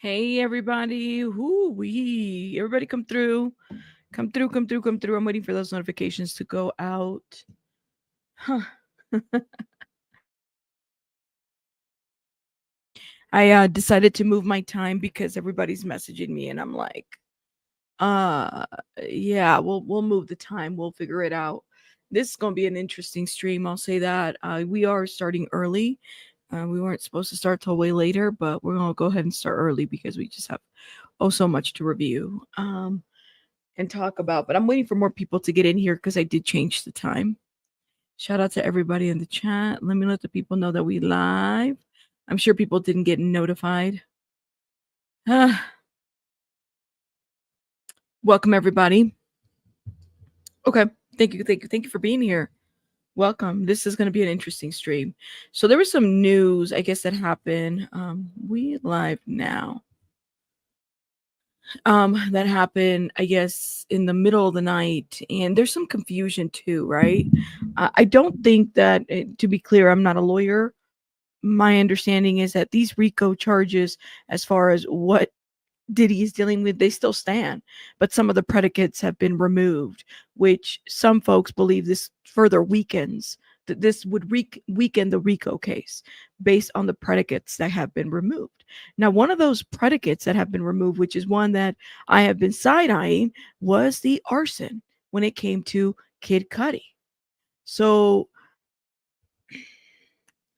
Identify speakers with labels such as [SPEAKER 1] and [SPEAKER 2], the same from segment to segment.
[SPEAKER 1] Hey everybody, everybody come through. Come through. I'm waiting for those notifications to go out. Huh. I decided to move my time because everybody's messaging me and I'm like, uh yeah, we'll move the time. We'll figure it out. This is going to be an interesting stream, I'll say that. We are starting early. We weren't supposed to start till way later, but we're going to go ahead and start early because we just have so much to review. And talk about, but I'm waiting for more people to get in here because I did change the time. Shout out to everybody in the chat. Let me let the people know that we live. I'm sure people didn't get notified. Welcome everybody. Okay, thank you for being here. Welcome. This is going to be an interesting stream. So there was some news, I guess, that happened. We live now. That happened, I guess, in the middle of the night, and there's some confusion too, right? I don't think that, to be clear, I'm not a lawyer. My understanding is that these RICO charges, as far as what Diddy is dealing with, they still stand, but some of the predicates have been removed, which some folks believe this further weakens that this would weaken the RICO case based on the predicates that have been removed. Now, one of those predicates that have been removed, which is one that I have been side-eyeing, was the arson when it came to Kid Cudi. So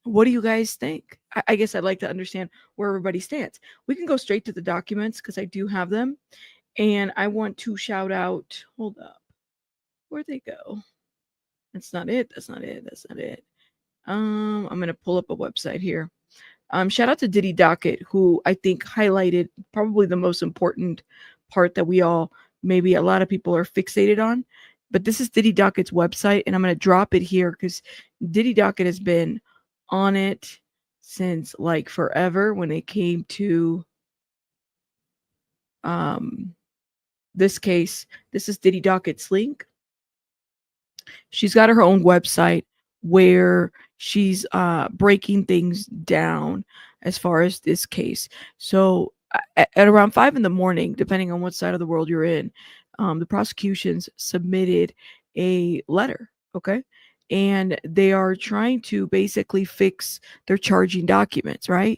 [SPEAKER 1] what do you guys think? I guess I'd like to understand where everybody stands. We can go straight to the documents because I do have them. And I want to shout out, hold up, where'd they go? That's not it. I'm going to pull up a website here. Shout out to Diddy Docket, who I think highlighted probably the most important part that we all, maybe a lot of people are fixated on. But this is Diddy Docket's website, and I'm going to drop it here because Diddy Docket has been on it since like forever when it came to this case. This is Diddy Docket's link. She's got her own website where she's breaking things down as far as this case. So at around 5 a.m, depending on what side of the world you're in, the prosecutions submitted a letter, okay? And they are trying to basically fix their charging documents, right?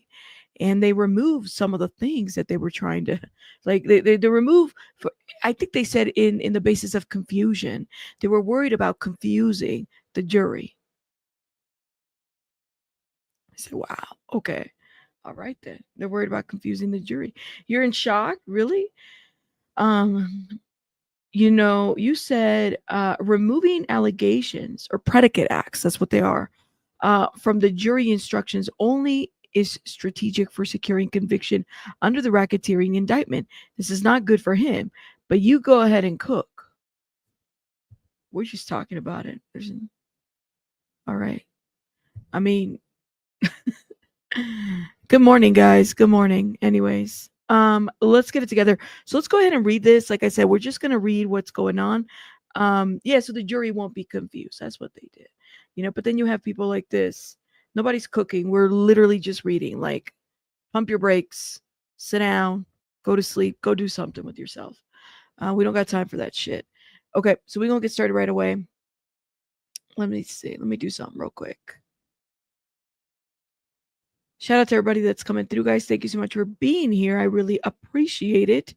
[SPEAKER 1] And they remove some of the things that they were trying to, like they remove, for, I think they said in the basis of confusion, they were worried about confusing the jury. I said, wow, okay, all right then. They're worried about confusing the jury. You're in shock, really? You said removing allegations or predicate acts, that's what they are, from the jury instructions only is strategic for securing conviction under the racketeering indictment. This is not good for him, but you go ahead and cook. We're just talking about it. All right. I mean, good morning, guys. Good morning. Anyways, let's get it together. So let's go ahead and read this. Like I said, we're just going to read what's going on. So the jury won't be confused. That's what they did. But then you have people like this. Nobody's cooking. We're literally just reading. Like, pump your brakes, sit down, go to sleep, go do something with yourself. We don't got time for that shit. Okay, so we're going to get started right away. Let me see. Let me do something real quick. Shout out to everybody that's coming through, guys. Thank you so much for being here. I really appreciate it.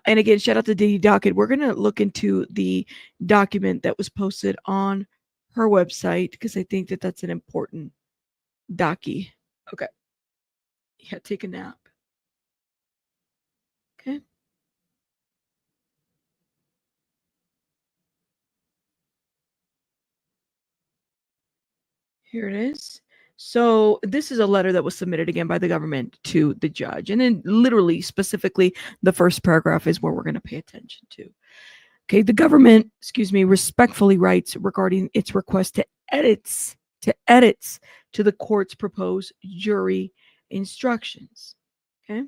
[SPEAKER 1] And again, shout out to Diddy Docket. We're going to look into the document that was posted on her website because I think that that's an important docu. Okay. Yeah, take a nap. Okay. Here it is. So this is a letter that was submitted again by the government to the judge. And then literally, specifically, the first paragraph is where we're going to pay attention to. Okay, the government, respectfully writes regarding its request to edits to the court's proposed jury instructions. Okay.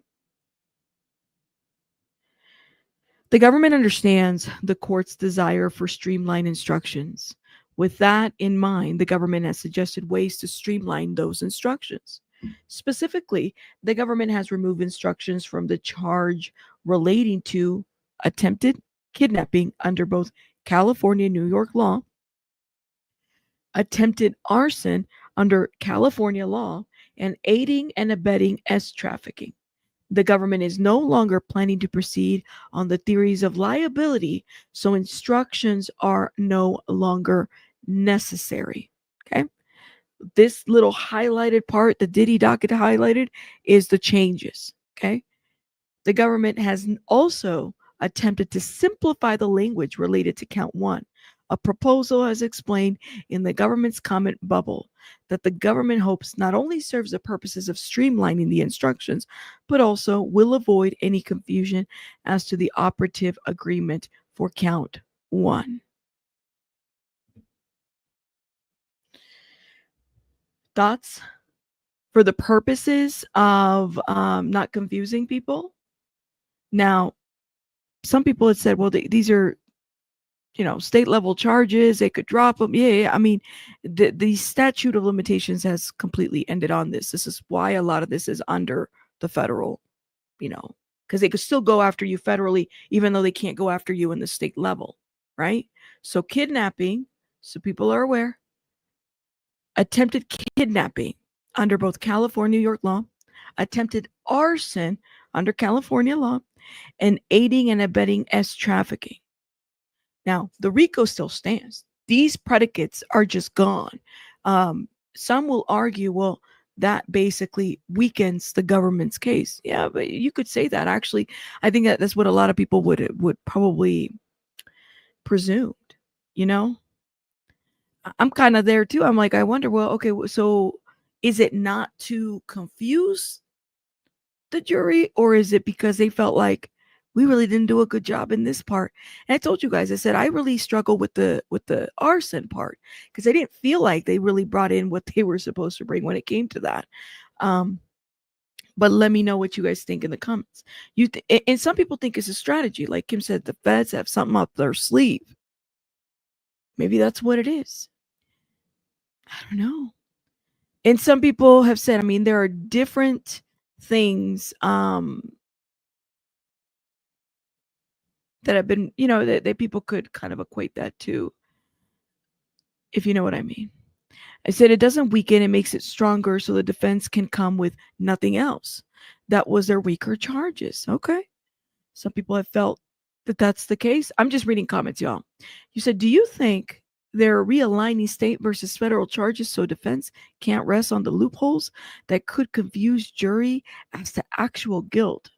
[SPEAKER 1] The government understands the court's desire for streamlined instructions. With that in mind, the government has suggested ways to streamline those instructions. Specifically, the government has removed instructions from the charge relating to attempted kidnapping under both California and New York law, attempted arson under California law, and aiding and abetting trafficking. The government is no longer planning to proceed on the theories of liability, so instructions are no longer necessary. Okay. This little highlighted part, the Diddy docket highlighted, is the changes. Okay. The government has also attempted to simplify the language related to count one. A proposal has explained in the government's comment bubble that the government hopes not only serves the purposes of streamlining the instructions, but also will avoid any confusion as to the operative agreement for count one. Thoughts? For the purposes of not confusing people? Now, some people had said, well, these are, state level charges. They could drop them. Yeah. I mean, the statute of limitations has completely ended on this. This is why a lot of this is under the federal, because they could still go after you federally, even though they can't go after you in the state level, right? So kidnapping, so people are aware, attempted kidnapping under both California, New York law, attempted arson under California law, and aiding and abetting trafficking. Now, the RICO still stands. These predicates are just gone. Some will argue, well, that basically weakens the government's case. Yeah, but you could say that. Actually, I think that's what a lot of people would probably presumed. I'm kind of there too. I'm like, I wonder, well, okay, so is it not to confuse the jury, or is it because they felt like we really didn't do a good job in this part? And I told you guys, I said I really struggle with the arson part because I didn't feel like they really brought in what they were supposed to bring when it came to that. But let me know what you guys think in the comments. And some people think it's a strategy, like Kim said, the feds have something up their sleeve. Maybe that's what it is. I don't know. And some people have said, I mean, there are different things that have been, that people could kind of equate that to, if you know what I mean. I said it doesn't weaken, it makes it stronger so the defense can come with nothing else. That was their weaker charges. Okay. Some people have felt that that's the case. I'm just reading comments, y'all. You said, do you think they're realigning state versus federal charges so defense can't rest on the loopholes that could confuse jury as to actual guilt?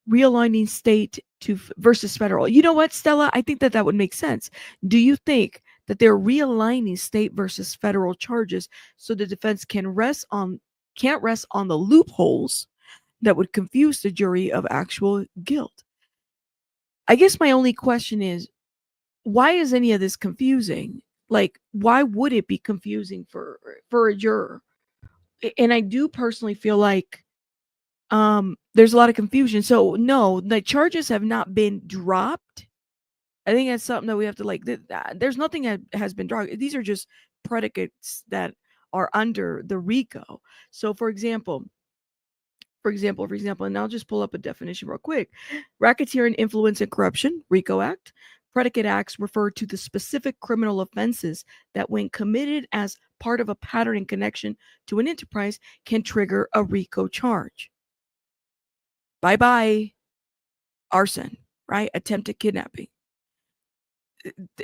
[SPEAKER 1] Realigning state to versus federal. You know what, Stella? I think that would make sense. Do you think that they're realigning state versus federal charges so the defense can't rest on the loopholes that would confuse the jury of actual guilt? I guess my only question is, why is any of this confusing? Like, why would it be confusing for a juror? And I do personally feel like there's a lot of confusion. So no, the charges have not been dropped. I think that's something that we have to there's nothing that has been dropped. These are just predicates that are under the RICO. So for example, and I'll just pull up a definition real quick. Racketeering, influence, and corruption, RICO Act. Predicate acts refer to the specific criminal offenses that, when committed as part of a pattern in connection to an enterprise, can trigger a RICO charge. Bye-bye arson, right? Attempted kidnapping.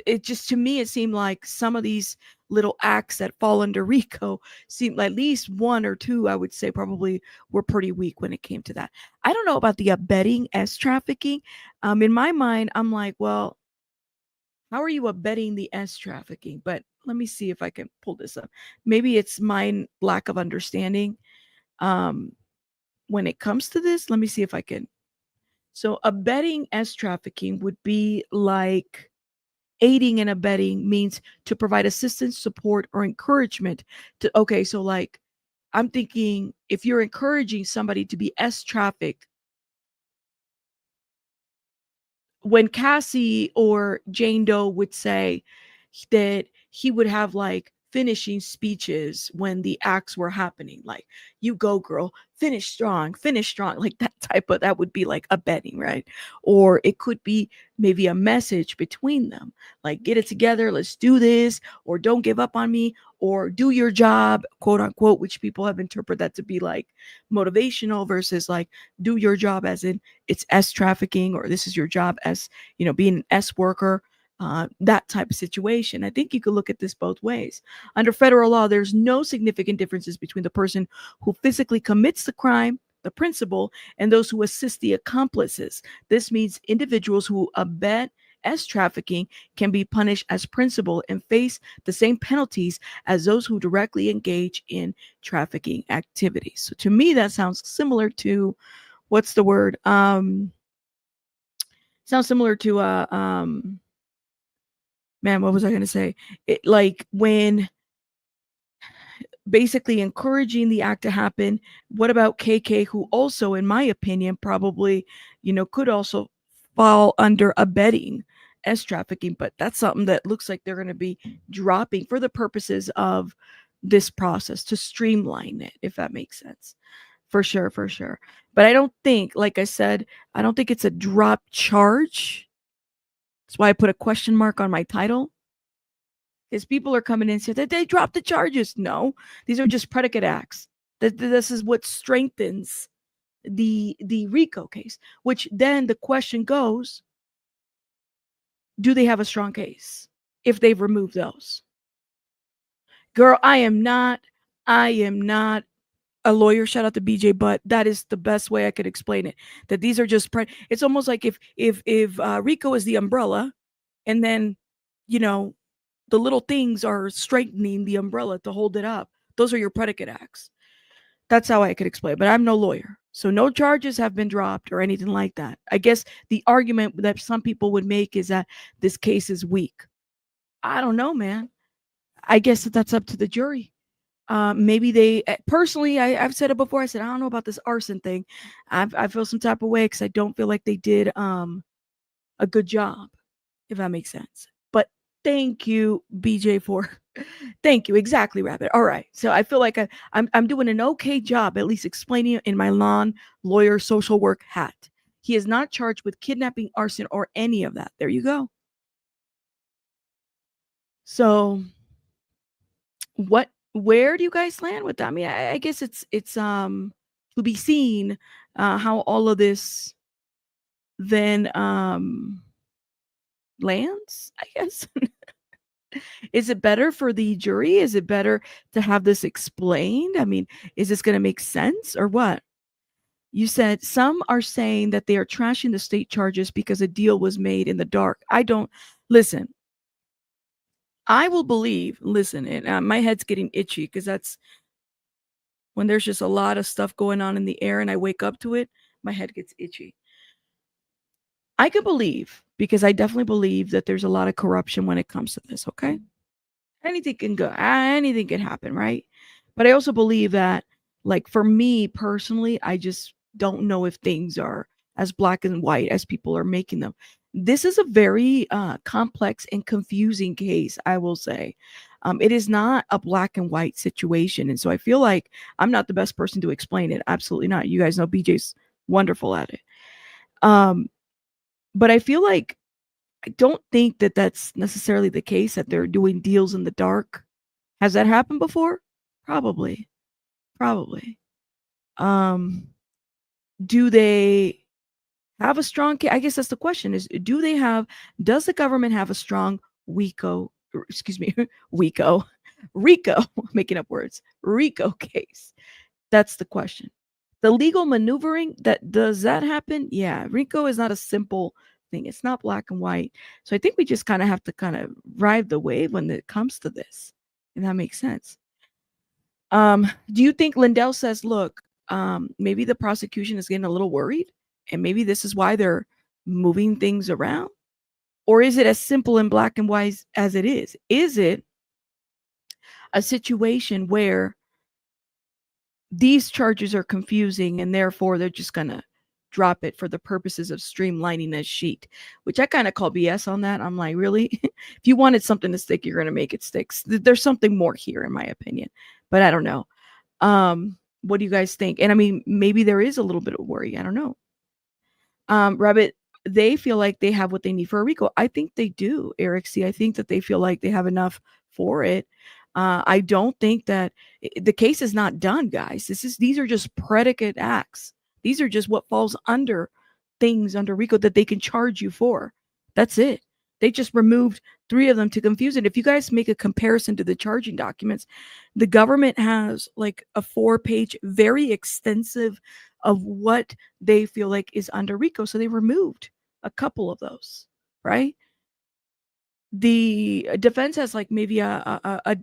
[SPEAKER 1] It just, to me, it seemed like some of these little acts that fall under RICO seemed like at least one or two, I would say, probably were pretty weak when it came to that. I don't know about the abetting trafficking. In my mind, I'm like, well, how are you abetting the trafficking? But let me see if I can pull this up. Maybe it's my lack of understanding when it comes to this. Let me see if I can. So abetting trafficking would be like aiding and abetting means to provide assistance, support, or encouragement to, okay, so like I'm thinking if you're encouraging somebody to be trafficked, when Cassie or Jane Doe would say that he would have like finishing speeches when the acts were happening, like, you go girl, finish strong, like that would be like abetting, right? Or it could be maybe a message between them, like, get it together, let's do this, or don't give up on me, or do your job, quote unquote, which people have interpreted that to be like motivational versus like do your job as in it's S trafficking, or this is your job as, being an S worker, that type of situation. I think you could look at this both ways. Under federal law, there's no significant differences between the person who physically commits the crime, the principal, and those who assist the accomplices. This means individuals who abet S trafficking can be punished as principal and face the same penalties as those who directly engage in trafficking activities. So to me, that sounds similar to, what's the word? Sounds similar to man, what was I going to say? It, like, when basically encouraging the act to happen. What about KK, who also, in my opinion, probably, could also fall under abetting S trafficking, but that's something that looks like they're going to be dropping for the purposes of this process to streamline it, if that makes sense. For sure, for sure. But I don't think, like I said, I don't think it's a drop charge. That's why I put a question mark on my title. Is people are coming in and say that they dropped the charges. No, these are just predicate acts. This is what strengthens the RICO case, which then the question goes, do they have a strong case if they've removed those? Girl, I am not a lawyer, shout out to BJ, but that is the best way I could explain it. That these are just it's almost like if RICO is the umbrella, and then, the little things are strengthening the umbrella to hold it up. Those are your predicate acts. That's how I could explain it, but I'm no lawyer. So no charges have been dropped or anything like that. I guess the argument that some people would make is that this case is weak. I don't know, man. I guess that's up to the jury. Maybe they, personally, I've said it before. I said, I don't know about this arson thing. I feel some type of way because I don't feel like they did a good job, if that makes sense. But thank you, BJ, for thank you. Exactly, Rabbit. All right. So I feel like I'm doing an okay job, at least explaining it in my lawyer social work hat. He is not charged with kidnapping, arson, or any of that. There you go. So where do you guys land with that? I mean, I guess it's to be seen how all of this then lands, I guess. Is it better for the jury? Is it better to have this explained? I mean, is this going to make sense or what? You said some are saying that they are trashing the state charges because a deal was made in the dark. I don't listen. I will believe, listen, and my head's getting itchy because that's when there's just a lot of stuff going on in the air and I wake up to it, my head gets itchy. I could believe, because I definitely believe that there's a lot of corruption when it comes to this, okay? Anything can go, anything can happen, right? But I also believe that, like, for me personally, I just don't know if things are as black and white as people are making them. This is a very complex and confusing case, I will say. It is not a black and white situation. And so I feel like I'm not the best person to explain it. Absolutely not. You guys know BJ's wonderful at it. But I feel like I don't think that that's necessarily the case, that they're doing deals in the dark. Has that happened before? Probably. Do they have a strong case? I guess that's the question, is does the government have a strong RICO, making up words, RICO case? That's the question. The legal maneuvering, does that happen? Yeah, RICO is not a simple thing. It's not black and white. So I think we just kind of have to kind of ride the wave when it comes to this. And that makes sense. Do you think Lindell says, look, maybe the prosecution is getting a little worried and maybe this is why they're moving things around? Or is it as simple and black and white as it is? Is it a situation where these charges are confusing and therefore they're just gonna drop it for the purposes of streamlining this sheet, which I kind of call BS on that. I'm like, really? If you wanted something to stick, you're going to make it stick. There's something more here, in my opinion, but I don't know. What do you guys think? And I mean, maybe there is a little bit of worry. I don't know. Rabbit, they feel like they have what they need for a RICO. I think they do, Eric C. I think that they feel like they have enough for it. I don't think that the case is not done, guys. These are just predicate acts. These are just what falls under things under RICO that they can charge you for. That's it. They just removed 3 of them to confuse it. If you guys make a comparison to the charging documents, the government has like a 4-page, very extensive of what they feel like is under RICO. So they removed a couple of those, right? The defense has like maybe a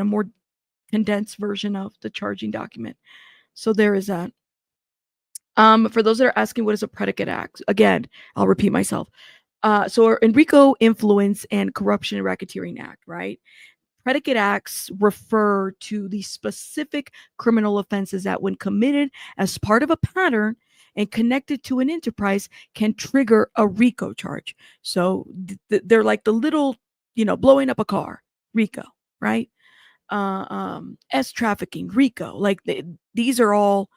[SPEAKER 1] more condensed version of the charging document. So there is that. For those that are asking, what is a predicate act? Again, I'll repeat myself. So in RICO, Influence and Corruption and Racketeering Act, right? Predicate acts refer to the specific criminal offenses that, when committed as part of a pattern and connected to an enterprise, can trigger a RICO charge. So they're like the little, blowing up a car, RICO, right? Trafficking, RICO. Like these are all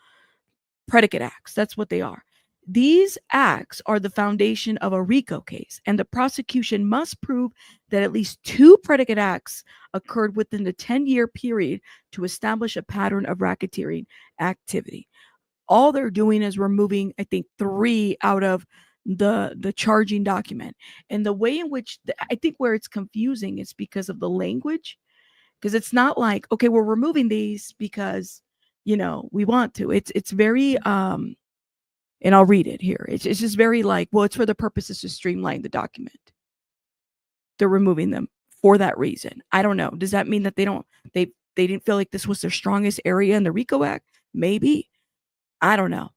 [SPEAKER 1] predicate acts. That's what they are. These acts are the foundation of a RICO case, and the prosecution must prove that at least 2 predicate acts occurred within the 10-year period to establish a pattern of racketeering activity. All they're doing is removing, I think, 3 out of the charging document. And the way in which I think where it's confusing is because of the language, because it's not like, okay, we're removing these because we want to. It's very and I'll read it here. It's just very like, well, it's for the purposes to streamline the document. They're removing them for that reason. I don't know. Does that mean that they didn't feel like this was their strongest area in the RICO Act? Maybe. I don't know.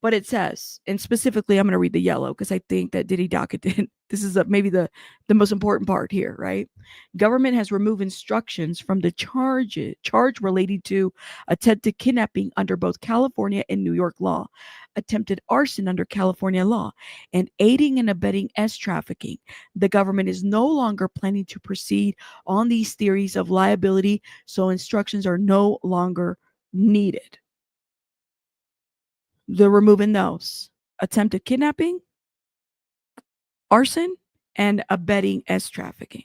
[SPEAKER 1] But it says, and specifically, I'm going to read the yellow because I think that Diddy Docket did. This is maybe the most important part here, right? Government has removed instructions from the charge related to attempted kidnapping under both California and New York law, attempted arson under California law, and aiding and abetting trafficking. The government is no longer planning to proceed on these theories of liability, so instructions are no longer needed. They're removing those. Attempted kidnapping, arson, and abetting trafficking.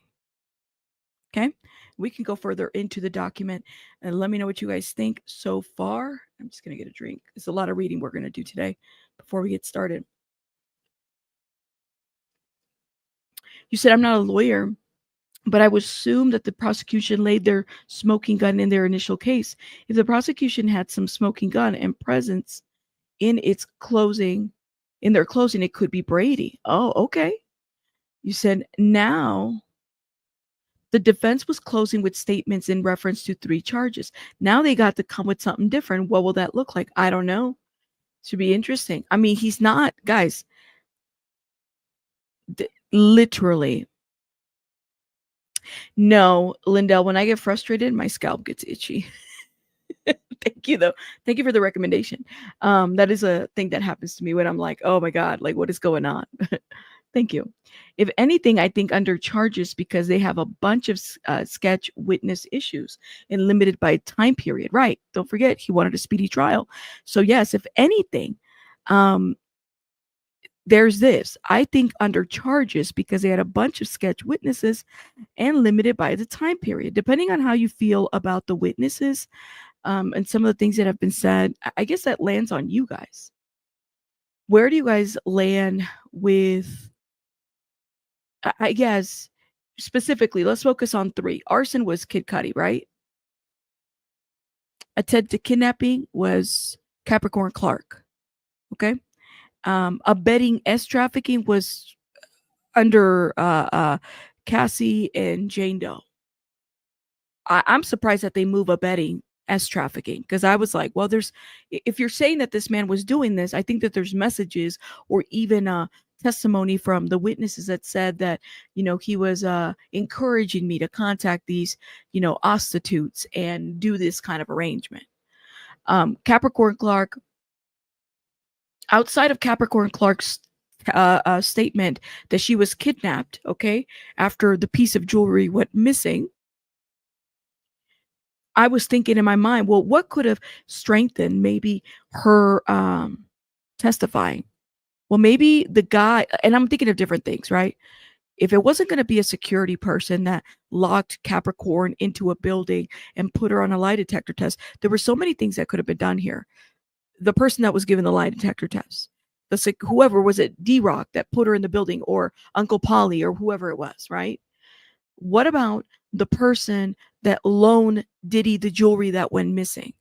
[SPEAKER 1] Okay? We can go further into the document and let me know what you guys think so far. I'm just going to get a drink. It's a lot of reading we're going to do today before we get started. You said, I'm not a lawyer, but I would assume that the prosecution laid their smoking gun in their initial case. If the prosecution had some smoking gun and presence in their closing, it could be Brady. Oh, okay. You said, now the defense was closing with statements in reference to 3 charges. Now they got to come with something different. What will that look like? I don't know. Should be interesting. I mean, he's not, guys, literally. No, Lindell, when I get frustrated, my scalp gets itchy. Thank you, though. Thank you for the recommendation. That is a thing that happens to me when I'm like, oh my God, like what is going on? Thank you. If anything, I think under charges because they have a bunch of sketch witness issues and limited by time period. Right. Don't forget, he wanted a speedy trial. So yes, if anything, there's this. I think under charges because they had a bunch of sketch witnesses and limited by the time period. Depending on how you feel about the witnesses, and some of the things that have been said, I guess that lands on you guys. Where do you guys land with, I guess, specifically, let's focus on 3. Arson was Kid Cudi, right? Attempted kidnapping was Capricorn Clark. Okay. Abetting trafficking was under Cassie and Jane Doe. I'm surprised that they move abetting trafficking because I was like, well, if you're saying that this man was doing this, I think that there's messages or even a testimony from the witnesses that said that, he was encouraging me to contact these, prostitutes and do this kind of arrangement. Capricorn Clark, outside of Capricorn Clark's statement that she was kidnapped, okay, after the piece of jewelry went missing, I was thinking in my mind, well, what could have strengthened maybe her testifying? Well, maybe the guy, and I'm thinking of different things, right? If it wasn't going to be a security person that locked Capricorn into a building and put her on a lie detector test, there were so many things that could have been done here. The person that was given the lie detector test, whoever was it, D-Rock that put her in the building, or Uncle Polly, or whoever it was, right? What about the person that loaned Diddy the jewelry that went missing?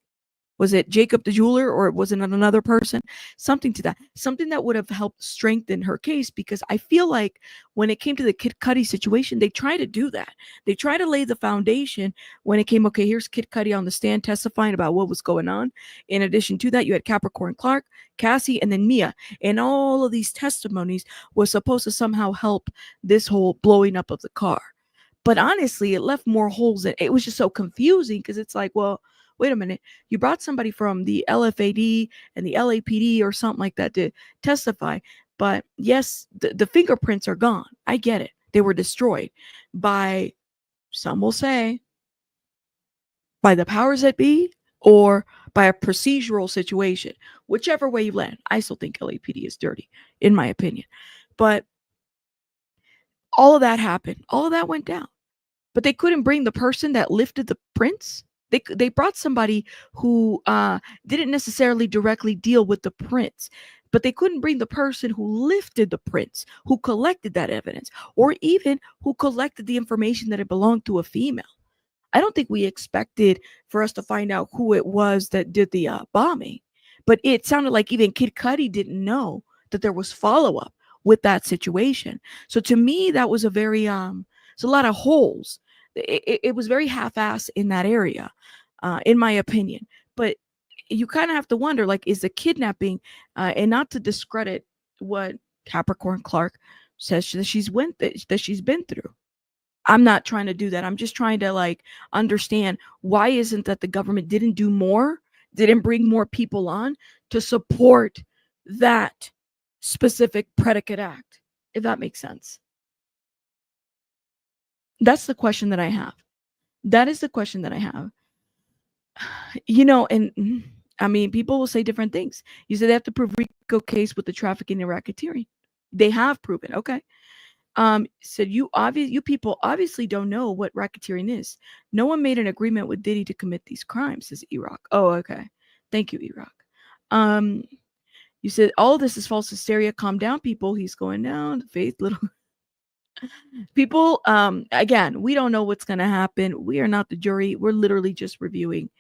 [SPEAKER 1] Was it Jacob the jeweler, or was it another person? Something to that. Something that would have helped strengthen her case, because I feel like when it came to the Kid Cudi situation, they tried to do that. They tried to lay the foundation when it came, okay, here's Kid Cudi on the stand testifying about what was going on. In addition to that, you had Capricorn Clark, Cassie, and then Mia. And all of these testimonies was supposed to somehow help this whole blowing up of the car. But honestly, it left more holes in it. It was just so confusing, because it's like, well, wait a minute, you brought somebody from the LFAD and the LAPD or something like that to testify. But yes, the fingerprints are gone. I get it. They were destroyed by, some will say, by the powers that be, or by a procedural situation. Whichever way you land, I still think LAPD is dirty, in my opinion. But all of that happened. All of that went down. But they couldn't bring the person that lifted the prints. They brought somebody who didn't necessarily directly deal with the prints, but they couldn't bring the person who lifted the prints, who collected that evidence, or even who collected the information that it belonged to a female. I don't think we expected for us to find out who it was that did the bombing, but it sounded like even Kid Cudi didn't know that there was follow up with that situation. So to me, that was a very it's a lot of holes. It was very half-assed in that area, in my opinion. But you kind of have to wonder, like, is the kidnapping, and not to discredit what Capricorn Clark says that she's been through. I'm not trying to do that. I'm just trying to like understand, why isn't that the government didn't do more, didn't bring more people on to support that specific predicate act, if that makes sense. That's the question that I have. That is the question that I have. And I mean, people will say different things. You said they have to prove RICO case with the trafficking and racketeering. They have proven. Okay. Said you people obviously don't know what racketeering is. No one made an agreement with Diddy to commit these crimes, says Iraq. Oh, okay. Thank you, Iraq. You said all this is false hysteria. Calm down, people. He's going down. Faith, little people. Again, we don't know what's going to happen. We are not the jury. We're literally just reviewing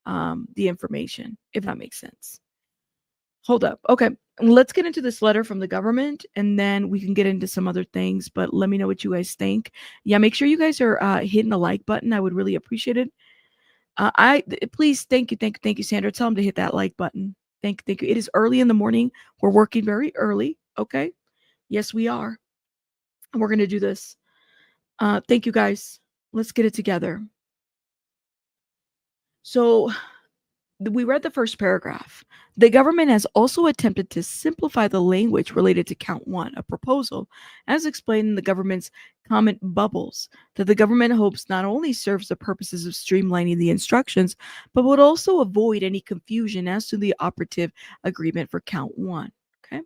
[SPEAKER 1] the information, if that makes sense. Hold up. Okay. Let's get into this letter from the government, and then we can get into some other things, but let me know what you guys think. Yeah, make sure you guys are hitting the like button. I would really appreciate it. Please, thank you, Sandra. Tell them to hit that like button. Thank you. It is early in the morning. We're working very early. Okay. Yes, we are. And we're going to do this. Thank you, guys. Let's get it together. So, we read the first paragraph. The government has also attempted to simplify the language related to count one, a proposal, as explained in the government's comment bubbles, that the government hopes not only serves the purposes of streamlining the instructions, but would also avoid any confusion as to the operative agreement for count one. Okay.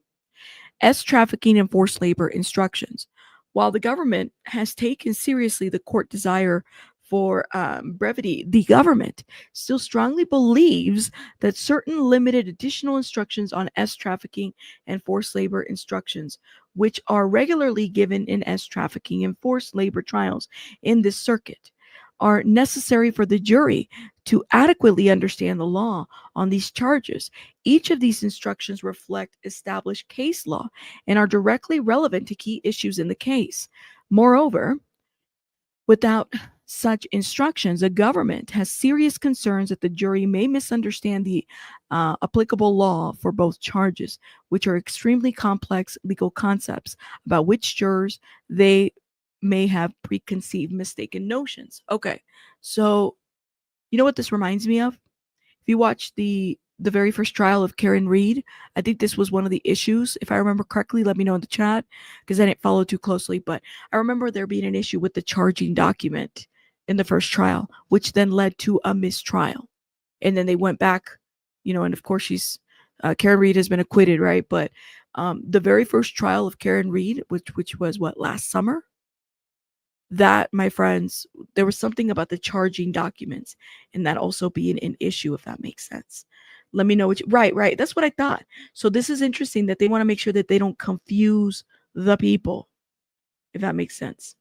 [SPEAKER 1] Trafficking and forced labor instructions. While the government has taken seriously the court desire for brevity, the government still strongly believes that certain limited additional instructions on trafficking and forced labor instructions, which are regularly given in trafficking and forced labor trials in this circuit, are necessary for the jury to adequately understand the law on these charges. Each of these instructions reflect established case law and are directly relevant to key issues in the case. Moreover, without such instructions, the government has serious concerns that the jury may misunderstand the applicable law for both charges, which are extremely complex legal concepts about which jurors they may have preconceived mistaken notions. Okay, so you know what this reminds me of? If you watch the the very first trial of Karen Reed. I think this was one of the issues, if I remember correctly. Let me know in the chat because I didn't follow too closely. But I remember there being an issue with the charging document in the first trial, which then led to a mistrial. And then they went back, and of course Karen Reed has been acquitted, right? But the very first trial of Karen Reed, which was what, last summer, that, my friends, there was something about the charging documents and that also being an issue, if that makes sense. Let me know what you, right. That's what I thought. So this is interesting that they want to make sure that they don't confuse the people, if that makes sense.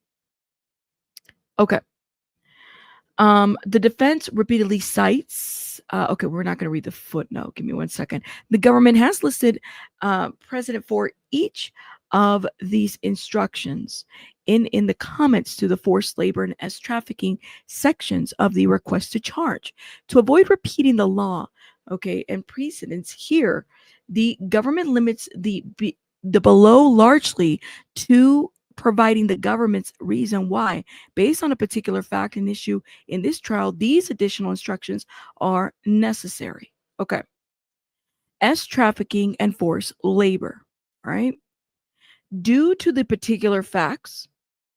[SPEAKER 1] Okay. The defense repeatedly cites, okay, we're not going to read the footnote. Give me 1 second. The government has listed precedent for each of these instructions in the comments to the forced labor and as trafficking sections of the request to charge. To avoid repeating the law, okay, and precedents here, the government limits the below largely to providing the government's reason why, based on a particular fact and issue in this trial, these additional instructions are necessary. Okay. As trafficking and forced labor, right? Due to the particular facts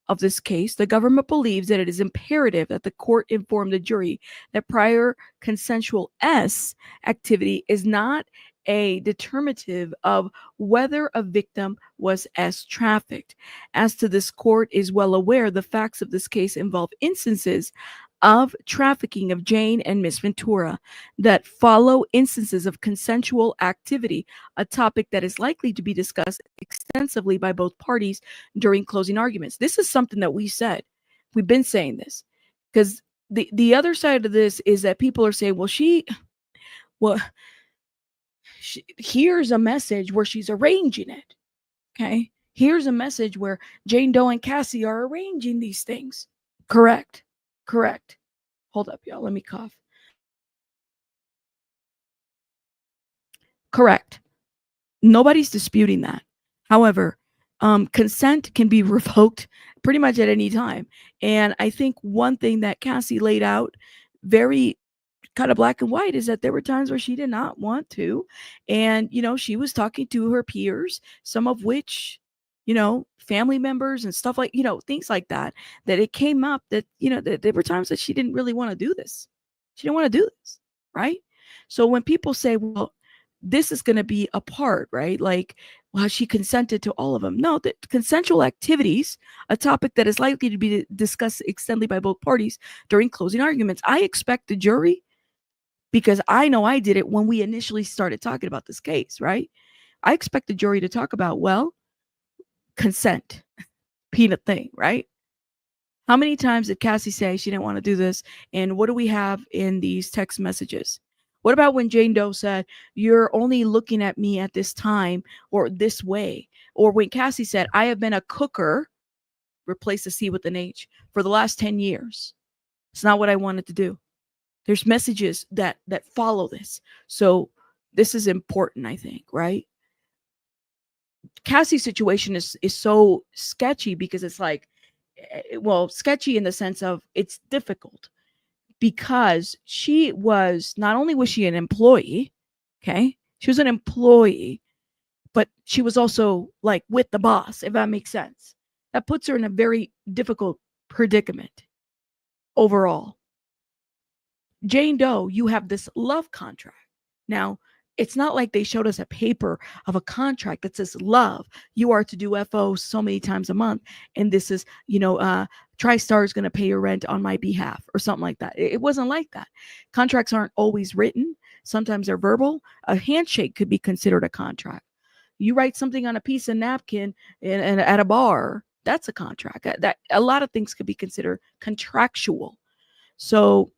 [SPEAKER 1] of this case, the government believes that it is imperative that the court inform the jury that prior consensual activity is not a determinative of whether a victim was trafficked. As to this, court is well aware the facts of this case involve instances of trafficking of Jane and Miss Ventura that follow instances of consensual activity, a topic that is likely to be discussed extensively by both parties during closing arguments. This is something that we said. We've been saying this because the other side of this is that people are saying, well, here's a message where she's arranging it. Okay. Here's a message where Jane Doe and Cassie are arranging these things. Correct. Hold up, y'all. Let me cough. Correct. Nobody's disputing that. However, consent can be revoked pretty much at any time. And I think one thing that Cassie laid out very kind of black and white is that there were times where she did not want to. And, she was talking to her peers, some of which, family members and stuff like, things like that, that it came up that, that there were times that she didn't really want to do this. She didn't want to do this. Right. So when people say, well, this is going to be a part, right? Like, well, she consented to all of them. No, the consensual activities, a topic that is likely to be discussed extensively by both parties during closing arguments. I expect the jury, because I know I did it when we initially started talking about this case, right? I expect the jury to talk about, well, consent being a thing, right? How many times did Cassie say she didn't want to do this? And what do we have in these text messages? What about when Jane Doe said, you're only looking at me at this time or this way? Or when Cassie said, I have been a cooker, replace the C with an H, for the last 10 years. It's not what I wanted to do. There's messages that follow this. So this is important, I think, right? Cassie's situation is so sketchy because it's like, well, sketchy in the sense of it's difficult because she was, not only was she an employee, okay? She was an employee, but she was also like with the boss, if that makes sense. That puts her in a very difficult predicament overall. Jane Doe, you have this love contract. Now, it's not like they showed us a paper of a contract that says love. You are to do FO so many times a month. And this is, TriStar is going to pay your rent on my behalf or something like that. It wasn't like that. Contracts aren't always written. Sometimes they're verbal. A handshake could be considered a contract. You write something on a piece of napkin and at a bar, that's a contract. That a lot of things could be considered contractual. So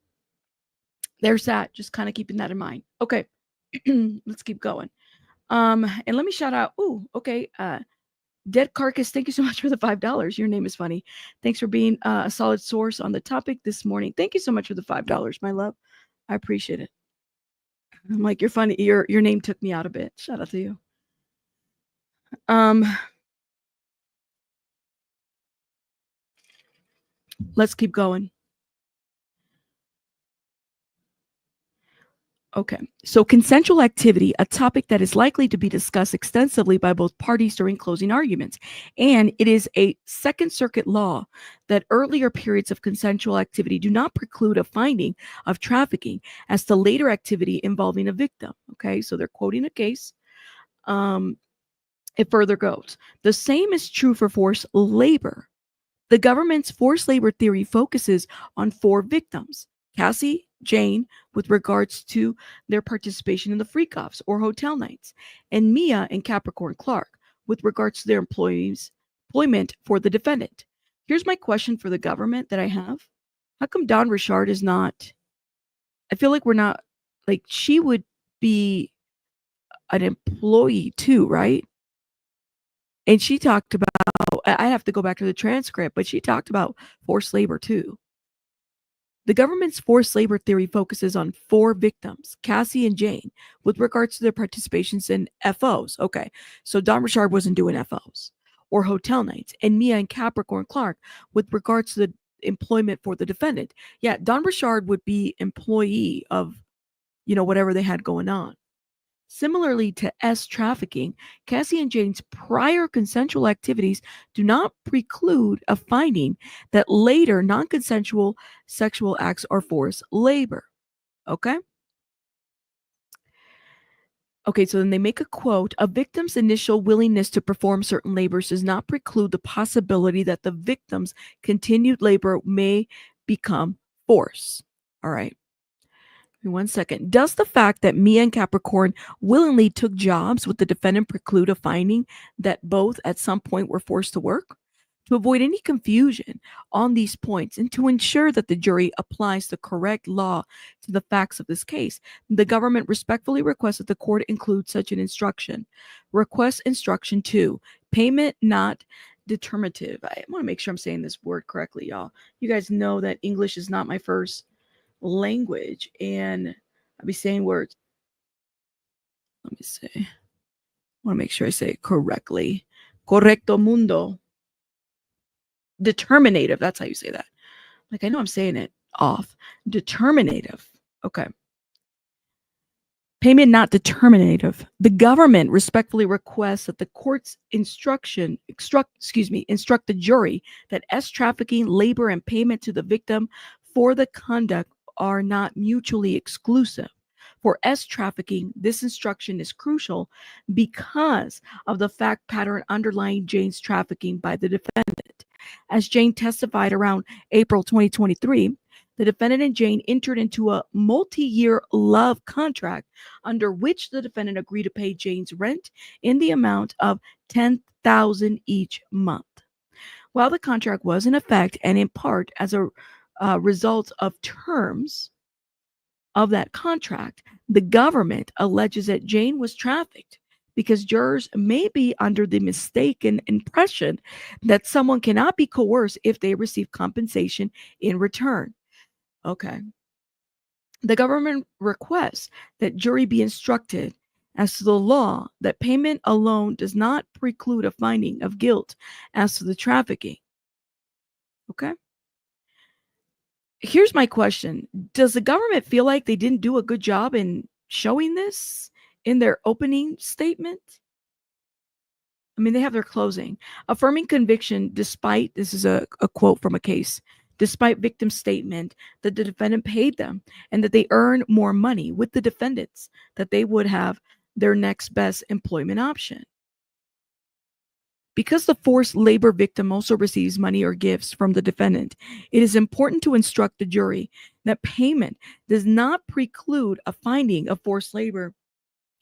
[SPEAKER 1] there's that. Just kind of keeping that in mind. Okay. Let's keep going. And let me shout out. Okay. Dead Carcass, thank you so much for the $5. Your name is funny. Thanks for being a solid source on the topic this morning. Thank you so much for the $5, my love. I appreciate it. I'm like, you're funny. Your name took me out a bit. Shout out to you. Let's keep going. Okay, so consensual activity, a topic that is likely to be discussed extensively by both parties during closing arguments. And it is a Second Circuit law that earlier periods of consensual activity do not preclude a finding of trafficking as to later activity involving a victim. Okay, so they're quoting a case. It further goes, the same is true for forced labor. The government's forced labor theory focuses on 4 victims: Cassie, Jane, with regards to their participation in the freak-offs or hotel nights, and Mia and Capricorn Clark, with regards to their employment for the defendant. Here's my question for the government that I have. How come Don Richard is not? I feel like we're not, like, she would be an employee too, right? And she talked about, I have to go back to the transcript, but she talked about forced labor too. The government's forced labor theory focuses on 4 victims, Cassie and Jane, with regards to their participations in FOs. Okay, so Don Richard wasn't doing FOs or hotel nights, and Mia and Capricorn Clark with regards to the employment for the defendant. Yeah, Don Richard would be employee of, whatever they had going on. Similarly to S trafficking, Cassie and Jane's prior consensual activities do not preclude a finding that later non-consensual sexual acts are forced labor. Okay? Okay, so then they make a quote, a victim's initial willingness to perform certain labors does not preclude the possibility that the victim's continued labor may become force. All right. 1 second. Does the fact that Mia and Capricorn willingly took jobs with the defendant preclude a finding that both at some point were forced to work? To avoid any confusion on these points and to ensure that the jury applies the correct law to the facts of this case, the government respectfully requests that the court include such an instruction. Request instruction 2, payment not determinative. I want to make sure I'm saying this word correctly, y'all. You guys know that English is not my first language, and I'll be saying words. Let me see. I want to make sure I say it correctly. Correcto mundo. Determinative. That's how you say that. Like, I know I'm saying it off. Determinative. Okay. Payment not determinative. The government respectfully requests that the court's instruct the jury that S trafficking, labor, and payment to the victim for the conduct are not mutually exclusive. For S trafficking, this instruction is crucial because of the fact pattern underlying Jane's trafficking by the defendant. As Jane testified around April 2023, the defendant and Jane entered into a multi-year love contract under which the defendant agreed to pay Jane's rent in the amount of $10,000 each month. While the contract was in effect and in part as a result of terms of that contract, the government alleges that Jane was trafficked because jurors may be under the mistaken impression that someone cannot be coerced if they receive compensation in return. Okay. The government requests that jury be instructed as to the law that payment alone does not preclude a finding of guilt as to the trafficking. Okay. Here's my question. Does the government feel like they didn't do a good job in showing this in their opening statement? I mean, they have their closing. Affirming conviction despite, this is a quote from a case, despite victim's statement that the defendant paid them and that they earn more money with the defendants, that they would have their next best employment option. Because the forced labor victim also receives money or gifts from the defendant, it is important to instruct the jury that payment does not preclude a finding of forced labor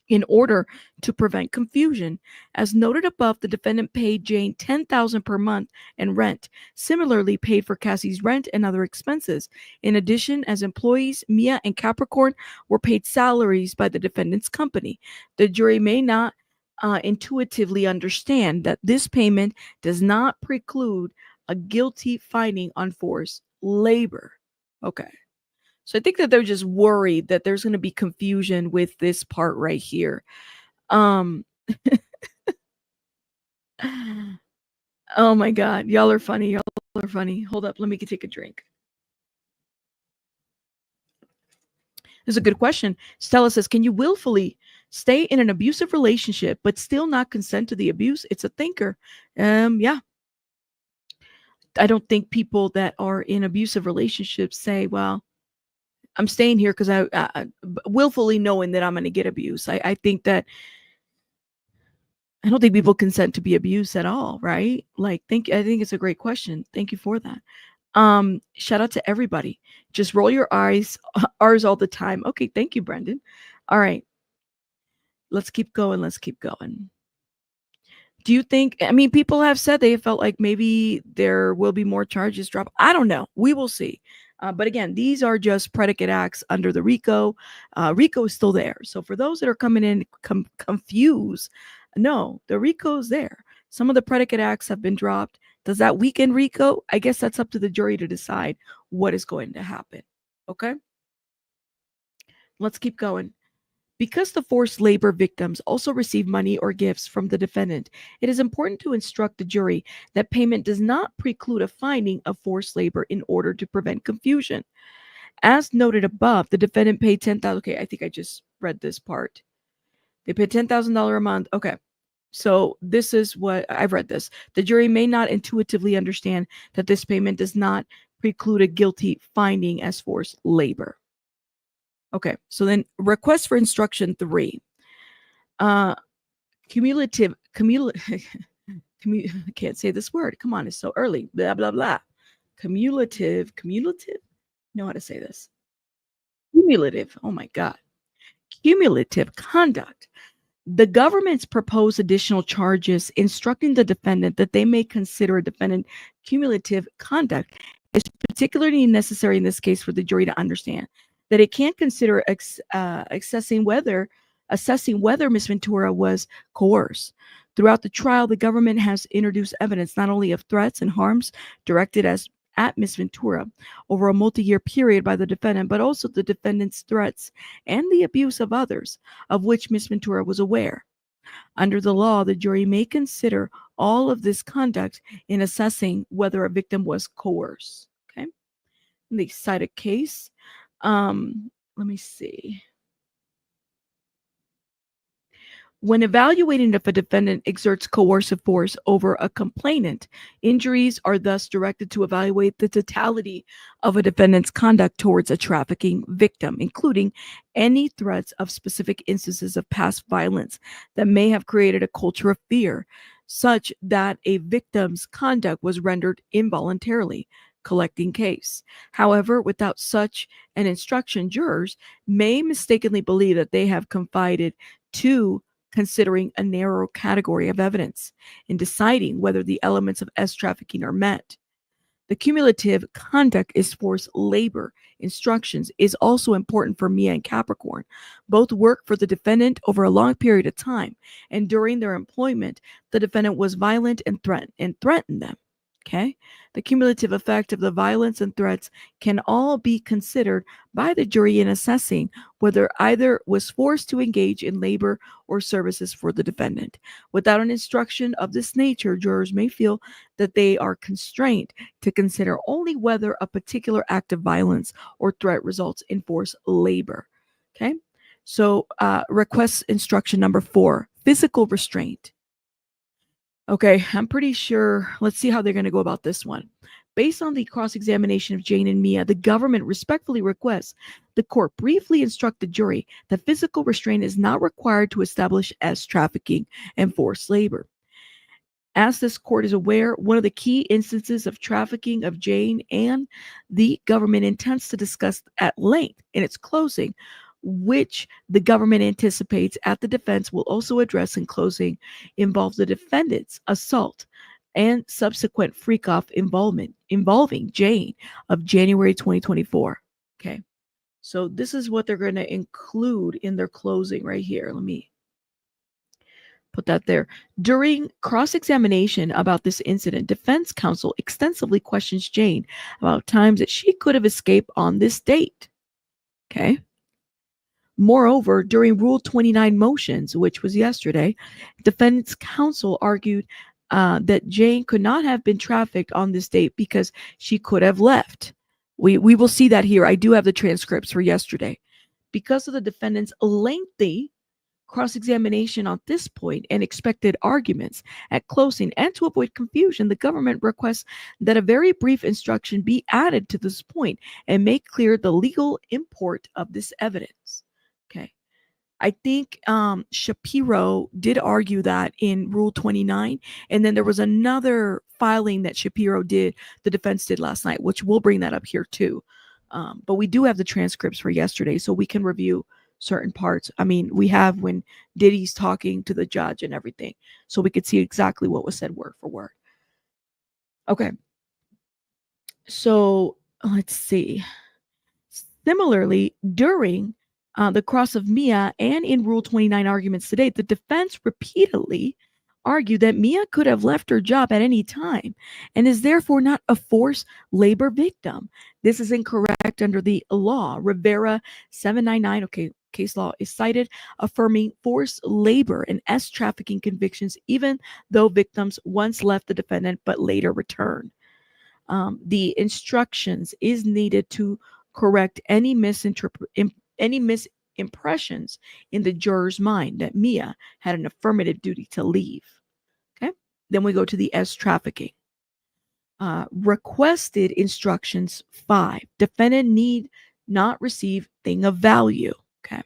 [SPEAKER 1] in order to prevent confusion. As noted above, the defendant paid Jane $10,000 per month in rent, similarly paid for Cassie's rent and other expenses. In addition, as employees, Mia and Capricorn were paid salaries by the defendant's company. The jury may not intuitively understand that this payment does not preclude a guilty finding on forced labor. Okay. So I think that they're just worried that there's going to be confusion with this part right here. Oh my God. Y'all are funny. Y'all are funny. Hold up. Let me take a drink. This is a good question. Stella says, can you willfully stay in an abusive relationship but still not consent to the abuse? It's a thinker. Yeah. I don't think people that are in abusive relationships say, well, I'm staying here because I willfully knowing that I'm going to get abuse. I think that I don't think people consent to be abused at all, right? Like, I think it's a great question. Thank you for that. Shout out to everybody. Just roll your eyes, R's all the time. Okay, thank you, Brendan. All right. Let's keep going. Let's keep going. Do you think, I mean, people have said they felt like maybe there will be more charges dropped. I don't know. We will see. But again, these are just predicate acts under the RICO. RICO is still there. So for those that are coming in confused, no, the RICO is there. Some of the predicate acts have been dropped. Does that weaken RICO? I guess that's up to the jury to decide what is going to happen. Okay? Let's keep going. Because the forced labor victims also receive money or gifts from the defendant, it is important to instruct the jury that payment does not preclude a finding of forced labor in order to prevent confusion. As noted above, the defendant paid $10,000. Okay, I think I just read this part. They paid $10,000 a month. Okay. So this is what I've read this. The jury may not intuitively understand that this payment does not preclude a guilty finding as forced labor. Okay, so then request for instruction 3. Cumulative, I can't say this word. Come on, it's so early. Blah, blah, blah. Cumulative, know how to say this. Cumulative, oh my God. Cumulative conduct. The government's proposed additional charges instructing the defendant that they may consider a defendant cumulative conduct is particularly necessary in this case for the jury to understand that it can't consider assessing whether Ms. Ventura was coerced. Throughout the trial, the government has introduced evidence not only of threats and harms directed at Ms. Ventura over a multi-year period by the defendant, but also the defendant's threats and the abuse of others, of which Ms. Ventura was aware. Under the law, the jury may consider all of this conduct in assessing whether a victim was coerced. Okay, and they cite a case. Let me see. When evaluating if a defendant exerts coercive force over a complainant, injuries are thus directed to evaluate the totality of a defendant's conduct towards a trafficking victim, including any threats of specific instances of past violence that may have created a culture of fear, such that a victim's conduct was rendered involuntarily. Collecting case. However, without such an instruction, jurors may mistakenly believe that they have confided to considering a narrow category of evidence in deciding whether the elements of trafficking are met. The cumulative conduct is forced labor instructions is also important for Mia and Capricorn. Both work for the defendant over a long period of time, and during their employment, the defendant was violent and threatened them. Okay, the cumulative effect of the violence and threats can all be considered by the jury in assessing whether either was forced to engage in labor or services for the defendant. Without an instruction of this nature, jurors may feel that they are constrained to consider only whether a particular act of violence or threat results in forced labor. Okay, so request instruction number 4, physical restraint. Okay, I'm pretty sure. Let's see how they're going to go about this one. Based on the cross-examination of Jane and Mia, the government respectfully requests the court briefly instruct the jury that physical restraint is not required to establish trafficking and forced labor. As this court is aware, one of the key instances of trafficking of Jane and the government intends to discuss at length in its closing, which the government anticipates at the defense will also address in closing, involves the defendant's assault and subsequent freak-off involving Jane of January 2024. Okay, so this is what they're going to include in their closing right here. Let me put that there. During cross-examination about this incident, defense counsel extensively questions Jane about times that she could have escaped on this date. Okay. Moreover, during Rule 29 motions, which was yesterday, defense counsel argued that Jane could not have been trafficked on this date because she could have left. We will see that here. I do have the transcripts for yesterday. Because of the defendant's lengthy cross-examination on this point and expected arguments at closing, and to avoid confusion, the government requests that a very brief instruction be added to this point and make clear the legal import of this evidence. Okay. I think Shapiro did argue that in Rule 29, and then there was another filing that Shapiro did, the defense did last night, which we'll bring that up here too. But we do have the transcripts for yesterday, so we can review certain parts. I mean, we have when Diddy's talking to the judge and everything, so we could see exactly what was said word for word. Okay. So let's see. Similarly, during the cross of Mia and in Rule 29 arguments today, the defense repeatedly argued that Mia could have left her job at any time and is therefore not a forced labor victim. This is incorrect under the law. Rivera 799, okay, case law is cited, affirming forced labor and trafficking convictions, even though victims once left the defendant but later returned. The instructions is needed to correct any misimpressions in the juror's mind that Mia had an affirmative duty to leave. Okay. Then we go to the trafficking. Requested instructions 5. Defendant need not receive thing of value. Okay.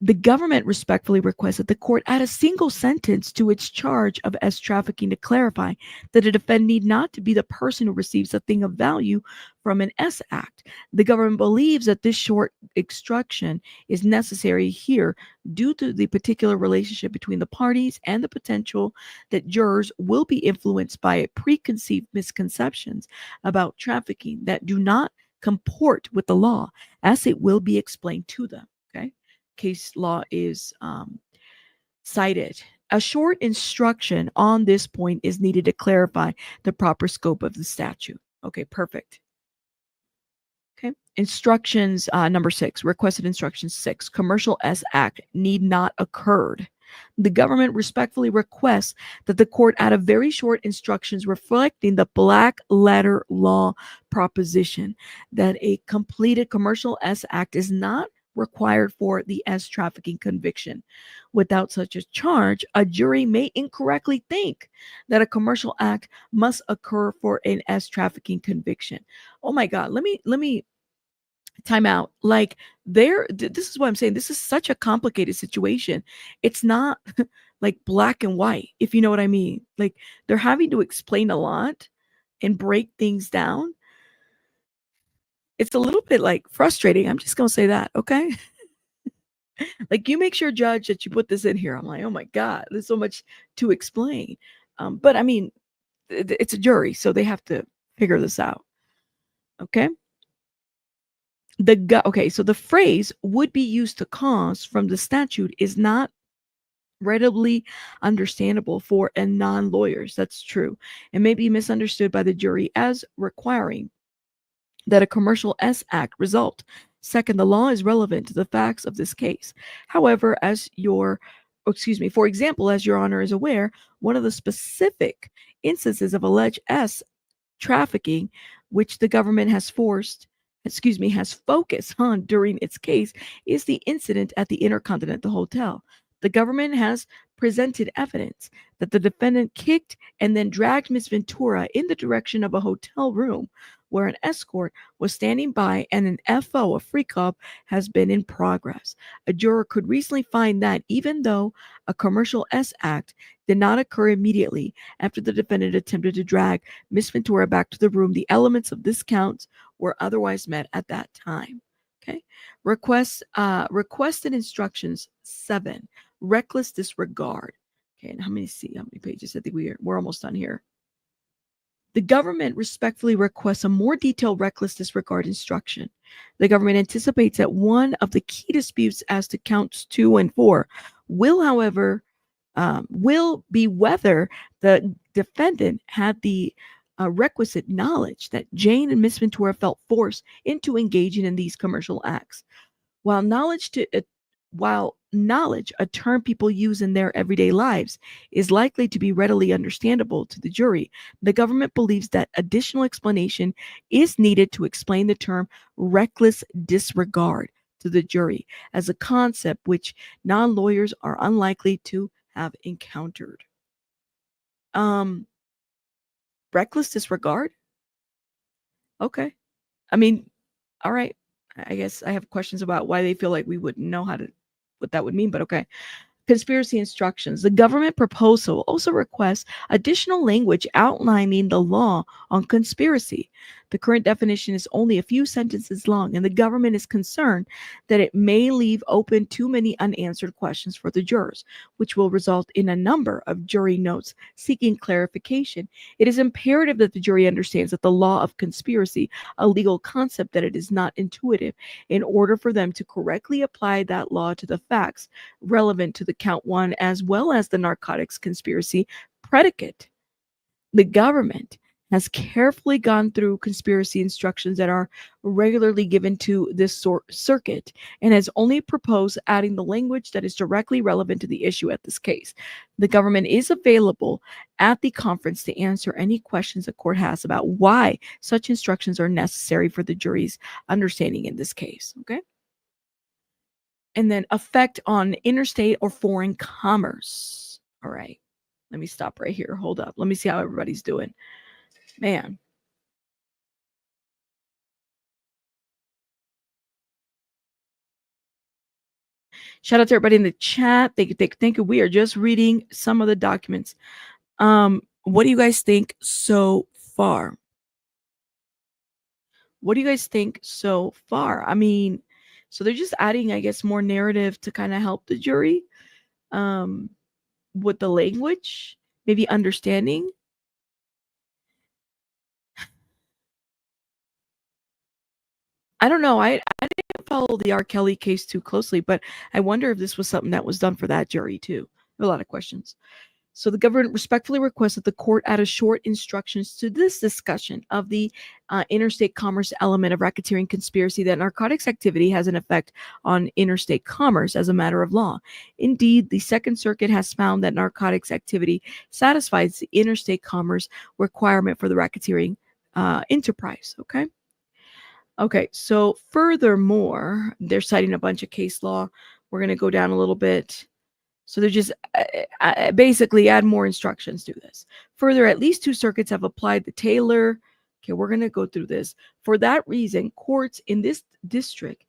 [SPEAKER 1] The government respectfully requests that the court add a single sentence to its charge of trafficking to clarify that a defendant need not to be the person who receives a thing of value from an act. The government believes that this short instruction is necessary here due to the particular relationship between the parties and the potential that jurors will be influenced by preconceived misconceptions about trafficking that do not comport with the law, as it will be explained to them. Okay. Case law is cited. A short instruction on this point is needed to clarify the proper scope of the statute. Okay, perfect. Okay, instructions number 6, requested instructions 6, commercial act need not occurred. The government respectfully requests that the court add a very short instructions reflecting the black letter law proposition that a completed commercial act is not required for the trafficking conviction. Without such a charge, a jury may incorrectly think that a commercial act must occur for an trafficking conviction. Oh my God, let me time out. Like this is what I'm saying. This is such a complicated situation. It's not like black and white, if you know what I mean. Like they're having to explain a lot and break things down. It's a little bit like frustrating. I'm just going to say that. Okay. Like you make sure, judge, that you put this in here. I'm like, oh my God, there's so much to explain. But I mean, it's a jury, so they have to figure this out. Okay. Okay, so the phrase would be used to cause from the statute is not readily understandable for non-lawyers. That's true. It may be misunderstood by the jury as requiring that a commercial act result. Second, the law is relevant to the facts of this case. However, for example, as your honor is aware, one of the specific instances of alleged trafficking, which the government has focused on during its case, is the incident at the Intercontinental Hotel. The government has presented evidence that the defendant kicked and then dragged Ms. Ventura in the direction of a hotel room where an escort was standing by and an FO, a freak up, has been in progress. A juror could reasonably find that even though a commercial act did not occur immediately after the defendant attempted to drag Ms. Ventura back to the room, the elements of this count were otherwise met at that time. Okay. Requested instructions 7, reckless disregard. Okay, and how many pages? I think we're almost done here. The government respectfully requests a more detailed reckless disregard instruction. The government anticipates that one of the key disputes as to counts 2 and 4 will be whether the defendant had the requisite knowledge that Jane and Miss Ventura felt forced into engaging in these commercial acts. While knowledge While knowledge, a term people use in their everyday lives, is likely to be readily understandable to the jury, the government believes that additional explanation is needed to explain the term reckless disregard to the jury as a concept which non-lawyers are unlikely to have encountered. Reckless disregard? Okay. I mean, all right. I guess I have questions about why they feel like we wouldn't know what that would mean, but okay. Conspiracy instructions. The government proposal also requests additional language outlining the law on conspiracy. The current definition is only a few sentences long, and the government is concerned that it may leave open too many unanswered questions for the jurors, which will result in a number of jury notes seeking clarification. It is imperative that the jury understands that the law of conspiracy, a legal concept that it is not intuitive, in order for them to correctly apply that law to the facts relevant to the count one as well as the narcotics conspiracy predicate. The government has carefully gone through conspiracy instructions that are regularly given to this circuit and has only proposed adding the language that is directly relevant to the issue at this case. The government is available at the conference to answer any questions the court has about why such instructions are necessary for the jury's understanding in this case. Okay. And then effect on interstate or foreign commerce. All right. Let me stop right here. Hold up. Let me see how everybody's doing. Man. Shout out to everybody in the chat. Thank you. We are just reading some of the documents. What do you guys think so far? What do you guys think so far? I mean, so they're just adding, I guess, more narrative to kind of help the jury with the language, maybe understanding. I don't know. I didn't follow the R. Kelly case too closely, but I wonder if this was something that was done for that jury too. A lot of questions. So the government respectfully requests that the court add a short instructions to this discussion of the interstate commerce element of racketeering conspiracy, that narcotics activity has an effect on interstate commerce as a matter of law. Indeed, the Second Circuit has found that narcotics activity satisfies the interstate commerce requirement for the racketeering enterprise. Okay, so furthermore, they're citing a bunch of case law. We're going to go down a little bit. So they're just basically add more instructions to this. Further, at least two circuits have applied the Taylor. Okay, we're going to go through this. For that reason, courts in this district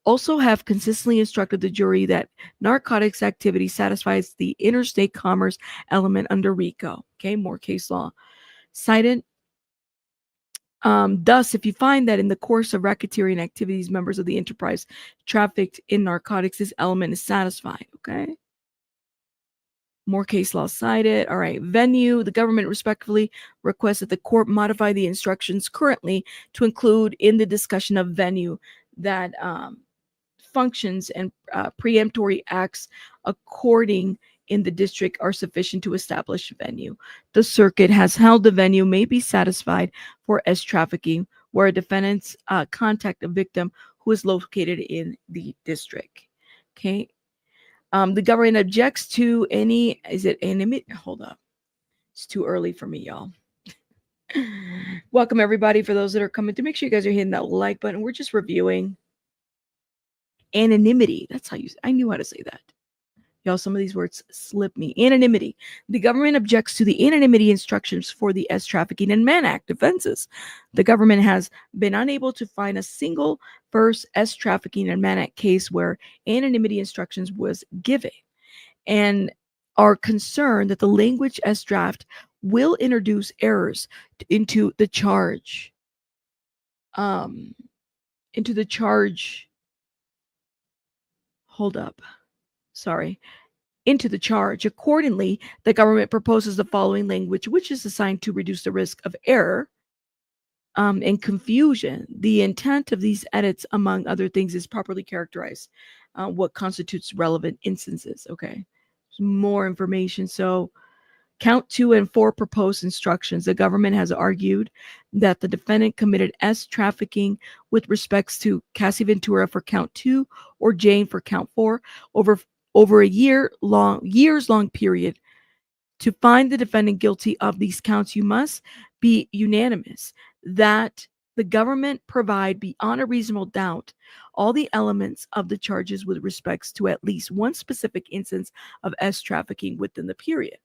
[SPEAKER 1] also have consistently instructed the jury that narcotics activity satisfies the interstate commerce element under RICO. Okay, more case law cited. Thus, if you find that in the course of racketeering activities, members of the enterprise trafficked in narcotics, this element is satisfied. Okay. More case law cited. All right. Venue. The government respectfully requests that the court modify the instructions currently to include in the discussion of venue that functions and preemptory acts according in the district are sufficient to establish venue. The circuit has held the venue may be satisfied for S trafficking where a defendant's contact a victim who is located in the district. Okay. The government objects to any, is it anonymity? Hold up. It's too early for me, y'all. Welcome, everybody. For those that are coming through, make sure you guys are hitting that like button. We're just reviewing anonymity. That's how I knew how to say that. Y'all, some of these words slip me. Anonymity. The government objects to the anonymity instructions for the S trafficking and Mann Act offenses. The government has been unable to find a single first S trafficking and Mann Act case where anonymity instructions was given, and are concerned that the language S draft will introduce errors into the charge. Hold up. Sorry. Into the charge. Accordingly, the government proposes the following language, which is designed to reduce the risk of error and confusion. The intent of these edits, among other things, is properly characterized what constitutes relevant instances. Okay, more information. So Count 2 and 4 proposed instructions. The government has argued that the defendant committed S trafficking with respects to Cassie Ventura for count 2 or Jane for count 4 over a years long period. To find the defendant guilty of these counts, you must be unanimous that the government provide beyond a reasonable doubt all the elements of the charges with respects to at least one specific instance of S trafficking within the period.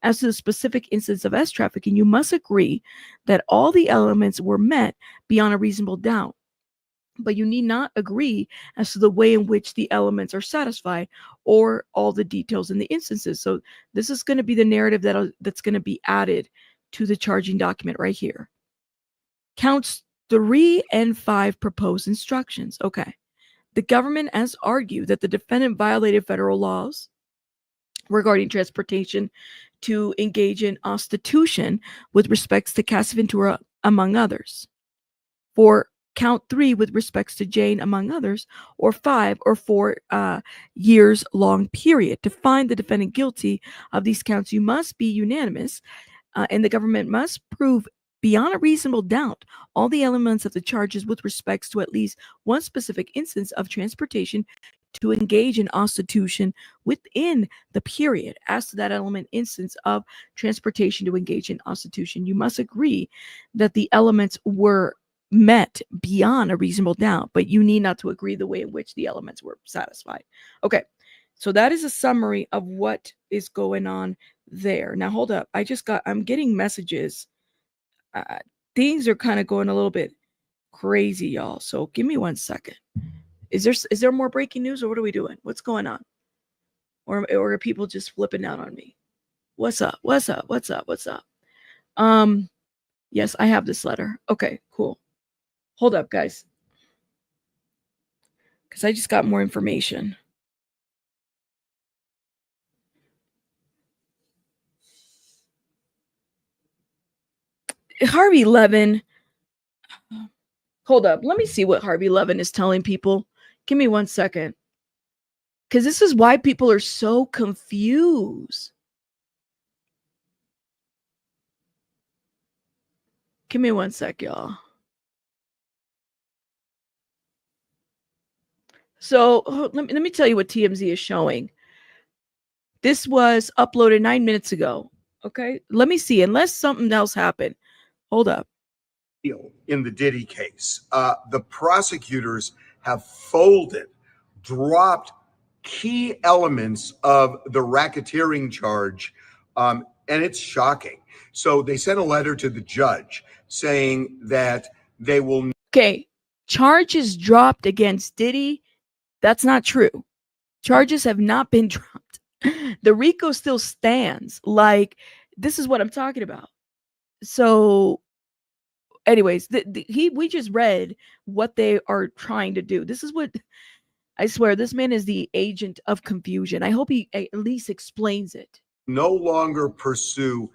[SPEAKER 1] As to the specific instance of S trafficking, you must agree that all the elements were met beyond a reasonable doubt, but you need not agree as to the way in which the elements are satisfied or all the details in the instances. So this is going to be the narrative that's going to be added to the charging document right here. Counts 3 and 5 proposed instructions. Okay. The government has argued that the defendant violated federal laws regarding transportation to engage in prostitution with respects to Cassie Ventura, among others. For count 3 with respects to Jane, among others, or 5 or 4 years long period. To find the defendant guilty of these counts, you must be unanimous, and the government must prove beyond a reasonable doubt all the elements of the charges with respects to at least one specific instance of transportation to engage in prostitution within the period. As to that element instance of transportation to engage in prostitution, you must agree that the elements were met beyond a reasonable doubt, but you need not to agree the way in which the elements were satisfied. Okay, so that is a summary of what is going on there. Now hold up, I'm getting messages. Things are kind of going a little bit crazy, y'all, so give me 1 second. Is there more breaking news, or what are we doing? What's going on? Or are people just flipping out on me? What's up? Yes, I have this letter. Okay, cool. Hold up, guys, because I just got more information. Harvey Levin. Hold up. Let me see what Harvey Levin is telling people. Give me 1 second. Because this is why people are so confused. Give me 1 sec, y'all. So let me tell you what TMZ is showing. This was uploaded 9 minutes ago. Okay, let me see. Unless something else happened. Hold up.
[SPEAKER 2] In the Diddy case, the prosecutors have dropped key elements of the racketeering charge, and it's shocking. So they sent a letter to the judge saying that they will.
[SPEAKER 1] Okay, charges dropped against Diddy. That's not true. Charges have not been dropped. The RICO still stands. Like, this is what I'm talking about. So anyways, we just read what they are trying to do. This is what, I swear, this man is the agent of confusion. I hope he at least explains it.
[SPEAKER 2] No longer pursue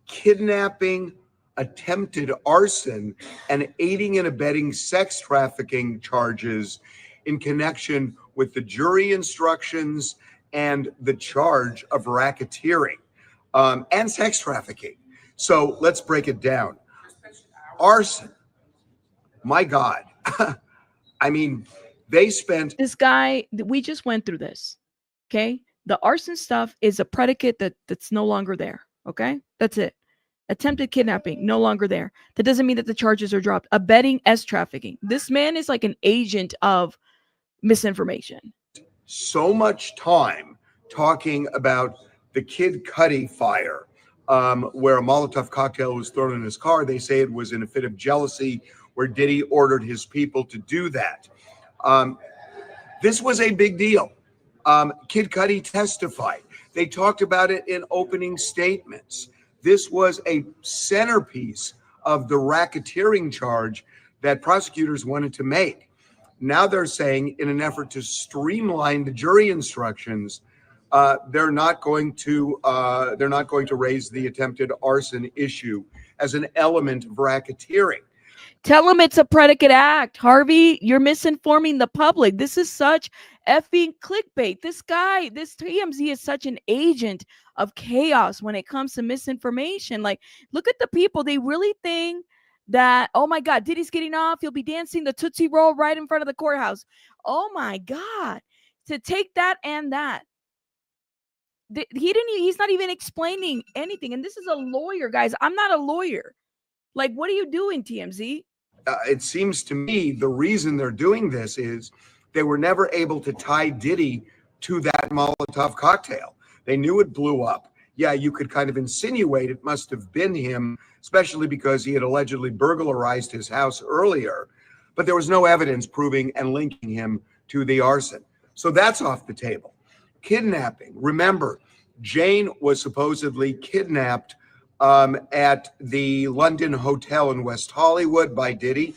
[SPEAKER 2] kidnapping, attempted arson, and aiding and abetting sex trafficking charges in connection with the jury instructions and the charge of racketeering and sex trafficking. So let's break it down. Arson. My God. I mean, they spent.
[SPEAKER 1] This guy, we just went through this. Okay. The arson stuff is a predicate that's no longer there. Okay. That's it. Attempted kidnapping, no longer there. That doesn't mean that the charges are dropped. Abetting S trafficking. This man is like an agent of misinformation.
[SPEAKER 2] So much time talking about the Kid Cudi fire, where a Molotov cocktail was thrown in his car. They say it was in a fit of jealousy where Diddy ordered his people to do that. This was a big deal. Kid Cudi testified. They talked about it in opening statements. This was a centerpiece of the racketeering charge that prosecutors wanted to make. Now they're saying, in an effort to streamline the jury instructions, they're not going to raise the attempted arson issue as an element of racketeering.
[SPEAKER 1] Tell them it's a predicate act. Harvey, you're misinforming the public. This is such effing clickbait. This guy, this TMZ is such an agent of chaos when it comes to misinformation. Like, look at the people. They really think that, oh my God, Diddy's getting off. He'll be dancing the Tootsie Roll right in front of the courthouse. Oh my God. To take that and that. He's not even explaining anything. And this is a lawyer, guys. I'm not a lawyer. Like, what are you doing, TMZ?
[SPEAKER 2] It seems to me the reason they're doing this is they were never able to tie Diddy to that Molotov cocktail. They knew it blew up. Yeah, you could kind of insinuate it must have been him, especially because he had allegedly burglarized his house earlier. But there was no evidence proving and linking him to the arson. So that's off the table. Kidnapping. Remember, Jane was supposedly kidnapped at the London Hotel in West Hollywood by Diddy.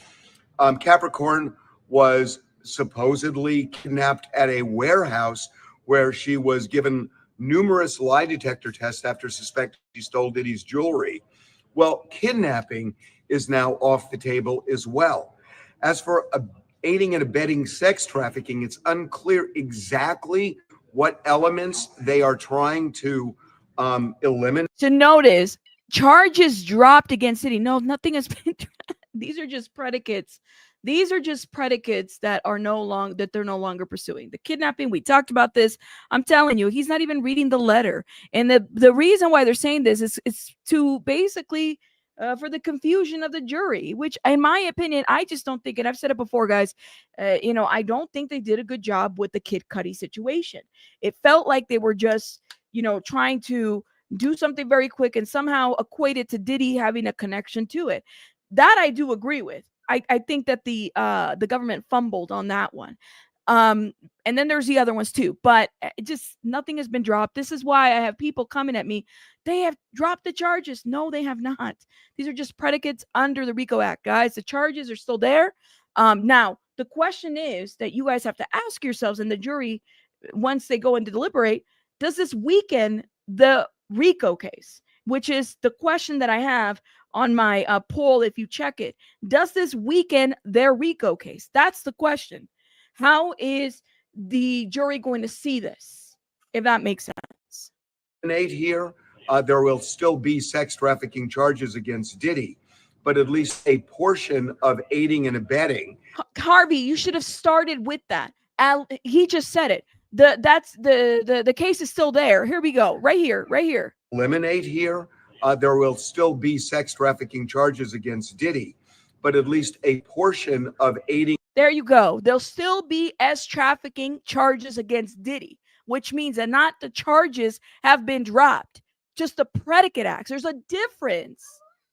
[SPEAKER 2] Capricorn was supposedly kidnapped at a warehouse where she was given numerous lie detector tests after suspecting she stole Diddy's jewelry. Well, kidnapping is now off the table as well. As for aiding and abetting sex trafficking, it's unclear exactly what elements they are trying to eliminate.
[SPEAKER 1] To notice, charges dropped against Diddy. No, nothing has been. These are just predicates. These are just predicates that are they're no longer pursuing. The kidnapping, we talked about this. I'm telling you, he's not even reading the letter. And the reason why they're saying this is to basically for the confusion of the jury, which in my opinion, I just don't think, and I've said it before, guys, I don't think they did a good job with the Kid Cudi situation. It felt like they were just, trying to do something very quick and somehow equate it to Diddy having a connection to it. That I do agree with. I think that the government fumbled on that one. And then there's the other ones too, but just nothing has been dropped. This is why I have people coming at me. They have dropped the charges. No, they have not. These are just predicates under the RICO Act, guys. The charges are still there. Now, the question is that you guys have to ask yourselves, and the jury, once they go in to deliberate, does this weaken the RICO case? Which is the question that I have on my poll. If you check it, does this weaken their RICO case? That's the question. How is the jury going to see this, if that makes sense?
[SPEAKER 2] Here, there will still be sex trafficking charges against Diddy, but at least a portion of aiding and abetting.
[SPEAKER 1] Harvey, you should have started with that. He just said it. The case is still there. Here we go. Right here.
[SPEAKER 2] Eliminate here. There will still be sex trafficking charges against Diddy, but at least a portion of aiding.
[SPEAKER 1] There you go. There'll still be trafficking charges against Diddy, which means that not the charges have been dropped, just the predicate acts. There's a difference.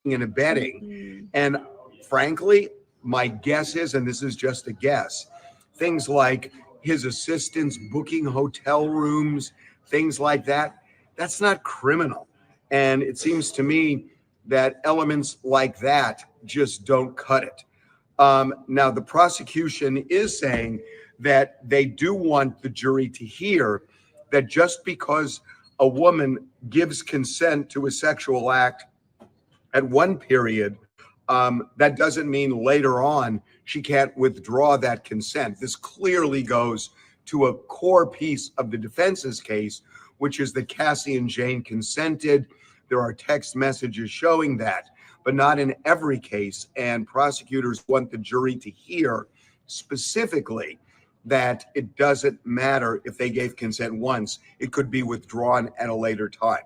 [SPEAKER 2] And abetting. And frankly, my guess is, and this is just a guess, things like his assistants booking hotel rooms, things like that, that's not criminal. And it seems to me that elements like that just don't cut it. Now, the prosecution is saying that they do want the jury to hear that just because a woman gives consent to a sexual act at one period, that doesn't mean later on she can't withdraw that consent. This clearly goes to a core piece of the defense's case, which is that Cassie and Jane consented. There are text messages showing that, but not in every case. And prosecutors want the jury to hear specifically that it doesn't matter if they gave consent once, it could be withdrawn at a later time.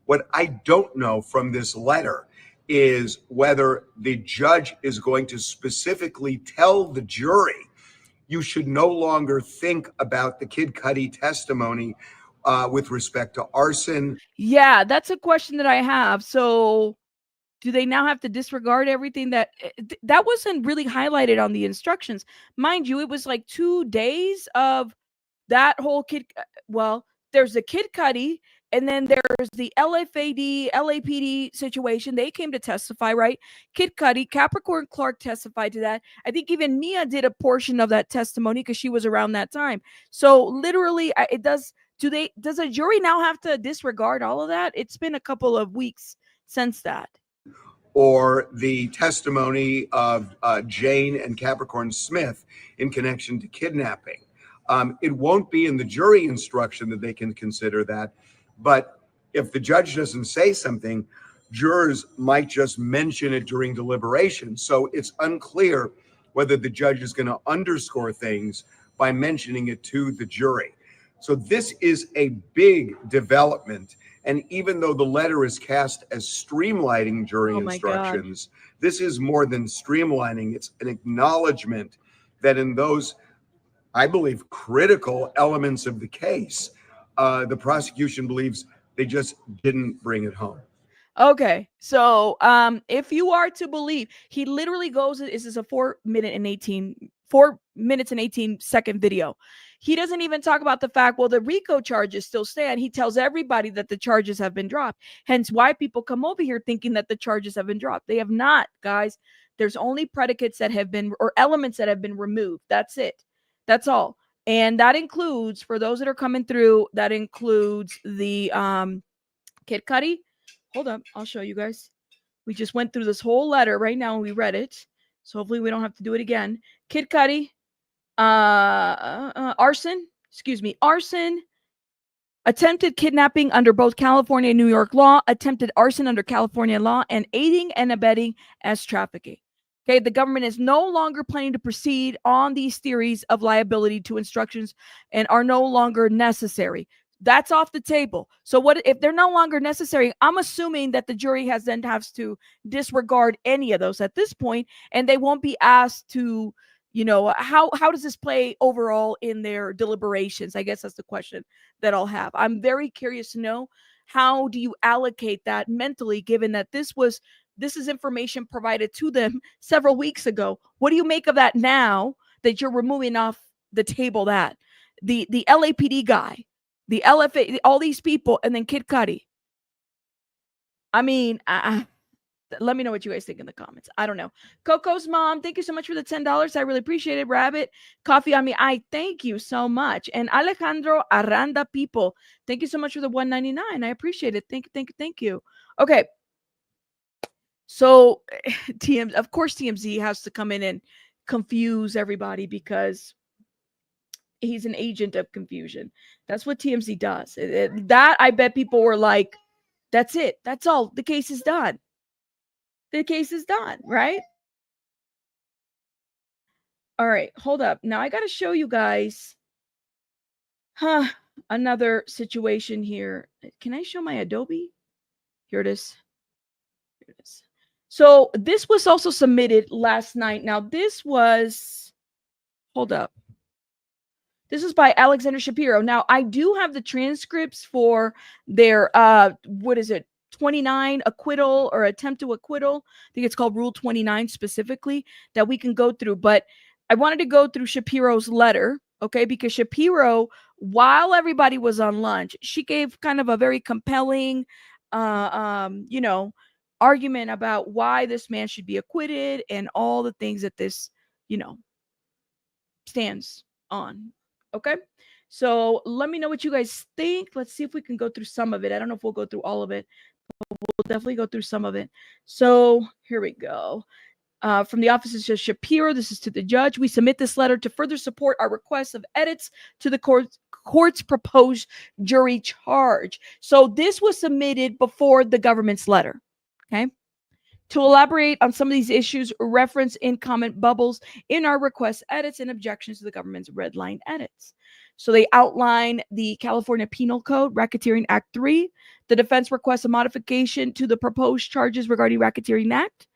[SPEAKER 2] What I don't know from this letter is whether the judge is going to specifically tell the jury, you should no longer think about the Kid Cudi testimony with respect to arson.
[SPEAKER 1] Yeah, that's a question that I have. So do they now have to disregard everything that wasn't really highlighted on the instructions? Mind you, it was like 2 days of that whole there's the Kid Cudi, and then there's the LFAD, LAPD situation. They came to testify, right? Kid Cudi, Capricorn Clark testified to that. I think even Mia did a portion of that testimony because she was around that time. So literally, does a jury now have to disregard all of that? It's been a couple of weeks since that.
[SPEAKER 2] or the testimony of Jane and Capricorn Smith in connection to kidnapping. It won't be in the jury instruction that they can consider that, but if the judge doesn't say something, jurors might just mention it during deliberation. So it's unclear whether the judge is going to underscore things by mentioning it to the jury. So this is a big development. And even though the letter is cast as streamlining jury instructions, this is more than streamlining. It's an acknowledgement that in those, I believe, critical elements of the case, the prosecution believes they just didn't bring it home.
[SPEAKER 1] Okay, so if you are to believe, he literally goes, this is a 4 minutes and 18 second video. He doesn't even talk about the fact, well, the RICO charges still stand. He tells everybody that the charges have been dropped. Hence why people come over here thinking that the charges have been dropped. They have not, guys. There's only predicates that have been, or elements that have been removed. That's it. That's all. And that includes, for those that are coming through, that includes the Kid Cudi. Hold up, I'll show you guys. We just went through this whole letter right now and we read it. So hopefully we don't have to do it again. Kid Cudi, arson, attempted kidnapping under both California and New York law, attempted arson under California law, and aiding and abetting as trafficking. Okay, the government is no longer planning to proceed on these theories of liability to instructions and are no longer necessary. That's off the table. So what if they're no longer necessary? I'm assuming that the jury has to disregard any of those at this point, and they won't be asked to, how does this play overall in their deliberations? I guess that's the question that I'll have. I'm very curious to know, how do you allocate that mentally, given that this is information provided to them several weeks ago? What do you make of that now that you're removing off the table that the LAPD guy, the LFA, all these people, and then Kid Cudi? I mean, let me know what you guys think in the comments. I don't know. Coco's mom, thank you so much for the $10. I really appreciate it. Rabbit, coffee on me. I thank you so much. And Alejandro Aranda people, thank you so much for the $1.99. I appreciate it. Thank you. Okay. So of course, TMZ has to come in and confuse everybody because he's an agent of confusion. That's what TMZ does. That, I bet people were like, that's it. That's all. The case is done. The case is done, right? All right, hold up. Now I got to show you guys another situation here. Can I show my Adobe? Here it is. Here it is. So this was also submitted last night. Now this was, hold up. This is by Alexander Shapiro. Now, I do have the transcripts for their, 29 acquittal or attempt to acquittal. I think it's called Rule 29 specifically, that we can go through. But I wanted to go through Shapiro's letter, okay? Because Shapiro, while everybody was on lunch, she gave kind of a very compelling, argument about why this man should be acquitted and all the things that this, stands on. Okay, so let me know what you guys think. Let's see if we can go through some of it. I don't know if we'll go through all of it, but we'll definitely go through some of it. So here we go. From the office, it says, Shapiro, this is to the judge. We submit this letter to further support our request of edits to the court's proposed jury charge. So this was submitted before the government's letter. Okay. To elaborate on some of these issues, reference in comment bubbles in our request edits and objections to the government's red line edits. So they outline the California Penal Code, Racketeering Act 3. The defense requests a modification to the proposed charges regarding Racketeering Act.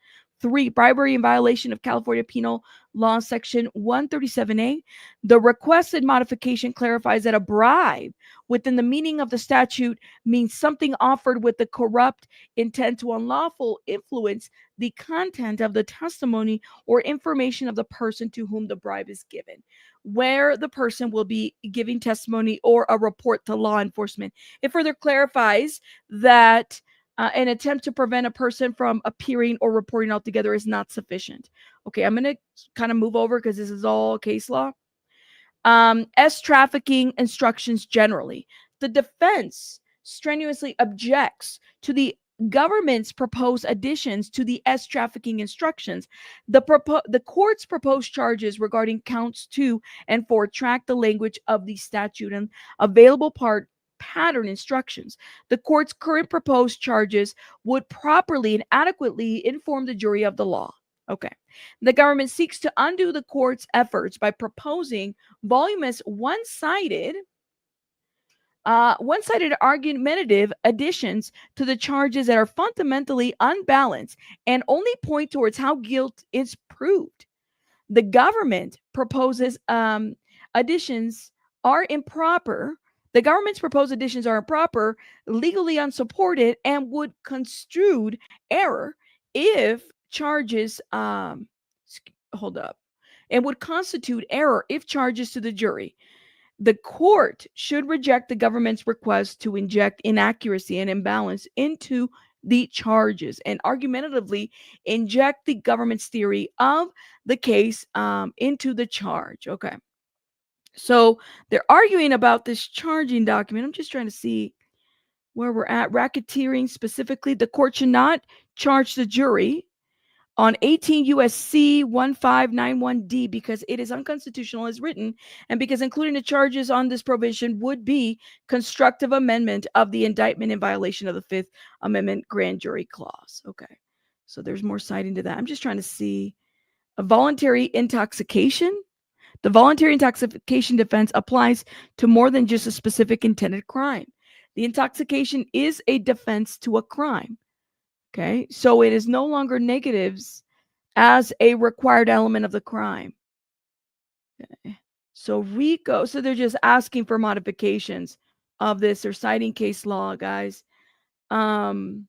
[SPEAKER 1] 3, bribery in violation of California Penal Law Section 137A. The requested modification clarifies that a bribe within the meaning of the statute means something offered with the corrupt intent to unlawful influence the content of the testimony or information of the person to whom the bribe is given, where the person will be giving testimony or a report to law enforcement. It further clarifies that an attempt to prevent a person from appearing or reporting altogether is not sufficient. Okay, I'm going to kind of move over because this is all case law. As trafficking instructions generally, the defense strenuously objects to the government's proposed additions to the trafficking instructions. The court's proposed charges regarding counts 2 and 4 track the language of the statute and available pattern instructions. The court's current proposed charges would properly and adequately inform the jury of the law. Okay. The government seeks to undo the court's efforts by proposing voluminous one-sided argumentative additions to the charges that are fundamentally unbalanced and only point towards how guilt is proved. The government proposes additions are improper. The government's proposed additions are improper, legally unsupported, and would construed error if charges and would constitute error if charges to the jury. The court should reject the government's request to inject inaccuracy and imbalance into the charges and argumentatively inject the government's theory of the case into the charge. Okay. So they're arguing about this charging document. I'm just trying to see where we're at. Racketeering specifically, the court should not charge the jury on 18 U.S.C. 1591D because it is unconstitutional as written, and because including the charges on this provision would be constructive amendment of the indictment in violation of the Fifth Amendment grand jury clause. Okay, so there's more citing to that. I'm just trying to see a voluntary intoxication. The voluntary intoxication defense applies to more than just a specific intended crime. The intoxication is a defense to a crime. Okay, so it is no longer negatives as a required element of the crime. Okay. So RICO, so they're just asking for modifications of this. They're citing case law, guys. Immunize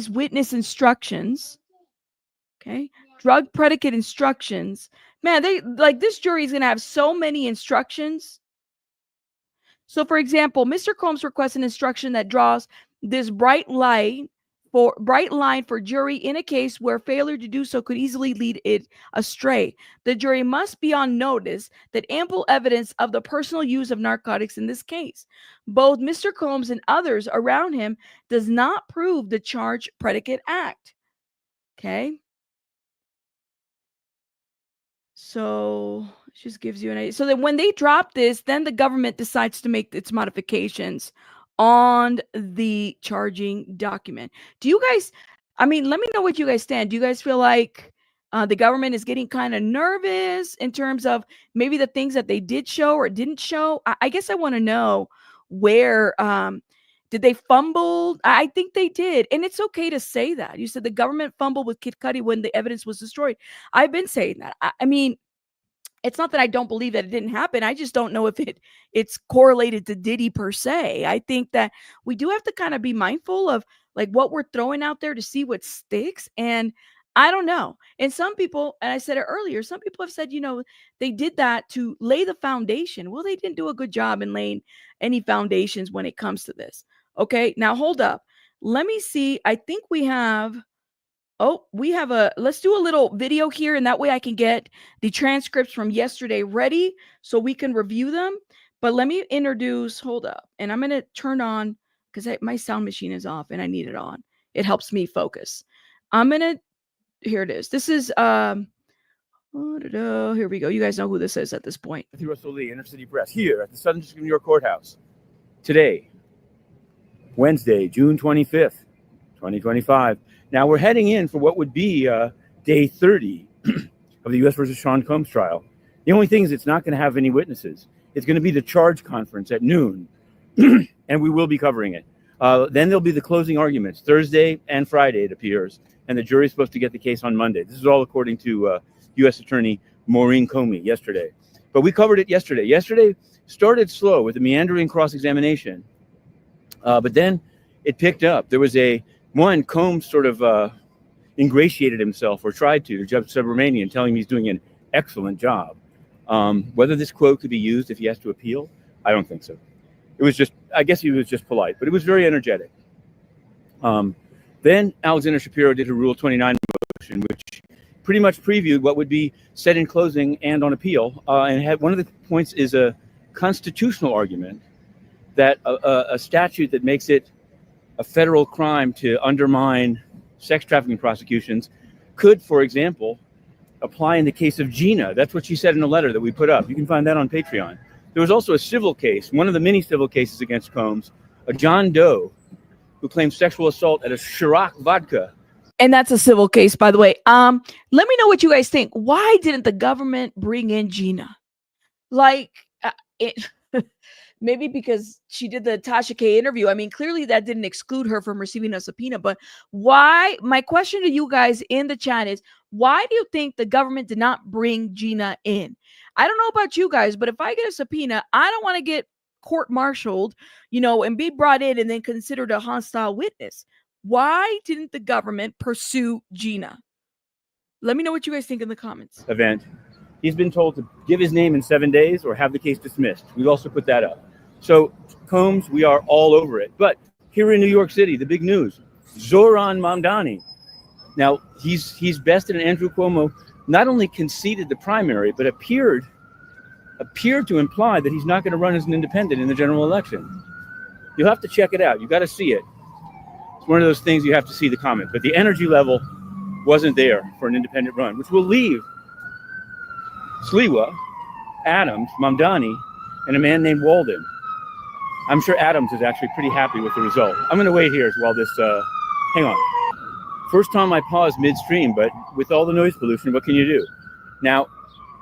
[SPEAKER 1] witness instructions. Okay, drug predicate instructions. Man, they like this jury is going to have so many instructions. So, for example, Mr. Combs requests an instruction that draws this bright line for jury in a case where failure to do so could easily lead it astray. The jury must be on notice that ample evidence of the personal use of narcotics in this case, both Mr. Combs and others around him, does not prove the charged predicate act. Okay. So it just gives you an idea. So that when they drop this, then the government decides to make its modifications on the charging document. Do you guys, I mean, let me know what you guys stand. Do you guys feel like the government is getting kind of nervous in terms of maybe the things that they did show or didn't show? I guess I want to know where, did they fumble? I think they did. And it's okay to say that. You said the government fumbled with Kid Cudi when the evidence was destroyed. I've been saying that. I mean, it's not that I don't believe that it didn't happen. I just don't know if it's correlated to Diddy per se. I think that we do have to kind of be mindful of like what we're throwing out there to see what sticks. And I don't know. And some people, and I said it earlier, some people have said, you know, they did that to lay the foundation. Well, they didn't do a good job in laying any foundations when it comes to this. Okay, now hold up. Let me see. I think we have... let's do a little video here, and that way I can get the transcripts from yesterday ready so we can review them. But let me introduce, hold up, and I'm going to turn on, because my sound machine is off and I need it on. It helps me focus. Here it is. This is, here we go. You guys know who this is at this point.
[SPEAKER 3] Russell Lee, Inner City Press, here at the Southern District of New York Courthouse. Today, Wednesday, June 25th, 2025. Now we're heading in for what would be day 30 of the U.S. versus Sean Combs trial. The only thing is it's not going to have any witnesses. It's going to be the charge conference at noon, and we will be covering it. Then there'll be the closing arguments, Thursday and Friday, it appears, and the jury's supposed to get the case on Monday. This is all according to U.S. Attorney Maureen Comey yesterday. But we covered it yesterday. Yesterday started slow with a meandering cross-examination, but then it picked up. There was Combs sort of ingratiated himself, or tried to Judge Subramanian, telling him he's doing an excellent job. Whether this quote could be used if he has to appeal, I don't think so. It was just, I guess he was just polite, but it was very energetic. Then Alexander Shapiro did a Rule 29 motion, which pretty much previewed what would be said in closing and on appeal. And one of the points is a constitutional argument that a statute that makes it a federal crime to undermine sex trafficking prosecutions could, for example, apply in the case of Gina. That's what she said in a letter that we put up. You can find that on Patreon. There was also a civil case, one of the many civil cases against Combs, a John Doe who claimed sexual assault at a Ciroc vodka.
[SPEAKER 1] And that's a civil case, by the way. Let me know what you guys think. Why didn't the government bring in Gina? Like, maybe because she did the Tasha K interview. I mean, clearly that didn't exclude her from receiving a subpoena. But why? My question to you guys in the chat is, why do you think the government did not bring Gina in? I don't know about you guys, but if I get a subpoena, I don't want to get court-martialed, and be brought in and then considered a hostile witness. Why didn't the government pursue Gina? Let me know what you guys think in the comments.
[SPEAKER 3] Event. He's been told to give his name in 7 days or have the case dismissed. We've also put that up. So Combs, we are all over it. But here in New York City, the big news, Zoran Mamdani. Now, he's bested, and Andrew Cuomo not only conceded the primary, but appeared to imply that he's not going to run as an independent in the general election. You'll have to check it out. You got to see it. It's one of those things you have to see the comment. But the energy level wasn't there for an independent run, which will leave Sliwa, Adams, Mamdani, and a man named Walden. I'm sure Adams is actually pretty happy with the result. I'm going to wait here while this, hang on. First time I paused midstream, but with all the noise pollution, what can you do? Now,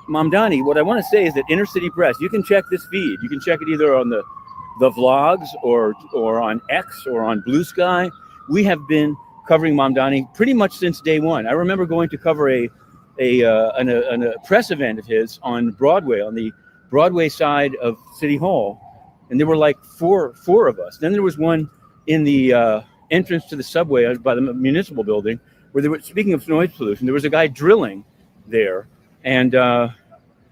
[SPEAKER 3] Mamdani, what I want to say is that Inner City Press, you can check this feed. You can check it either on the vlogs or on X or on Blue Sky. We have been covering Mamdani pretty much since day one. I remember going to cover a press event of his on Broadway, on the Broadway side of City Hall, and there were like four of us. Then there was one in the entrance to the subway by the municipal building, where they were, speaking of noise pollution, there was a guy drilling there, and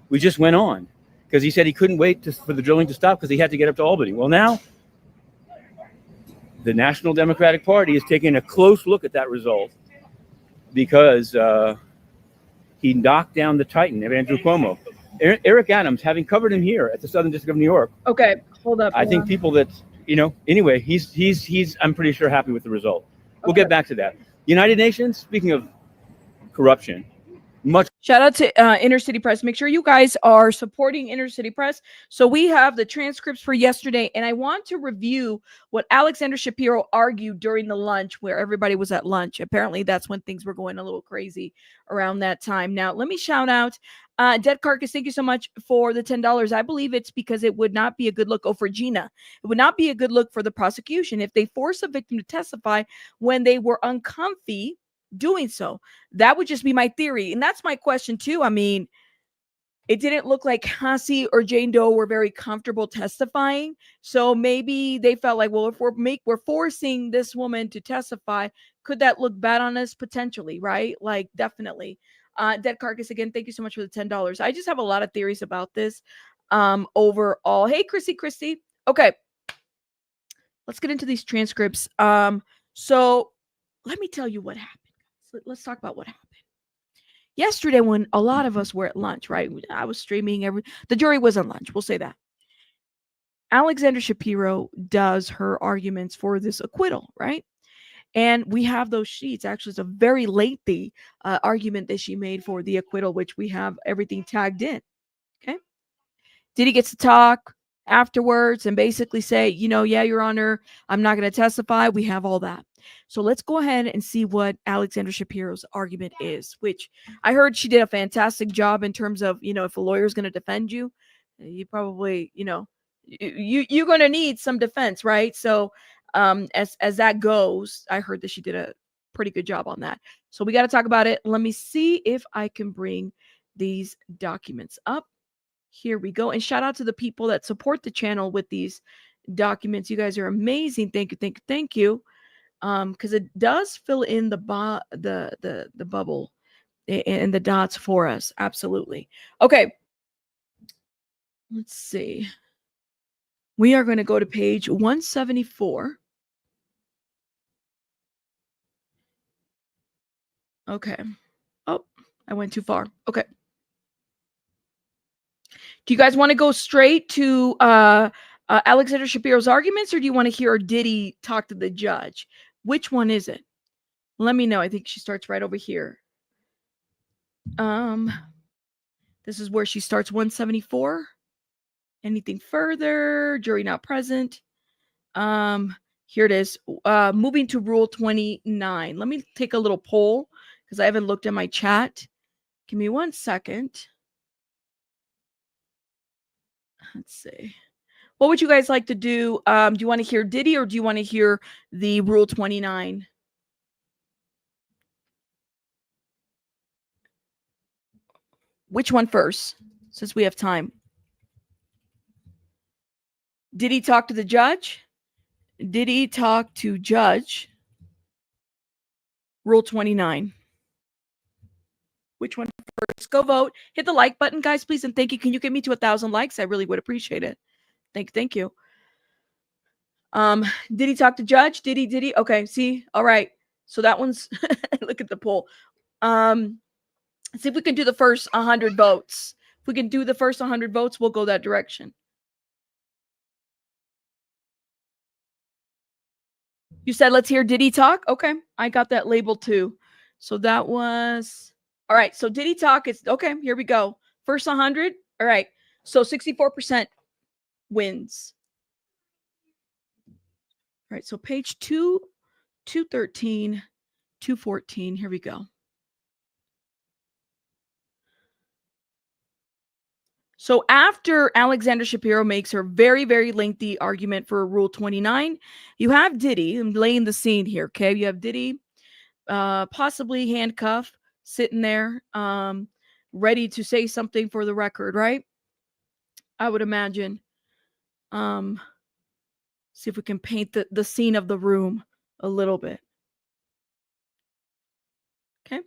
[SPEAKER 3] we just went on because he said he couldn't wait for the drilling to stop because he had to get up to Albany. Well, now the National Democratic Party is taking a close look at that result because he knocked down the titan of Andrew Cuomo. Eric Adams, having covered him here at the Southern District of New York.
[SPEAKER 1] Okay, hold up.
[SPEAKER 3] I think people that, anyway, he's I'm pretty sure happy with the result. We'll get back to that. United Nations, speaking of corruption,
[SPEAKER 1] shout out to Inner City Press. Make sure you guys are supporting Inner City Press. So we have the transcripts for yesterday, and I want to review what Alexander Shapiro argued during the lunch where everybody was at lunch. Apparently, that's when things were going a little crazy around that time. Now, let me shout out Dead Carcass. Thank you so much for the $10. I believe it's because it would not be a good look. Oh, for Gina, it would not be a good look for the prosecution if they force a victim to testify when they were uncomfy doing so. That would just be my theory, and that's my question too. I mean, it didn't look like Cassie or Jane Doe were very comfortable testifying, so maybe they felt like, well, if we're forcing this woman to testify, could that look bad on us potentially, right? Like, definitely. Dead Carcass, again, thank you so much for the $10. I just have a lot of theories about this overall. Hey, Christy. Okay, let's get into these transcripts. So let me tell you what happened. Let's talk about what happened yesterday when a lot of us were at lunch, right? I was streaming. The jury was on lunch. We'll say that. Alexander Shapiro does her arguments for this acquittal, right? And we have those sheets. Actually, it's a very lengthy argument that she made for the acquittal, which we have everything tagged in. Okay. Diddy gets to talk afterwards and basically say, yeah, Your Honor, I'm not going to testify. We have all that. So let's go ahead and see what Alexander Shapiro's argument is, which I heard she did a fantastic job in terms of, if a lawyer is going to defend you, you probably, you're going to need some defense, right? So as that goes, I heard that she did a pretty good job on that. So we got to talk about it. Let me see if I can bring these documents up. Here we go. And shout out to the people that support the channel with these documents. You guys are amazing. Thank you. Because it does fill in the bubble and the dots for us. Absolutely. Okay. Let's see. We are going to go to page 174. Okay. Oh, I went too far. Okay. Do you guys want to go straight to Alexander Shapiro's arguments, or do you want to hear Diddy talk to the judge? Which one is it? Let me know. I think she starts right over here. This is where she starts 174. Anything further? Jury not present. Here it is. Moving to Rule 29. Let me take a little poll because I haven't looked at my chat. Give me 1 second. Let's see. What would you guys like to do? Do you want to hear Diddy or do you want to hear the Rule 29? Which one first, since we have time? Did he talk to the judge? Did he talk to judge? Rule 29. Which one first? Go vote. Hit the like button, guys, please. And thank you. Can you get me to 1,000 likes? I really would appreciate it. Thank you. Did he talk to judge? Did he? Okay, see? All right. So that one's, look at the poll. See if we can do the first 100 votes. If we can do the first 100 votes, we'll go that direction. You said, let's hear Diddy talk? Okay, I got that label too. So that was, all right, so Diddy talk is, okay, here we go. First 100, all right. So 64% wins. All right, so page 213, 214, here we go. So after Alexander Shapiro makes her very, very lengthy argument for Rule 29, you have Diddy. I'm laying the scene here, okay? You have Diddy, possibly handcuffed, sitting there, ready to say something for the record, right? I would imagine. See if we can paint the scene of the room a little bit. Okay?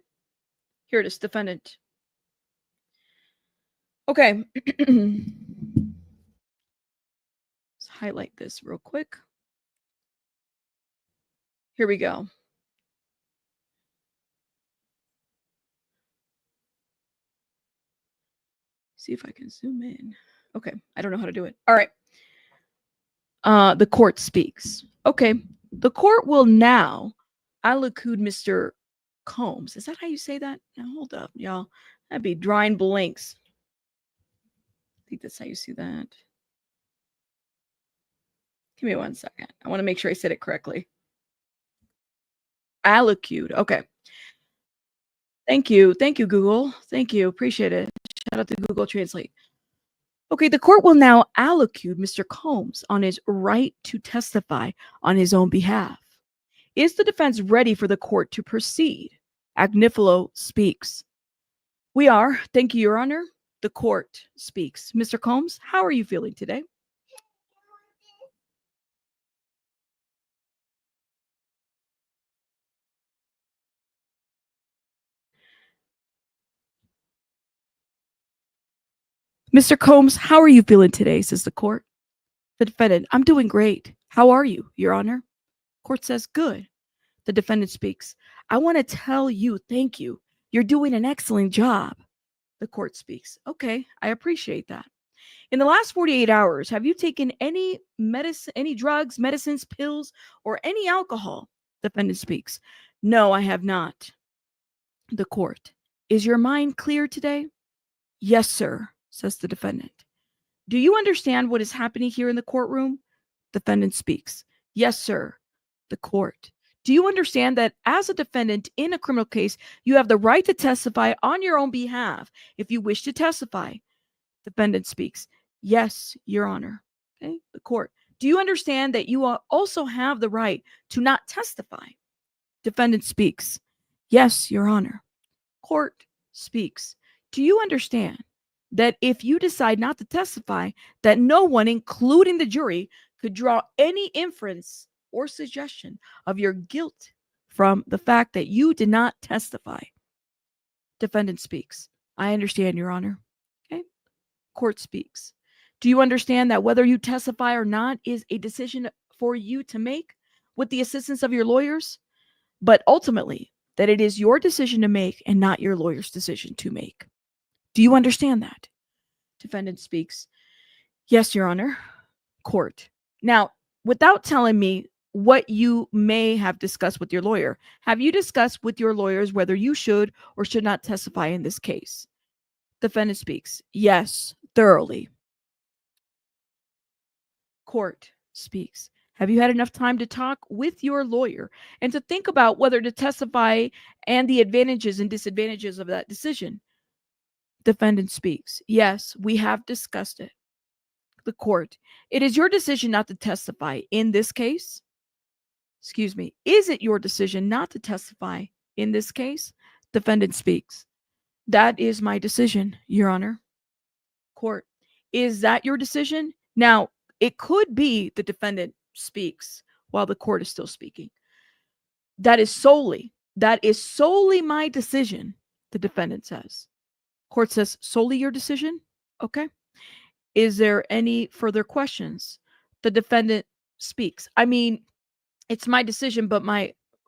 [SPEAKER 1] Here it is, defendant. Okay. Let's highlight this real quick. Here we go. See if I can zoom in. Okay. I don't know how to do it. All right. The court speaks. Okay. The court will now allocution Mr. Combs. Is that how you say that? Now, hold up, y'all. That'd be drawing blanks. I think that's how you see that. Give me 1 second. I want to make sure I said it correctly. Allocution. Okay. Thank you. Thank you, Google. Thank you. Appreciate it. Shout out to Google Translate. Okay, the court will now allocution Mr. Combs on his right to testify on his own behalf. Is the defense ready for the court to proceed? Agnifilo speaks. We are. Thank you, Your Honor. The court speaks. Mr. Combs, how are you feeling today? Mr. Combs, how are you feeling today, says the court. The defendant, I'm doing great. How are you, Your Honor? Court says, good. The defendant speaks. I want to tell you, thank you. You're doing an excellent job. The court speaks. Okay, I appreciate that. In the last 48 hours, have you taken any medicine, any drugs, medicines, pills, or any alcohol? Defendant speaks. No, I have not. The court. Is your mind clear today? Yes, sir, says the defendant. Do you understand what is happening here in the courtroom? Defendant speaks. Yes, sir. The court. Do you understand that as a defendant in a criminal case, you have the right to testify on your own behalf if you wish to testify? Defendant speaks. Yes, Your Honor. Okay. The court. Do you understand that you also have the right to not testify? Defendant speaks. Yes, Your Honor. Court speaks. Do you understand that if you decide not to testify, that no one, including the jury, could draw any inference or suggestion of your guilt from the fact that you did not testify? Defendant speaks. I understand, Your Honor. Okay. Court speaks. Do you understand that whether you testify or not is a decision for you to make with the assistance of your lawyers, but ultimately that it is your decision to make and not your lawyer's decision to make? Do you understand that? Defendant speaks. Yes, Your Honor. Court. Now, without telling me what you may have discussed with your lawyer, have you discussed with your lawyers whether you should or should not testify in this case? Defendant speaks. Yes, thoroughly. Court speaks. Have you had enough time to talk with your lawyer and to think about whether to testify and the advantages and disadvantages of that decision? Defendant speaks. Yes, we have discussed it. The court. It is your decision not to testify in this case. Excuse me. Is it your decision not to testify in this case? Defendant speaks. That is my decision, Your Honor. Court. Is that your decision? Now, it could be the defendant speaks while the court is still speaking. That is solely my decision, the defendant says. Court says, solely your decision? Okay. Is there any further questions? The defendant speaks. I mean, it's my decision, but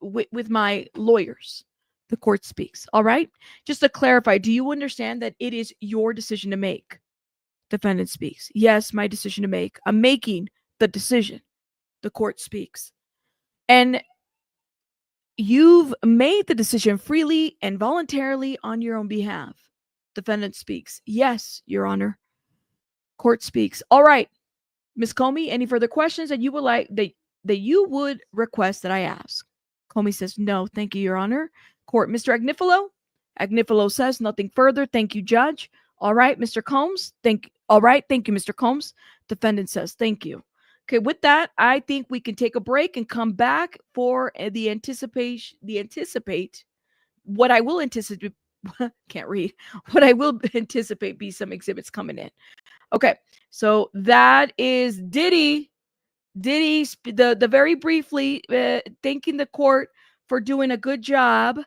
[SPEAKER 1] with my lawyers. The court speaks. All right. Just to clarify, do you understand that it is your decision to make? Defendant speaks. Yes, my decision to make. I'm making the decision. The court speaks. And you've made the decision freely and voluntarily on your own behalf. Defendant speaks. Yes, Your Honor. Court speaks. All right. Ms. Comey, any further questions that you would like that you would request that I ask? Comey says, no, thank you, Your Honor. Court, Mr. Agnifilo? Agnifilo says, nothing further. Thank you, Judge. All right, Mr. Combs. All right, thank you, Mr. Combs. Defendant says, thank you. Okay, with that, I think we can take a break and come back for the anticipate. What I will anticipate, can't read. What I will anticipate be some exhibits coming in. Okay, so that is Diddy. Diddy's the very briefly thanking the court for doing a good job.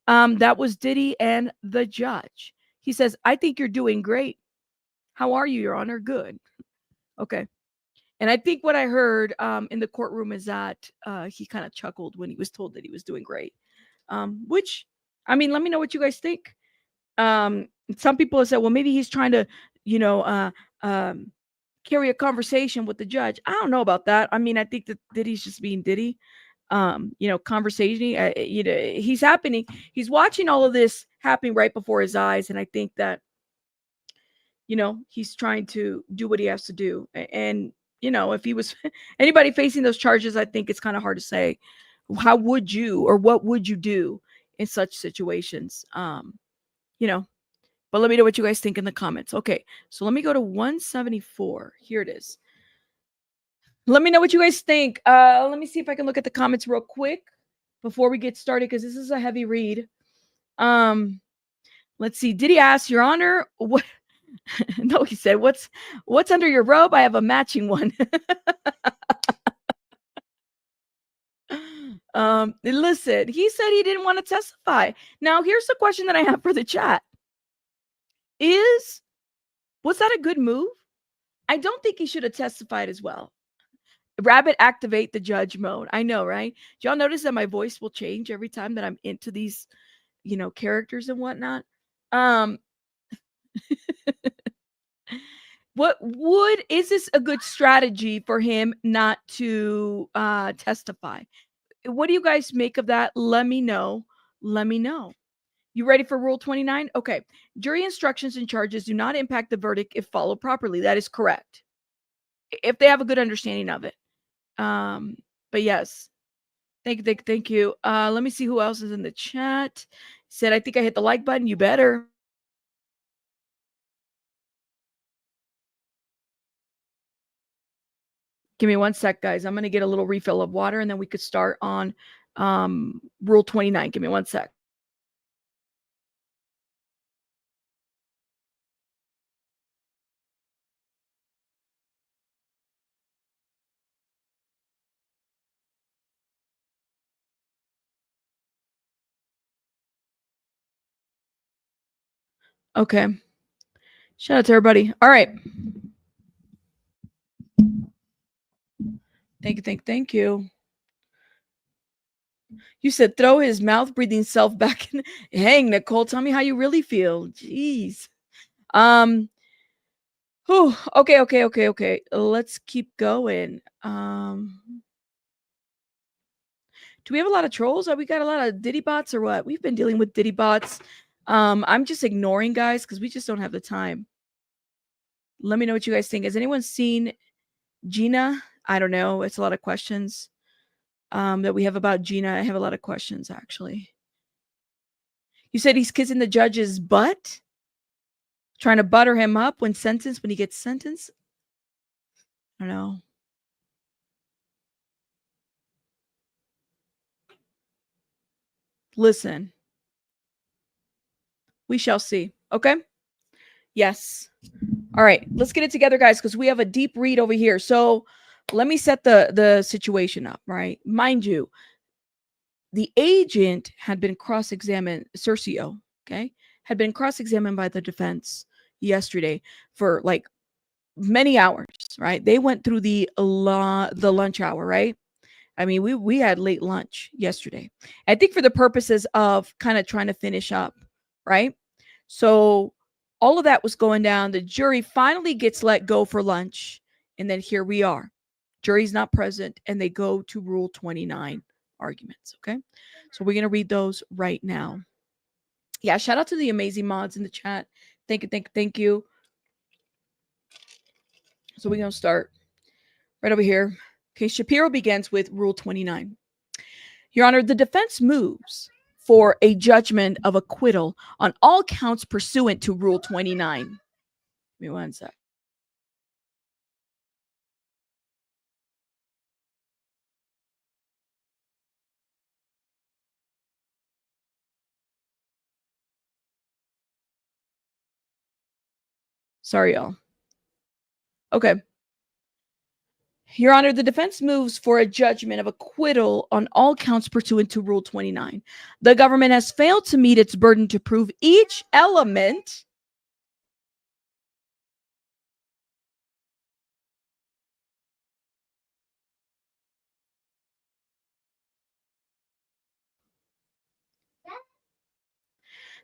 [SPEAKER 1] That was Diddy and the judge. He says, I think you're doing great. How are you, Your Honor? Good. Okay. And I think what I heard in the courtroom is that he kind of chuckled when he was told that he was doing great. Which, I mean, let me know what you guys think. Some people have said, well, maybe he's trying to, carry a conversation with the judge. I don't know about that. I mean, I think that Diddy's just being Diddy. Conversation. He's watching all of this happening right before his eyes, and I think that, he's trying to do what he has to do. And if he was anybody facing those charges, I think it's kind of hard to say how would you or what would you do in such situations. But let me know what you guys think in the comments. Okay, so let me go to 174. Here it is. Let me know what you guys think. Let me see if I can look at the comments real quick before we get started, because this is a heavy read. Let's see. Did he ask, Your Honor, what? No, he said, what's under your robe? I have a matching one. Listen, he said he didn't want to testify. Now, here's the question that I have for the chat. Was that a good move? I don't think he should have testified as well. Rabbit, activate the judge mode. I know, right? Do y'all notice that my voice will change every time that I'm into these, characters and whatnot? Is this a good strategy for him not to testify? What do you guys make of that? Let me know. You ready for Rule 29? Okay. Jury instructions and charges do not impact the verdict if followed properly. That is correct. If they have a good understanding of it. But yes. Thank you. Let me see who else is in the chat. Said, I think I hit the like button. You better. Give me 1 sec, guys. I'm going to get a little refill of water, and then we could start on Rule 29. Give me 1 sec. Okay. Shout out to everybody. All right. Thank you. You said throw his mouth breathing self back in. Hang, Nicole. Tell me how you really feel. Jeez. Whew, okay. Let's keep going. Do we have a lot of trolls? Are we got a lot of Diddy bots or what? We've been dealing with Diddy bots. I'm just ignoring guys because we just don't have the time. Let me know what you guys think. Has anyone seen Gina? I don't know. It's a lot of questions that we have about Gina. I have a lot of questions actually. You said he's kissing the judge's butt, trying to butter him up when he gets sentenced. I don't know. Listen, we shall see. Okay. Yes. All right. Let's get it together, guys, because we have a deep read over here. So let me set the situation up, right? Mind you, the agent had been cross-examined, Cercio, okay, had been cross-examined by the defense yesterday for like many hours, right? They went through the lunch hour, right? I mean, we had late lunch yesterday. I think for the purposes of kind of trying to finish up, right? So all of that was going down. The jury finally gets let go for lunch, and then here we are. Jury's not present, and they go to Rule 29 arguments. Okay, so we're gonna read those right now. Yeah, shout out to the amazing mods in the chat. Thank you. So we're gonna start right over here. Okay, Shapiro begins with Rule 29. Your Honor, the defense moves for a judgment of acquittal on all counts pursuant to Rule 29. Give me one sec. Sorry, y'all. Okay. Your Honor, the defense moves for a judgment of acquittal on all counts pursuant to Rule 29. The government has failed to meet its burden to prove each element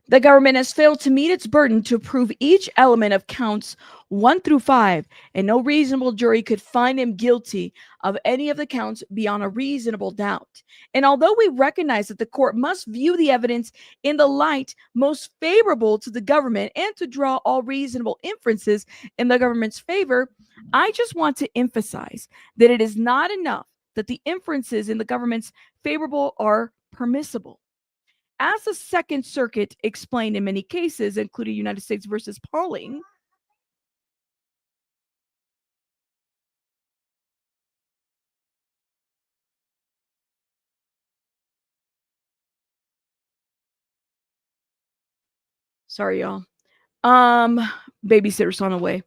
[SPEAKER 1] The government has failed to meet its burden to prove each element of counts 1 through 5, and no reasonable jury could find him guilty of any of the counts beyond a reasonable doubt. And although we recognize that the court must view the evidence in the light most favorable to the government and to draw all reasonable inferences in the government's favor, I just want to emphasize that it is not enough that the inferences in the government's favorable are permissible. As the Second Circuit explained in many cases, including United States versus Pauling, sorry, y'all. Babysitter's on the way.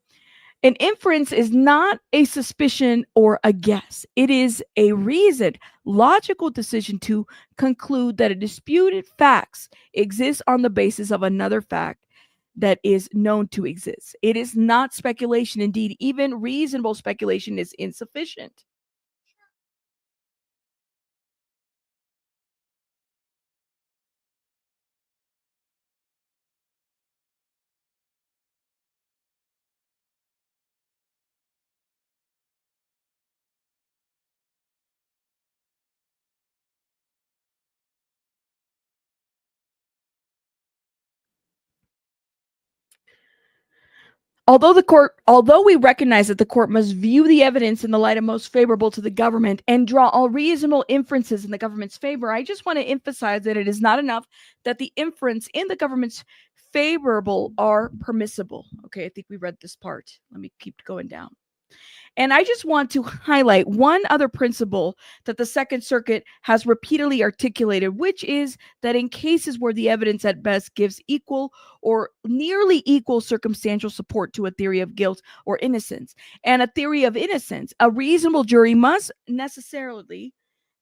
[SPEAKER 1] An inference is not a suspicion or a guess. It is a reasoned, logical decision to conclude that a disputed facts exists on the basis of another fact that is known to exist. It is not speculation. Indeed, even reasonable speculation is insufficient. Although we recognize that the court must view the evidence in the light of most favorable to the government and draw all reasonable inferences in the government's favor, I just want to emphasize that it is not enough that the inference in the government's favorable are permissible. Okay, I think we read this part. Let me keep going down. And I just want to highlight one other principle that the Second Circuit has repeatedly articulated, which is that in cases where the evidence at best gives equal or nearly equal circumstantial support to a theory of guilt or innocence, and a theory of innocence, a reasonable jury must necessarily,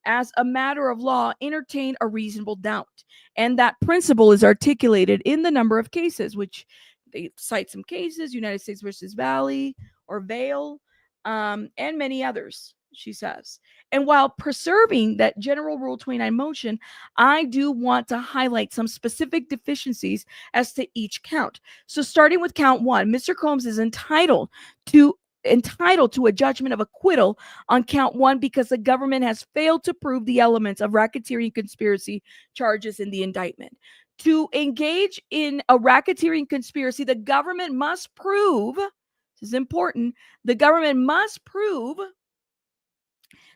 [SPEAKER 1] as a matter of law, entertain a reasonable doubt. And that principle is articulated in the number of cases, which they cite some cases, United States versus Valley or Vale, and many others. she says. And while preserving that general Rule 29 motion, I do want to highlight some specific deficiencies as to each count. So starting with count 1, Mr. Combs is entitled to a judgment of acquittal on count 1 because the government has failed to prove the elements of racketeering conspiracy charges in the indictment. To engage in a racketeering conspiracy, the government must prove, this is important, the government must prove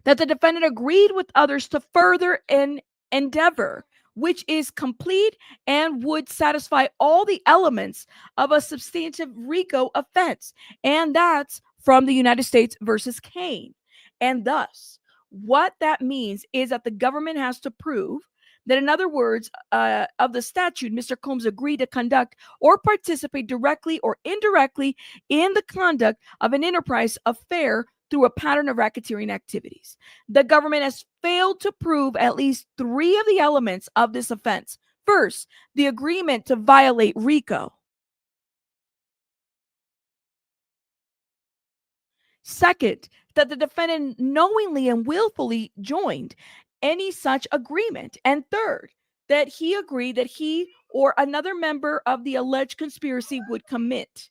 [SPEAKER 1] that the defendant agreed with others to further an endeavor which is complete and would satisfy all the elements of a substantive RICO offense. And that's from the United States versus Kane. And thus, what that means is that the government has to prove that, in other words, of the statute, Mr. Combs agreed to conduct or participate directly or indirectly in the conduct of an enterprise affair through a pattern of racketeering activities. The government has failed to prove at least 3 of the elements of this offense. First, the agreement to violate RICO. Second, that the defendant knowingly and willfully joined any such agreement. And third, that he agreed that he or another member of the alleged conspiracy would commit.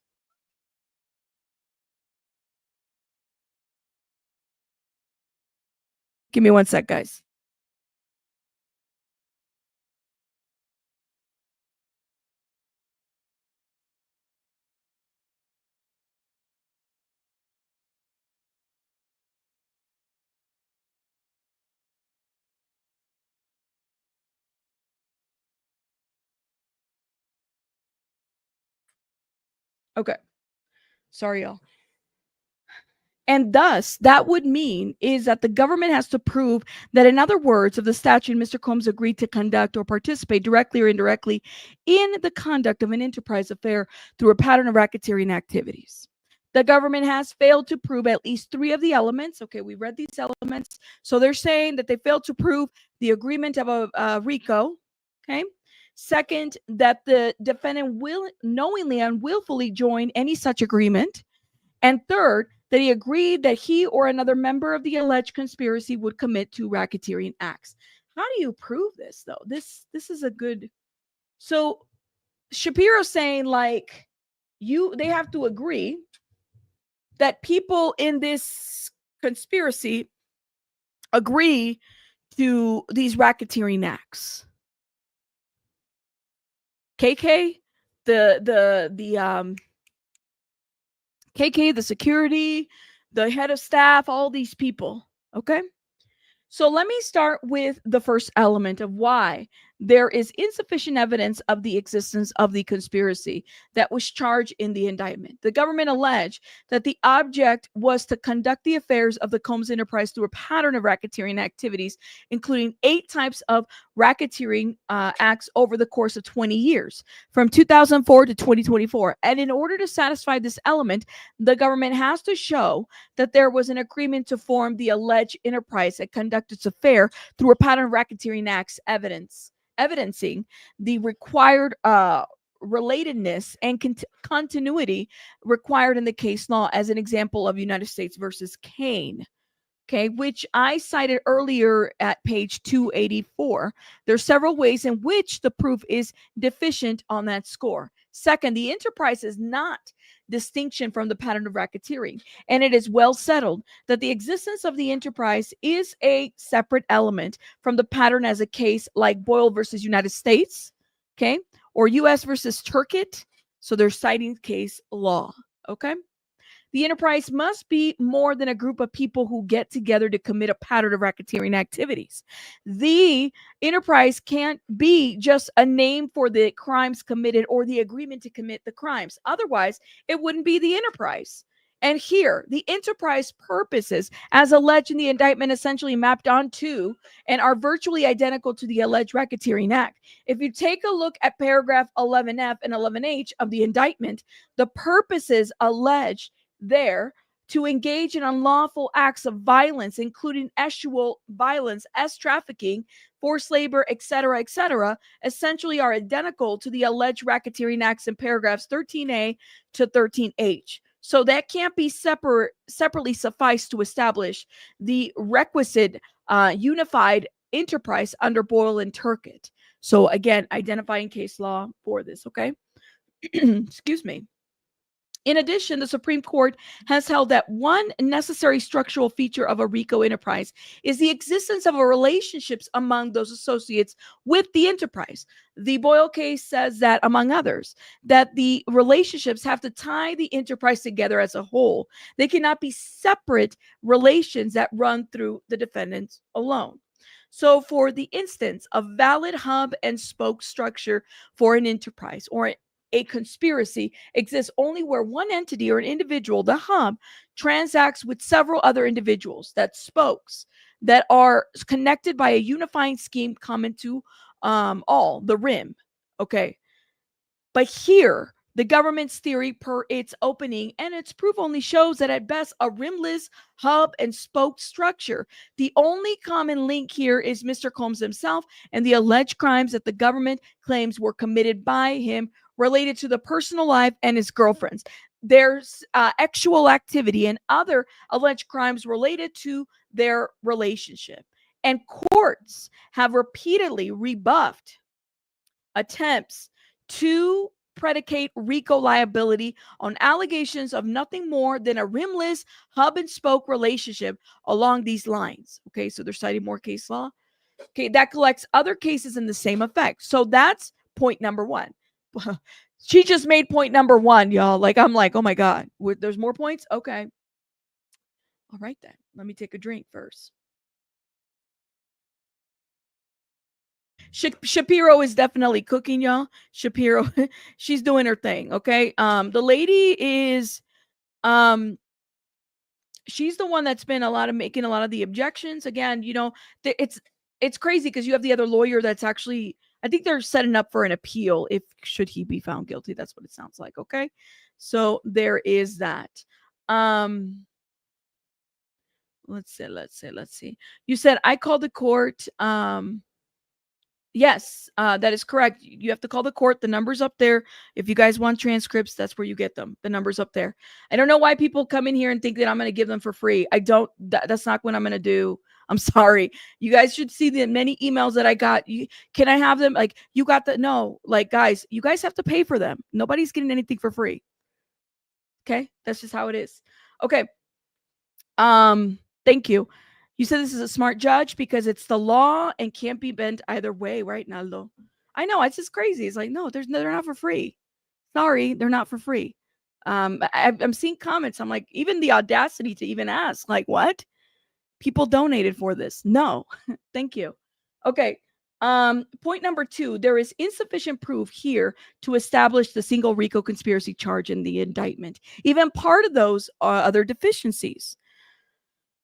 [SPEAKER 1] Give me one sec, guys. Okay. Sorry, y'all. And thus, that would mean is that the government has to prove that, in other words, of the statute, Mr. Combs agreed to conduct or participate directly or indirectly in the conduct of an enterprise affair through a pattern of racketeering activities. The government has failed to prove at least 3 of the elements. Okay, we read these elements. So they're saying that they failed to prove the agreement of a RICO. Okay. Second, that the defendant will knowingly and willfully join any such agreement. And third, that he agreed that he or another member of the alleged conspiracy would commit 2 racketeering acts. How do you prove this, though? This is a good. So Shapiro's saying, like, they have to agree that people in this conspiracy agree to these racketeering acts. KK, the KK, the security, the head of staff, all these people. Okay. So let me start with the first element of why there is insufficient evidence of the existence of the conspiracy that was charged in the indictment. The government alleged that the object was to conduct the affairs of the Combs enterprise through a pattern of racketeering activities, including 8 types of racketeering acts over the course of 20 years, from 2004 to 2024. And in order to satisfy this element, the government has to show that there was an agreement to form the alleged enterprise that conducted its affair through a pattern of racketeering acts, evidencing the required relatedness and continuity required in the case law, as an example of United States versus Kane. Okay, which I cited earlier at page 284. There's several ways in which the proof is deficient on that score. Second, the enterprise is not distinction from the pattern of racketeering, and it is well settled that the existence of the enterprise is a separate element from the pattern, as a case like Boyle versus United States, okay, or U.S. versus Turkett. So they're citing case law, okay? The enterprise must be more than a group of people who get together to commit a pattern of racketeering activities. The enterprise can't be just a name for the crimes committed or the agreement to commit the crimes. Otherwise, it wouldn't be the enterprise. And here, the enterprise purposes, as alleged in the indictment, essentially mapped onto and are virtually identical to the alleged racketeering act. If you take a look at paragraph 11F and 11H of the indictment, the purposes alleged there to engage in unlawful acts of violence, including sexual violence, as trafficking, forced labor, etc., essentially are identical to the alleged racketeering acts in paragraphs 13A to 13H. So that can't be separately suffice to establish the requisite unified enterprise under Boyle and Turkett. So again, identifying case law for this, okay? Excuse me. In addition, the Supreme Court has held that one necessary structural feature of a RICO enterprise is the existence of a relationships among those associates with the enterprise. The Boyle case says that, among others, that the relationships have to tie the enterprise together as a whole. They cannot be separate relations that run through the defendants alone. So, for the instance, a valid hub and spoke structure for an enterprise or a conspiracy exists only where one entity or an individual, the hub, transacts with several other individuals, that spokes, that are connected by a unifying scheme common to all, the rim. Okay. But here, the government's theory, per its opening and its proof, only shows that at best a rimless hub and spoke structure. The only common link here is Mr. Combs himself and the alleged crimes that the government claims were committed by him related to the personal life and his girlfriends. There's actual activity and other alleged crimes related to their relationship. And courts have repeatedly rebuffed attempts to predicate RICO liability on allegations of nothing more than a rimless hub and spoke relationship along these lines. Okay, so they're citing more case law. Okay, that collects other cases in the same effect. So that's point number one. She just made point number one, y'all. Like, I'm like, oh my God, there's more points? Okay. All right, then. Let me take a drink first. Shapiro is definitely cooking, y'all. Shapiro, she's doing her thing. Okay. The lady is, she's the one that's been making a lot of the objections. Again, you know, it's crazy because you have the other lawyer that's actually, I think they're setting up for an appeal if should he be found guilty. That's what it sounds like. Okay. So there is that. Let's see. You said I called the court. Yes, that is correct. You have to call the court. The number's up there. If you guys want transcripts, that's where you get them. The number's up there. I don't know why people come in here and think that I'm going to give them for free. I don't. That's not what I'm going to do. I'm sorry. You guys should see the many emails that I got. Can I have them? Like, you got the no. Like, guys, you guys have to pay for them. Nobody's getting anything for free. Okay, that's just how it is. Okay. Thank you. You said this is a smart judge because it's the law and can't be bent either way, right, Naldo? I know, it's just crazy. It's like, no, they're not for free. Sorry, they're not for free. I'm seeing comments. I'm like, even the audacity to even ask, like, what? People donated for this. No, thank you. Okay. Point number 2, there is insufficient proof here to establish the single RICO conspiracy charge in the indictment. Even part of those are other deficiencies.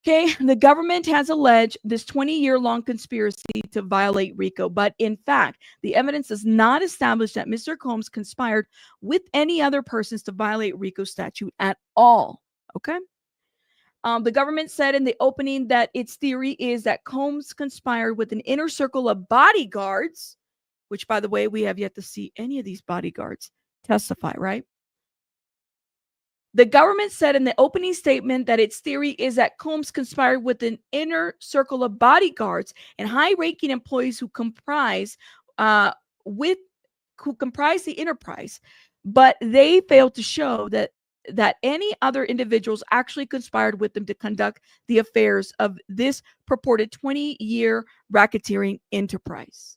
[SPEAKER 1] Okay, the government has alleged this 20-year-long conspiracy to violate RICO, but in fact, the evidence does not establish that Mr. Combs conspired with any other persons to violate RICO statute at all. Okay. The government said in the opening that its theory is that Combs conspired with an inner circle of bodyguards, which, by the way, we have yet to see any of these bodyguards testify, right? The government said in the opening statement that its theory is that Combs conspired with an inner circle of bodyguards and high-ranking employees who comprise the enterprise, but they failed to show that any other individuals actually conspired with them to conduct the affairs of this purported 20-year racketeering enterprise.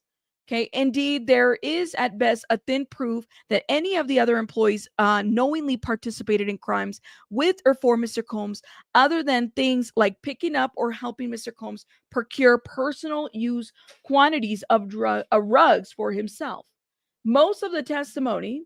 [SPEAKER 1] Okay, indeed, there is at best a thin proof that any of the other employees knowingly participated in crimes with or for Mr. Combs, other than things like picking up or helping Mr. Combs procure personal use quantities of rugs for himself. Most of the testimony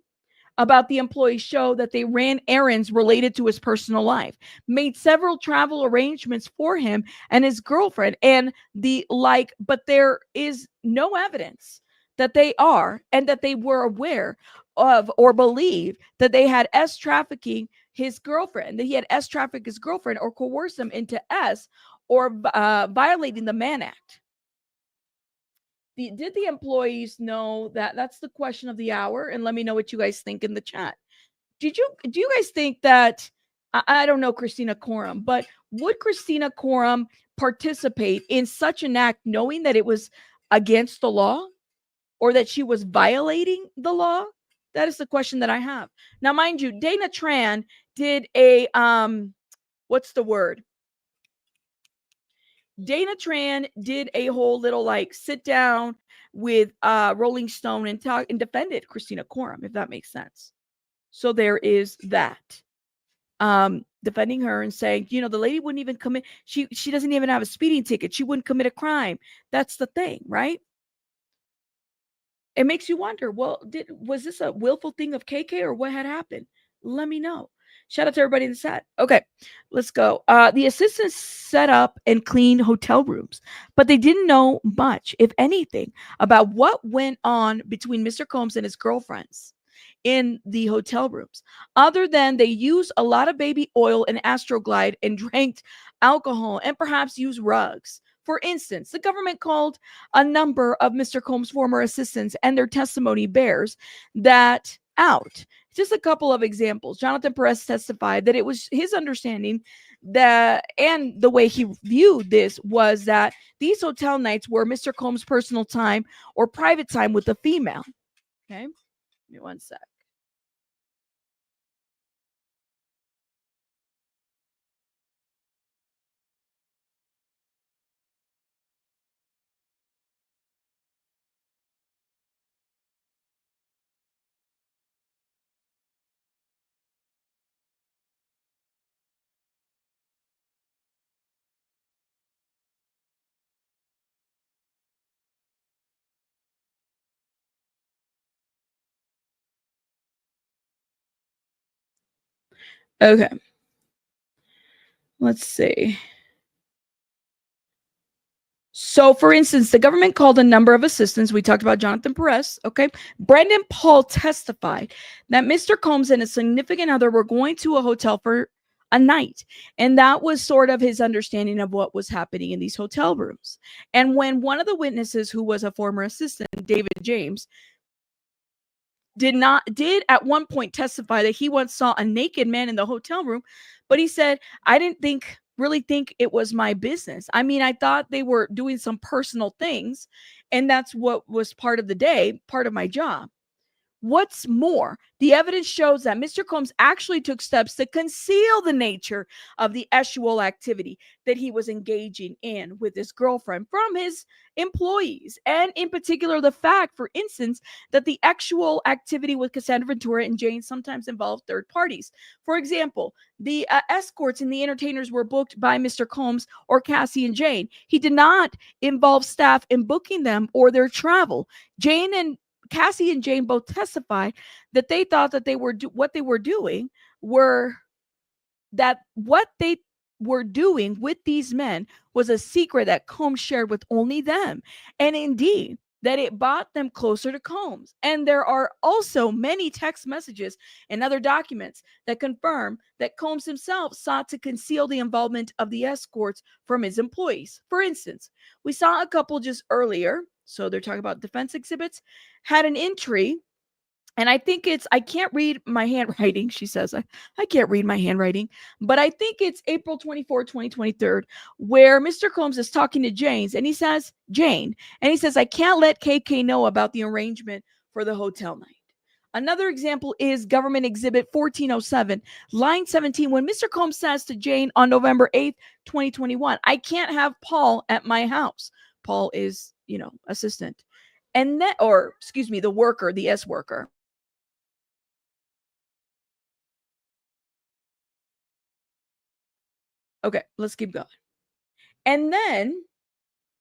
[SPEAKER 1] about the employees show that they ran errands related to his personal life, made several travel arrangements for him and his girlfriend and the like, but there is no evidence that they are and that they were aware of or believe that they had trafficking his girlfriend, that he had trafficked his girlfriend or coerced them into or violating the Mann Act. Did the employees know that? That's the question of the hour. And let me know what you guys think in the chat. Do you guys think that I don't know Christina Coram, but would Christina Coram participate in such an act knowing that it was against the law or that she was violating the law? That is the question that I have. Now, mind you, Dana Tran did a what's the word? Dana Tran did a whole little like sit down with Rolling Stone and talk and defended Christina Coram, if that makes sense. So there is that. Defending her and saying, you know, the lady wouldn't even commit, she doesn't even have a speeding ticket. She wouldn't commit a crime. That's the thing, right? It makes you wonder, well, was this a willful thing of KK or what had happened? Let me know. Shout out to everybody in the chat. Okay, let's go. The assistants set up and cleaned hotel rooms, but they didn't know much, if anything, about what went on between Mr. Combs and his girlfriends in the hotel rooms, other than they used a lot of baby oil and Astroglide and drank alcohol and perhaps used rugs. For instance, the government called a number of Mr. Combs' former assistants, and their testimony bears that out. Just a couple of examples. Jonathan Perez testified that it was his understanding that, and the way he viewed this, was that these hotel nights were Mr. Combs' personal time or private time with the female. Okay, give me one sec. Okay. Let's see. So, for instance, the government called a number of assistants. We talked about Jonathan Perez. Okay. Brendan Paul testified that Mr. Combs and a significant other were going to a hotel for a night. And that was sort of his understanding of what was happening in these hotel rooms. And when one of the witnesses, who was a former assistant, David James, did at one point testify that he once saw a naked man in the hotel room, but he said, I didn't really think it was my business. I mean, I thought they were doing some personal things, and that's what was part of the day, part of my job. What's more, the evidence shows that Mr. Combs actually took steps to conceal the nature of the sexual activity that he was engaging in with his girlfriend from his employees. And in particular, the fact, for instance, that the sexual activity with Cassandra Ventura and Jane sometimes involved third parties. For example, the escorts and the entertainers were booked by Mr. Combs or Cassie and Jane. He did not involve staff in booking them or their travel. Cassie and Jane both testified that they thought that what they were doing with these men was a secret that Combs shared with only them, and indeed that it brought them closer to Combs. And there are also many text messages and other documents that confirm that Combs himself sought to conceal the involvement of the escorts from his employees. For instance, we saw a couple just earlier, so they're talking about defense exhibits, had an entry, and I think I can't read my handwriting, she says. I can't read my handwriting, but I think it's April 24, 2023, where Mr. Combs is talking to Jane, and he says, I can't let KK know about the arrangement for the hotel night. Another example is Government Exhibit 1407, line 17, when Mr. Combs says to Jane on November 8th, 2021, I can't have Paul at my house. Paul is, assistant. And then, the worker, the S worker. Okay, let's keep going. And then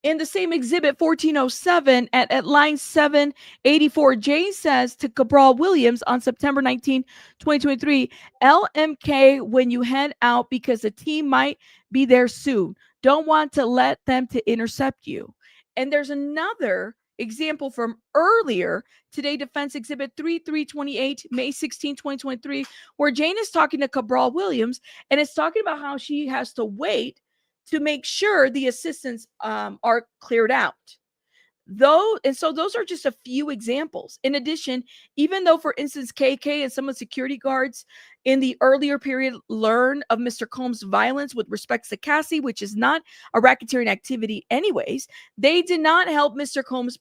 [SPEAKER 1] in the same exhibit 1407 at line 784, Jane says to Cabral Williams on September 19, 2023, LMK, when you head out, because the team might be there soon. Don't want to let them to intercept you. And there's another example from earlier today, Defense Exhibit 3328, May 16, 2023, where Jane is talking to Cabral Williams and is talking about how she has to wait to make sure the assistants are cleared out. So those are just a few examples. In addition, even though, for instance, KK and some of the security guards in the earlier period learn of Mr. Combs' violence with respect to Cassie, which is not a racketeering activity anyways, they did not help Mr. Combs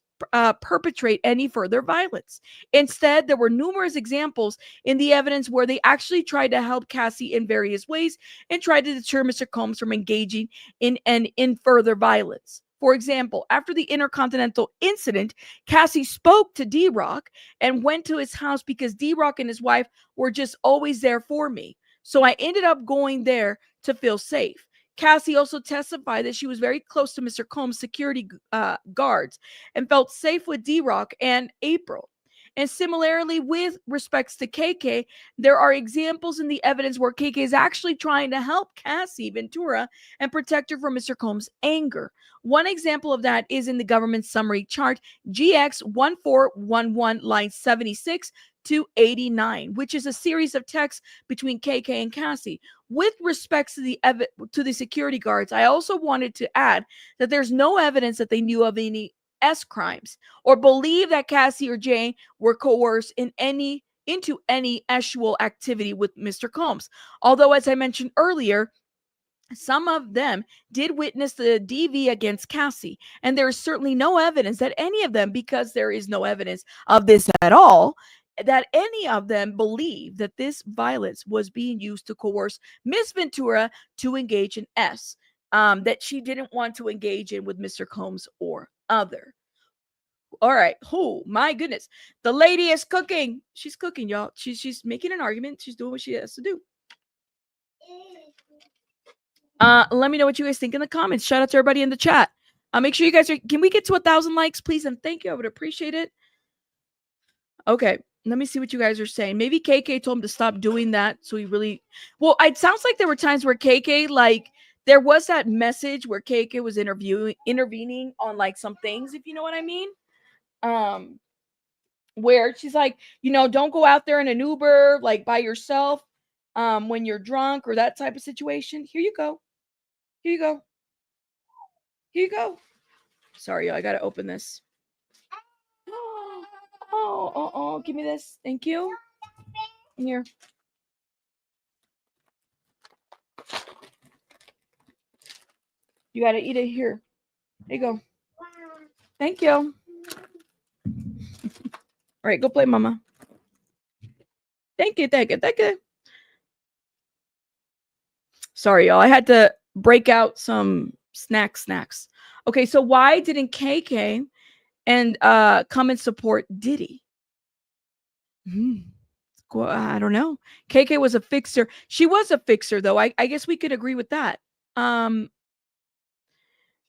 [SPEAKER 1] perpetrate any further violence. Instead, there were numerous examples in the evidence where they actually tried to help Cassie in various ways and tried to deter Mr. Combs from engaging in further violence. For example, after the Intercontinental incident, Cassie spoke to D-Rock and went to his house because D-Rock and his wife were just always there for me. So I ended up going there to feel safe. Cassie also testified that she was very close to Mr. Combs' security guards and felt safe with D-Rock and April. And similarly, with respects to KK, there are examples in the evidence where KK is actually trying to help Cassie Ventura and protect her from Mr. Combs' anger. One example of that is in the government summary chart GX1411 line 76 to 89, which is a series of texts between KK and Cassie. With respects to the security guards, I also wanted to add that there's no evidence that they knew of any S crimes or believe that Cassie or Jane were coerced into any sexual activity with Mr. Combs. Although, as I mentioned earlier, some of them did witness the DV against Cassie, and there is certainly no evidence that any of them, because there is no evidence of this at all, that any of them believe that this violence was being used to coerce Miss Ventura to engage in S, that she didn't want to engage in with Mr. Combs or other. All right. Oh my goodness. The lady is cooking. She's cooking, y'all. She's making an argument. She's doing what she has to do. Let me know what you guys think in the comments. Shout out to everybody in the chat. Make sure you guys can we get to 1,000 likes, please? And thank you. I would appreciate it. Okay. Let me see what you guys are saying. Maybe KK told him to stop doing that. So he really, well, it sounds like there were times where KK, like, there was that message where KK was intervening on like some things, if you know what I mean. Where she's like, don't go out there in an Uber, like by yourself, when you're drunk or that type of situation. Here you go. Here you go. Here you go. Sorry, I gotta open this. Oh, give me this. Thank you. Here. You gotta eat it here. There you go. Thank you. All right, go play, mama. Thank you. Sorry, y'all. I had to break out some snacks. Okay, so why didn't KK and come and support Diddy? Well, I don't know. KK was a fixer. She was a fixer, though. I guess we could agree with that.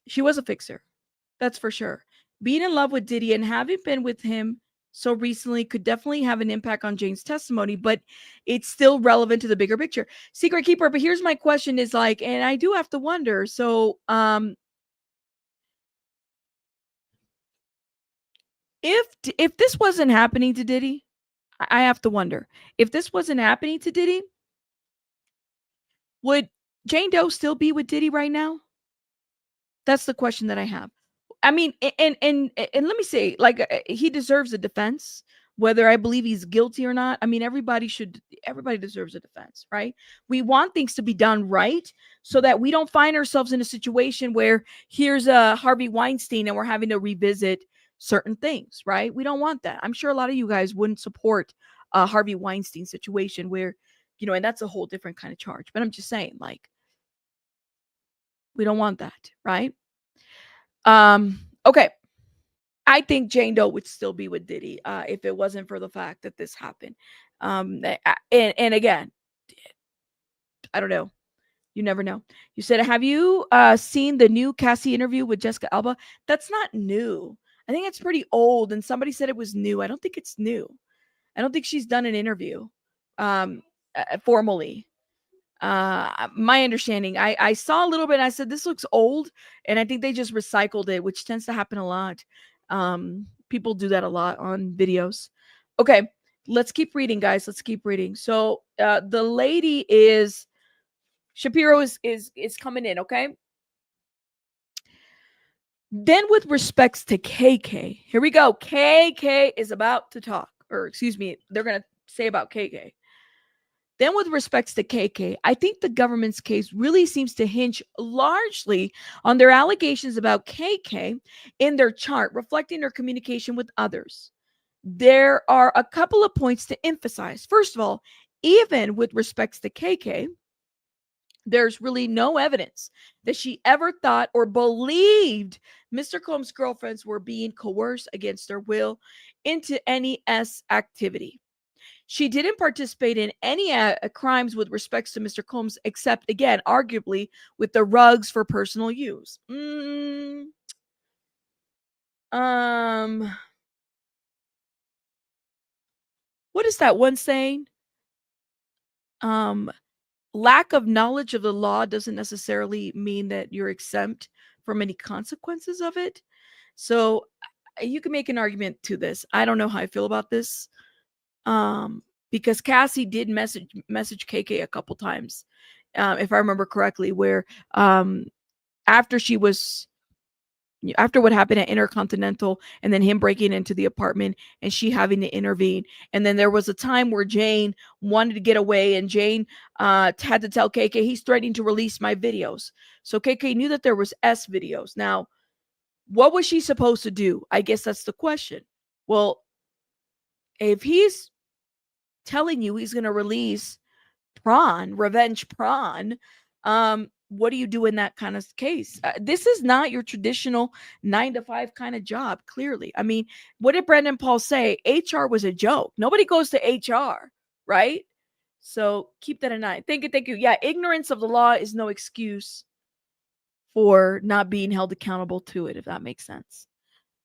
[SPEAKER 1] She was a fixer. That's for sure. Being in love with Diddy and having been with him so recently could definitely have an impact on Jane's testimony, but it's still relevant to the bigger picture. Secret Keeper, but here's my question is like, and I do have to wonder, so if this wasn't happening to Diddy, I have to wonder, if this wasn't happening to Diddy, would Jane Doe still be with Diddy right now? That's the question that I have. I mean, and let me say, like, he deserves a defense, whether I believe he's guilty or not. I mean, everybody deserves a defense, right? We want things to be done right so that we don't find ourselves in a situation where here's a Harvey Weinstein and we're having to revisit certain things, right? We don't want that. I'm sure a lot of you guys wouldn't support a Harvey Weinstein situation where, and that's a whole different kind of charge. But I'm just saying, like, we don't want that, right? Okay. I think Jane Doe would still be with Diddy if it wasn't for the fact that this happened. And again, I don't know. You never know. You said, have you seen the new Cassie interview with Jessica Alba? That's not new. I think it's pretty old. And somebody said it was new. I don't think it's new. I don't think she's done an interview formally. My understanding, I saw a little bit. I said, this looks old. And I think they just recycled it, which tends to happen a lot. People do that a lot on videos. Okay, let's keep reading, guys. Let's keep reading. So the lady is Shapiro is coming in. Okay. Then with respects to KK, here we go. KK is about to talk, or excuse me, they're going to say about KK. Then with respects to KK, I think the government's case really seems to hinge largely on their allegations about KK in their chart, reflecting their communication with others. There are a couple of points to emphasize. First of all, even with respects to KK, there's really no evidence that she ever thought or believed Mr. Combs' girlfriends were being coerced against their will into any S activity. She didn't participate in any crimes with respects to Mr. Combs, except, again, arguably with the rugs for personal use. What is that one saying? Lack of knowledge of the law doesn't necessarily mean that you're exempt from any consequences of it. So you can make an argument to this. I don't know how I feel about this. Because Cassie did message KK a couple times, if I remember correctly, where after what happened at Intercontinental and then him breaking into the apartment and she having to intervene. And then there was a time where Jane wanted to get away and Jane had to tell KK, he's threatening to release my videos. So KK knew that there was S videos. Now, what was she supposed to do? I guess that's the question. Well, if he's telling you he's going to release revenge prawn, what do you do in that kind of case? This is not your traditional 9-to-5 kind of job, clearly. I mean, what did Brendan Paul say? HR was a joke. Nobody goes to HR, right? So keep that in mind. Thank you. Yeah, ignorance of the law is no excuse for not being held accountable to it, if that makes sense.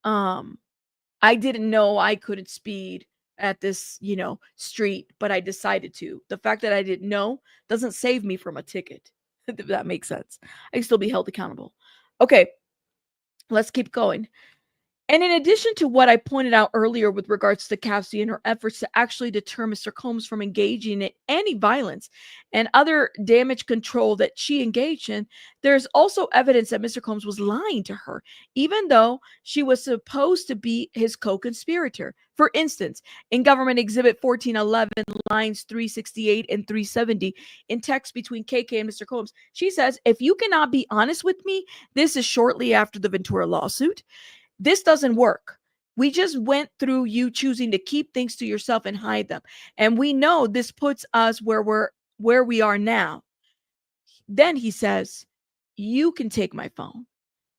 [SPEAKER 1] I didn't know I couldn't speed at this, street, but I decided to. The fact that I didn't know doesn't save me from a ticket, if that makes sense. I can still be held accountable. Okay, let's keep going. And in addition to what I pointed out earlier with regards to Cassie and her efforts to actually deter Mr. Combs from engaging in any violence and other damage control that she engaged in, there's also evidence that Mr. Combs was lying to her, even though she was supposed to be his co-conspirator. For instance, in Government Exhibit 1411, lines 368 and 370, in text between KK and Mr. Combs, she says, if you cannot be honest with me, this is shortly after the Ventura lawsuit. This doesn't work. We just went through you choosing to keep things to yourself and hide them. And we know this puts us where we are now. Then he says, you can take my phone.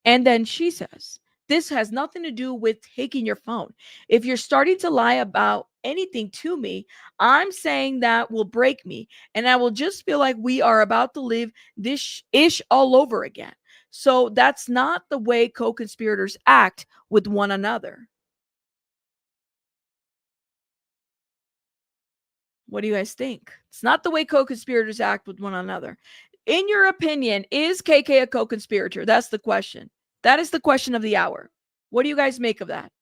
[SPEAKER 1] And then she says, this has nothing to do with taking your phone. If you're starting to lie about anything to me, I'm saying that will break me. And I will just feel like we are about to live this ish all over again. So that's not the way co-conspirators act with one another. What do you guys think? It's not the way co-conspirators act with one another. In your opinion, is KK a co-conspirator? That's the question. That is the question of the hour. What do you guys make of that?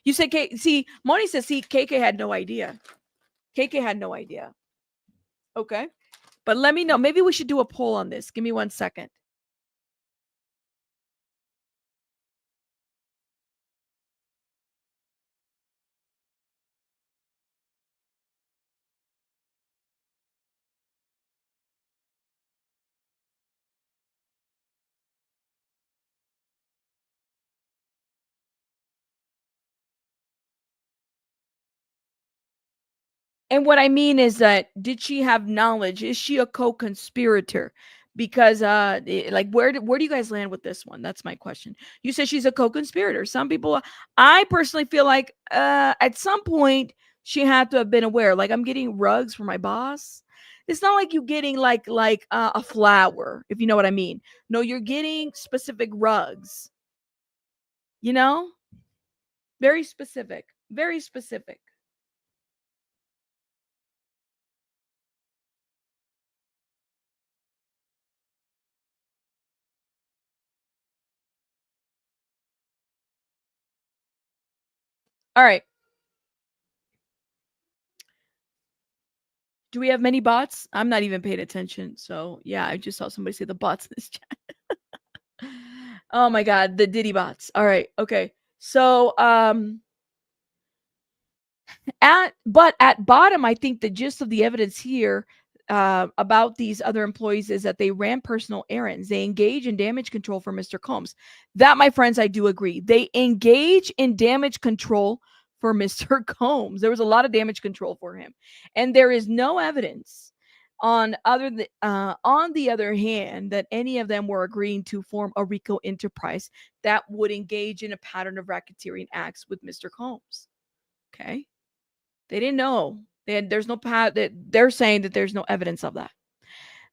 [SPEAKER 1] You say, Moni says, KK had no idea. KK had no idea. Okay. But let me know. Maybe we should do a poll on this. Give me 1 second. And what I mean is that, did she have knowledge? Is she a co-conspirator? Because where do you guys land with this one? That's my question. You said she's a co-conspirator. Some people, I personally feel like at some point she had to have been aware. Like, I'm getting rugs for my boss. It's not like you getting like a flower, if you know what I mean. No, you're getting specific rugs. Very specific. Very specific. All right. Do we have many bots? I'm not even paying attention. So yeah, I just saw somebody say the bots in this chat. Oh my God, the Diddy bots. All right, okay. So at bottom, I think the gist of the evidence here about these other employees is that they ran personal errands. They engage in damage control for Mr. Combs. That, my friends, I do agree. They engage in damage control for Mr. Combs. There was a lot of damage control for him, and there is no evidence on the other hand that any of them were agreeing to form a RICO enterprise that would engage in a pattern of racketeering acts with Mr. Combs. Okay. They didn't know. There's no that they're saying that there's no evidence of that.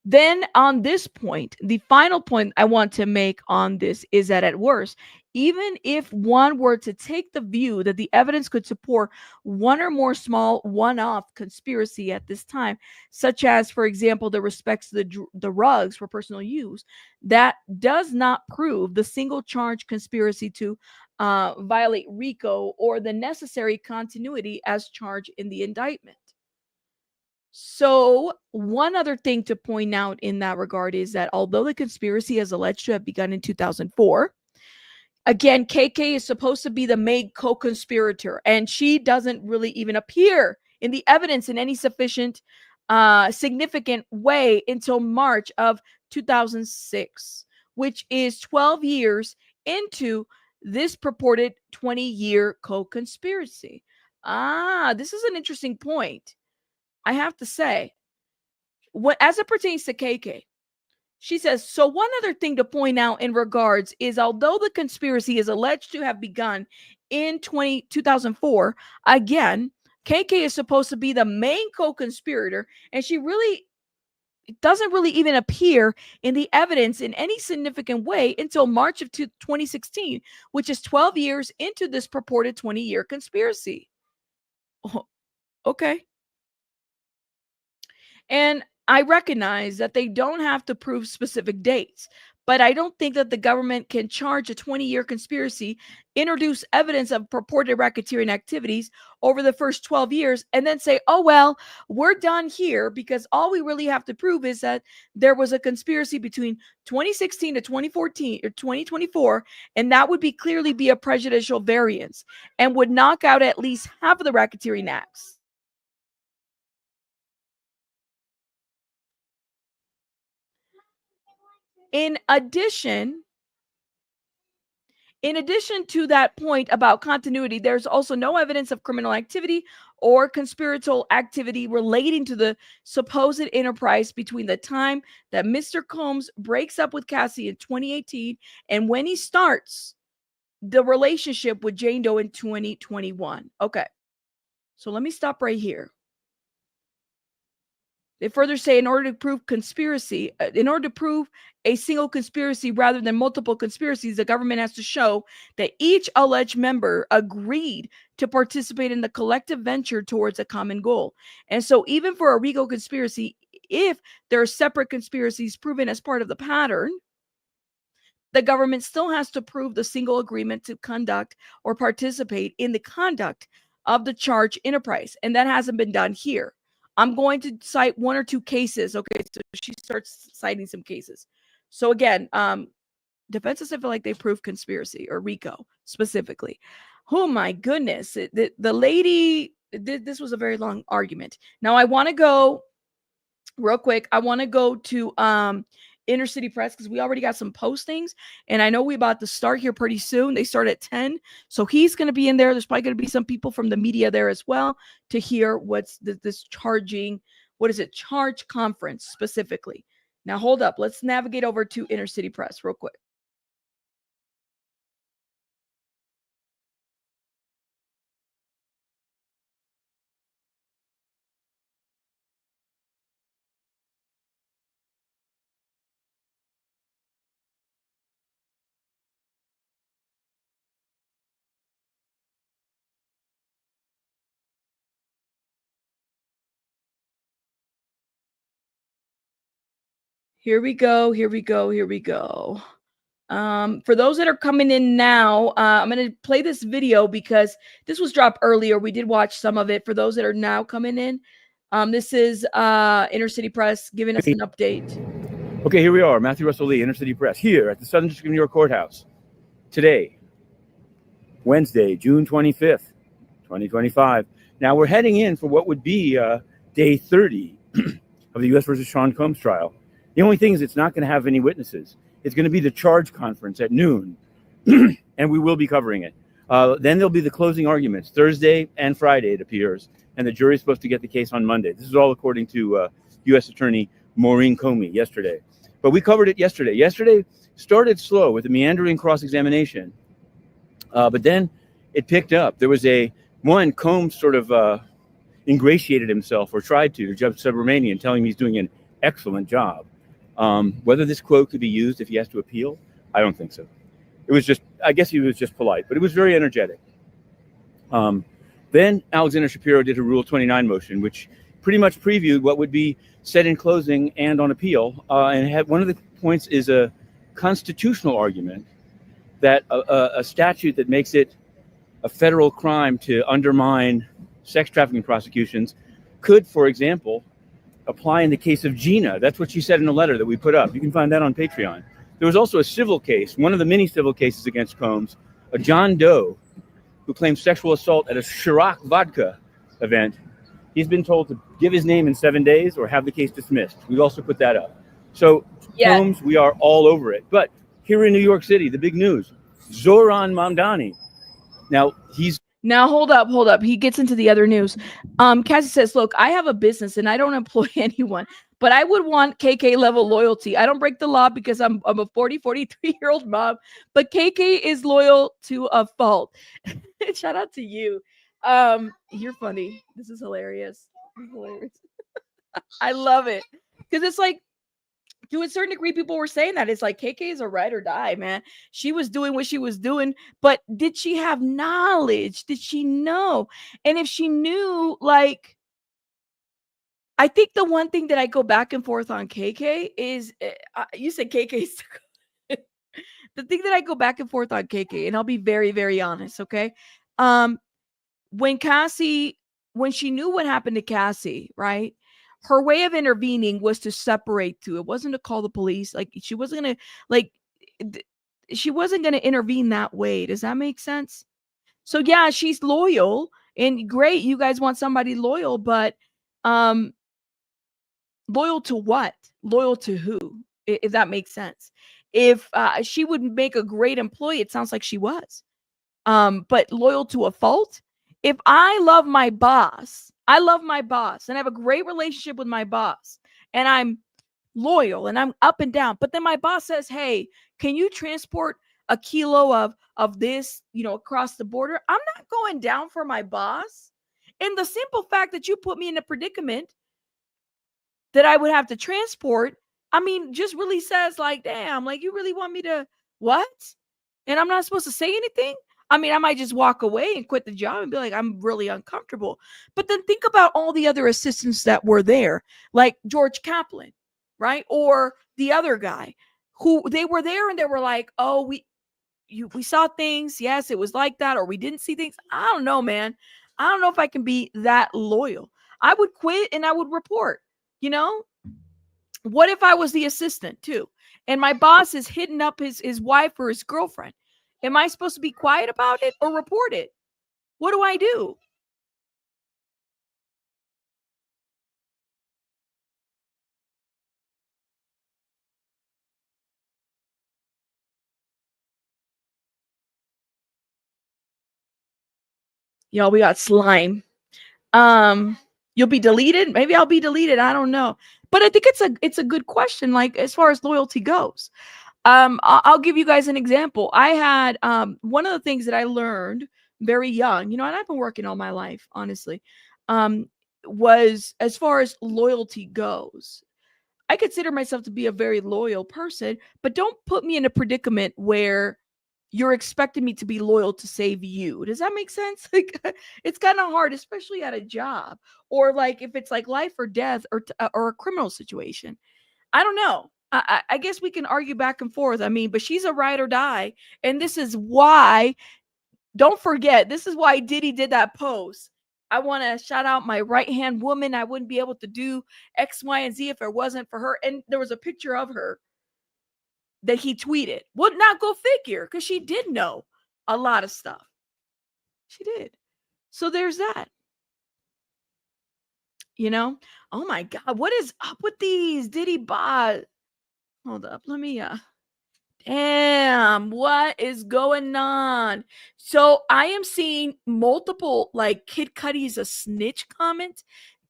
[SPEAKER 1] Then on this point, the final point I want to make on this is that at worst, even if one were to take the view that the evidence could support one or more small one-off conspiracy at this time, such as, for example, the respects to the rugs for personal use, that does not prove the single charge conspiracy to violate RICO or the necessary continuity as charged in the indictment. So, one other thing to point out in that regard is that although the conspiracy is alleged to have begun in 2004, again, KK is supposed to be the main co-conspirator, and she doesn't really even appear in the evidence in any sufficient, significant way until March of 2006, which is 12 years into this purported 20-year co-conspiracy. This is an interesting point. I have to say, as it pertains to KK, she says, so one other thing to point out in regards is although the conspiracy is alleged to have begun in 2004, again, KK is supposed to be the main co-conspirator, and she really doesn't really even appear in the evidence in any significant way until March of 2016, which is 12 years into this purported 20-year conspiracy. Oh, okay. And I recognize that they don't have to prove specific dates, but I don't think that the government can charge a 20-year conspiracy, introduce evidence of purported racketeering activities over the first 12 years, and then say, oh, well, we're done here because all we really have to prove is that there was a conspiracy between 2016 to 2014 or 2024, and that would clearly be a prejudicial variance and would knock out at least half of the racketeering acts. In addition to that point about continuity, there's also no evidence of criminal activity or conspiratorial activity relating to the supposed enterprise between the time that Mr. Combs breaks up with Cassie in 2018 and when he starts the relationship with Jane Doe in 2021. Okay, so let me stop right here. They further say in order to prove a single conspiracy rather than multiple conspiracies, the government has to show that each alleged member agreed to participate in the collective venture towards a common goal. And so even for a RICO conspiracy, if there are separate conspiracies proven as part of the pattern, the government still has to prove the single agreement to conduct or participate in the conduct of the charged enterprise. And that hasn't been done here. I'm going to cite one or two cases. Okay, so she starts citing some cases. So again, defenses feel like they prove conspiracy or RICO specifically. Oh my goodness. The lady, this was a very long argument. Now I want to go real quick. I want to go to Inner City Press because we already got some postings and I know we about to start here pretty soon. They start at 10. So he's going to be in there. There's probably going to be some people from the media there as well to hear what's this charging, charge conference specifically. Now hold up. Let's navigate over to Inner City Press real quick. Here we go. For those that are coming in now, I'm going to play this video because this was dropped earlier. We did watch some of it. For those that are now coming in, this is Inner City Press giving us an update.
[SPEAKER 3] Okay, here we are, Matthew Russell Lee, Inner City Press, here at the Southern District of New York Courthouse. Today, Wednesday, June 25th, 2025. Now we're heading in for what would be day 30 of the U.S. versus Sean Combs trial. The only thing is it's not going to have any witnesses. It's going to be the charge conference at noon, and we will be covering it. Then there'll be the closing arguments, Thursday and Friday, it appears, and the jury's supposed to get the case on Monday. This is all according to U.S. Attorney Maureen Comey yesterday. But we covered it yesterday. Yesterday started slow with a meandering cross-examination, but then it picked up. There was Combs sort of ingratiated himself, or tried to Judge Subramanian, telling him he's doing an excellent job. Whether this quote could be used if he has to appeal, I don't think so. It was just, I guess he was just polite, but it was very energetic. Then Alexander Shapiro did a Rule 29 motion, which pretty much previewed what would be said in closing and on appeal. And had one of the points is a constitutional argument that a statute that makes it a federal crime to undermine sex trafficking prosecutions could, for example, apply in the case of Gina. That's what she said in a letter that we put up. You can find that on Patreon. There was also a civil case, one of the many civil cases against Combs, a John Doe who claimed sexual assault at a Ciroc vodka event. He's been told to give his name in 7 days or have the case dismissed. We've also put that up. So yeah. Combs, we are all over it. But here in New York City, the big news, Zohran Mamdani. Now,
[SPEAKER 1] hold up. He gets into the other news. Cassie says, look, I have a business and I don't employ anyone, but I would want KK level loyalty. I don't break the law because I'm a 43-year-old mom, but KK is loyal to a fault. Shout out to you. You're funny. This is hilarious. I love it. Because it's like, to a certain degree, people were saying that. It's like, KK is a ride or die, man. She was doing what she was doing, but did she have knowledge? Did she know? And if she knew, like, I think the one thing that I go back and forth on KK is, you said KK. The thing that I go back and forth on KK, and I'll be very, very honest, okay? When she knew what happened to Cassie, right? Her way of intervening was to separate two. It wasn't to call the police. Like, she wasn't going to intervene that way. Does that make sense? So yeah, she's loyal and great. You guys want somebody loyal, but loyal to what? Loyal to who? If that makes sense. If she would make a great employee, it sounds like she was. But loyal to a fault? If I love my boss, and I have a great relationship with my boss, and I'm loyal and I'm up and down, but then my boss says, hey, can you transport a kilo of this, across the border? I'm not going down for my boss. And the simple fact that you put me in a predicament that I would have to transport, just really says, like, damn, like, you really want me to what? And I'm not supposed to say anything? I might just walk away and quit the job and be like, I'm really uncomfortable. But then think about all the other assistants that were there, like George Kaplan, right? Or the other guy who they were there and they were like, oh, we saw things. Yes, it was like that. Or we didn't see things. I don't know, man. I don't know if I can be that loyal. I would quit and I would report, What if I was the assistant too? And my boss is hitting up his wife or his girlfriend? Am I supposed to be quiet about it or report it? What do I do? Y'all, we got slime. You'll be deleted. Maybe I'll be deleted. I don't know. But I think it's a good question, like, as far as loyalty goes. I'll give you guys an example. I had one of the things that I learned very young, and I've been working all my life, honestly, was as far as loyalty goes. I consider myself to be a very loyal person, but don't put me in a predicament where you're expecting me to be loyal to save you. Does that make sense? Like, it's kind of hard, especially at a job, or like if it's like life or death or a criminal situation. I don't know. I guess we can argue back and forth. But she's a ride or die. And this is why, don't forget, this is why Diddy did that post. I want to shout out my right-hand woman. I wouldn't be able to do X, Y, and Z if it wasn't for her. And there was a picture of her that he tweeted. Would not go figure, because she did know a lot of stuff. She did. So there's that. You know? Oh my God. What is up with these Diddy bot? Hold up. Let me damn, what is going on? So I am seeing multiple like Kid Cudi's a snitch comment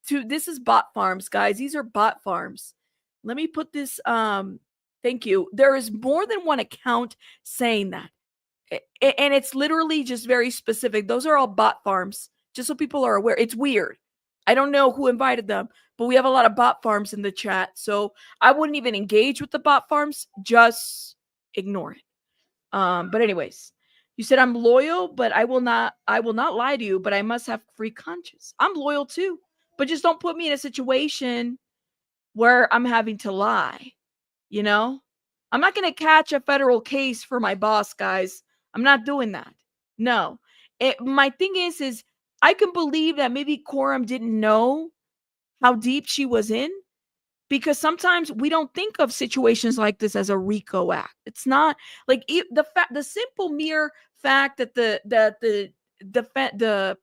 [SPEAKER 1] to this is bot farms, guys. These are bot farms. Let me put this thank you. There is more than one account saying that. And it's literally just very specific. Those are all bot farms. Just so people are aware. It's weird. I don't know who invited them, but we have a lot of bot farms in the chat. So I wouldn't even engage with the bot farms. Just ignore it. But anyways, you said I'm loyal, but I will not lie to you, but I must have free conscience. I'm loyal too, but just don't put me in a situation where I'm having to lie. You know, I'm not going to catch a federal case for my boss, guys. I'm not doing that. No. My thing is I can believe that maybe Quorum didn't know how deep she was in, because sometimes we don't think of situations like this as a RICO act. It's not like the simple mere fact that the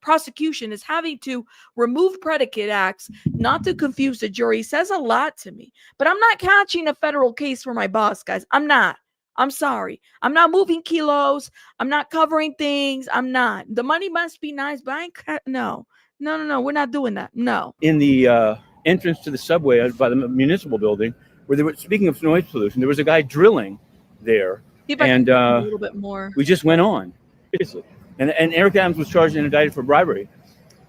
[SPEAKER 1] prosecution is having to remove predicate acts not to confuse the jury says a lot to me. But I'm not catching a federal case for my boss, guys. I'm not. I'm sorry. I'm not moving kilos. I'm not covering things. I'm not. The money must be nice, but I ain't no. We're not doing that. No.
[SPEAKER 3] In the entrance to the subway by the municipal building, where they were speaking of noise pollution, there was a guy drilling there, and
[SPEAKER 1] a little bit more.
[SPEAKER 3] We just went on. And Eric Adams was charged and indicted for bribery.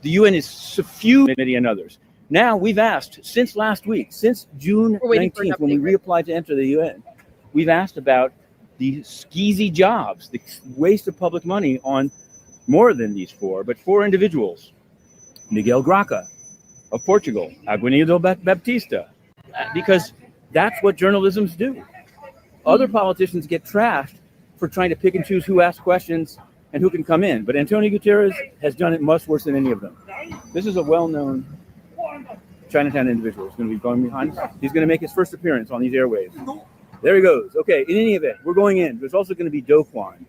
[SPEAKER 3] The UN is suffused, committee and others. Now we've asked since last week, since June 19th, when we reapplied to enter the UN, we've asked about the skeezy jobs, the waste of public money on more than these four, but four individuals. Miguel Graca of Portugal, Aguinaldo Baptista, because that's what journalisms do. Other politicians get trashed for trying to pick and choose who asks questions and who can come in. But Antonio Guterres has done it much worse than any of them. This is a well-known Chinatown individual. He's going to be going behind us. He's going to make his first appearance on these airwaves. There he goes. Okay, in any event, we're going in. There's also going to be Do Kwon.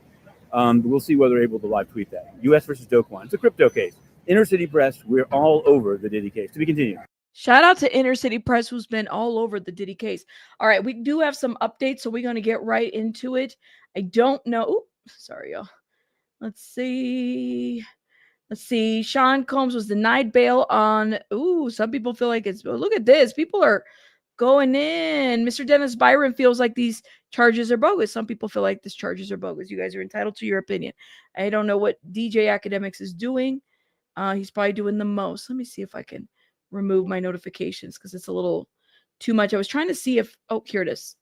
[SPEAKER 3] We'll see whether we're able to live tweet that. U.S. versus Do Kwon. It's a crypto case. Inner City Press, we're all over the Diddy case. To be continued.
[SPEAKER 1] Shout out to Inner City Press, who's been all over the Diddy case. All right, we do have some updates, so we're going to get right into it. I don't know. Ooh, sorry, y'all. Let's see. Sean Combs was denied bail on. Ooh, some people feel like it's. Oh, look at this. People are going in. Mr. Dennis Byron feels like these charges are bogus. Some people feel like these charges are bogus. You guys are entitled to your opinion. I don't know what DJ Academics is doing. He's probably doing the most. Let me see if I can remove my notifications because it's a little too much. I was trying to see if, oh, here it is.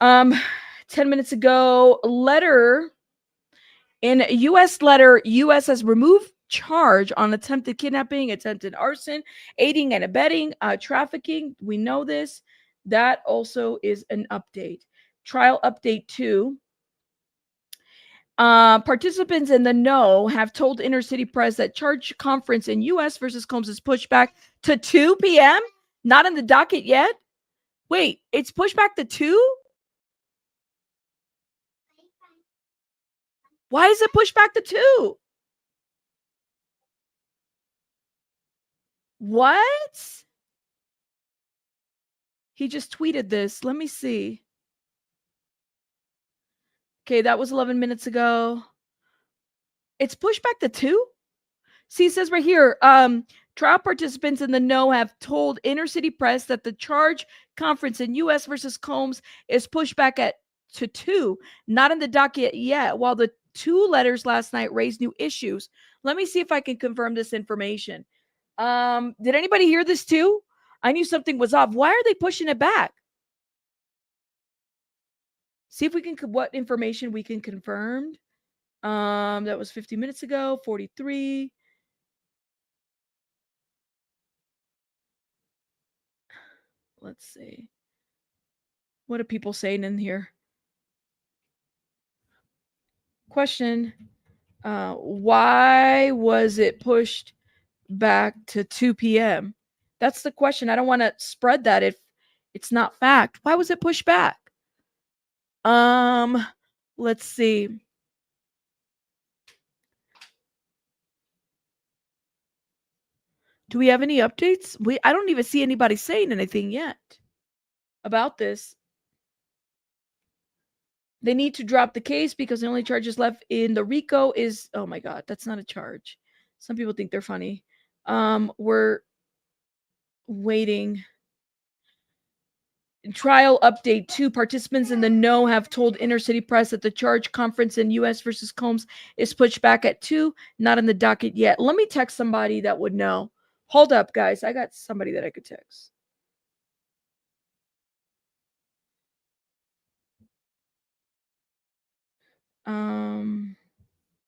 [SPEAKER 1] 10 minutes ago, letter in a U.S. letter, U.S. has removed charge on attempted kidnapping, attempted arson, aiding and abetting, trafficking. We know this. That also is an update. Trial update 2. Participants in the know have told Inner City Press that charge conference in U.S. versus Combs is pushed back to 2 p.m. Not in the docket yet. Wait, it's pushed back to 2? Why is it pushed back to 2? What? He just tweeted this. Let me see. Okay, that was 11 minutes ago. It's pushed back to 2? See, it says right here, trial participants in the know have told Inner City Press that the charge conference in U.S. versus Combs is pushed back to 2, not in the docket yet, while the 2 letters last night raised new issues. Let me see if I can confirm this information. Did anybody hear this too? I knew something was off. Why are they pushing it back? See if we can, what information we can confirm. That was 50 minutes ago, 43. Let's see. What are people saying in here? Question. Why was it pushed back to 2 p.m.? That's the question. I don't want to spread that if it's not fact. Why was it pushed back? Let's see. Do we have any updates? I don't even see anybody saying anything yet about this. They need to drop the case because the only charges left in the RICO is, oh my God, that's not a charge. Some people think they're funny. We're waiting. Trial update 2. Participants in the know have told Inner City Press that the charge conference in U.S. versus Combs is pushed back at 2, not in the docket yet. Let me text somebody that would know. Hold up, guys. I got somebody that I could text.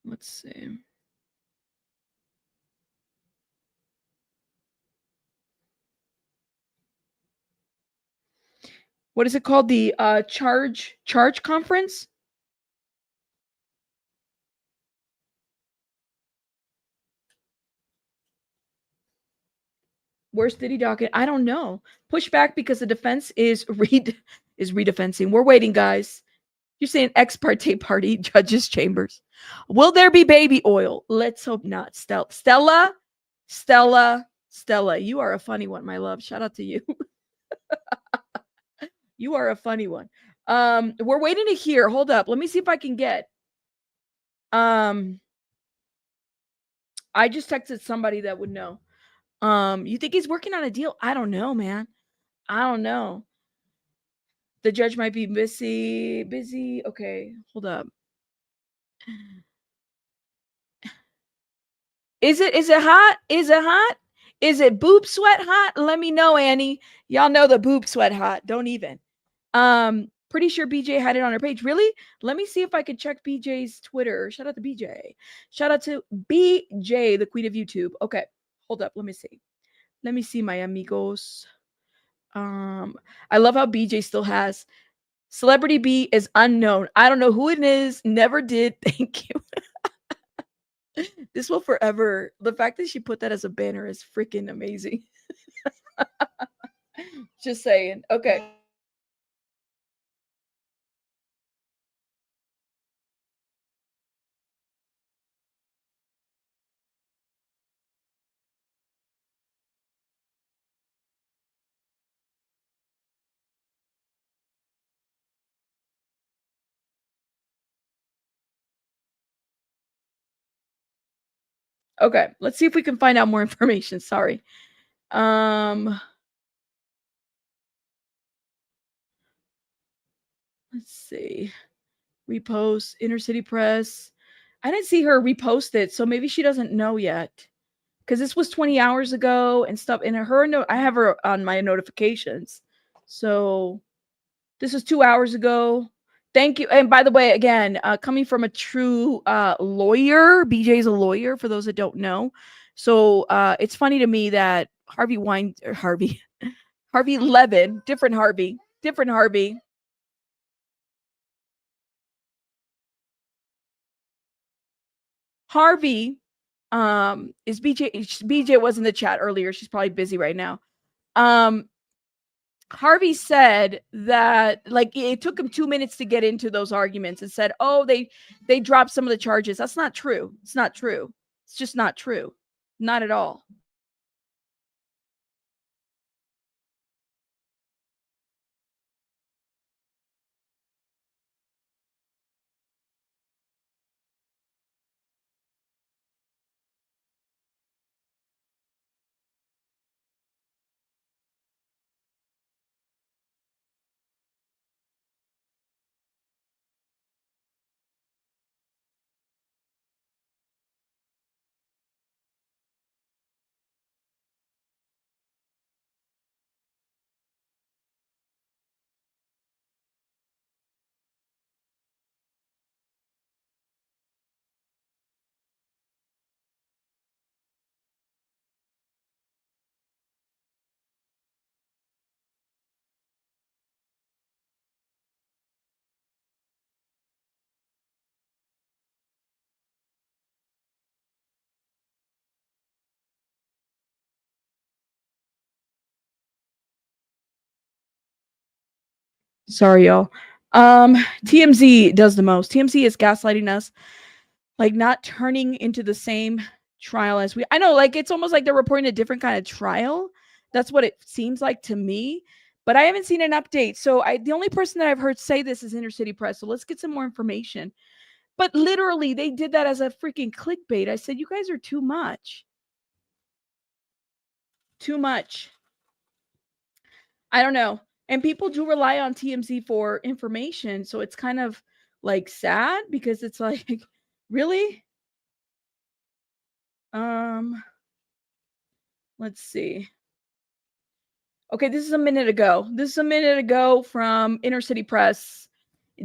[SPEAKER 1] Let's see. What is it called? The charge conference? Where's Diddy docket? I don't know. Push back because the defense is redefensing. We're waiting, guys. You're saying ex parte party, judges chambers. Will there be baby oil? Let's hope not. Stella, you are a funny one, my love. Shout out to you. You are a funny one. We're waiting to hear. Hold up. Let me see if I can get. I just texted somebody that would know. You think he's working on a deal? I don't know, man. I don't know. The judge might be busy. Okay, hold up. Is it hot? Is it hot? Is it boob sweat hot? Let me know, Annie. Y'all know the boob sweat hot. Don't even. Pretty sure BJ had it on her page. Really? Let me see if I could check BJ's Twitter. Shout out to BJ. Shout out to BJ, the queen of YouTube. Okay, hold up. Let me see. Let me see, my amigos. I love how BJ still has Celebrity B is unknown. I don't know who it is. Never did. Thank you. This will forever. The fact that she put that as a banner is freaking amazing. Just saying. Okay. Okay, let's see if we can find out more information. Sorry. Let's see. Repost, Inner City Press. I didn't see her repost it, so maybe she doesn't know yet. Because this was 20 hours ago and stuff. And her note, I have her on my notifications. So this was 2 hours ago. Thank you. And by the way, again, coming from a true lawyer, BJ's a lawyer, for those that don't know. So it's funny to me that Harvey Levin, different Harvey. Harvey is BJ was in the chat earlier. She's probably busy right now. Harvey said that like it took him 2 minutes to get into those arguments and said, "Oh, they dropped some of the charges." That's not true. It's not true. It's just not true. Not at all. Sorry, y'all. TMZ does the most. TMZ is gaslighting us, like not turning into the same trial as I know, like it's almost like they're reporting a different kind of trial. That's what it seems like to me. But I haven't seen an update. So the only person that I've heard say this is Inner City Press. So let's get some more information. But literally, they did that as a freaking clickbait. I said, you guys are too much. Too much. I don't know. And people do rely on TMZ for information. So it's kind of like sad because it's like, really? Let's see. Okay, this is a minute ago. This is a minute ago from Inner City Press.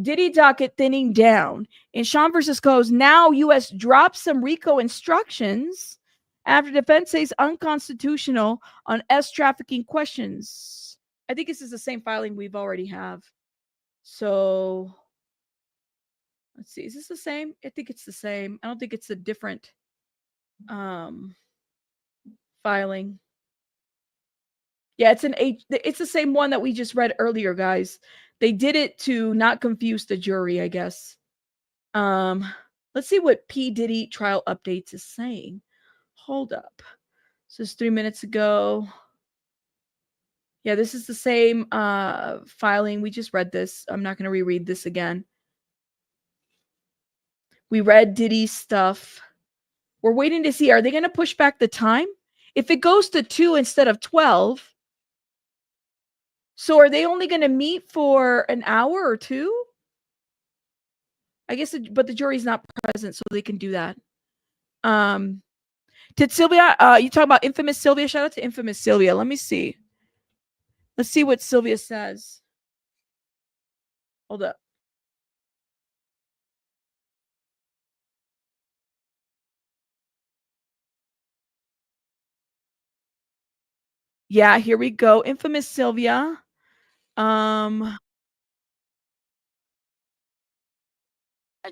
[SPEAKER 1] Diddy docket thinning down. In Sean versus Coase, now U.S. drops some RICO instructions after defense says unconstitutional on S trafficking questions. I think this is the same filing we've already have. So let's see. Is this the same? I think it's the same. I don't think it's a different filing. Yeah, it's the same one that we just read earlier, guys. They did it to not confuse the jury, I guess. Let's see what P. Diddy trial updates is saying. Hold up. So this is 3 minutes ago. Yeah, this is the same filing. We just read this. I'm not going to reread this again. We read Diddy's stuff. We're waiting to see, are they going to push back the time? If it goes to 2 instead of 12, so are they only going to meet for an hour or 2? I guess, but the jury's not present, so they can do that. Did Sylvia, you talk about infamous Sylvia? Shout out to infamous Sylvia. Let me see. Let's see what Sylvia says. Hold up. Yeah, here we go. Infamous Sylvia.
[SPEAKER 4] I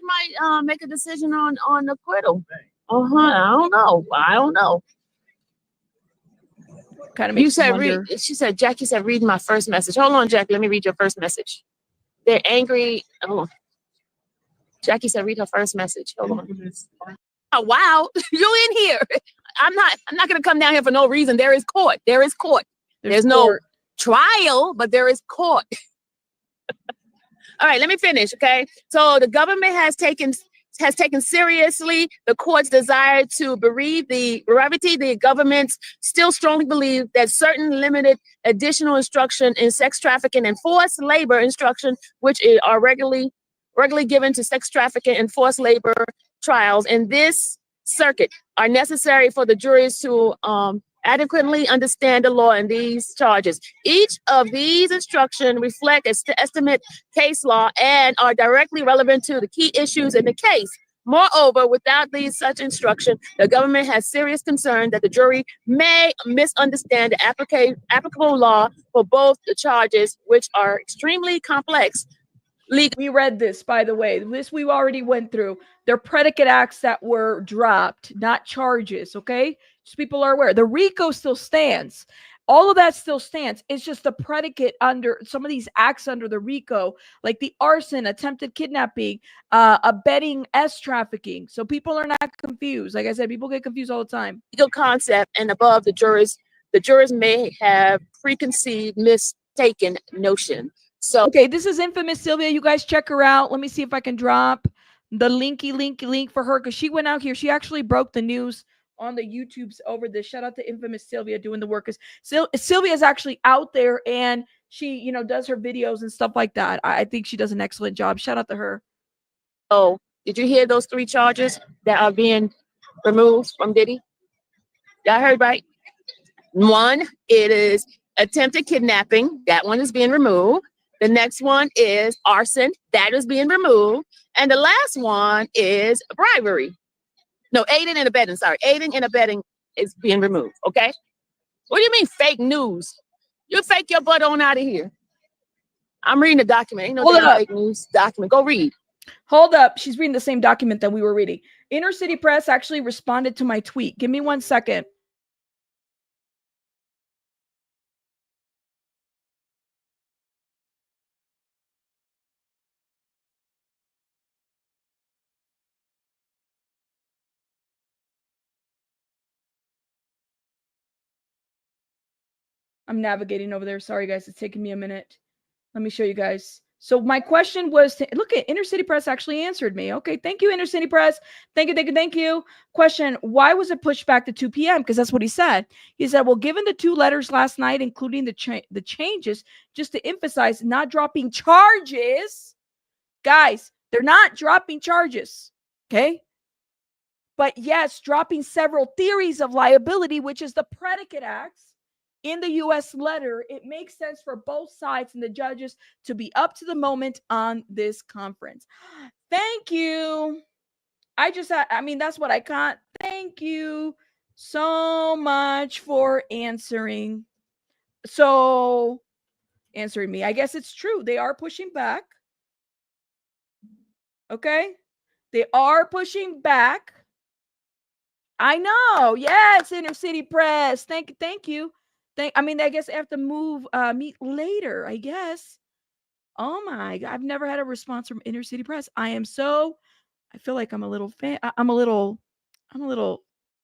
[SPEAKER 4] might make a decision on acquittal. I don't know.
[SPEAKER 1] Kind of makes
[SPEAKER 4] you said
[SPEAKER 1] wonder.
[SPEAKER 4] Jackie said read my first message. Hold on, Jackie. Let me read your first message. They're angry. Oh, Jackie said read her first message. Hold on. Oh, wow, you in here? I'm not gonna come down here for no reason. There is court. There's
[SPEAKER 1] court.
[SPEAKER 4] no trial, but there is court. All right, let me finish, okay? So the government has taken seriously the court's desire to bereave the brevity. The government still strongly believe that certain limited additional instruction in sex trafficking and forced labor instruction, which are regularly given to sex trafficking and forced labor trials in this circuit, are necessary for the juries to adequately understand the law in these charges. Each of these instructions reflect estimate case law and are directly relevant to the key issues in the case. Moreover, without these such instruction, the government has serious concern that the jury may misunderstand the applicable law for both the charges, which are extremely complex.
[SPEAKER 1] We read this, by the way. This we already went through. They're predicate acts that were dropped, not charges, okay? Just people are aware. The RICO still stands. All of that still stands. It's just the predicate under some of these acts under the RICO, like the arson, attempted kidnapping, abetting S trafficking. So people are not confused. Like I said, people get confused all the time.
[SPEAKER 4] Legal concept, and above the jurors may have preconceived, mistaken notion. So
[SPEAKER 1] okay, this is infamous Sylvia. You guys check her out. Let me see if I can drop the link for her, because she went out here. She actually broke the news on the YouTubes over this. Shout out to infamous Sylvia doing the work. Sylvia is actually out there, and she, does her videos and stuff like that. I think she does an excellent job. Shout out to her.
[SPEAKER 4] Oh, did you hear those 3 charges that are being removed from Diddy? Y'all heard right? 1, it is attempted kidnapping. That one is being removed. The next one is arson. That is being removed. And the last one is bribery. No, aiding and abetting. Sorry. Aiding and abetting is being removed. Okay. What do you mean fake news? You fake your butt on out of here. I'm reading the document. Ain't no damn fake news document. Go read.
[SPEAKER 1] Hold up. She's reading the same document that we were reading. Inner City Press actually responded to my tweet. Give me 1 second. I'm navigating over there. Sorry, guys. It's taking me a minute. Let me show you guys. So my question was, look at Inner City Press actually answered me. Okay, thank you, Inner City Press. Thank you, thank you, thank you. Question, why was it pushed back to 2 p.m.? Because that's what he said. He said, well, given the 2 letters last night, including the changes, just to emphasize, not dropping charges. Guys, they're not dropping charges, okay? But yes, dropping several theories of liability, which is the predicate acts. In the U.S. letter, it makes sense for both sides and the judges to be up to the moment on this conference. Thank you. I mean, that's what I got. Thank you so much for answering. So, answering me. I guess it's true. They are pushing back. Okay? They are pushing back. I know. Yes, Inner City Press. Thank you. I mean, I guess I have to meet later, I guess. Oh my God. I've never had a response from Inner City Press. I feel like I'm a little fan. I'm a little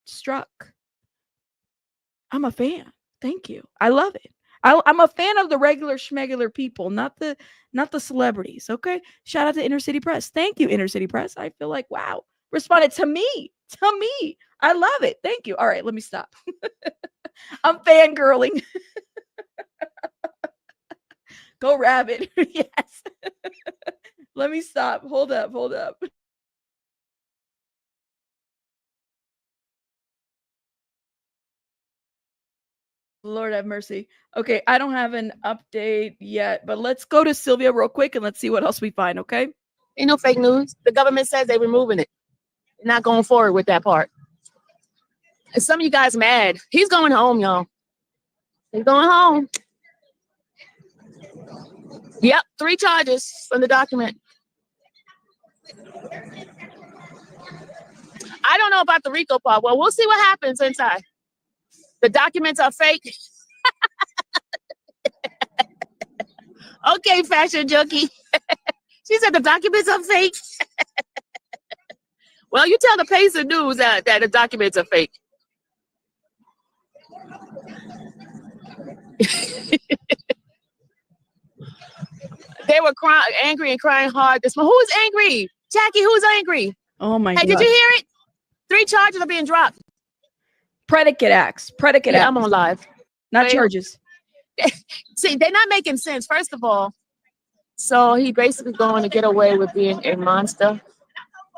[SPEAKER 1] struck. I'm a fan. Thank you. I love it. I'm a fan of the regular schmegular people, not the celebrities. Okay. Shout out to Inner City Press. Thank you, Inner City Press. I feel like, wow, responded to me. I love it. Thank you. All right, let me stop. I'm fangirling. Go Rabbit. Yes. Let me stop. Hold up. Lord have mercy. Okay, I don't have an update yet, but let's go to Sylvia real quick and let's see what else we find, okay?
[SPEAKER 4] Ain't no fake news. The government says they're removing it. They're not going forward with that part. And some of you guys mad. He's going home, y'all. He's going home. Yep, 3 charges from the document. I don't know about the RICO part. Well, we'll see what happens inside. The documents are fake. Okay, fashion junkie. She said the documents are fake. Well, you tell the Pacer News that the documents are fake. They were angry and crying hard this morning. Who's angry? Jackie, who's angry?
[SPEAKER 1] Oh my God.
[SPEAKER 4] Hey, did you hear it? 3 charges are being dropped.
[SPEAKER 1] Predicate acts.
[SPEAKER 4] Yeah, I'm on live.
[SPEAKER 1] Not charges.
[SPEAKER 4] See, they're not making sense, first of all. So he basically going to get away with being a monster.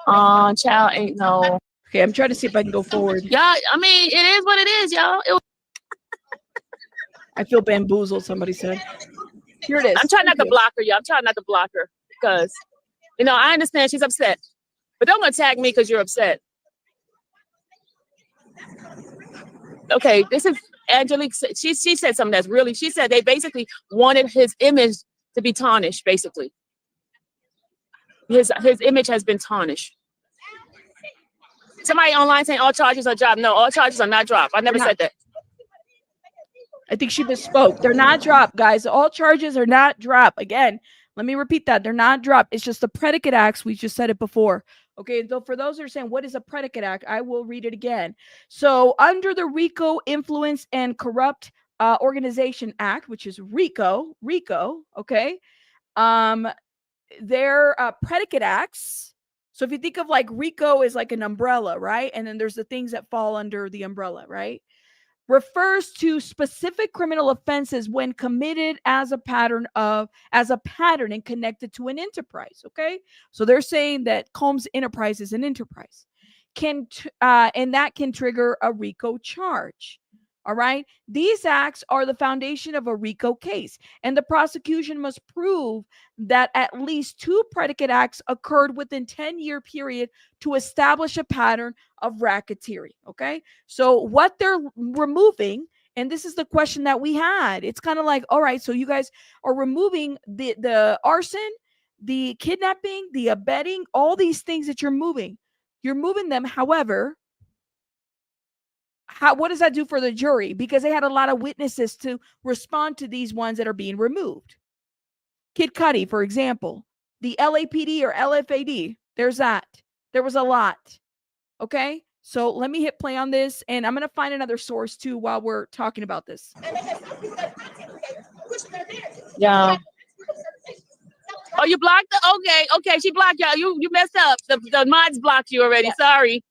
[SPEAKER 4] Child ain't no.
[SPEAKER 1] Okay, I'm trying to see if I can go forward.
[SPEAKER 4] Y'all, I mean, it is what it is, y'all.
[SPEAKER 1] I feel bamboozled, somebody said. Here it is.
[SPEAKER 4] I'm trying not to block her, y'all. I'm trying not to block her because, I understand she's upset. But don't attack me because you're upset. Okay, this is Angelique. She said something that's really, she said they basically wanted his image to be tarnished, basically. His image has been tarnished. Somebody online saying all charges are dropped. No, all charges are not dropped. I never said that.
[SPEAKER 1] I think she misspoke. They're not dropped, guys. All charges are not dropped. Again, let me repeat that. They're not dropped. It's just the predicate acts. We just said it before. Okay, so for those who are saying, what is a predicate act? I will read it again. So under the RICO Influence and Corrupt Organization Act, which is RICO, okay, they're predicate acts. So if you think of like RICO is like an umbrella, right? And then there's the things that fall under the umbrella, right? Refers to specific criminal offenses when committed as a pattern and connected to an enterprise. Okay, so they're saying that Combs Enterprise is an enterprise, and that can trigger a RICO charge. All right, these acts are the foundation of a RICO case, and the prosecution must prove that at least 2 predicate acts occurred within 10-year period to establish a pattern of racketeering. Okay, so what they're removing, and this is the question that we had, it's kind of like, all right, so you guys are removing the arson, the kidnapping, the abetting, all these things that you're moving them. However, what does that do for the jury? Because they had a lot of witnesses to respond to these ones that are being removed. Kid Cudi, for example, the LAPD or LFAD, there's that. There was a lot. Okay. So let me hit play on this, and I'm going to find another source too while we're talking about this.
[SPEAKER 4] Yeah. Oh, you blocked the? Okay, she blocked y'all. You messed up. The mods blocked you already. Yeah. Sorry.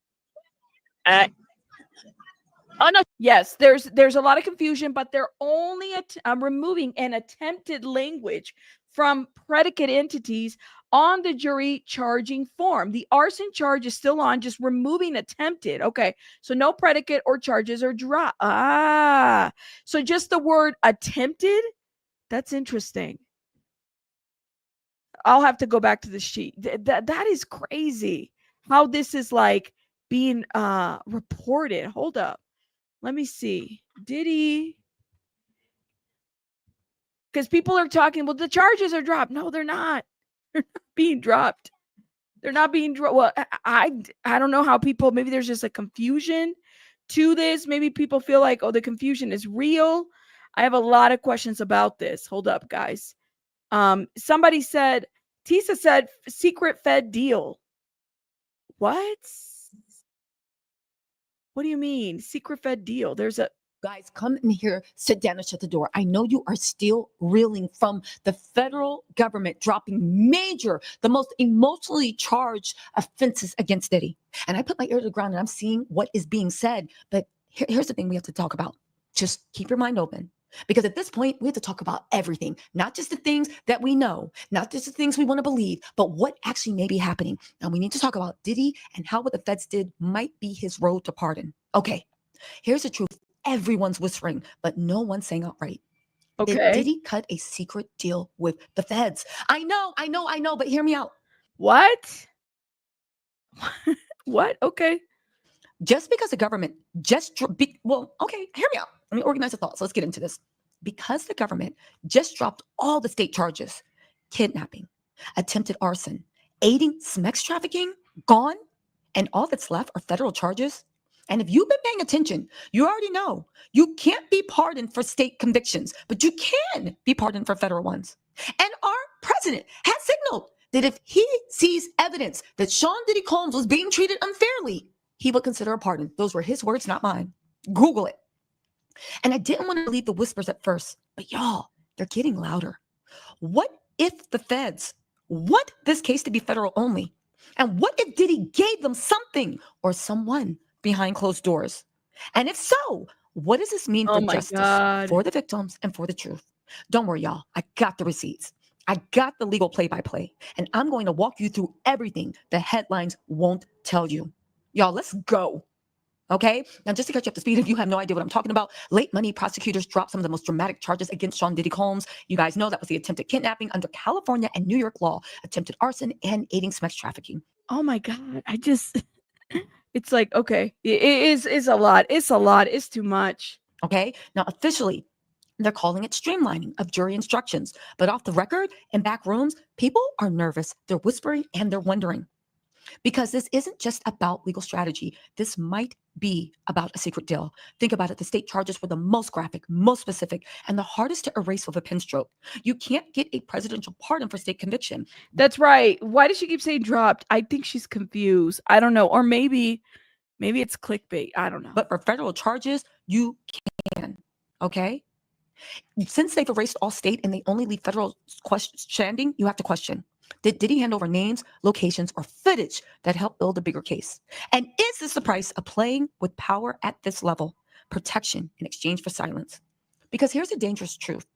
[SPEAKER 4] Oh no.
[SPEAKER 1] Yes, there's a lot of confusion, but they're only removing an attempted language from predicate entities on the jury charging form. The arson charge is still on, just removing attempted. Okay, so no predicate or charges are dropped. So just the word attempted. That's interesting. I'll have to go back to the sheet. That is crazy. How this is like being reported. Hold up. Let me see. Diddy. Because people are talking, well, the charges are dropped. No, they're not. They're not being dropped. They're not being dropped. Well, I don't know how people, maybe there's just a confusion to this. Maybe people feel like, oh, the confusion is real. I have a lot of questions about this. Hold up, guys. Somebody said, Tisa said, secret Fed deal. What? What do you mean? Secret Fed deal? There's a
[SPEAKER 5] Guys, come in here, sit down and shut the door. I know you are still reeling from the federal government dropping the most emotionally charged offenses against Diddy. And I put my ear to the ground and I'm seeing what is being said. But here's the thing we have to talk about. Just keep your mind open. Because at this point, we have to talk about everything, not just the things that we know, not just the things we want to believe, but what actually may be happening. And we need to talk about Diddy and how what the feds did might be his road to pardon. Okay, here's the truth. Everyone's whispering, but no one's saying outright.
[SPEAKER 1] okay.
[SPEAKER 5] Did Diddy cut a secret deal with the feds? I know, but hear me out.
[SPEAKER 1] What? What? Okay.
[SPEAKER 5] Just because the government hear me out. Let me organize the thoughts. Let's get into this. Because the government just dropped all the state charges, kidnapping, attempted arson, aiding sex trafficking, gone, and all that's left are federal charges. And if you've been paying attention, you already know you can't be pardoned for state convictions, but you can be pardoned for federal ones. And our president has signaled that if he sees evidence that Sean Diddy Combs was being treated unfairly, he would consider a pardon. Those were his words, not mine. Google it. And I didn't want to believe the whispers at first, but y'all, they're getting louder. What if the feds want this case to be federal only? And what if Diddy gave them something or someone behind closed doors? And if so, what does this mean for justice, for the victims, and for the truth? Don't worry, y'all. I got the receipts. I got the legal play-by-play. And I'm going to walk you through everything the headlines won't tell you. Y'all, let's go. Okay? Now, just to catch you up to speed, if you have no idea what I'm talking about, late money prosecutors dropped some of the most dramatic charges against Sean Diddy Combs. You guys know that was the attempted kidnapping under California and New York law, attempted arson, and aiding sex trafficking.
[SPEAKER 1] Oh my God. It's like, okay, it's a lot. It's a lot. It's too much.
[SPEAKER 5] Okay? Now, officially, they're calling it streamlining of jury instructions. But off the record, in back rooms, people are nervous. They're whispering and they're wondering. Because this isn't just about legal strategy. This might be about a secret deal. Think about it. The state charges were the most graphic, most specific, and the hardest to erase with a pen stroke. You can't get a presidential pardon for state conviction.
[SPEAKER 1] That's right. Why does she keep saying dropped? I think she's confused. I don't know. Or maybe it's clickbait. I don't know.
[SPEAKER 5] But for federal charges, you can. Okay? Since they've erased all state and they only leave federal standing, you have to question. Did he hand over names, locations, or footage that helped build a bigger case? And is this the price of playing with power at this level? Protection in exchange for silence. Because here's a dangerous truth.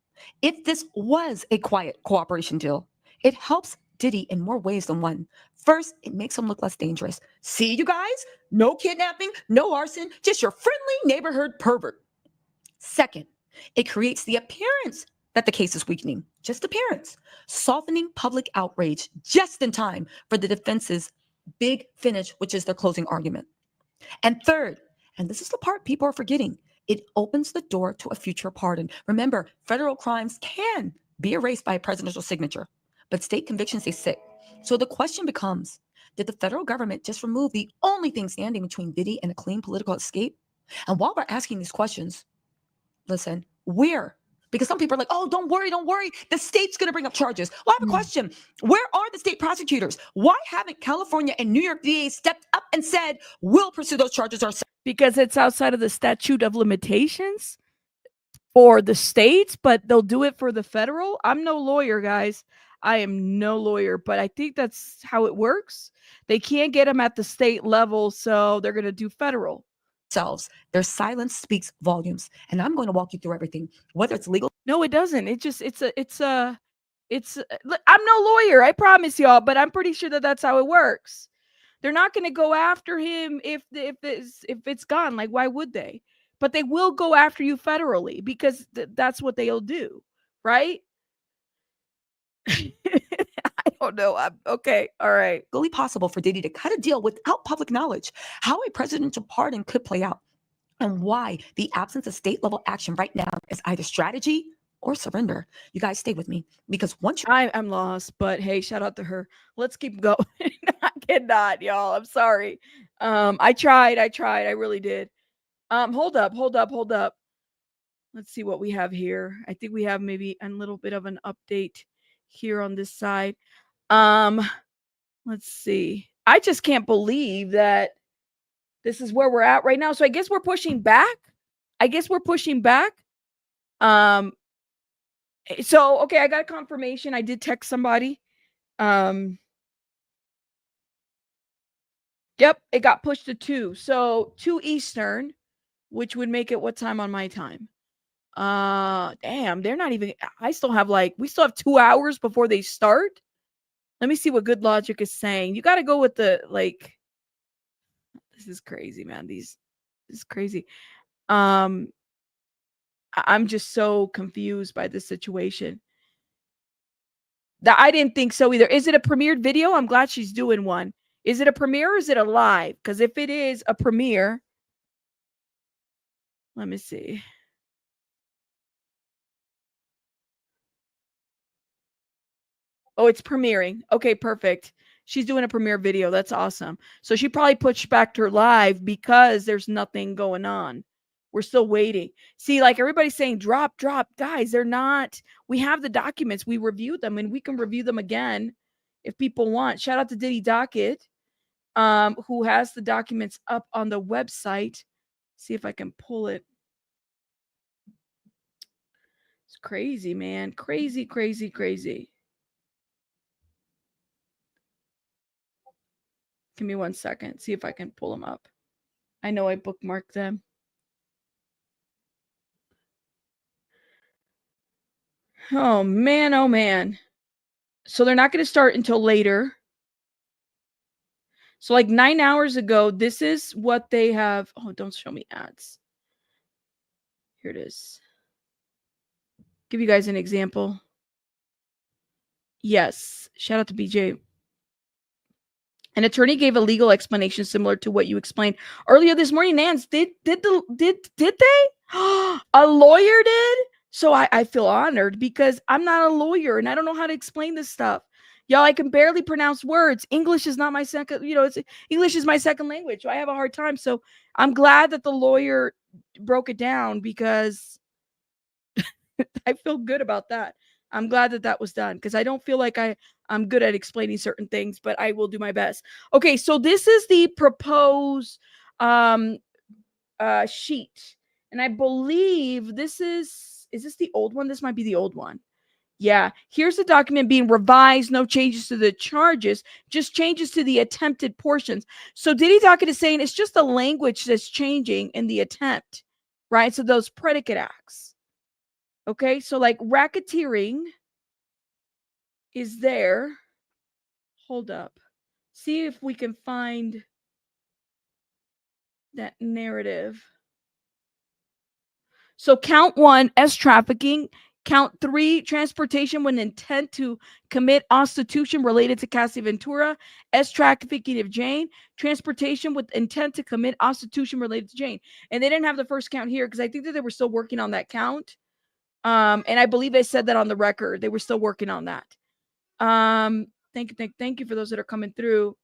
[SPEAKER 5] If this was a quiet cooperation deal, it helps Diddy in more ways than one. First, it makes him look less dangerous. See, you guys? No kidnapping, no arson, just your friendly neighborhood pervert. Second, it creates the appearance that the case is weakening, just appearance, softening public outrage just in time for the defense's big finish, which is their closing argument. And third, and this is the part people are forgetting, it opens the door to a future pardon. Remember, federal crimes can be erased by a presidential signature, but state convictions stay sick. So the question becomes, did the federal government just remove the only thing standing between Diddy and a clean political escape? And while we're asking these questions, listen, we're Because some people are like, oh, don't worry. The state's going to bring up charges. Well, I have a question. Where are the state prosecutors? Why haven't California and New York DA stepped up and said, we'll pursue those charges ourselves?
[SPEAKER 1] Because it's outside of the statute of limitations for the states, but they'll do it for the federal. I'm no lawyer, guys. I am no lawyer, but I think that's how it works. They can't get them at the state level, so they're going to do federal.
[SPEAKER 5] Their silence speaks volumes. And I'm going to walk you through everything, whether it's legal.
[SPEAKER 1] No, it doesn't. I'm no lawyer, I promise y'all, but I'm pretty sure that that's how it works. They're not going to go after him if it's gone. Like, why would they? But they will go after you federally because that's what they'll do, right? I don't know. Okay. All right.
[SPEAKER 5] Legally possible for Diddy to cut a deal without public knowledge, how a presidential pardon could play out, and why the absence of state level action right now is either strategy or surrender. You guys stay with me, because once
[SPEAKER 1] I'm lost, but hey, shout out to her. Let's keep going. I cannot, y'all. I'm sorry. I tried. I really did. Hold up. Let's see what we have here. I think we have maybe a little bit of an update here on this side. Let's see. I just can't believe that this is where we're at right now. So I guess we're pushing back. So okay, I got a confirmation. I did text somebody. Yep, it got pushed to 2. So 2 Eastern, which would make it what time on my time? Damn, they're not even, we still have 2 hours before they start. Let me see what Good Logic is saying. You got to go with the, this is crazy, man. This is crazy. I'm just so confused by this situation. That I didn't think so either. Is it a premiered video? I'm glad she's doing one. Is it a premiere or is it a live? Because if it is a premiere, let me see. Oh, it's premiering. Okay, perfect. She's doing a premiere video. That's awesome. So she probably pushed back her live because there's nothing going on. We're still waiting. See, like everybody's saying, drop. Guys, they're not. We have the documents. We reviewed them and we can review them again if people want. Shout out to Diddy Docket, who has the documents up on the website. See if I can pull it. It's crazy, man. Crazy. Give me 1 second. See if I can pull them up. I know I bookmarked them. Oh, man. So they're not going to start until later. So 9 hours ago, this is what they have. Oh, don't show me ads. Here it is. Give you guys an example. Yes. Shout out to BJ. An attorney gave a legal explanation similar to what you explained earlier this morning. Nance, did they? A lawyer did? So I feel honored because I'm not a lawyer and I don't know how to explain this stuff. Y'all, I can barely pronounce words. English is not my second, English is my second language. So I have a hard time. So I'm glad that the lawyer broke it down because I feel good about that. I'm glad that was done because I don't feel like I'm good at explaining certain things, but I will do my best. Okay, so this is the proposed sheet. And I believe this is this the old one? This might be the old one. Yeah, here's the document being revised. No changes to the charges, just changes to the attempted portions. So Diddy Docket is saying it's just the language that's changing in the attempt, right? So those predicate acts. Okay, so racketeering is there. Hold up. See if we can find that narrative. So count 1 as trafficking. Count 3, transportation with intent to commit prostitution related to Cassie Ventura. S, trafficking of Jane. Transportation with intent to commit prostitution related to Jane. And they didn't have the first count here because I think that they were still working on that count. And I believe they said that on the record. They were still working on that. Thank you for those that are coming through.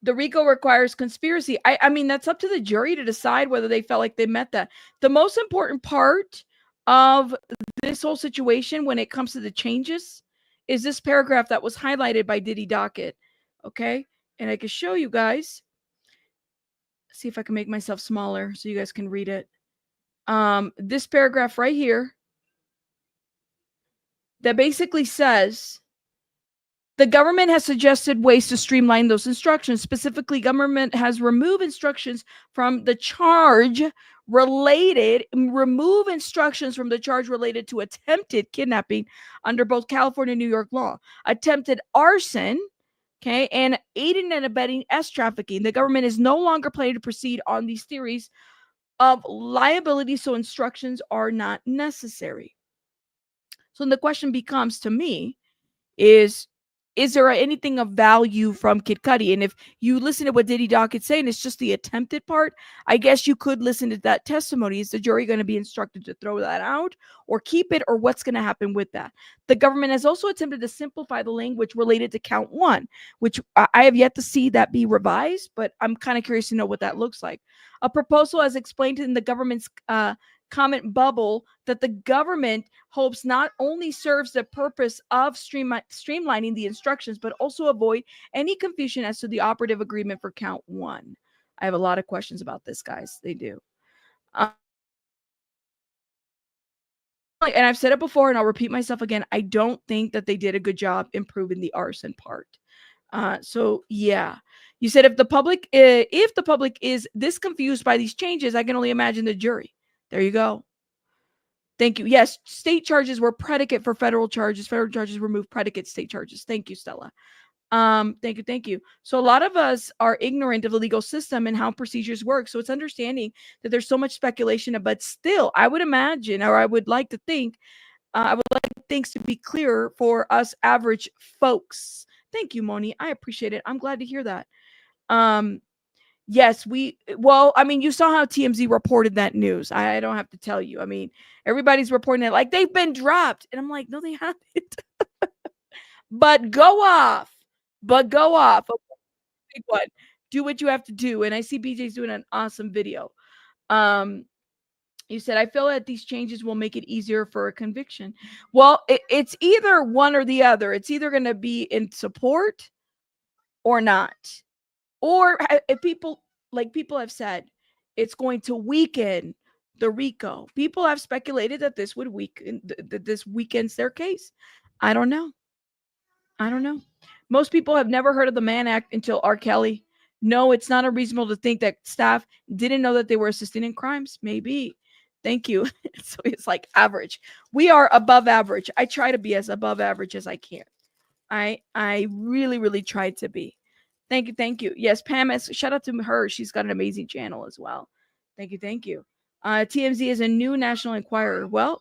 [SPEAKER 1] The RICO requires conspiracy. I mean, that's up to the jury to decide whether they felt like they met that. The most important part of this whole situation when it comes to the changes is this paragraph that was highlighted by Diddy Docket. Okay. And I can show you guys. See if I can make myself smaller so you guys can read it. This paragraph right here that basically says the government has suggested ways to streamline those instructions. Specifically, government has removed instructions from the charge related to attempted kidnapping under both California and New York law, attempted arson, okay, and aiding and abetting S trafficking. The government is no longer planning to proceed on these theories of liability, so instructions are not necessary. So the question becomes to me is there anything of value from Kid Cudi? And if you listen to what Diddy Docket's saying, it's just the attempted part. I guess you could listen to that testimony. Is the jury going to be instructed to throw that out or keep it, or what's going to happen with that? The government has also attempted to simplify the language related to count one, which I have yet to see that be revised, but I'm kind of curious to know what that looks like. A proposal as explained in the government's comment bubble that the government hopes not only serves the purpose of streamlining the instructions, but also avoid any confusion as to the operative agreement for count one. I have a lot of questions about this, guys. They do. And I've said it before, and I'll repeat myself again. I don't think that they did a good job improving the arson part. So yeah, you said if the public is this confused by these changes, I can only imagine the jury. There you go. Thank you. Yes, state charges were predicate for federal charges. Federal charges remove predicate state charges. Thank you, Stella. Thank you. So a lot of us are ignorant of the legal system and how procedures work. So it's understanding that there's so much speculation, but still, I would imagine, or I would like to think, I would like things to be clearer for us average folks. Thank you, Moni. I appreciate it. I'm glad to hear that. Yes, I mean, you saw how TMZ reported that news. I don't have to tell you. I mean, everybody's reporting it like they've been dropped. And I'm like, no, they haven't. But go off. Okay, big one. Do what you have to do. And I see BJ's doing an awesome video. You said, I feel that these changes will make it easier for a conviction. Well, it's either one or the other. It's either going to be in support or not. Or if people have said, it's going to weaken the RICO. People have speculated that this would weakens their case. I don't know. Most people have never heard of the Mann Act until R. Kelly. No, it's not unreasonable to think that staff didn't know that they were assisting in crimes. Maybe. Thank you. So it's like average. We are above average. I try to be as above average as I can. I really, really tried to be. Thank you. Yes, Pam, shout out to her. She's got an amazing channel as well. Thank you. TMZ is a new National Enquirer. Well,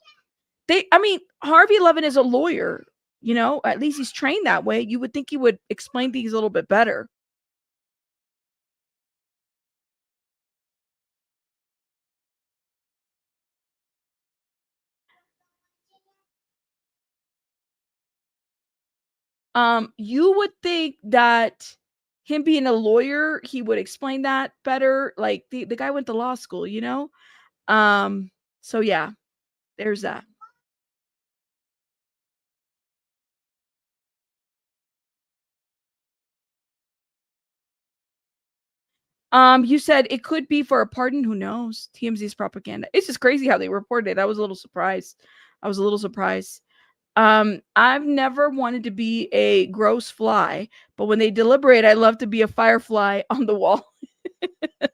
[SPEAKER 1] Harvey Levin is a lawyer. You know, at least he's trained that way. You would think he would explain things a little bit better. You would think that him being a lawyer, he would explain that better. Like the guy went to law school, you know? So yeah, there's that. You said it could be for a pardon. Who knows? TMZ's propaganda. It's just crazy how they reported it. I was a little surprised. I've never wanted to be a gross fly, but when they deliberate, I love to be a firefly on the wall. I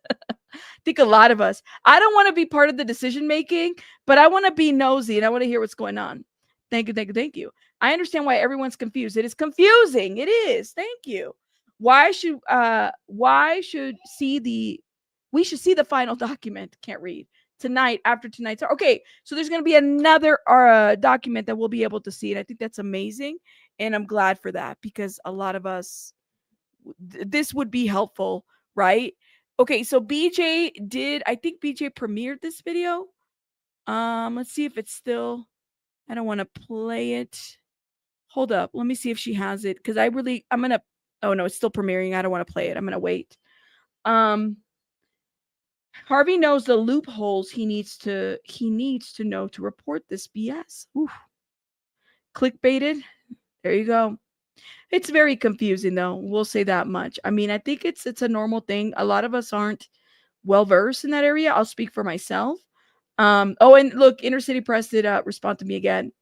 [SPEAKER 1] think a lot of us. I don't want to be part of the decision making, but I want to be nosy and I want to hear what's going on. Thank you. I understand why everyone's confused. It is confusing. It is. Thank you. We should see the final document. Can't read tonight after tonight's. Okay, so there's going to be another document that we'll be able to see, and I think that's amazing, and I'm glad for that because a lot of us, this would be helpful, right? Okay, so BJ premiered this video. Let's see if it's still. I don't want to play it. Hold up, let me see if she has it because I'm gonna. Oh no, it's still premiering. I don't want to play it. I'm gonna wait. Harvey knows the loopholes he needs to know to report this BS. Oof. Clickbaited. There you go. It's very confusing though. We'll say that much. I mean, I think it's a normal thing. A lot of us aren't well versed in that area. I'll speak for myself. Oh, and look, Inner City Press did respond to me again.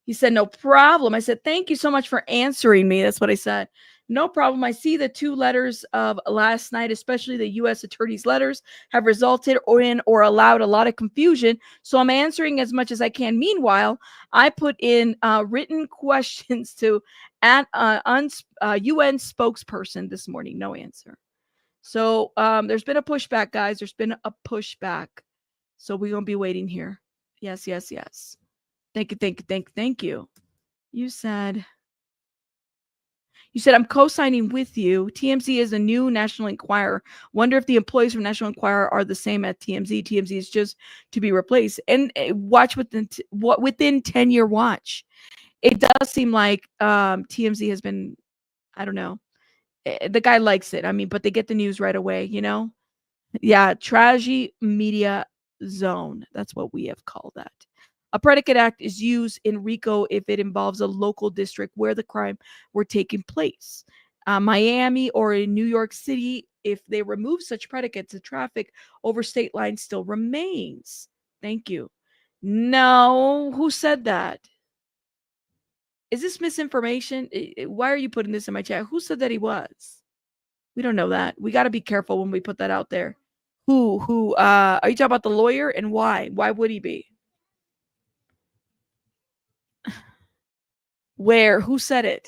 [SPEAKER 1] He said, no problem. I said, thank you so much for answering me. That's what I said. No problem. I see the 2 letters of last night, especially the U.S. attorney's letters, have resulted in or allowed a lot of confusion. So I'm answering as much as I can. Meanwhile, I put in written questions to UN spokesperson this morning. No answer. So there's been a pushback, guys. There's been a pushback. So we're going to be waiting here. Yes, yes, yes. Thank you. You said, I'm co-signing with you. TMZ is a new National Enquirer. Wonder if the employees from National Enquirer are the same at TMZ. TMZ is just to be replaced. And watch within 10-year watch. It does seem like TMZ has been, I don't know. The guy likes it. I mean, but they get the news right away, you know? Yeah, tragedy media zone. That's what we have called that. A predicate act is used in RICO if it involves a local district where the crime were taking place. Miami or in New York City, if they remove such predicates, the traffic over state lines still remains. Thank you. No, who said that? Is this misinformation? Why are you putting this in my chat? Who said that he was? We don't know that. We got to be careful when we put that out there. Who, are you talking about the lawyer and why? Why would he be? Where? Who said it?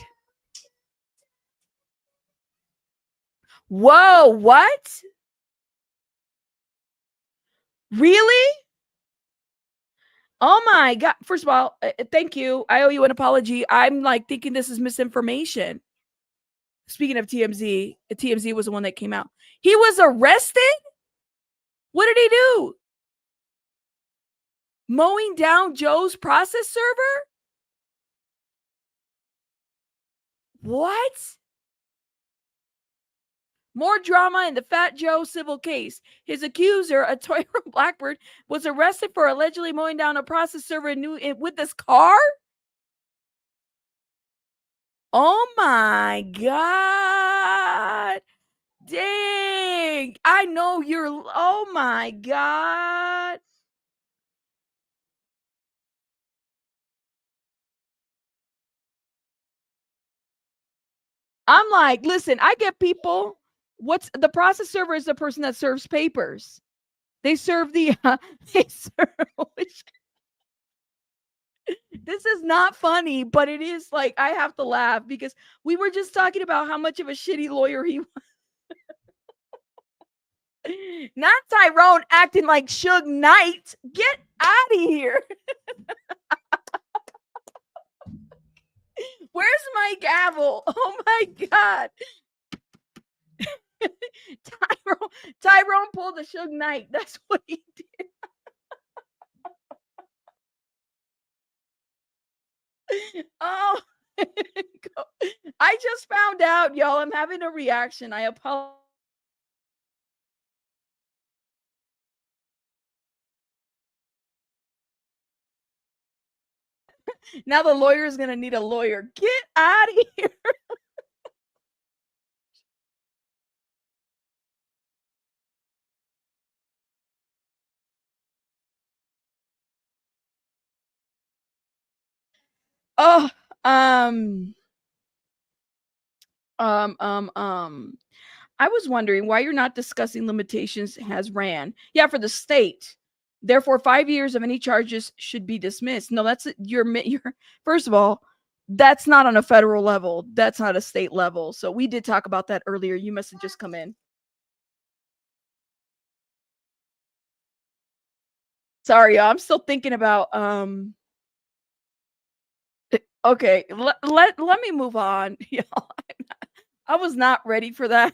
[SPEAKER 1] Whoa, what? Really? Oh my God. First of all, thank you. I owe you an apology. I'm like thinking this is misinformation. Speaking of TMZ, TMZ was the one that came out. He was arrested? What did he do? Mowing down Joe's process server? What? More drama in the Fat Joe civil case. His accuser, a Tyrone Blackburn, was arrested for allegedly mowing down a process server with this car? Oh my God. Dang. I know you're, oh my God. I'm like, listen, I get people. What's the process server is the person that serves papers. They serve the, they serve, this is not funny, but it is like, I have to laugh because we were just talking about how much of a shitty lawyer he was. Not Tyrone acting like Suge Knight. Get out of here. Where's my gavel? Oh my God. Tyrone pulled a Suge Knight. That's what he did. Oh, I just found out, y'all. I'm having a reaction. I apologize. Now the lawyer is going to need a lawyer. Get out of here. Oh, I was wondering why you're not discussing limitations has ran. Yeah, for the state. Therefore, 5 years of any charges should be dismissed. No, that's you're first of all, that's not on a federal level. That's not a state level. So we did talk about that earlier. You must have just come in. Sorry, y'all. I'm still thinking about okay, let me move on. Y'all. I was not ready for that.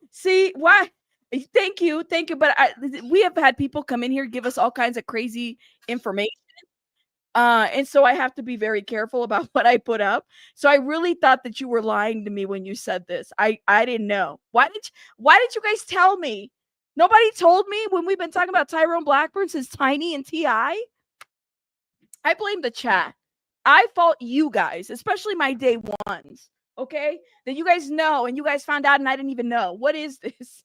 [SPEAKER 1] See, why? Thank you. But we have had people come in here give us all kinds of crazy information. And so I have to be very careful about what I put up. So I really thought that you were lying to me when you said this. I didn't know. Why did you guys tell me? Nobody told me when we've been talking about Tyrone Blackburn since Tiny and T.I. I blame the chat. I fault you guys, especially my day ones, okay? That you guys know and you guys found out and I didn't even know. What is this?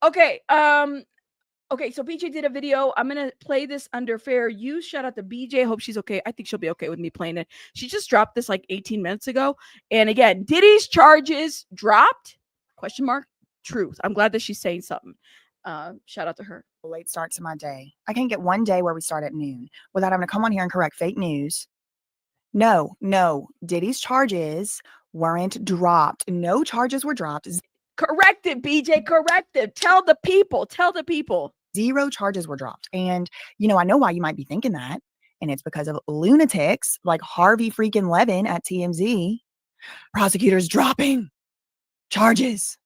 [SPEAKER 1] Okay, okay, so BJ did a video. I'm gonna play this under fair use. Shout out to BJ. Hope she's okay. I think she'll be okay with me playing it. She just dropped this like 18 minutes ago. And again, Diddy's charges dropped? Question mark. Truth. I'm glad that she's saying something. Shout out to her.
[SPEAKER 6] Late start to my day. I can't get one day where we start at noon without having to come on here and correct fake news. No, Diddy's charges weren't dropped. No charges were dropped.
[SPEAKER 1] Correct it, BJ. Correct it. Tell the people. Tell the people.
[SPEAKER 6] 0 charges were dropped. And, you know, I know why you might be thinking that. And it's because of lunatics like Harvey freaking Levin at TMZ. Prosecutors dropping charges.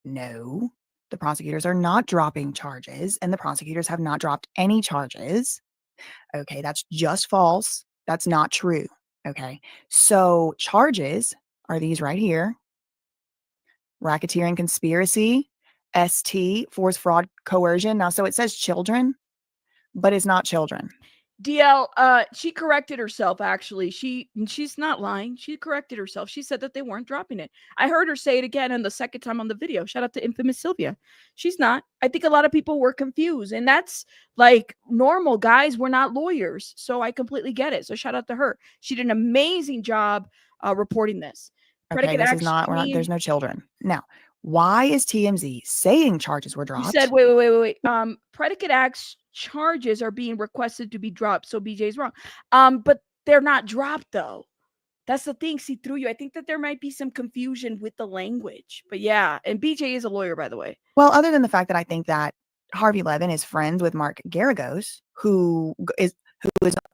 [SPEAKER 6] No. The prosecutors are not dropping charges, and the prosecutors have not dropped any charges. Okay, that's just false. That's not true. Okay, so charges are these right here: racketeering, conspiracy, ST, force, fraud, coercion. Now, so it says children, but it's not children.
[SPEAKER 1] DL, she corrected herself, actually. She's not lying. She corrected herself. She said that they weren't dropping it. I heard her say it again in the second time on the video. Shout out to infamous Sylvia. She's not. I think a lot of people were confused, and that's like normal, guys. We're not lawyers, so I completely get it. So shout out to her. She did an amazing job reporting this.
[SPEAKER 6] Okay, this is not, there's no children. Now, why is TMZ saying charges were dropped?
[SPEAKER 1] You said, wait. Predicate acts charges are being requested to be dropped, so BJ's wrong. But they're not dropped though. That's the thing. See through you. I think that there might be some confusion with the language. But yeah, and BJ is a lawyer, by the way.
[SPEAKER 6] Well, other than the fact that I think that Harvey Levin is friends with Mark Garagos, who is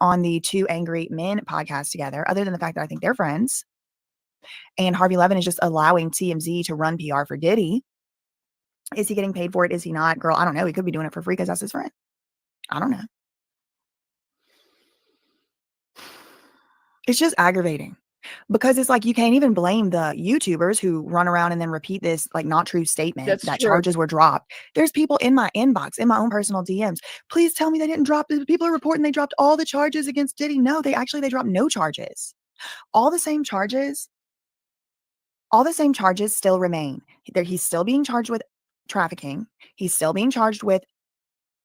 [SPEAKER 6] on the Two Angry Men podcast together, other than the fact that I think they're friends, and Harvey Levin is just allowing TMZ to run PR for Diddy. Is he getting paid for it? Is he not? Girl, I don't know. He could be doing it for free because that's his friend. I don't know. It's just aggravating because it's like you can't even blame the YouTubers who run around and then repeat this like not true statement that charges were dropped. There's people in my inbox, in my own personal DMs. Please tell me they didn't drop it. People are reporting they dropped all the charges against Diddy. No, they dropped no charges. All the same charges still remain. He's still being charged with trafficking. He's still being charged with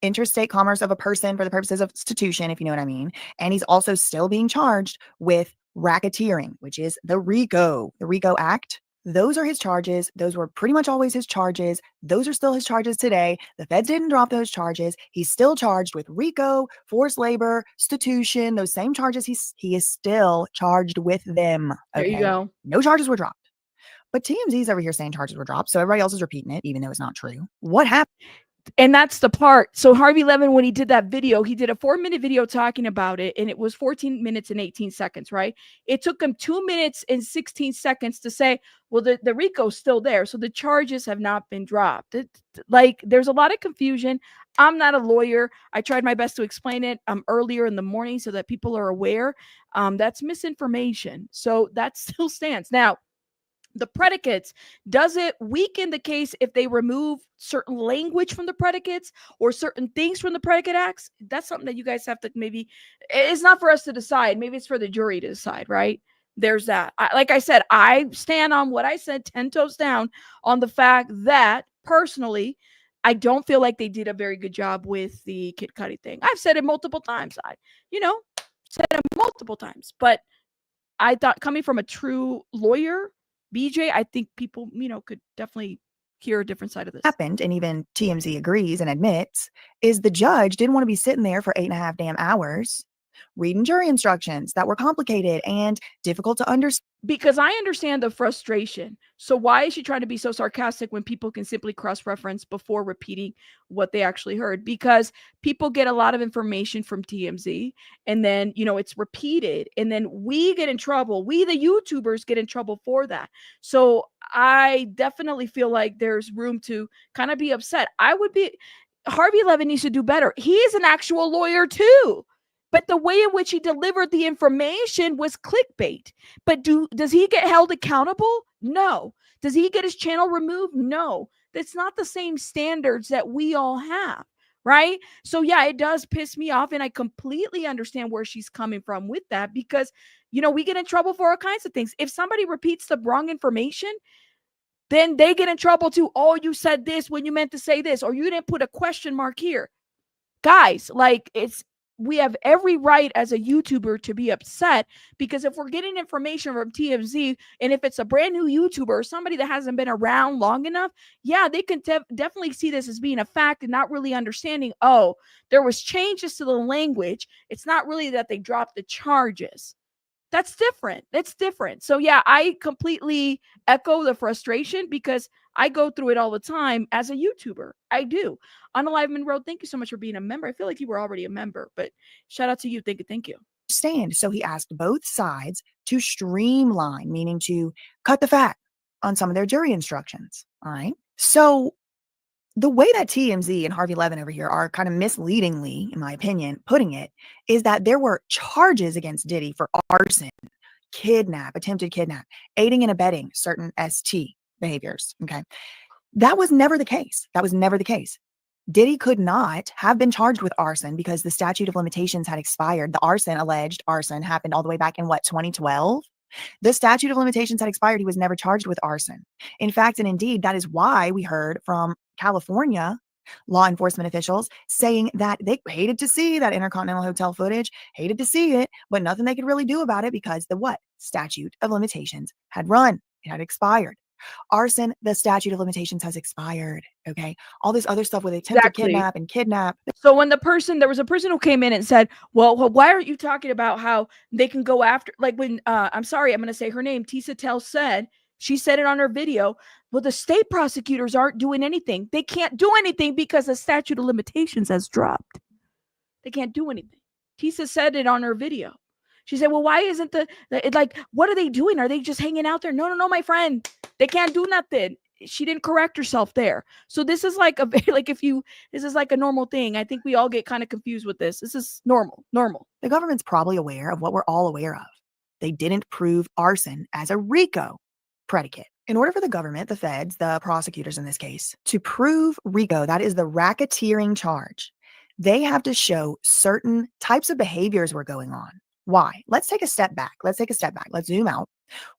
[SPEAKER 6] interstate commerce of a person for the purposes of prostitution, if you know what I mean. And he's also still being charged with racketeering, which is the RICO Act. Those are his charges. Those were pretty much always his charges. Those are still his charges today. The feds didn't drop those charges. He's still charged with RICO, forced labor, prostitution, those same charges. He is still charged with them. Okay? There
[SPEAKER 1] you go.
[SPEAKER 6] No charges were dropped. But TMZ's over here saying charges were dropped, so everybody else is repeating it, even though it's not true. What happened?
[SPEAKER 1] And that's the part. So Harvey Levin, when he did that video, he did a 4-minute video talking about it, and it was 14 minutes and 18 seconds, right? It took him 2 minutes and 16 seconds to say, well, the RICO's still there, so the charges have not been dropped. There's a lot of confusion. I'm not a lawyer. I tried my best to explain it earlier in the morning so that people are aware. That's misinformation. So that still stands. Now, the predicates, does it weaken the case if they remove certain language from the predicates or certain things from the predicate acts? That's something that you guys have to maybe, it's not for us to decide. Maybe it's for the jury to decide, right? There's that. Like I said, I stand on what I said 10 toes down on the fact that personally, I don't feel like they did a very good job with the Kid Cudi thing. I've said it multiple times. But I thought coming from a true lawyer, BJ, I think people, could definitely hear a different side of this.
[SPEAKER 6] Happened, and even TMZ agrees and admits, is the judge didn't want to be sitting there for 8.5 damn hours reading jury instructions that were complicated and difficult to understand.
[SPEAKER 1] Because I understand the frustration. So why is she trying to be so sarcastic when people can simply cross-reference before repeating what they actually heard? Because people get a lot of information from TMZ, and then, it's repeated, and then we get in trouble. We, the YouTubers, get in trouble for that. So I definitely feel like there's room to kind of be upset. Harvey Levin needs to do better. He is an actual lawyer too. But the way in which he delivered the information was clickbait. But does he get held accountable? No. Does he get his channel removed? No. That's not the same standards that we all have, right? So yeah, it does piss me off, and I completely understand where she's coming from with that, because we get in trouble for all kinds of things. If somebody repeats the wrong information, then they get in trouble too. Oh, you said this when you meant to say this, or you didn't put a question mark here. Guys, like, we have every right as a YouTuber to be upset, because if we're getting information from TMZ, and if it's a brand new YouTuber or somebody that hasn't been around long enough, yeah, they can definitely see this as being a fact and not really understanding, oh, there was changes to the language. It's not really that they dropped the charges. That's different. That's different. So yeah, I completely echo the frustration, because I go through it all the time as a YouTuber. I do. Unalive Road, thank you so much for being a member. I feel like you were already a member, but shout out to you. Thank you.
[SPEAKER 6] Stand. So he asked both sides to streamline, meaning to cut the fat on some of their jury instructions. All right. So the way that TMZ and Harvey Levin over here are kind of misleadingly, in my opinion, putting it, is that there were charges against Diddy for arson, kidnap, attempted kidnap, aiding and abetting certain ST behaviors. Okay. That was never the case. That was never the case. Diddy could not have been charged with arson because the statute of limitations had expired. The alleged arson happened all the way back in 2012? The statute of limitations had expired. He was never charged with arson. In fact, and indeed, that is why we heard from California law enforcement officials saying that they hated to see that Intercontinental Hotel footage, hated to see it, but nothing they could really do about it because the statute of limitations had run. It had expired. Arson, the statute of limitations has expired. Okay. All this other stuff with attempted kidnap.
[SPEAKER 1] So when there was a person who came in and said, well, why aren't you talking about how they can go after, like when, I'm sorry, I'm going to say her name, Tisa Tell she said it on her video. Well, the state prosecutors aren't doing anything. They can't do anything because the statute of limitations has dropped. They can't do anything. Tisa said it on her video. She said, well, why isn't what are they doing? Are they just hanging out there? No, my friend. They can't do nothing. She didn't correct herself there. So this is like this is like a normal thing. I think we all get kind of confused with this. This is normal.
[SPEAKER 6] The government's probably aware of what we're all aware of. They didn't prove arson as a RICO predicate. In order for the government, the feds, the prosecutors in this case, to prove RICO, that is the racketeering charge, they have to show certain types of behaviors were going on. Why? Let's take a step back. Let's zoom out.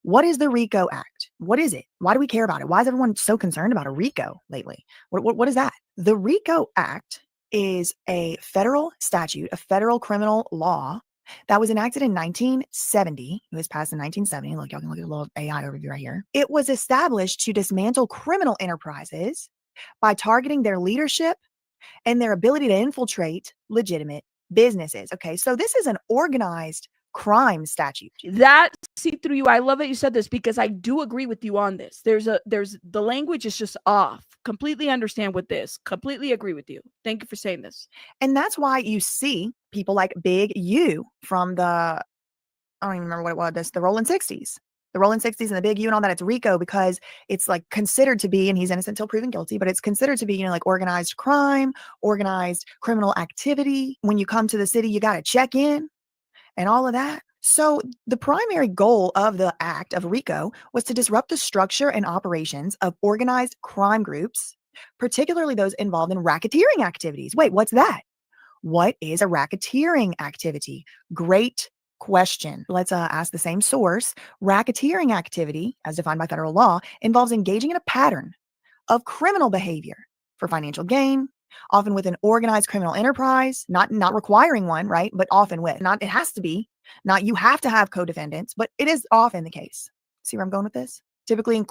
[SPEAKER 6] What is the RICO Act? What is it? Why do we care about it? Why is everyone so concerned about a RICO lately? What is that? The RICO Act is a federal statute, a federal criminal law that was enacted in 1970. It was passed in 1970. Look, y'all can look at a little AI overview right here. It was established to dismantle criminal enterprises by targeting their leadership and their ability to infiltrate legitimate businesses. Okay, so this is an organized crime statute.
[SPEAKER 1] That see through you. I love that you said this, because I do agree with you on this. There's the language is just off. Completely understand with this. Completely agree with you. Thank you for saying this.
[SPEAKER 6] And that's why you see people like Big U from I don't even remember what it was, the Rolling 60s. The Rolling 60s and the Big U and all that, it's RICO because it's like considered to be, and he's innocent until proven guilty, but it's considered to be, like organized crime, organized criminal activity. When you come to the city, you got to check in and all of that. So the primary goal of the act of RICO was to disrupt the structure and operations of organized crime groups, particularly those involved in racketeering activities. Wait, what's that? What is a racketeering activity? Great question. Let's ask the same source. Racketeering activity, as defined by federal law, involves engaging in a pattern of criminal behavior for financial gain, often with an organized criminal enterprise, not requiring one, right? But often with, not, it has to be, not you have to have co-defendants, but it is often the case. See where I'm going with this? Typically,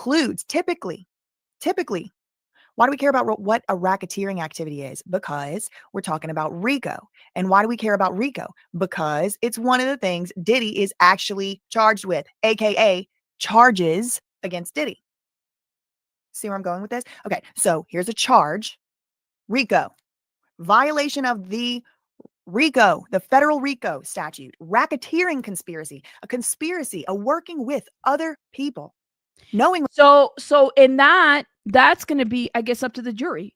[SPEAKER 6] why do we care about what a racketeering activity is? Because we're talking about RICO. And why do we care about RICO? Because it's one of the things Diddy is actually charged with, AKA charges against Diddy. See where I'm going with this? Okay, so here's a charge. RICO, violation of the RICO, the federal RICO statute, racketeering conspiracy, a working with other people, knowing.
[SPEAKER 1] So in that's going to be, I guess, up to the jury.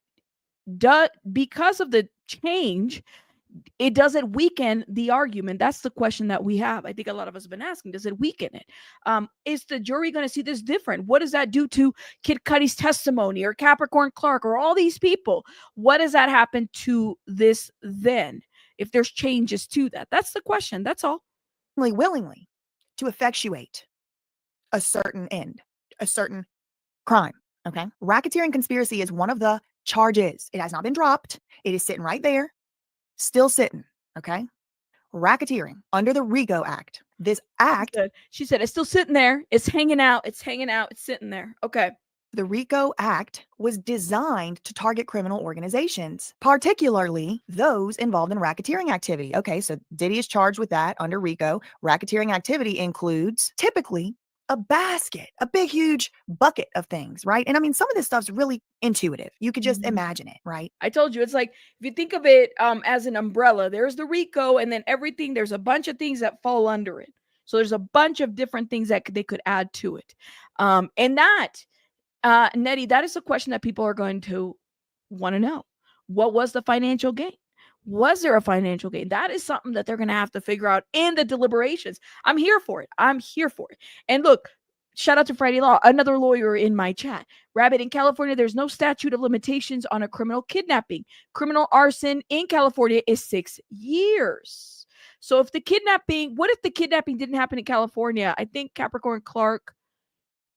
[SPEAKER 1] Because of the change, it doesn't weaken the argument. That's the question that we have. I think a lot of us have been asking, does it weaken it? Is the jury going to see this different? What does that do to Kid Cudi's testimony, or Capricorn Clark, or all these people? What does that happen to this then, if there's changes to that? That's the question. That's all.
[SPEAKER 6] Willingly to effectuate a certain end, a certain crime. Okay. Racketeering conspiracy is one of the charges. It has not been dropped. It is sitting right there, still sitting. Okay. Racketeering under the RICO Act. This act.
[SPEAKER 1] She said it's still sitting there. It's hanging out. It's hanging out. It's sitting there. Okay.
[SPEAKER 6] The RICO Act was designed to target criminal organizations, particularly those involved in racketeering activity. Okay, so Diddy is charged with that under RICO. Racketeering activity includes typically a basket, a big, huge bucket of things, right? And I mean, some of this stuff's really intuitive. You could just imagine it, right?
[SPEAKER 1] I told you, it's like, if you think of it as an umbrella, there's the RICO, and then everything, there's a bunch of things that fall under it. So there's a bunch of different things that they could add to it. And that, Nettie, that is a question that people are going to want to know. What was the financial gain? Was there a financial gain? That is something that they're going to have to figure out in the deliberations. I'm here for it. I'm here for it. And look, shout out to Friday Law, another lawyer in my chat. Rabbit, in California, there's no statute of limitations on a criminal kidnapping. Criminal arson in California is 6 years. So if the kidnapping, what if the kidnapping didn't happen in California? I think Capricorn Clark,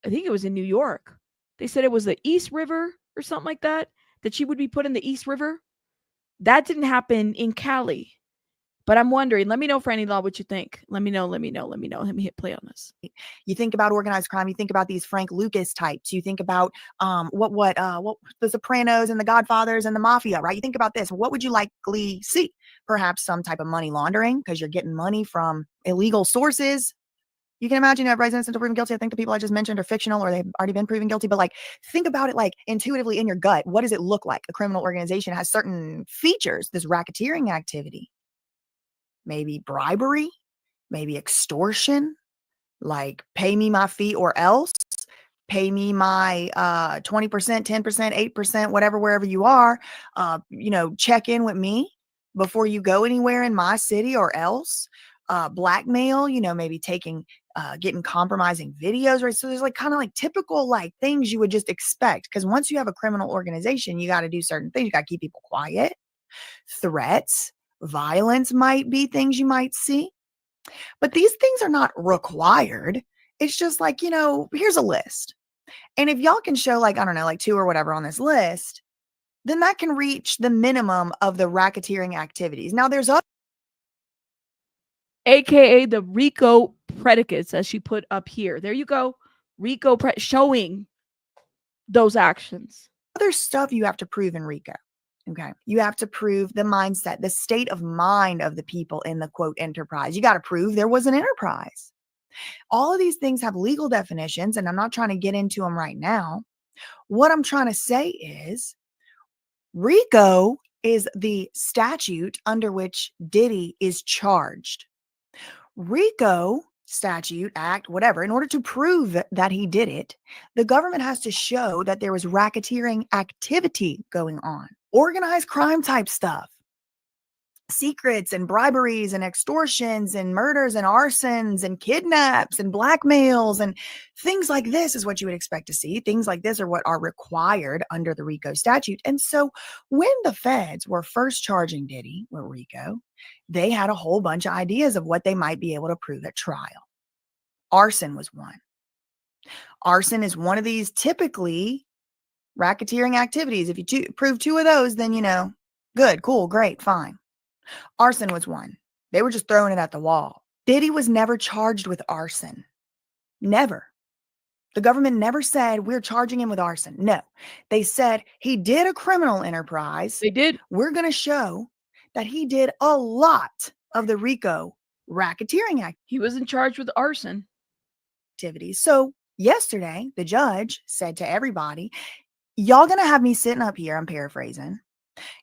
[SPEAKER 1] I think it was in New York. They said it was the East River or something like that she would be put in the East River. That didn't happen in Cali. But I'm wondering, let me know, Franny Law, what you think. Let me know. Let me hit play on this.
[SPEAKER 6] You think about organized crime. You think about these Frank Lucas types. You think about what the Sopranos and the Godfathers and the Mafia, right? You think about this. What would you likely see? Perhaps some type of money laundering, because you're getting money from illegal sources. You can imagine everybody's innocent until proven guilty. I think the people I just mentioned are fictional, or they've already been proven guilty. But like, think about it like intuitively in your gut. What does it look like? A criminal organization has certain features. This racketeering activity, maybe bribery, maybe extortion, like pay me my fee or else, pay me my 20%, 10%, 8%, whatever, wherever you are. Check in with me before you go anywhere in my city, or else. Blackmail, maybe getting compromising videos, right? So there's like kind of like typical like things you would just expect, because once you have a criminal organization, you got to do certain things. You got to keep people quiet. Threats, violence might be things you might see, but these things are not required. It's just like, here's a list. And if y'all can show like, I don't know, like 2 or whatever on this list, then that can reach the minimum of the racketeering activities. Now there's other,
[SPEAKER 1] AKA the RICO predicates, as she put up here. There you go. RICO showing those actions.
[SPEAKER 6] Other stuff you have to prove in RICO. Okay. You have to prove the mindset, the state of mind of the people in the quote enterprise. You got to prove there was an enterprise. All of these things have legal definitions, and I'm not trying to get into them right now. What I'm trying to say is RICO is the statute under which Diddy is charged. RICO statute, act, whatever, in order to prove that he did it, the government has to show that there was racketeering activity going on, organized crime type stuff, secrets and briberies and extortions and murders and arsons and kidnaps and blackmails and things like this is what you would expect to see. Things like this are what are required under the RICO statute. And so when the feds were first charging Diddy with RICO, they had a whole bunch of ideas of what they might be able to prove at trial. Arson was one. Arson is one of these typically racketeering activities. If you prove 2 of those, then, good, cool, great, fine. Arson was one. They were just throwing it at the wall. Diddy was never charged with arson. Never. The government never said we're charging him with arson. No. They said he did a criminal enterprise.
[SPEAKER 1] They did.
[SPEAKER 6] We're going to show that he did a lot of the RICO racketeering act.
[SPEAKER 1] He was in charge with arson
[SPEAKER 6] activities. So yesterday, the judge said to everybody, y'all going to have me sitting up here, I'm paraphrasing,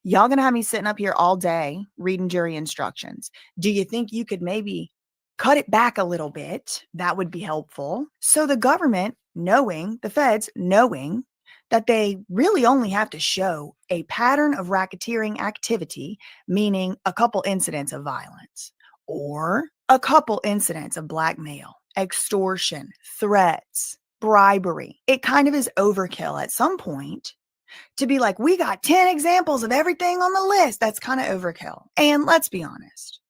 [SPEAKER 6] y'all going to have me sitting up here all day reading jury instructions. Do you think you could maybe cut it back a little bit? That would be helpful. So the government, knowing, the feds, knowing that they really only have to show a pattern of racketeering activity, meaning a couple incidents of violence, or a couple incidents of blackmail, extortion, threats, bribery. It kind of is overkill at some point to be like, we got 10 examples of everything on the list. That's kind of overkill. And let's be honest,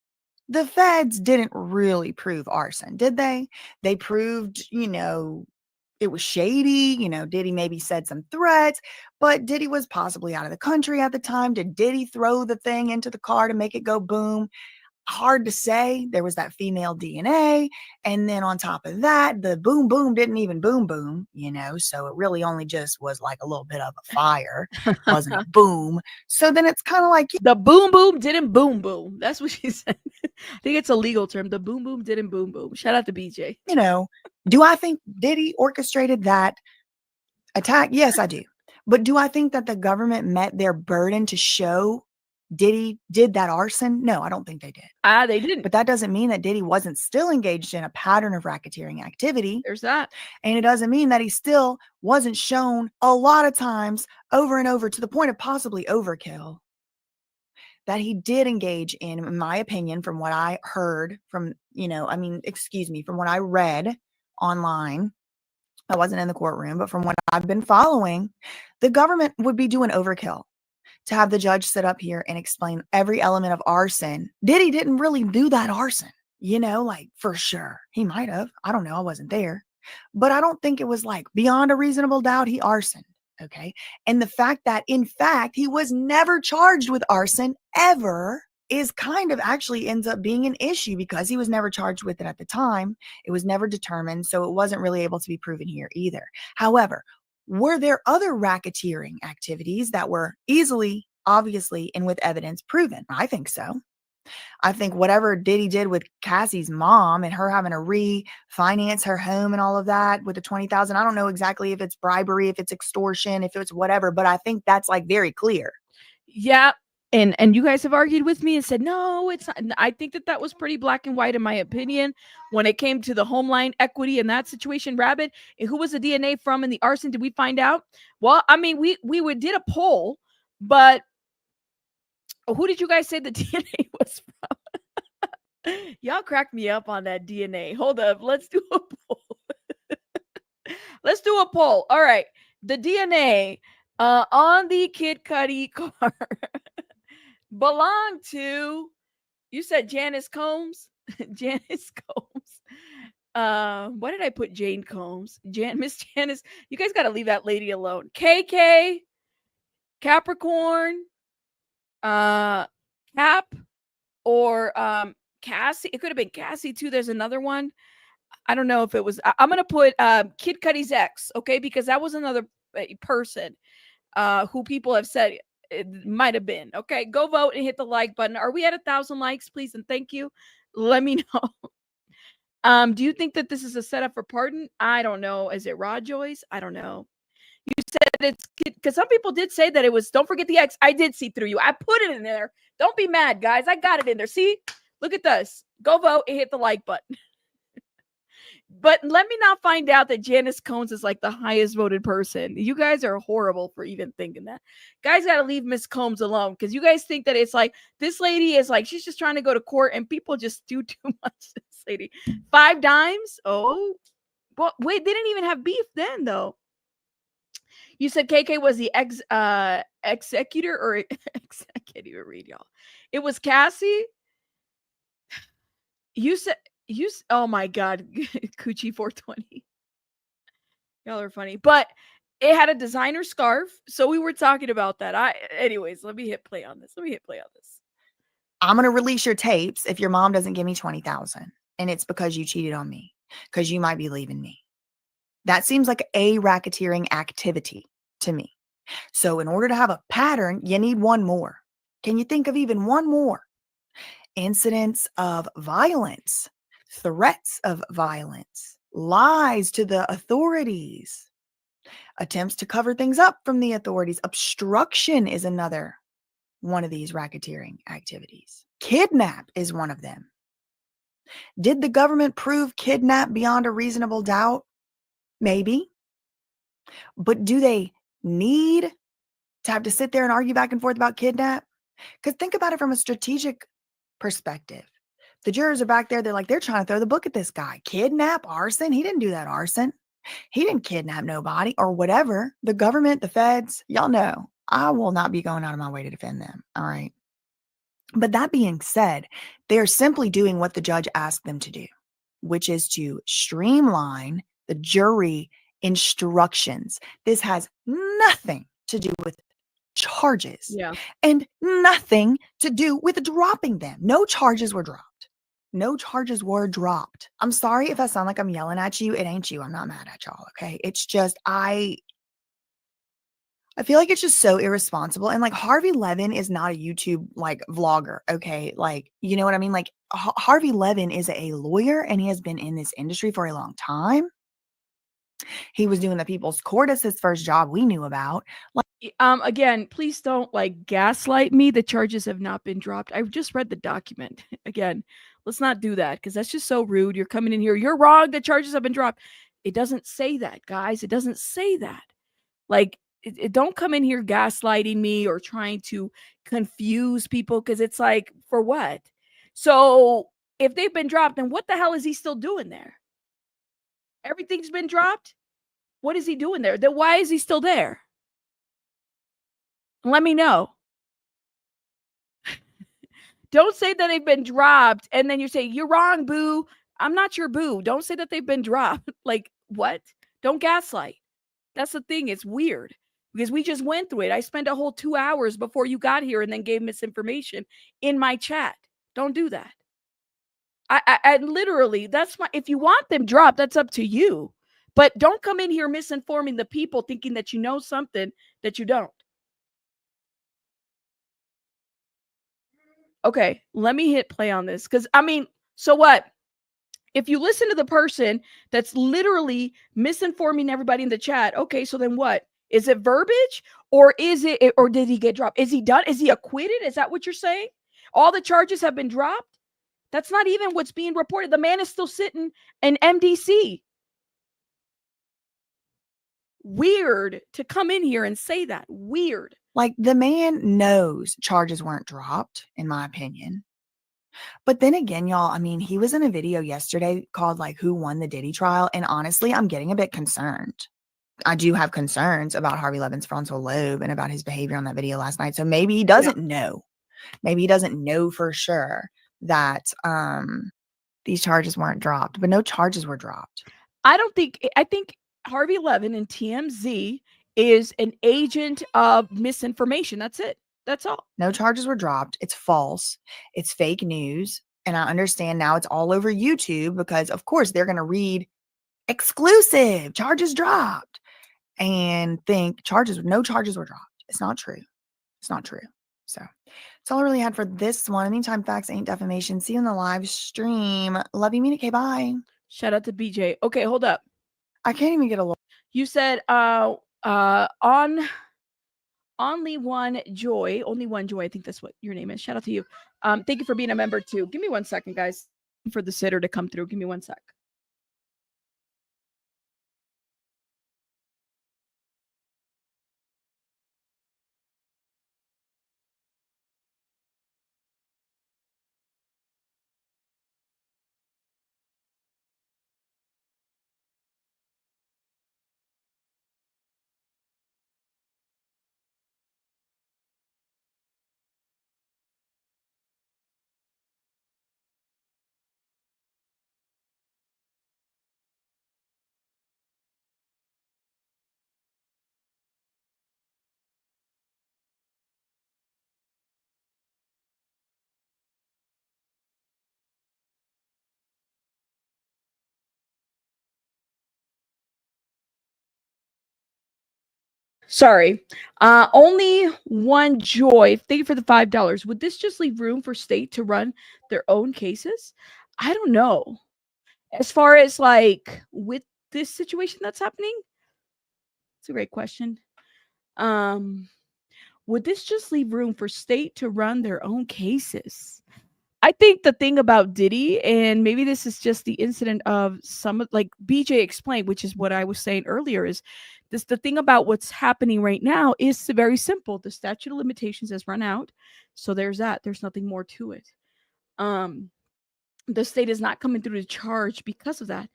[SPEAKER 6] the feds didn't really prove arson, did they? They proved, it was shady. Diddy maybe said some threats, but Diddy was possibly out of the country at the time. Did Diddy throw the thing into the car to make it go boom? Hard to say. There was that female DNA. And then on top of that, the boom boom didn't even boom boom, so it really only just was like a little bit of a fire. Wasn't a boom. So then it's kind of like,
[SPEAKER 1] The boom boom didn't boom boom. That's what she said. I think it's a legal term. The boom boom didn't boom boom. Shout out to BJ.
[SPEAKER 6] do I think Diddy orchestrated that attack? Yes, I do. But do I think that the government met their burden to show Diddy did that arson? No, I don't think they did.
[SPEAKER 1] They didn't.
[SPEAKER 6] But that doesn't mean that Diddy wasn't still engaged in a pattern of racketeering activity.
[SPEAKER 1] There's that.
[SPEAKER 6] And it doesn't mean that he still wasn't shown a lot of times over and over to the point of possibly overkill that he did engage in my opinion, from what I heard from, from what I read online. I wasn't in the courtroom, but from what I've been following, the government would be doing overkill to have the judge sit up here and explain every element of arson. Diddy didn't really do that arson, for sure. He might have. I don't know. I wasn't there. But I don't think it was like beyond a reasonable doubt he arsoned. Okay. And the fact that, in fact, he was never charged with arson ever is kind of actually ends up being an issue because he was never charged with it at the time. It was never determined. So it wasn't really able to be proven here either. However, were there other racketeering activities that were easily, obviously, and with evidence proven? I think so. I think whatever Diddy did with Cassie's mom and her having to refinance her home and all of that with the $20,000, I don't know exactly if it's bribery, if it's extortion, if it's whatever, but I think that's like very clear.
[SPEAKER 1] Yeah. And you guys have argued with me and said, no, it's not. I think that was pretty black and white in my opinion when it came to the homeline equity in that situation. Rabbit, and who was the DNA from in the arson? Did we find out? Well, I mean, we did a poll, but who did you guys say the DNA was from? Y'all cracked me up on that DNA. Hold up. Let's do a poll. Let's do a poll. All right. The DNA on the Kid Cudi car belonged to, you said Janice Combs? Janice Combs. What did I put? Jane Combs. Miss Janice. You guys got to leave that lady alone. KK, Capricorn, Cap, or Cassie. It could have been Cassie too. There's another one. I don't know if it was. I'm gonna put Kid Cudi's ex, okay, because that was another person who people have said it might have been. Okay, go vote and hit the like button. Are we at 1,000 likes, please? And thank you. Let me know. Do you think that this is a setup for pardon? I don't know. Is it Rod Joyce? I don't know. You said it's because some people did say that it was. Don't forget the X. I did see through you. I put it in there. Don't be mad, guys. I got it in there. See, look at this. Go vote and hit the like button. But let me not find out that Janice Combs is like the highest voted person. You guys are horrible for even thinking that. Guys got to leave Miss Combs alone because you guys think that it's like this lady is like she's just trying to go to court and people just do too much to this lady. 5 dimes? Oh, but wait, they didn't even have beef then though. You said KK was the executor or I can't even read, y'all. It was Cassie. You said. Oh my God, Coochie 420. Y'all are funny, but it had a designer scarf, so we were talking about that. Anyways, let me hit play on this.
[SPEAKER 6] I'm gonna release your tapes if your mom doesn't give me 20,000, and it's because you cheated on me, because you might be leaving me. That seems like a racketeering activity to me. So in order to have a pattern, you need one more. Can you think of even one more? Incidents of violence. Threats of violence, lies to the authorities, attempts to cover things up from the authorities. Obstruction is another one of these racketeering activities. Kidnap is one of them. Did the government prove kidnap beyond a reasonable doubt? Maybe. But do they need to have to sit there and argue back and forth about kidnap? Because think about it from a strategic perspective. The jurors are back there. They're trying to throw the book at this guy. Kidnap, arson. He didn't do that arson. He didn't kidnap nobody or whatever. The government, the feds, y'all know, I will not be going out of my way to defend them. All right. But that being said, they're simply doing what the judge asked them to do, which is to streamline the jury instructions. This has nothing to do with charges and nothing to do with dropping them. No charges were dropped. No charges were dropped. I'm sorry if I sound like I'm yelling at you. It ain't you. I'm not mad at y'all. Okay. It's just, I feel like it's just so irresponsible. And like Harvey Levin is not a YouTube like vlogger. Okay. Like, you know what I mean? Like Harvey Levin is a lawyer and he has been in this industry for a long time. He was doing the People's Court as his first job we knew about. Like,
[SPEAKER 1] again, please don't like gaslight me. The charges have not been dropped. I've just read the document. Again, let's not do that because that's just so rude. You're coming in here. You're wrong. The charges have been dropped. It doesn't say that, guys. It doesn't say that. Like, don't come in here gaslighting me or trying to confuse people because it's like, for what? So if they've been dropped, then what the hell is he still doing there? Everything's been dropped? What is he doing there? Then why is he still there? Let me know. Don't say that they've been dropped and then you say, you're wrong, boo. I'm not your boo. Don't say that they've been dropped. Like, what? Don't gaslight. That's the thing. It's weird because we just went through it. I spent a whole 2 hours before you got here and then gave misinformation in my chat. Don't do that. I literally, that's my, if you want them dropped, that's up to you. But don't come in here misinforming the people thinking that you know something that you don't. Okay, let me hit play on this. Because, I mean, so what? If you listen to the person that's literally misinforming everybody in the chat, okay, so then what? Is it verbiage or is it, or did he get dropped? Is he done? Is he acquitted? Is that what you're saying? All the charges have been dropped? That's not even what's being reported. The man is still sitting in MDC. Weird to come in here and say that. Weird.
[SPEAKER 6] Like the man knows charges weren't dropped, in my opinion. But then again, y'all, I mean, he was in a video yesterday called like Who Won the Diddy Trial? And honestly, I'm getting a bit concerned. I do have concerns about Harvey Levin's frontal lobe and about his behavior on that video last night. So maybe he doesn't know. Maybe he doesn't know for sure that these charges weren't dropped, but no charges were dropped.
[SPEAKER 1] I think Harvey Levin and TMZ is an agent of misinformation. That's it. That's all.
[SPEAKER 6] No charges were dropped. It's false. It's fake news. And I understand now it's all over YouTube because, of course, they're going to read exclusive charges dropped and think no charges were dropped. It's not true. It's not true. So that's all I really had for this one. Anytime facts ain't defamation. See you in the live stream. Love you, Mina K. Bye.
[SPEAKER 1] Shout out to BJ. Okay, hold up.
[SPEAKER 6] I can't even get a look.
[SPEAKER 1] You said only one joy, I think that's what your name is. Shout out to you. Thank you for being a member too. Give me 1 second, guys, for the sitter to come through. Give me 1 sec. Sorry. Only one joy. Thank you for the $5. Would this just leave room for state to run their own cases? I don't know. As far as like with this situation that's happening, it's a great question. Would this just leave room for state to run their own cases? I think the thing about Diddy, and maybe this is just the incident of some, like BJ explained, which is what I was saying earlier, is the thing about what's happening right now is very simple. The statute of limitations has run out. So there's that. There's nothing more to it. The state is not coming through to charge because of that.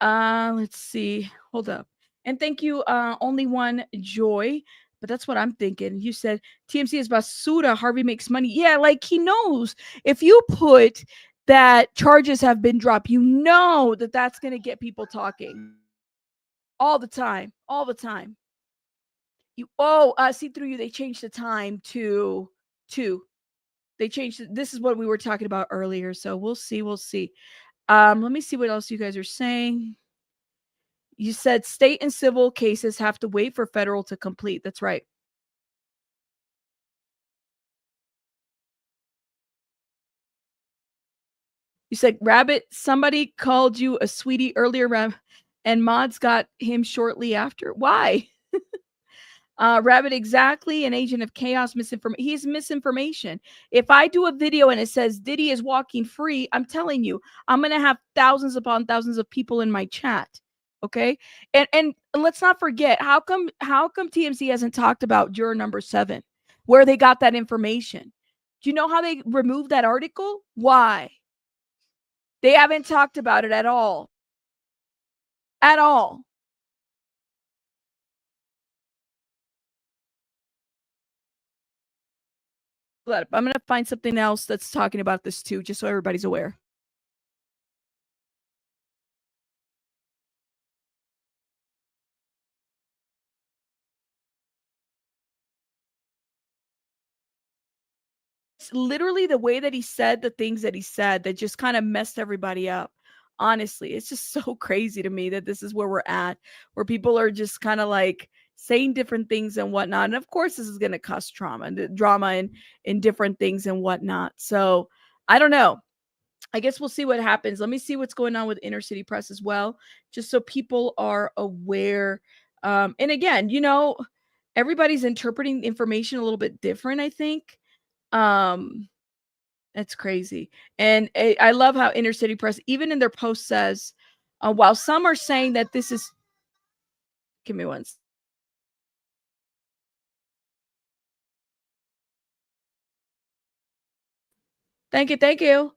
[SPEAKER 1] Let's see. Hold up. And thank you, only one Joy. But that's what I'm thinking. You said TMC is basura. Harvey makes money. Yeah, like he knows. If you put that charges have been dropped, you know that that's going to get people talking all the time. All the time. See through you. They changed the time to 2. They changed it. This is what we were talking about earlier. So we'll see. We'll see. Let me see what else you guys are saying. You said state and civil cases have to wait for federal to complete. That's right. You said, Rabbit, somebody called you a sweetie earlier, and Mods got him shortly after. Why? Rabbit, exactly. An agent of chaos, misinformation. He's misinformation. If I do a video and it says Diddy is walking free, I'm telling you, I'm going to have thousands upon thousands of people in my chat. Okay. And let's not forget, how come TMZ hasn't talked about juror number 7, where they got that information? Do you know how they removed that article? Why? They haven't talked about it at all. At all. I'm going to find something else that's talking about this too, just so everybody's aware. It's literally the way that he said the things that he said that just kind of messed everybody up. Honestly, it's just so crazy to me that this is where we're at, where people are just kind of like saying different things and whatnot. And of course, this is going to cause drama in different things and whatnot. So I don't know. I guess we'll see what happens. Let me see what's going on with Inner City Press as well, just so people are aware. And again, everybody's interpreting information a little bit different, I think. That's crazy. And I love how Inner City Press, even in their post, says, while some are saying that this is, give me one. Thank you.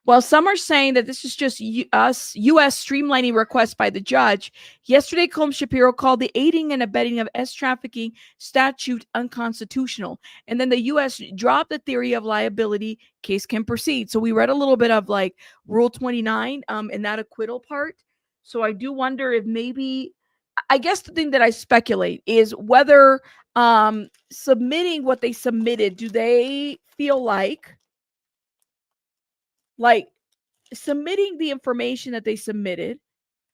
[SPEAKER 1] While some are saying that this is just U.S. streamlining request by the judge, yesterday Combs Shapiro called the aiding and abetting of trafficking statute unconstitutional. And then the U.S. dropped the theory of liability, case can proceed. So we read a little bit of like Rule 29 in that acquittal part. So I do wonder if maybe, I guess the thing that I speculate is whether submitting what they submitted, do they feel like submitting the information that they submitted,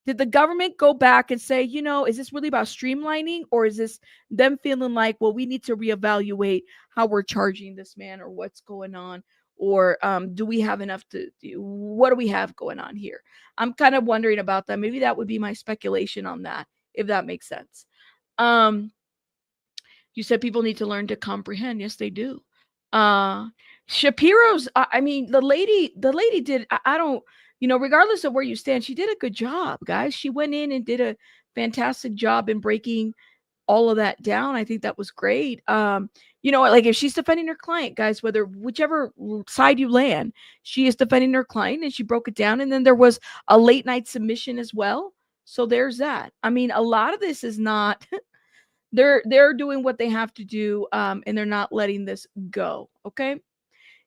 [SPEAKER 1] did the government go back and say, is this really about streamlining, or is this them feeling like, well, we need to reevaluate how we're charging this man, or what's going on, or do we have enough what do we have going on here? I'm kind of wondering about that. Maybe that would be my speculation on that, if that makes sense. You said people need to learn to comprehend. Yes, they do. Shapiro's, the lady did, I don't, regardless of where you stand, she did a good job, guys. She went in and did a fantastic job in breaking all of that down. I think that was great. Like if she's defending her client, guys, whichever side you land, she is defending her client, and she broke it down. And then there was a late night submission as well. So there's that. A lot of this is not, they're doing what they have to do, and they're not letting this go. Okay.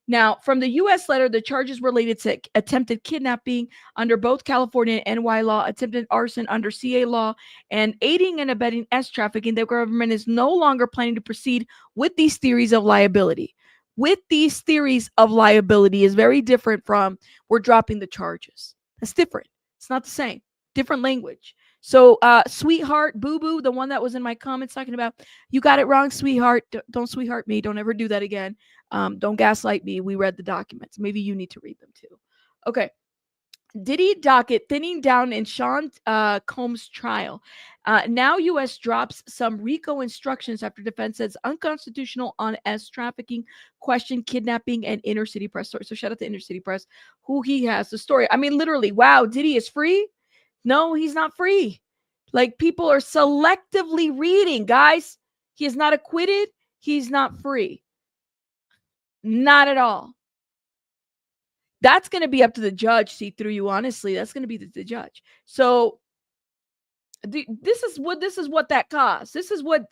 [SPEAKER 1] Now, from the U.S. letter, the charges related to attempted kidnapping under both California and NY law, attempted arson under CA law, and aiding and abetting trafficking. The government is no longer planning to proceed with these theories of liability. With these theories of liability is very different from we're dropping the charges. That's different. It's not the same. Different language. So, sweetheart, boo-boo, the one that was in my comments talking about, you got it wrong, sweetheart. Don't sweetheart me. Don't ever do that again. Don't gaslight me. We read the documents. Maybe you need to read them too. Okay. Diddy docket thinning down in Sean Combs' trial. Now U.S. drops some RICO instructions after defense says unconstitutional on trafficking, question, kidnapping, and Inner City Press story. So shout out to Inner City Press, who he has the story. Literally, wow, Diddy is free? No, he's not free. Like, people are selectively reading, guys. He is not acquitted. He's not free. Not at all. That's going to be up to the judge. See through you, honestly. That's going to be the judge. So this is what that caused. This is what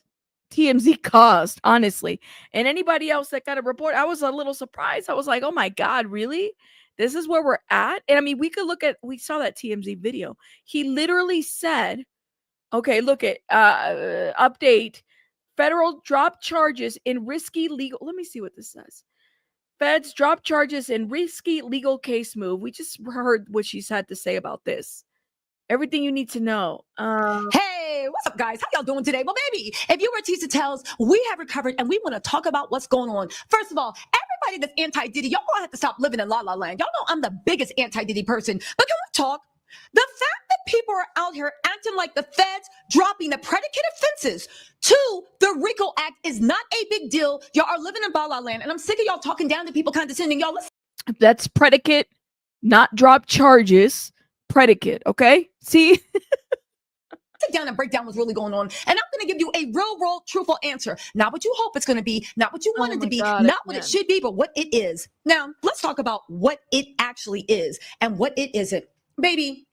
[SPEAKER 1] TMZ caused, honestly. And anybody else that got a report, I was a little surprised. I was like, oh my God, really? This is where we're at? And I mean, we saw that TMZ video. He literally said, okay, look at update. Federal drop charges in risky legal. Let me see what this says. Feds drop charges in risky legal case move. We just heard what she's had to say about this. Everything you need to know.
[SPEAKER 5] Hey, what's up, guys? How y'all doing today? Well, baby, if you were Tisa Tells, we have recovered and we want to talk about what's going on. First of all, everybody that's anti-Diddy, y'all gonna have to stop living in La La Land. Y'all know I'm the biggest anti-Diddy person. But can we talk? The fact that people are out here acting like the feds dropping the predicate offenses to the RICO Act is not a big deal. Y'all are living in La La Land, and I'm sick of y'all talking down to people condescending. Y'all, listen.
[SPEAKER 1] That's predicate, not drop charges. Predicate, okay? See?
[SPEAKER 5] Sit down and break down what's really going on. And I'm going to give you a real, truthful answer. Not what you hope it's going to be, not what you want it to be,
[SPEAKER 1] God,
[SPEAKER 5] not what it should be, but what it is. Now, let's talk about what it actually is and what it isn't. Baby,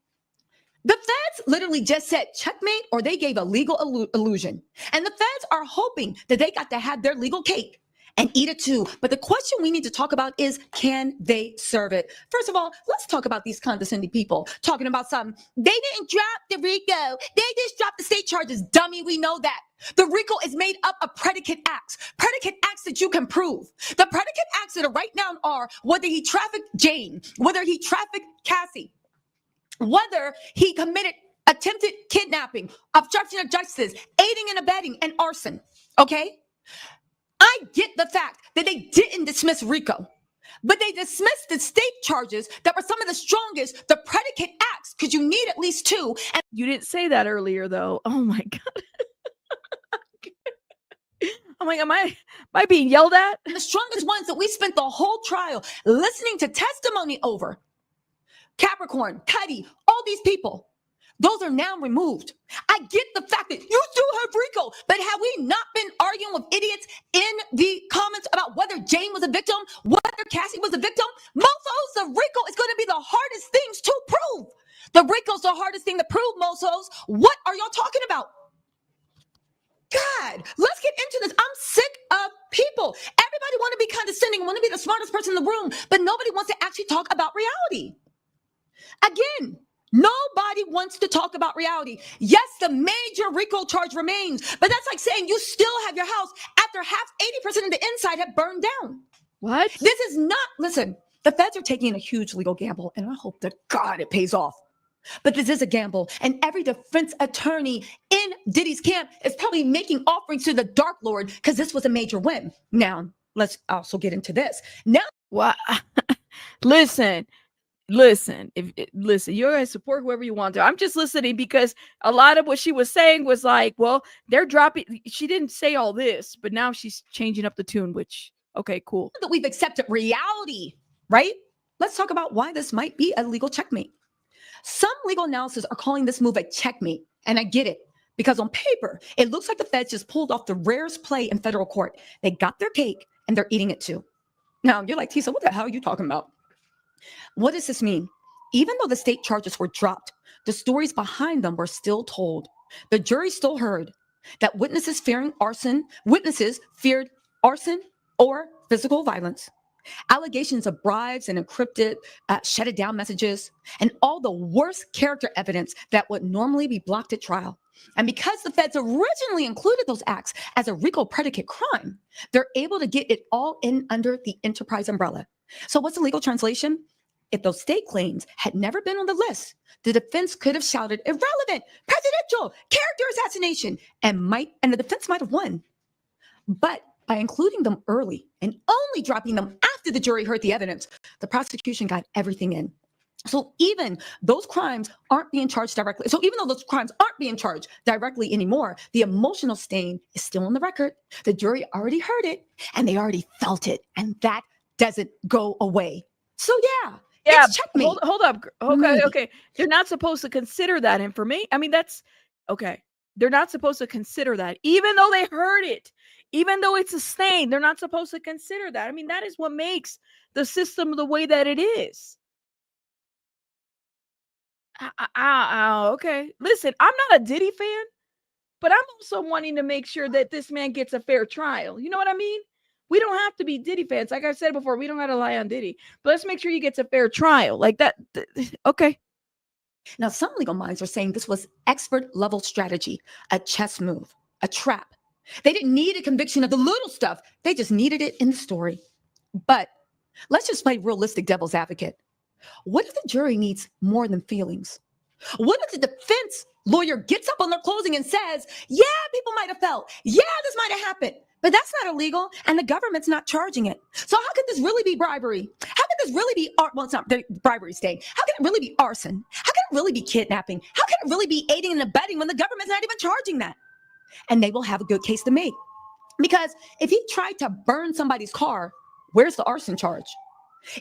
[SPEAKER 5] the feds literally just said checkmate, or they gave a legal illusion. And the feds are hoping that they got to have their legal cake and eat it too. But the question we need to talk about is, can they serve it? First of all, let's talk about these condescending people talking about something. They didn't drop the RICO. They just dropped the state charges. Dummy, we know that. The RICO is made up of predicate acts that you can prove. The predicate acts that are right now are whether he trafficked Jane, whether he trafficked Cassie, whether he committed attempted kidnapping, obstruction of justice, aiding and abetting, and arson. Okay? I get the fact that they didn't dismiss RICO, but they dismissed the state charges that were some of the strongest, the predicate acts, because you need at least two. And
[SPEAKER 1] You didn't say that earlier, though. Oh my God. I'm like, am I being yelled at?
[SPEAKER 5] the strongest ones that we spent the whole trial listening to testimony over, Capricorn, Cuddy, all these people, those are now removed. I get the fact that you still have RICO, but have we not been arguing with idiots in the comments about whether Jane was a victim, whether Cassie was a victim? Mofos, the RICO is going to be the hardest things to prove. The RICO's the hardest thing to prove, Mofos. What are y'all talking about? God, let's get into this. I'm sick of people. Everybody want to be condescending, want to be the smartest person in the room, but nobody wants to actually talk about reality. Again, nobody wants to talk about reality. Yes, the major RICO charge remains, but that's like saying you still have your house after 80% of the inside have burned down.
[SPEAKER 1] What?
[SPEAKER 5] This is not, listen, the feds are taking a huge legal gamble, and I hope to God it pays off. But this is a gamble, and every defense attorney in Diddy's camp is probably making offerings to the Dark Lord because this was a major win. Now, let's also get into this. Now,
[SPEAKER 1] What? Listen, listen, you're going to support whoever you want to. I'm just listening because a lot of what she was saying was like, well, they're dropping. She didn't say all this, but now she's changing up the tune, which, okay, cool.
[SPEAKER 5] that we've accepted reality, right? Let's talk about why this might be a legal checkmate. Some legal analysis are calling this move a checkmate, and I get it, because on paper, it looks like the feds just pulled off the rarest play in federal court. They got their cake, and they're eating it too. Now, you're like, Tisa, what the hell are you talking about? What does this mean? Even though the state charges were dropped, the stories behind them were still told. The jury still heard that witnesses feared arson or physical violence, allegations of bribes and encrypted, shut it down messages, and all the worst character evidence that would normally be blocked at trial. And because the feds originally included those acts as a RICO predicate crime, they're able to get it all in under the enterprise umbrella. So what's the legal translation? If those state claims had never been on the list, the defense could have shouted irrelevant, presidential, character assassination, and the defense might have won. But by including them early and only dropping them after the jury heard the evidence, the prosecution got everything in. So even though those crimes aren't being charged directly anymore, the emotional stain is still on the record. The jury already heard it and they already felt it, and that doesn't go away. So yeah, it's checkmate.
[SPEAKER 1] Hold up. Okay, okay. You're not supposed to consider that information. I mean, that's Okay. They're not supposed to consider that, even though they heard it, even though it's a stain. They're not supposed to consider that. I mean, that is what makes the system the way that it is. Okay. Listen, I'm not a Diddy fan, but I'm also wanting to make sure that this man gets a fair trial. You know what I mean? We don't have to be Diddy fans. Like I said before, we don't got to lie on Diddy, but let's make sure he gets a fair trial. Like that. Okay.
[SPEAKER 5] Now, some legal minds are saying this was expert level strategy, a chess move, a trap. They didn't need a conviction of the little stuff. They just needed it in the story. But let's just play realistic devil's advocate. What if the jury needs more than feelings? What if the defense lawyer gets up on their closing and says, yeah, people might have felt, yeah, this might have happened, but that's not illegal and the government's not charging it. So how could this really be bribery? How could this really be well, it's not the bribery state. How can it really be arson? How can it really be kidnapping? How can it really be aiding and abetting when the government's not even charging that? And they will have a good case to make. Because if he tried to burn somebody's car, where's the arson charge?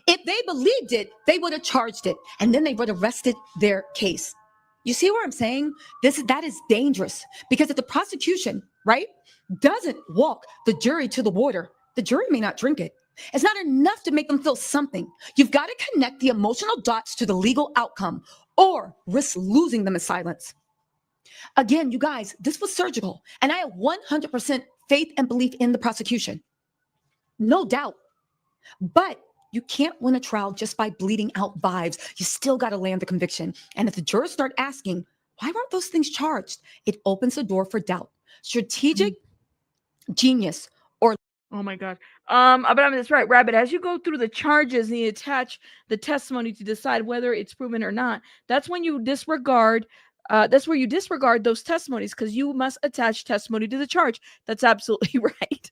[SPEAKER 5] If they believed it, they would have charged it, and then they would have rested their case. You see what I'm saying? That is dangerous, because if the prosecution, right, doesn't walk the jury to the water, the jury may not drink it. It's not enough to make them feel something. You've got to connect the emotional dots to the legal outcome, or risk losing them in silence. Again, you guys, this was surgical, and I have 100% faith and belief in the prosecution. No doubt. But you can't win a trial just by bleeding out vibes. You still got to land the conviction. And if the jurors start asking, why weren't those things charged? It opens the door for doubt. Strategic genius or
[SPEAKER 1] oh my God. But I mean, that's right, Rabbit. As you go through the charges and you attach the testimony to decide whether it's proven or not, that's when you disregard. That's where you disregard those testimonies, because you must attach testimony to the charge. That's absolutely right.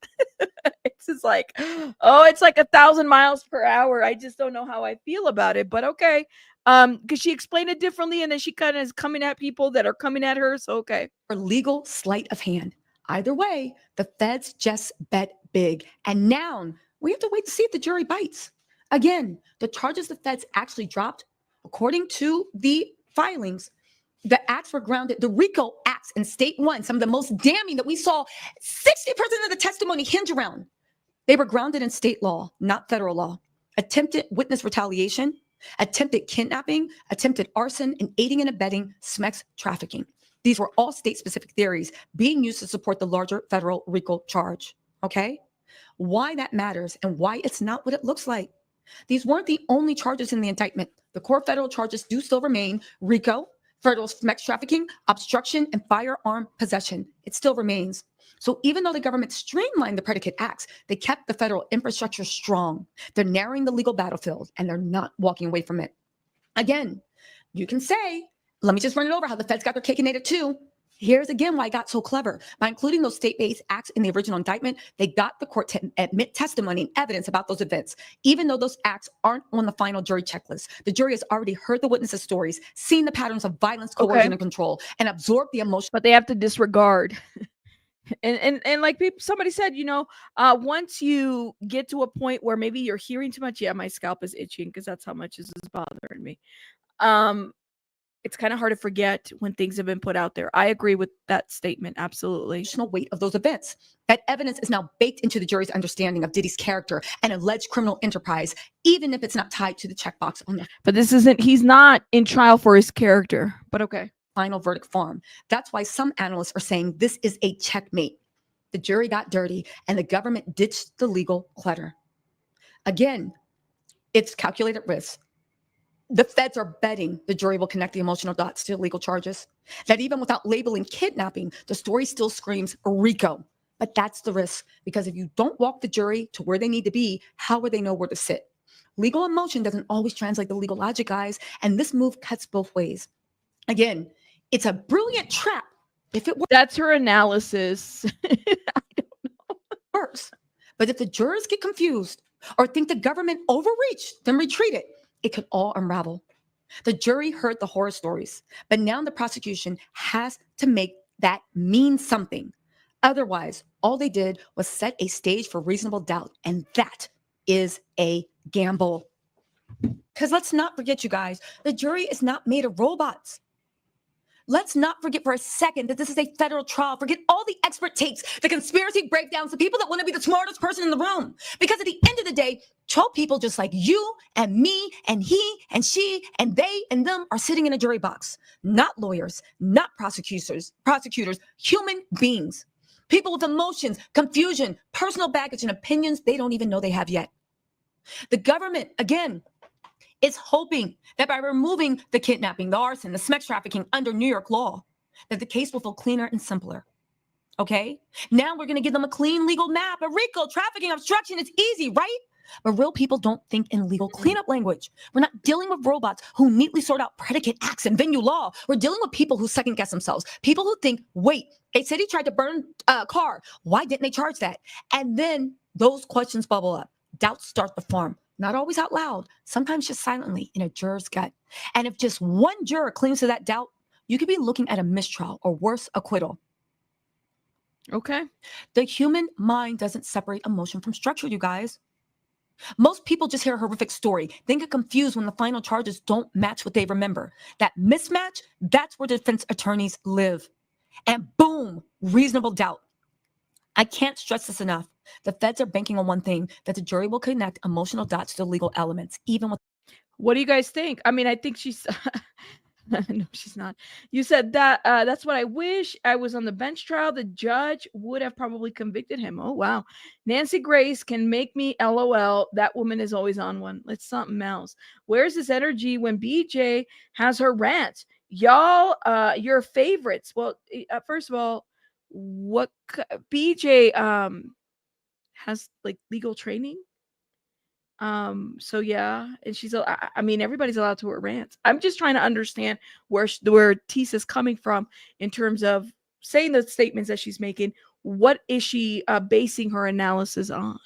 [SPEAKER 1] It's just like, oh, it's like 1,000 miles per hour. I just don't know how I feel about it, but okay. Because she explained it differently, and then she kind of is coming at people that are coming at her. So okay.
[SPEAKER 5] legal sleight of hand. Either way, the feds just bet big. And now we have to wait to see if the jury bites. Again, the charges the feds actually dropped, according to the filings, the acts were grounded, the RICO acts in state one, some of the most damning that we saw 60% of the testimony hinge around. They were grounded in state law, not federal law. Attempted witness retaliation, attempted kidnapping, attempted arson, and aiding and abetting sex trafficking. These were all state-specific theories being used to support the larger federal RICO charge, okay? Why that matters and why it's not what it looks like. These weren't the only charges in the indictment. The core federal charges do still remain: RICO, federal sex trafficking, obstruction, and firearm possession. It still remains. So even though the government streamlined the predicate acts, they kept the federal infrastructure strong. They're narrowing the legal battlefield, and they're not walking away from it. Again, you can say, let me just run it over how the feds got their cake and ate it too. Here's again why I got so clever. By including those state-based acts in the original indictment, they got the court to admit testimony and evidence about those events, even though those acts aren't on the final jury checklist. The jury has already heard the witnesses' stories, seen the patterns of violence, coercion, and control, and absorbed the emotion.
[SPEAKER 1] But they have to disregard. And like somebody said, once you get to a point where maybe you're hearing too much, yeah, my scalp is itching because that's how much this is bothering me. It's kind of hard to forget when things have been put out there. I agree with that statement. Absolutely.
[SPEAKER 5] Emotional weight of those events. That evidence is now baked into the jury's understanding of Diddy's character and alleged criminal enterprise, even if it's not tied to the checkbox on the
[SPEAKER 1] But he's not in trial for his character, but okay.
[SPEAKER 5] Final verdict form. That's why some analysts are saying this is a checkmate. The jury got dirty and the government ditched the legal clutter. Again, it's calculated risk. The feds are betting the jury will connect the emotional dots to legal charges. That even without labeling kidnapping, the story still screams RICO. But that's the risk, because if you don't walk the jury to where they need to be, how will they know where to sit? Legal emotion doesn't always translate to legal logic, guys, and this move cuts both ways. Again, it's a brilliant trap if it works.
[SPEAKER 1] That's her analysis. I don't know.
[SPEAKER 5] Works. But if the jurors get confused or think the government overreached, then retreated, it could all unravel. The jury heard the horror stories, but now the prosecution has to make that mean something. Otherwise, all they did was set a stage for reasonable doubt, and that is a gamble. Because let's not forget, you guys, the jury is not made of robots. Let's not forget for a second that this is a federal trial. Forget all the expert takes, the conspiracy breakdowns, the people that want to be the smartest person in the room. Because at the end of the day, 12 people just like you and me and he and she and they and them are sitting in a jury box. Not lawyers, not prosecutors, human beings. People with emotions, confusion, personal baggage, and opinions they don't even know they have yet. The government, again, is hoping that by removing the kidnapping, the arson, the sex trafficking under New York law, that the case will feel cleaner and simpler. Okay? Now we're going to give them a clean legal map, a RICO, trafficking, obstruction. It's easy, right? But real people don't think in legal cleanup language. We're not dealing with robots who neatly sort out predicate acts and venue law. We're dealing with people who second guess themselves. People who think, wait, they said he tried to burn a car. Why didn't they charge that? And then those questions bubble up. Doubts start to form. Not always out loud, sometimes just silently in a juror's gut. And if just one juror clings to that doubt, you could be looking at a mistrial or worse, acquittal.
[SPEAKER 1] Okay.
[SPEAKER 5] The human mind doesn't separate emotion from structure, you guys. Most people just hear a horrific story, then get confused when the final charges don't match what they remember. That mismatch, that's where defense attorneys live. And boom, reasonable doubt. I can't stress this enough. The feds are banking on one thing, that the jury will connect emotional dots to the legal elements, even with...
[SPEAKER 1] What do you guys think? I mean, I think she's... No, she's not. You said that that's what I wish. I was on the bench trial. The judge would have probably convicted him. Oh, wow. Nancy Grace can make me LOL. That woman is always on one. It's something else. Where's this energy when BJ has her rant? Y'all, your favorites. Well, first of all, what BJ has like legal training. So yeah, and she's I mean, everybody's allowed to rant. I'm just trying to understand where Tisa's coming from in terms of saying the statements that she's making. What is she basing her analysis on?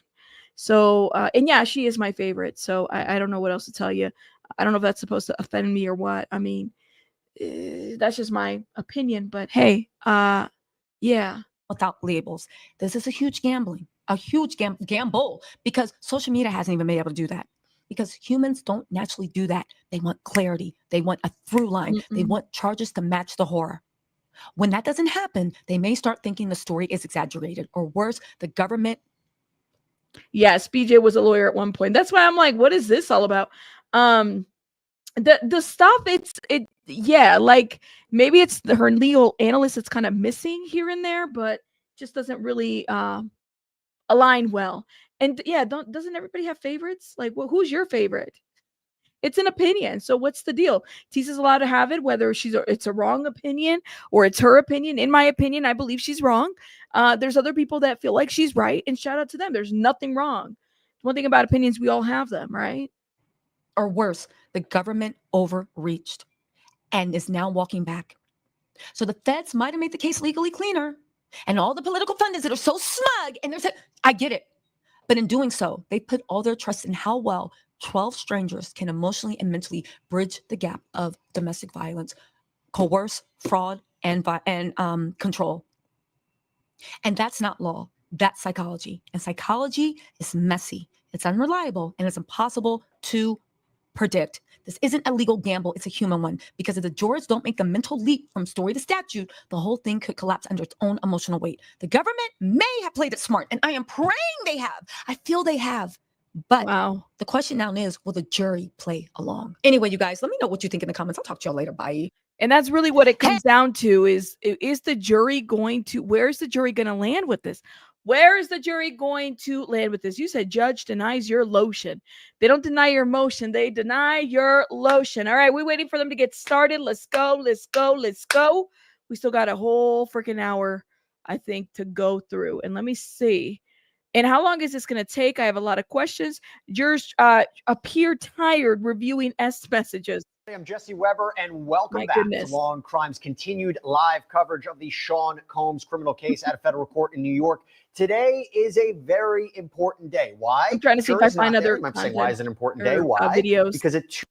[SPEAKER 1] So and yeah, she is my favorite. So I don't know what else to tell you. I don't know if that's supposed to offend me or what. I mean, that's just my opinion, but hey, yeah.
[SPEAKER 5] Without labels. This is a huge gamble, because social media hasn't even been able to do that. Because humans don't naturally do that. They want clarity. They want a through line. They want charges to match the horror. When that doesn't happen, they may start thinking the story is exaggerated, or worse, the government.
[SPEAKER 1] Yes, BJ was a lawyer at one point. That's why I'm like, what is this all about? The stuff, yeah, like maybe it's her legal analyst that's kind of missing here and there, but just doesn't really align well. And yeah, doesn't everybody have favorites? Like, well, who's your favorite? It's an opinion. So what's the deal? Tisa's allowed to have it, whether it's a wrong opinion or it's her opinion. In my opinion, I believe she's wrong. There's other people that feel like she's right, and shout out to them. There's nothing wrong. One thing about opinions, we all have them, right?
[SPEAKER 5] Or worse, the government overreached and is now walking back. So the feds might have made the case legally cleaner, and all the political pundits that are so smug and they're saying, I get it. But in doing so, they put all their trust in how well 12 strangers can emotionally and mentally bridge the gap of domestic violence, coerce, fraud, and control. And that's not law. That's psychology. And psychology is messy. It's unreliable, and it's impossible to predict. This isn't a legal gamble, it's a human one. Because if the jurors don't make the mental leap from story to statute, the whole thing could collapse under its own emotional weight. The government may have played it smart, and I am praying they have. I feel they have. But
[SPEAKER 1] wow,
[SPEAKER 5] the question now is, will the jury play along? Anyway, you guys, let me know what you think in the comments. I'll talk to y'all later. Bye.
[SPEAKER 1] And that's really what it comes down to is the jury going to, where's the jury going to land with this? Where is the jury going to land with this? You said judge denies your lotion. They don't deny your motion. They deny your lotion. All right, we're waiting for them to get started. Let's go. Let's go. Let's go. We still got a whole freaking hour, I think, to go through. And let me see. And how long is this going to take? I have a lot of questions. Jurors appear tired reviewing S messages.
[SPEAKER 7] I'm Jesse Weber, and welcome back to Law and Crime's continued live coverage of the Sean Combs criminal case at a federal court in New York. Today is a very important day. Why?
[SPEAKER 1] I'm trying to see if I find other.
[SPEAKER 7] I'm saying, why is it an important day? Why?
[SPEAKER 1] Videos.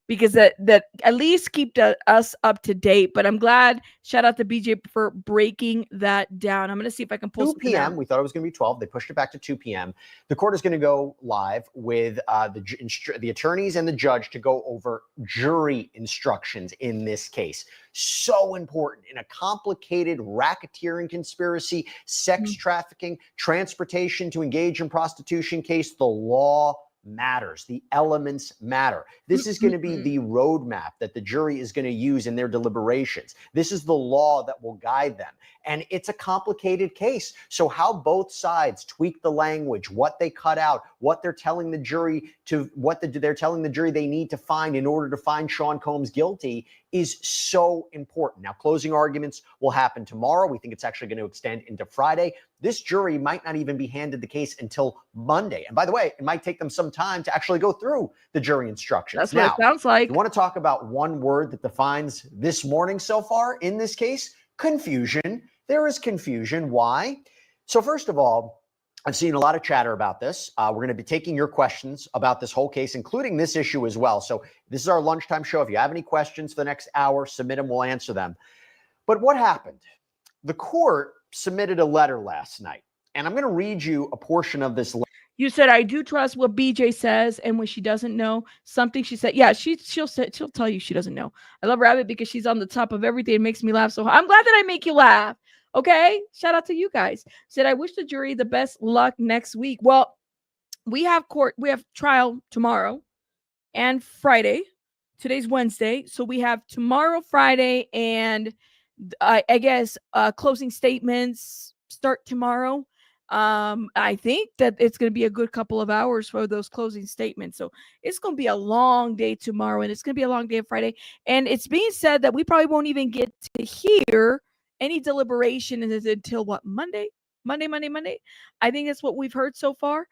[SPEAKER 7] Because
[SPEAKER 1] that at least keep us up to date. But I'm glad. Shout out to BJ for breaking that down. I'm going to see if I can pull
[SPEAKER 7] 2 p.m. We thought it was going to be 12. They pushed it back to 2 p.m. The court is going to go live with the attorneys and the judge to go over jury instructions. instructions in this case. So important in a complicated racketeering conspiracy, sex trafficking, transportation to engage in prostitution case. The law matters. The elements matter. This is going to be the roadmap that the jury is going to use in their deliberations. This is the law that will guide them. And it's a complicated case. So how both sides tweak the language, what they cut out, what they're telling the jury they're telling the jury they need to find in order to find Sean Combs guilty is so important. Now, closing arguments will happen tomorrow. We think it's actually going to extend into Friday. This jury might not even be handed the case until Monday. And by the way, it might take them some time to actually go through the jury instructions.
[SPEAKER 1] That's what it sounds like.
[SPEAKER 7] You want to talk about one word that defines this morning so far in this case? Confusion. There is confusion. Why? So first of all, I've seen a lot of chatter about this. We're going to be taking your questions about this whole case, including this issue as well. So this is our lunchtime show. If you have any questions for the next hour, submit them. We'll answer them. But what happened? The court submitted a letter last night, and I'm going to read you a portion of this letter.
[SPEAKER 1] You said, I do trust what BJ says, and when she doesn't know something, she said, yeah, she'll tell you she doesn't know. I love Rabbit because she's on the top of everything. It makes me laugh so hard. I'm glad that I make you laugh. Okay, shout out to you guys. Said, I wish the jury the best luck next week. Well, we have trial tomorrow and Friday. Today's Wednesday, so we have tomorrow, Friday, and I guess closing statements start tomorrow. I think that it's going to be a good couple of hours for those closing statements. So it's going to be a long day tomorrow, and it's going to be a long day on Friday. And it's being said that we probably won't even get to hear any deliberation until what, Monday. I think that's what we've heard so far.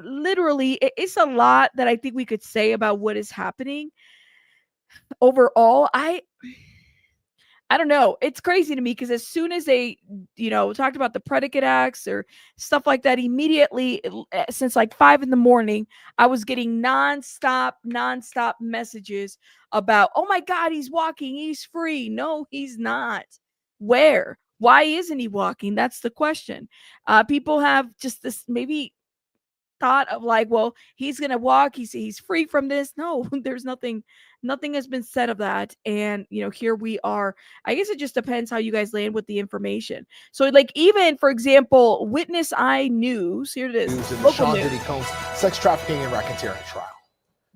[SPEAKER 1] Literally, it's a lot that I think we could say about what is happening overall. I don't know. It's crazy to me because as soon as they, talked about the predicate acts or stuff like that, immediately, since like 5 a.m, I was getting nonstop messages about, oh my God, he's walking, he's free. No, he's not. Where? Why isn't he walking? That's the question. People have just this maybe thought of like, well, he's gonna walk, he's free from this. No, there's nothing has been said of that. And here we are. I guess it just depends how you guys land with the information. So like, even for example, Witness Eye News, here it is,
[SPEAKER 8] in the Sean Diddy Combs sex trafficking and racketeering trial.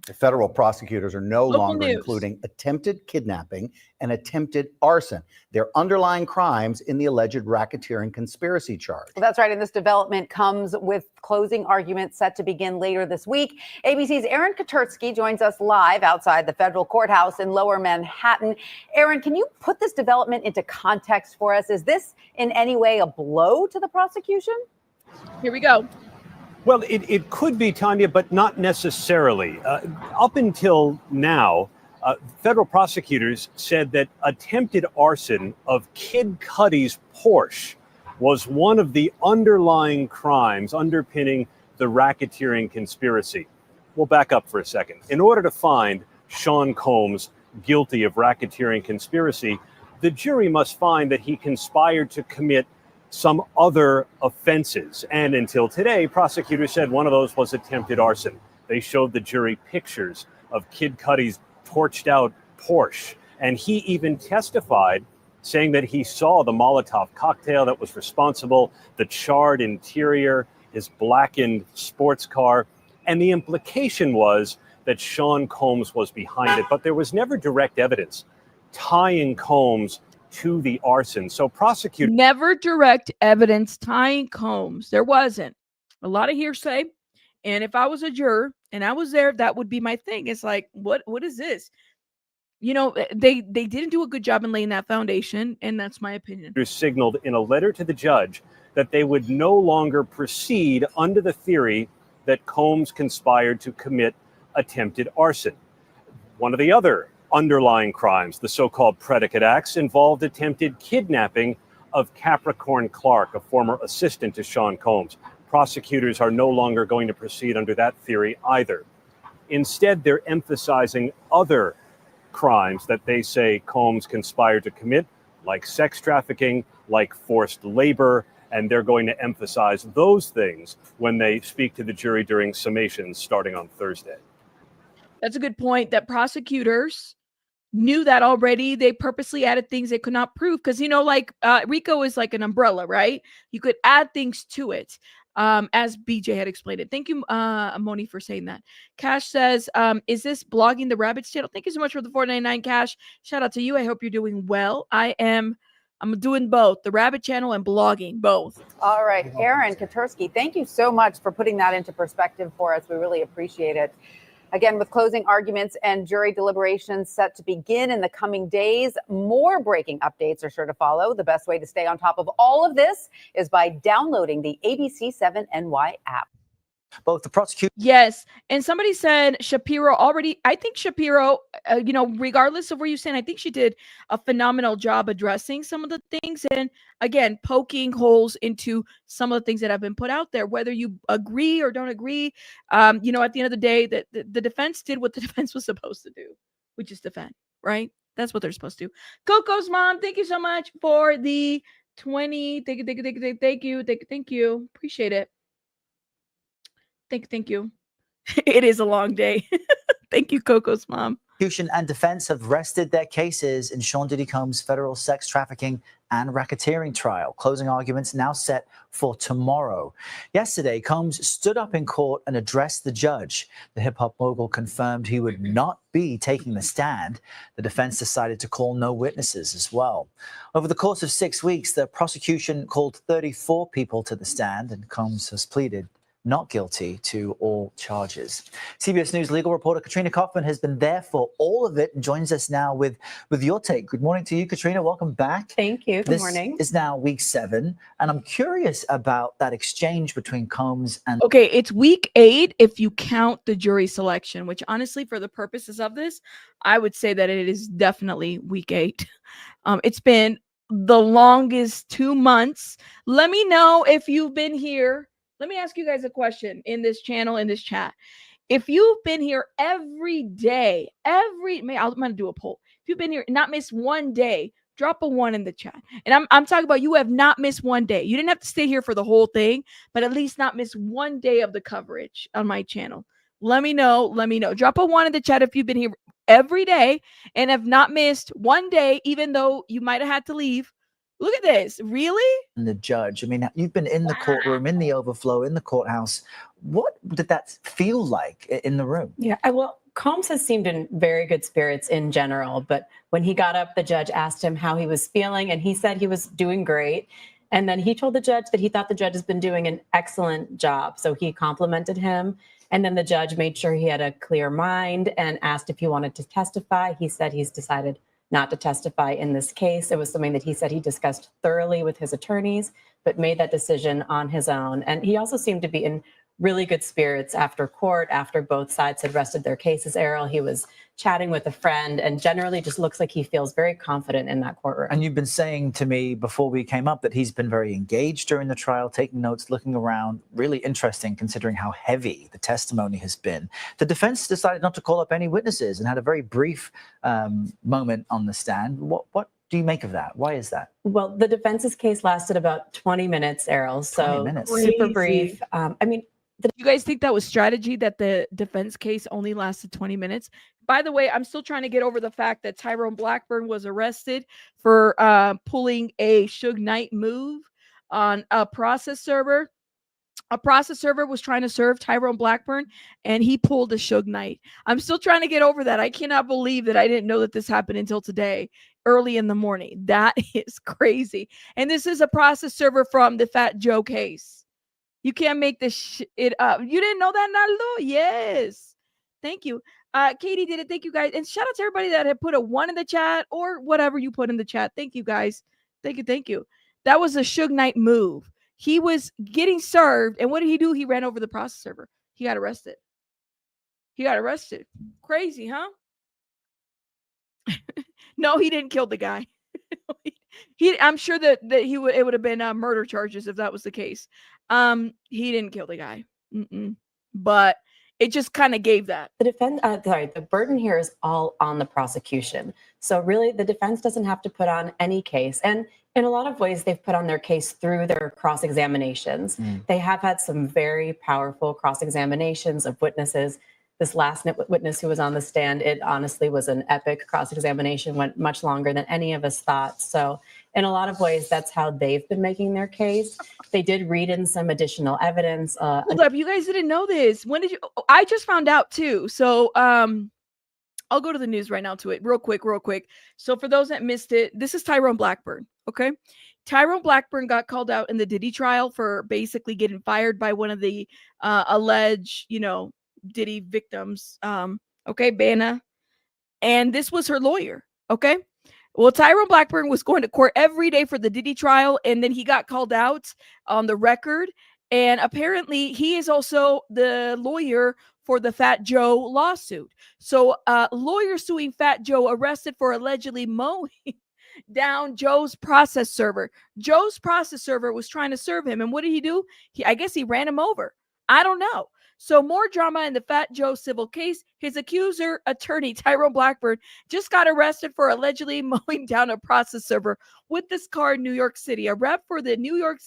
[SPEAKER 9] The federal prosecutors are no longer including attempted kidnapping and attempted arson. They're underlying crimes in the alleged racketeering conspiracy charge.
[SPEAKER 10] Well, that's right. And this development comes with closing arguments set to begin later this week. ABC's Aaron Katersky joins us live outside the federal courthouse in Lower Manhattan. Aaron, can you put this development into context for us? Is this in any way a blow to the prosecution?
[SPEAKER 1] Here we go.
[SPEAKER 3] Well, it could be, Tanya, but not necessarily. Up until now, federal prosecutors said that attempted arson of Kid Cudi's Porsche was one of the underlying crimes underpinning the racketeering conspiracy. We'll back up for a second. In order to find Sean Combs guilty of racketeering conspiracy, the jury must find that he conspired to commit some other offenses. And until today, prosecutors said one of those was attempted arson. They showed the jury pictures of Kid Cudi's torched out Porsche. And he even testified, saying that he saw the Molotov cocktail that was responsible, the charred interior, his blackened sports car. And the implication was that Sean Combs was behind it. But there was never direct evidence tying Combs to the arson. So prosecutors
[SPEAKER 1] never direct evidence tying Combs. There wasn't. A lot of hearsay. And if I was a juror and I was there, that would be my thing. It's like, what is this? They didn't do a good job in laying that foundation, and that's my opinion.
[SPEAKER 3] Signaled in a letter to the judge that they would no longer proceed under the theory that Combs conspired to commit attempted arson. One of the other underlying crimes, the so-called predicate acts, involved attempted kidnapping of Capricorn Clark, a former assistant to Sean Combs. Prosecutors are no longer going to proceed under that theory either. Instead, they're emphasizing other crimes that they say Combs conspired to commit, like sex trafficking, like forced labor, and they're going to emphasize those things when they speak to the jury during summations starting on Thursday.
[SPEAKER 1] That's a good point, that prosecutors knew that already. They purposely added things they could not prove because, you know, like RICO is like an umbrella, right? You could add things to it, as BJ had explained it. Thank you, Moni, for saying that. Cash says, is this blogging the Rabbits channel? Thank you so much for the $4.99, Cash. Shout out to you. I hope you're doing well. I'm doing both, the Rabbit channel and blogging, both.
[SPEAKER 10] All right, Aaron Katursky, thank you so much for putting that into perspective for us. We really appreciate it. Again, with closing arguments and jury deliberations set to begin in the coming days, more breaking updates are sure to follow. The best way to stay on top of all of this is by downloading the ABC7NY app.
[SPEAKER 11] Both the prosecution.
[SPEAKER 1] Yes. And somebody said Shapiro already, I think Shapiro, you know, regardless of where you stand, I think she did a phenomenal job addressing some of the things. And again, poking holes into some of the things that have been put out there, whether you agree or don't agree. You know, at the end of the day, the defense did what the defense was supposed to do, which is defend, right? That's what they're supposed to do. Coco's mom, thank you so much for the 20. Thank you. Appreciate it. Thank you. It is a long day. Thank you, Coco's mom.
[SPEAKER 11] Prosecution and defense have rested their cases in Sean Diddy Combs' federal sex trafficking and racketeering trial. Closing arguments now set for tomorrow. Yesterday, Combs stood up in court and addressed the judge. The hip-hop mogul confirmed he would not be taking the stand. The defense decided to call no witnesses as well. Over the course of 6 weeks, the prosecution called 34 people to the stand, and Combs has pleaded not guilty to all charges. CBS News legal reporter Katrina Kaufman has been there for all of it and joins us now with your take. Good morning to you, Katrina. Welcome back.
[SPEAKER 12] Thank you. Good morning.
[SPEAKER 11] This is now week 7, and I'm curious about that exchange between Combs and...
[SPEAKER 1] Okay, it's week 8 if you count the jury selection, which honestly, for the purposes of this, I would say that it is definitely week 8. It's been the longest 2 months. Let me know if you've been here. Let me ask you guys a question in this channel, in this chat. If you've been here every day, I'm going to do a poll. If you've been here, not missed one day, drop a 1 in the chat. And I'm talking about you have not missed one day. You didn't have to stay here for the whole thing, but at least not miss one day of the coverage on my channel. Let me know. Drop a 1 in the chat if you've been here every day and have not missed one day, even though you might have had to leave. Look at this. Really?
[SPEAKER 11] And the judge. I mean, you've been in the courtroom, in the overflow, in the courthouse. What did that feel like in the room?
[SPEAKER 12] Yeah, well, Combs has seemed in very good spirits in general, but when he got up, the judge asked him how he was feeling, and he said he was doing great. And then he told the judge that he thought the judge has been doing an excellent job. So he complimented him. And then the judge made sure he had a clear mind and asked if he wanted to testify. He said he's decided not to testify in this case. It was something that he said he discussed thoroughly with his attorneys, but made that decision on his own. And he also seemed to be in really good spirits after court, after both sides had rested their cases, Errol. He was chatting with a friend and generally just looks like he feels very confident in that courtroom.
[SPEAKER 11] And you've been saying to me before we came up that he's been very engaged during the trial, taking notes, looking around, really interesting considering how heavy the testimony has been. The defense decided not to call up any witnesses and had a very brief moment on the stand. What do you make of that? Why is that?
[SPEAKER 12] Well, the defense's case lasted about 20 minutes, Errol. So
[SPEAKER 11] 20 minutes.
[SPEAKER 12] Super brief.
[SPEAKER 1] You guys think that was strategy that the defense case only lasted 20 minutes? By the way, I'm still trying to get over the fact that Tyrone Blackburn was arrested for pulling a Suge Knight move on a process server. A process server was trying to serve Tyrone Blackburn, and he pulled a Suge Knight. I'm still trying to get over that. I cannot believe that I didn't know that this happened until today, early in the morning. That is crazy. And this is a process server from the Fat Joe case. You can't make this it up. You didn't know that, Naldo? Yes. Thank you. Katie did it. Thank you, guys. And shout out to everybody that had put a 1 in the chat or whatever you put in the chat. Thank you, guys. Thank you. That was a Suge Knight move. He was getting served. And what did he do? He ran over the process server. He got arrested. Crazy, huh? No, he didn't kill the guy. I'm sure that it would have been murder charges if that was the case. He didn't kill the guy. But it just kind of gave that.
[SPEAKER 12] The burden here is all on the prosecution. So really the defense doesn't have to put on any case. And in a lot of ways, they've put on their case through their cross-examinations. They have had some very powerful cross-examinations of witnesses. this last witness who was on the stand, it honestly was an epic cross-examination, went much longer than any of us thought. So in a lot of ways, that's how they've been making their case. They did read in some additional evidence.
[SPEAKER 1] Hold up, you guys didn't know this. When did you? I just found out too. So I'll go to the news right now to it real quick. So for those that missed it, this is Tyrone Blackburn. Okay. Tyrone Blackburn got called out in the Diddy trial for basically getting fired by one of the alleged, Diddy victims. Okay, Bana. And this was her lawyer. Okay. Well, Tyrone Blackburn was going to court every day for the Diddy trial, and then he got called out on the record. And apparently he is also the lawyer for the Fat Joe lawsuit. So lawyer suing Fat Joe arrested for allegedly mowing down Joe's process server. Joe's process server was trying to serve him. And what did he do? I guess he ran him over. I don't know. So more drama in the Fat Joe civil case. His accuser, attorney Tyrone Blackburn, just got arrested for allegedly mowing down a process server with this car in New York City. A rep for the New York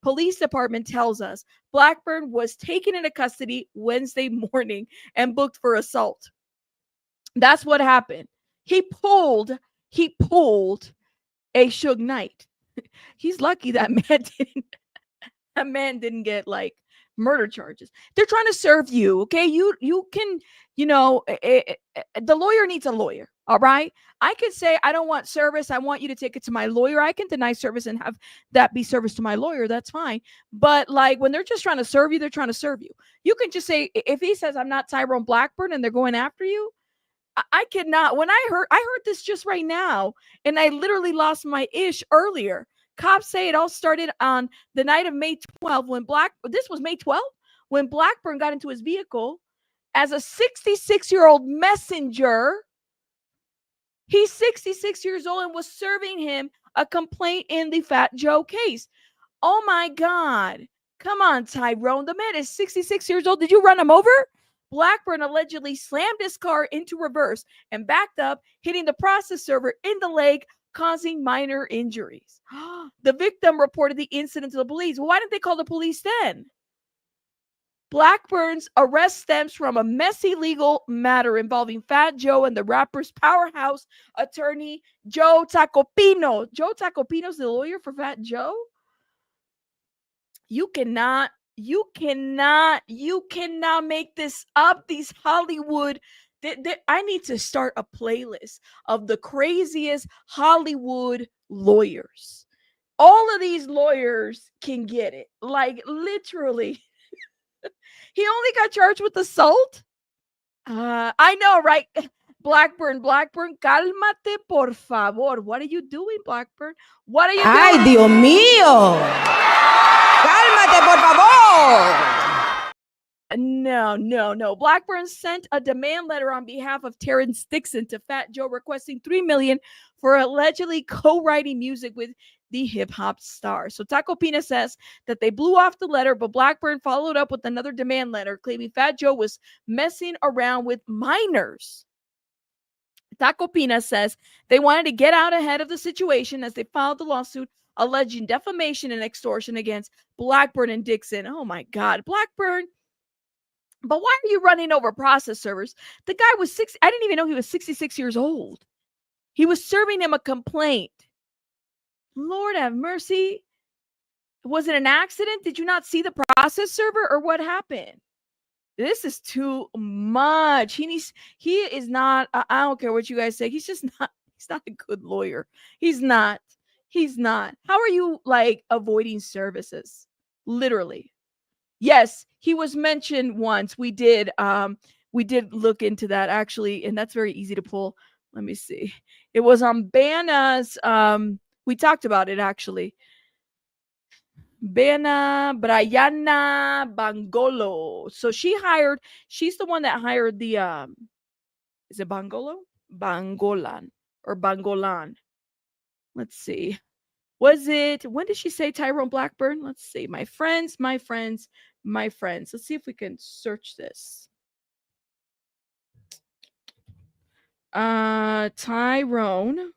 [SPEAKER 1] Police Department tells us Blackburn was taken into custody Wednesday morning and booked for assault. That's what happened. He pulled a Suge Knight. He's lucky that man didn't get like murder charges. They're trying to serve you. Okay. You can, the lawyer needs a lawyer. All right. I could say, I don't want service. I want you to take it to my lawyer. I can deny service and have that be service to my lawyer. That's fine. But like when they're just trying to serve you, they're trying to serve you. You can just say, if he says I'm not Tyrone Blackburn and they're going after you, I cannot. When I heard this just right now, and I literally lost my ish earlier. Cops say it all started on the night of May 12th when this was May 12th when Blackburn got into his vehicle as a 66-year-old messenger. He's 66 years old and was serving him a complaint in the Fat Joe case. Oh my God. Come on, Tyrone. The man is 66 years old. Did you run him over? Blackburn allegedly slammed his car into reverse and backed up, hitting the process server in the leg, causing minor injuries. The victim reported the incident to the police. Why didn't they call the police then? Blackburn's arrest stems from a messy legal matter involving Fat Joe and the rapper's powerhouse attorney, Joe Tacopino. Joe Tacopino's the lawyer for Fat Joe? You cannot make this up. These Hollywood, I need to start a playlist of the craziest Hollywood lawyers. All of these lawyers can get it. Like literally. He only got charged with assault. I know, right? Blackburn, cálmate, por favor. What are you doing, Blackburn? What are you doing?
[SPEAKER 13] Ay, Dios mío. Cálmate, por favor.
[SPEAKER 1] No. Blackburn sent a demand letter on behalf of Terrence Dixon to Fat Joe requesting $3 million for allegedly co-writing music with the hip-hop star. So Tacopina says that they blew off the letter, but Blackburn followed up with another demand letter claiming Fat Joe was messing around with minors. Tacopina says they wanted to get out ahead of the situation as they filed the lawsuit alleging defamation and extortion against Blackburn and Dixon. Oh my God, Blackburn. But why are you running over process servers? The guy was I didn't even know he was 66 years old. He was serving him a complaint. Lord have mercy. Was it an accident? Did you not see the process server or what happened? This is too much. He is not, I don't care what you guys say. He's not a good lawyer. He's not. How are you like avoiding services? Literally. Yes, he was mentioned once. We did look into that actually, and that's very easy to pull. Let me see. It was on Bana's, we talked about it actually. Brianna Bangolo. So she's the one that hired the is it Bangolo? Bangolan or Bangolan. Let's see. When did she say Tyrone Blackburn? Let's see. My friends. Let's see if we can search this. Tyrone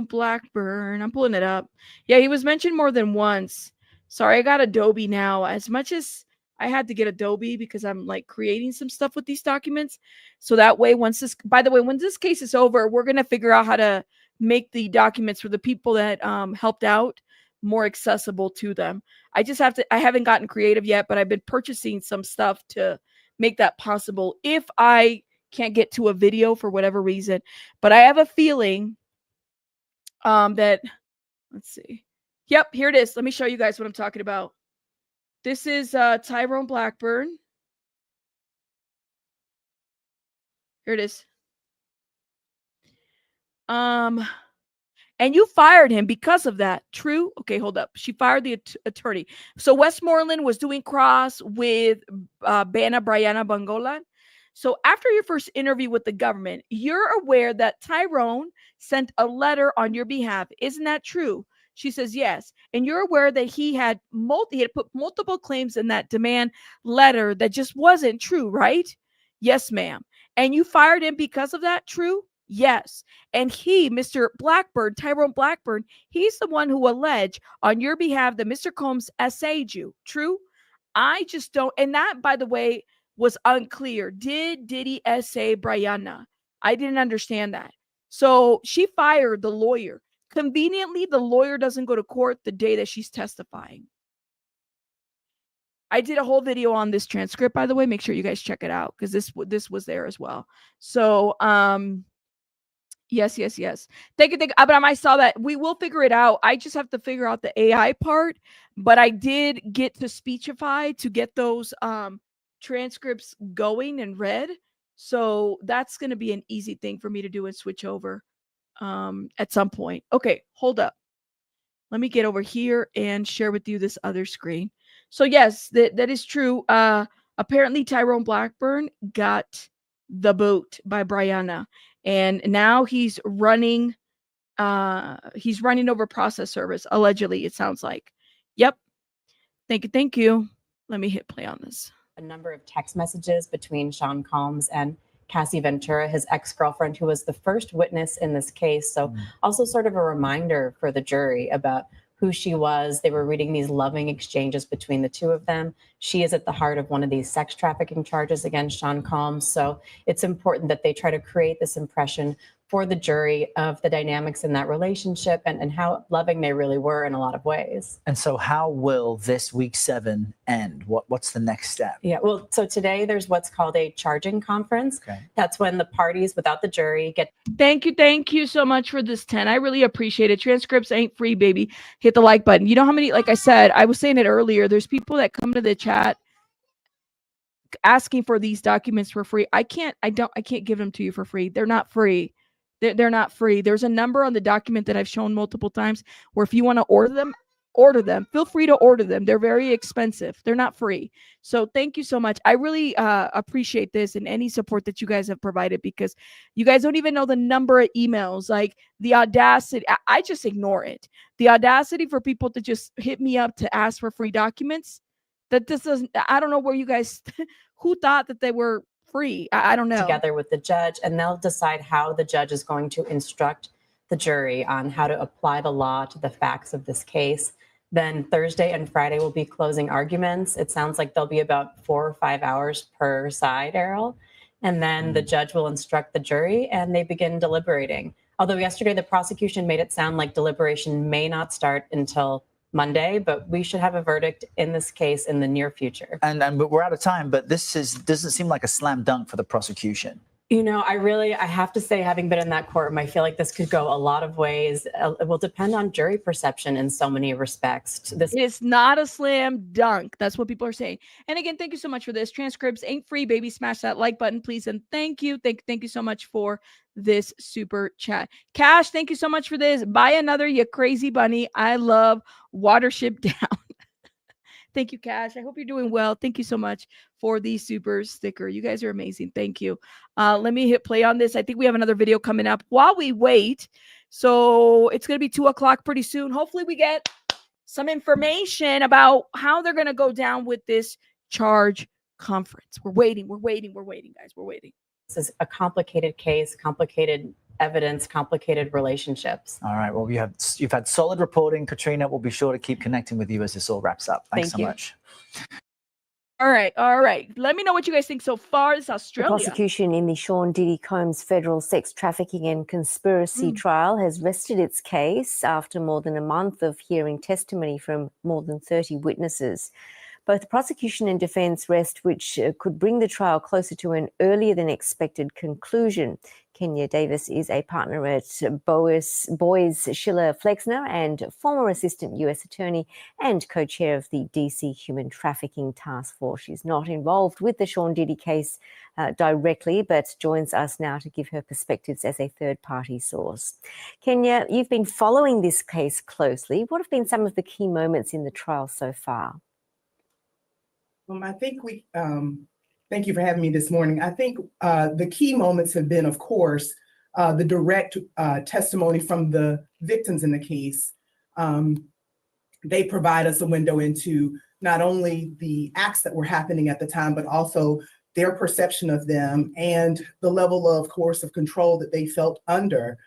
[SPEAKER 1] Blackburn. I'm pulling it up. Yeah, he was mentioned more than once. Sorry, I got Adobe now. As much as I had to get Adobe because I'm like creating some stuff with these documents. So that way, when this case is over, we're going to figure out how to make the documents for the people that helped out more accessible to them. I haven't gotten creative yet, but I've been purchasing some stuff to make that possible if I can't get to a video for whatever reason. But I have a feeling that, let's see. Yep, here it is. Let me show you guys what I'm talking about. This is Tyrone Blackburn. Here it is. And you fired him because of that. True? Okay, hold up. She fired the attorney. So Westmoreland was doing cross with Bana Brianna Bangolan. So after your first interview with the government, you're aware that Tyrone sent a letter on your behalf. Isn't that true? She says yes. And you're aware that he had put multiple claims in that demand letter that just wasn't true, right? Yes, ma'am. And you fired him because of that. True? Yes. And he, Mr. Blackburn, Tyrone Blackburn, he's the one who alleged on your behalf that Mr. Combs essayed you. True? I just don't. And that, by the way, was unclear. Did Diddy essay Brianna? I didn't understand that. So she fired the lawyer. Conveniently, the lawyer doesn't go to court the day that she's testifying. I did a whole video on this transcript, by the way. Make sure you guys check it out because this was there as well. So, yes. Thank you. Abraham, I saw that. We will figure it out. I just have to figure out the AI part. But I did get to Speechify to get those transcripts going and read. So that's going to be an easy thing for me to do and switch over at some point. Okay, hold up. Let me get over here and share with you this other screen. So yes, that is true. Apparently Tyrone Blackburn got the boot by Brianna. And now he's running over process service, allegedly, it sounds like. Yep. Thank you. Let me hit play on this.
[SPEAKER 12] A number of text messages between Sean Combs and Cassie Ventura, his ex-girlfriend, who was the first witness in this case. So also sort of a reminder for the jury about who she was. They were reading these loving exchanges between the two of them. She is at the heart of one of these sex trafficking charges against Sean Combs. So it's important that they try to create this impression for the jury of the dynamics in that relationship and how loving they really were in a lot of ways.
[SPEAKER 11] And so how will this week 7 end? What's the next step?
[SPEAKER 12] Yeah, well, so today there's what's called a charging conference.
[SPEAKER 11] Okay.
[SPEAKER 12] That's when the parties without the jury get.
[SPEAKER 1] Thank you so much for this 10. I really appreciate it. Transcripts ain't free, baby. Hit the like button. You know how many, like I said, I was saying it earlier, there's people that come to the chat asking for these documents for free. I can't give them to you for free. They're not free. They're not free. There's a number on the document that I've shown multiple times where if you want to order them. Feel free to order them. They're very expensive. They're not free. So thank you so much. I really appreciate this and any support that you guys have provided because you guys don't even know the number of emails, like the audacity. I just ignore it. The audacity for people to just hit me up to ask for free documents. That this doesn't, I don't know where you guys, who thought that they were free. I don't know.
[SPEAKER 12] Together with the judge, and they'll decide how the judge is going to instruct the jury on how to apply the law to the facts of this case. Then Thursday and Friday will be closing arguments. It sounds like there'll be about 4 or 5 hours per side, Errol. And then the judge will instruct the jury and they begin deliberating. Although yesterday the prosecution made it sound like deliberation may not start until Monday, but we should have a verdict in this case in the near future.
[SPEAKER 11] And we're out of time, but this doesn't seem like a slam dunk for the prosecution.
[SPEAKER 12] You know, I have to say, having been in that courtroom, I feel like this could go a lot of ways. It will depend on jury perception in so many respects. This
[SPEAKER 1] is not a slam dunk. That's what people are saying. And again, thank you so much for this. Transcripts ain't free, baby. Smash that like button, please. And thank you so much for this super chat. Cash, thank you so much for this. Buy another, you crazy bunny. I love Watership Down. Thank you, Cash. I hope you're doing well. Thank you so much for the super sticker. You guys are amazing. Thank you. Let me hit play on this. I think we have another video coming up while we wait. So it's going to be 2 o'clock pretty soon. Hopefully we get some information about how they're going to go down with this charge conference. We're waiting, guys. We're waiting.
[SPEAKER 12] This is a complicated case, complicated evidence, complicated relationships.
[SPEAKER 11] All right. Well, you've had solid reporting, Katrina. We'll be sure to keep connecting with you as this all wraps up. Thanks so much.
[SPEAKER 1] All right, all right. Let me know what you guys think so far. This is
[SPEAKER 14] The
[SPEAKER 1] Australia.
[SPEAKER 14] prosecution in the Sean Diddy Combs federal sex trafficking and conspiracy trial has rested its case after more than a month of hearing testimony from more than 30 witnesses. Both the prosecution and defence rest, which could bring the trial closer to an earlier than expected conclusion. Kenya Davis is a partner at Boyes Schiller Flexner and former assistant US attorney and co-chair of the DC Human Trafficking Task Force. She's not involved with the Sean Diddy case directly, but joins us now to give her perspectives as a third-party source. Kenya, you've been following this case closely. What have been some of the key moments in the trial so far?
[SPEAKER 15] I think thank you for having me this morning. I think the key moments have been, of course, the direct testimony from the victims in the case. They provide us a window into not only the acts that were happening at the time, but also their perception of them and the level of coercive control that they felt under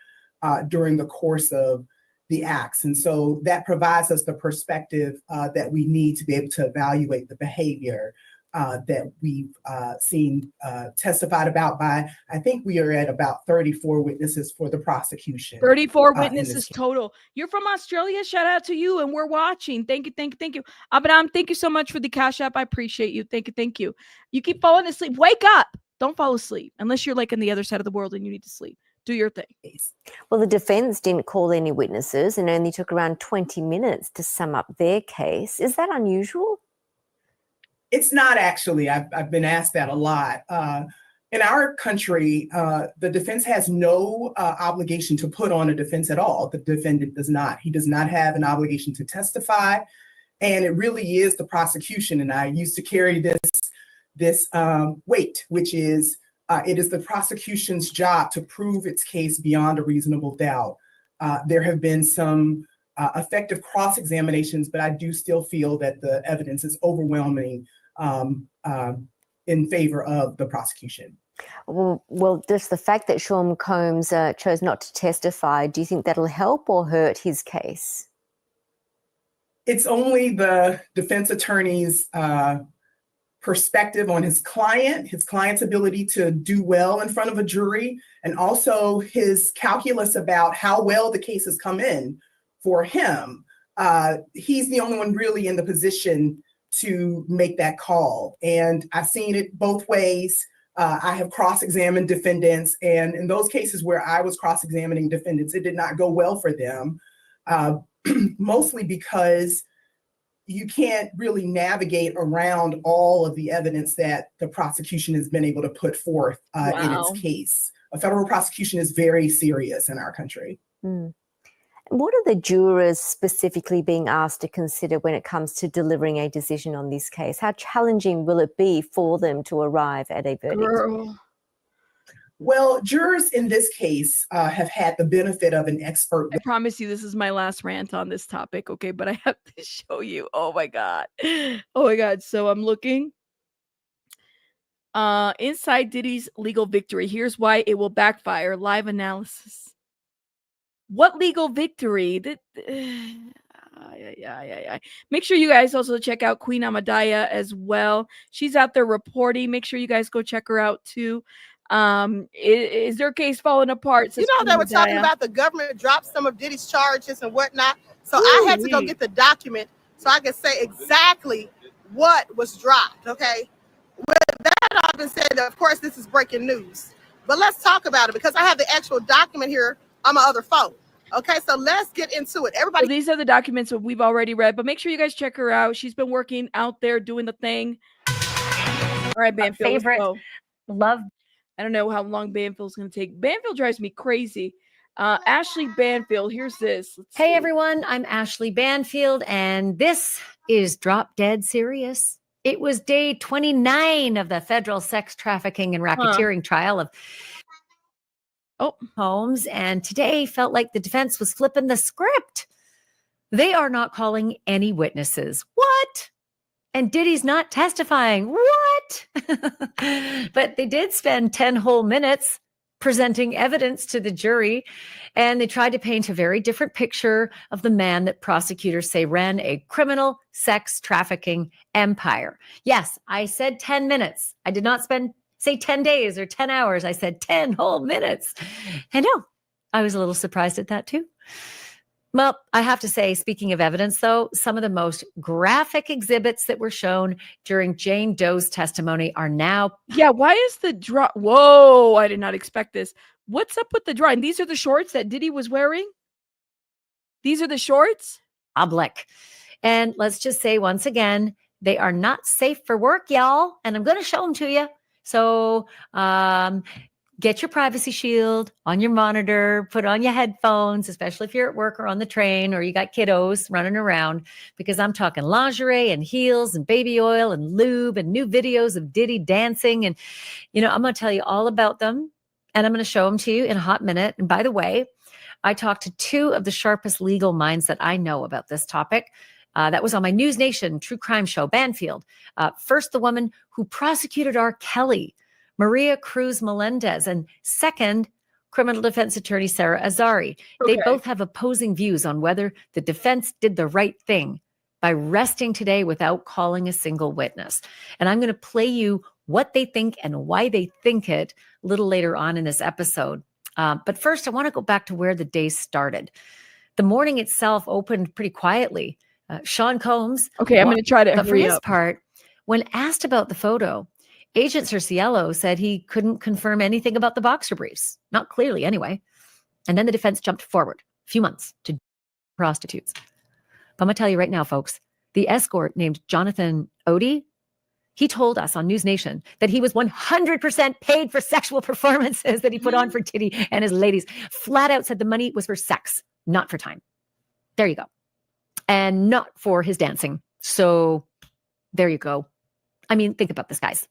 [SPEAKER 15] during the course of the acts. And so that provides us the perspective that we need to be able to evaluate the behavior that we've seen testified about by, I think we are at about 34 witnesses for the prosecution.
[SPEAKER 1] 34 witnesses total. You're from Australia. Shout out to you. And we're watching. Thank you. Thank you. Thank you. Abraham, thank you so much for the Cash App. I appreciate you. Thank you. Thank you. You keep falling asleep. Wake up. Don't fall asleep unless you're like on the other side of the world and you need to sleep. Do your thing.
[SPEAKER 14] Well, the defence didn't call any witnesses and only took around 20 minutes to sum up their case. Is that unusual?
[SPEAKER 15] It's not actually. I've been asked that a lot. In our country, the defense has no obligation to put on a defense at all. The defendant does not. He does not have an obligation to testify. And it really is the prosecution. And I used to carry this weight, which is it is the prosecution's job to prove its case beyond a reasonable doubt. There have been some effective cross-examinations, but I do still feel that the evidence is overwhelming in favor of the prosecution.
[SPEAKER 14] Well, just the fact that Sean Combs chose not to testify, do you think that'll help or hurt his case?
[SPEAKER 15] It's only the defense attorney's perspective on his client's ability to do well in front of a jury, and also his calculus about how well the case has come in for him. He's the only one really in the position to make that call. And I've seen it both ways. I have cross-examined defendants, and in those cases where I was cross-examining defendants, it did not go well for them, mostly because you can't really navigate around all of the evidence that the prosecution has been able to put forth in its case. A federal prosecution is very serious in our country.
[SPEAKER 14] What are the jurors specifically being asked to consider when it comes to delivering a decision on this case? How challenging will it be for them to arrive at a verdict?
[SPEAKER 15] Well, jurors in this case have had the benefit of an expert.
[SPEAKER 1] I promise you this is my last rant on this topic, okay? But I have to show you. Oh my God. Oh my God. So I'm looking. Inside Diddy's legal victory. Here's why it will backfire. Live analysis. What legal victory? Make sure you guys also check out Queen Amadaya as well. She's out there reporting. Make sure you guys go check her out too. Is their case falling apart?
[SPEAKER 16] You know, they were talking about the government dropped some of Diddy's charges and whatnot. So I had to go get the document so I could say exactly what was dropped. Okay. With that all been said, of course, this is breaking news. But let's talk about it because I have the actual document here on my other phone. Okay, so let's get into it. Everybody.
[SPEAKER 1] So these are the documents that we've already read, but make sure you guys check her out. She's been working out there doing the thing. All right, Banfield.
[SPEAKER 17] Favorite. Love.
[SPEAKER 1] I don't know how long Banfield's going to take. Banfield drives me crazy. Ashley Banfield, here's this.
[SPEAKER 17] Hey, everyone. I'm Ashley Banfield, and this is Drop Dead Serious. It was day 29 of the federal sex trafficking and racketeering trial of Holmes, and today felt like the defense was flipping the script. They are not calling any witnesses. What? And Diddy's not testifying. What? But they did spend 10 whole minutes presenting evidence to the jury, and they tried to paint a very different picture of the man that prosecutors say ran a criminal sex trafficking empire. Yes, I said 10 minutes. I did not say 10 days or 10 hours. I said 10 whole minutes. And no, I was a little surprised at that too. Well, I have to say, speaking of evidence, though, some of the most graphic exhibits that were shown during Jane Doe's testimony are now.
[SPEAKER 1] Yeah, why is the draw? Whoa, I did not expect this. What's up with the drawing? These are the shorts that Diddy was wearing? These are the shorts?
[SPEAKER 17] Public. And let's just say once again, they are not safe for work, y'all. And I'm going to show them to you. So, get your privacy shield on your monitor, put on your headphones, especially if you're at work or on the train or you got kiddos running around, because I'm talking lingerie and heels and baby oil and lube and new videos of Diddy dancing. And, I'm going to tell you all about them and I'm going to show them to you in a hot minute. And by the way, I talked to two of the sharpest legal minds that I know about this topic. That was on my News Nation true crime show, Banfield. First, the woman who prosecuted R. Kelly, Maria Cruz Melendez, and second, criminal defense attorney Sarah Azari.
[SPEAKER 1] Okay.
[SPEAKER 17] They both have opposing views on whether the defense did the right thing by resting today without calling a single witness. And I'm going to play you what they think and why they think it a little later on in this episode. But first, I want to go back to where the day started. The morning itself opened pretty quietly. Sean Combs.
[SPEAKER 1] Okay, I'm going to try to
[SPEAKER 17] But for
[SPEAKER 1] hurry
[SPEAKER 17] his
[SPEAKER 1] up.
[SPEAKER 17] part, when asked about the photo, Agent Cerciello said he couldn't confirm anything about the boxer briefs, not clearly anyway. And then the defense jumped forward a few months to prostitutes. But I'm going to tell you right now, folks, the escort named Jonathan Odie, he told us on News Nation that he was 100% paid for sexual performances that he put on for Diddy and his ladies. Flat out said the money was for sex, not for time. There you go. And not for his dancing. So there you go. I mean, think about this, guys.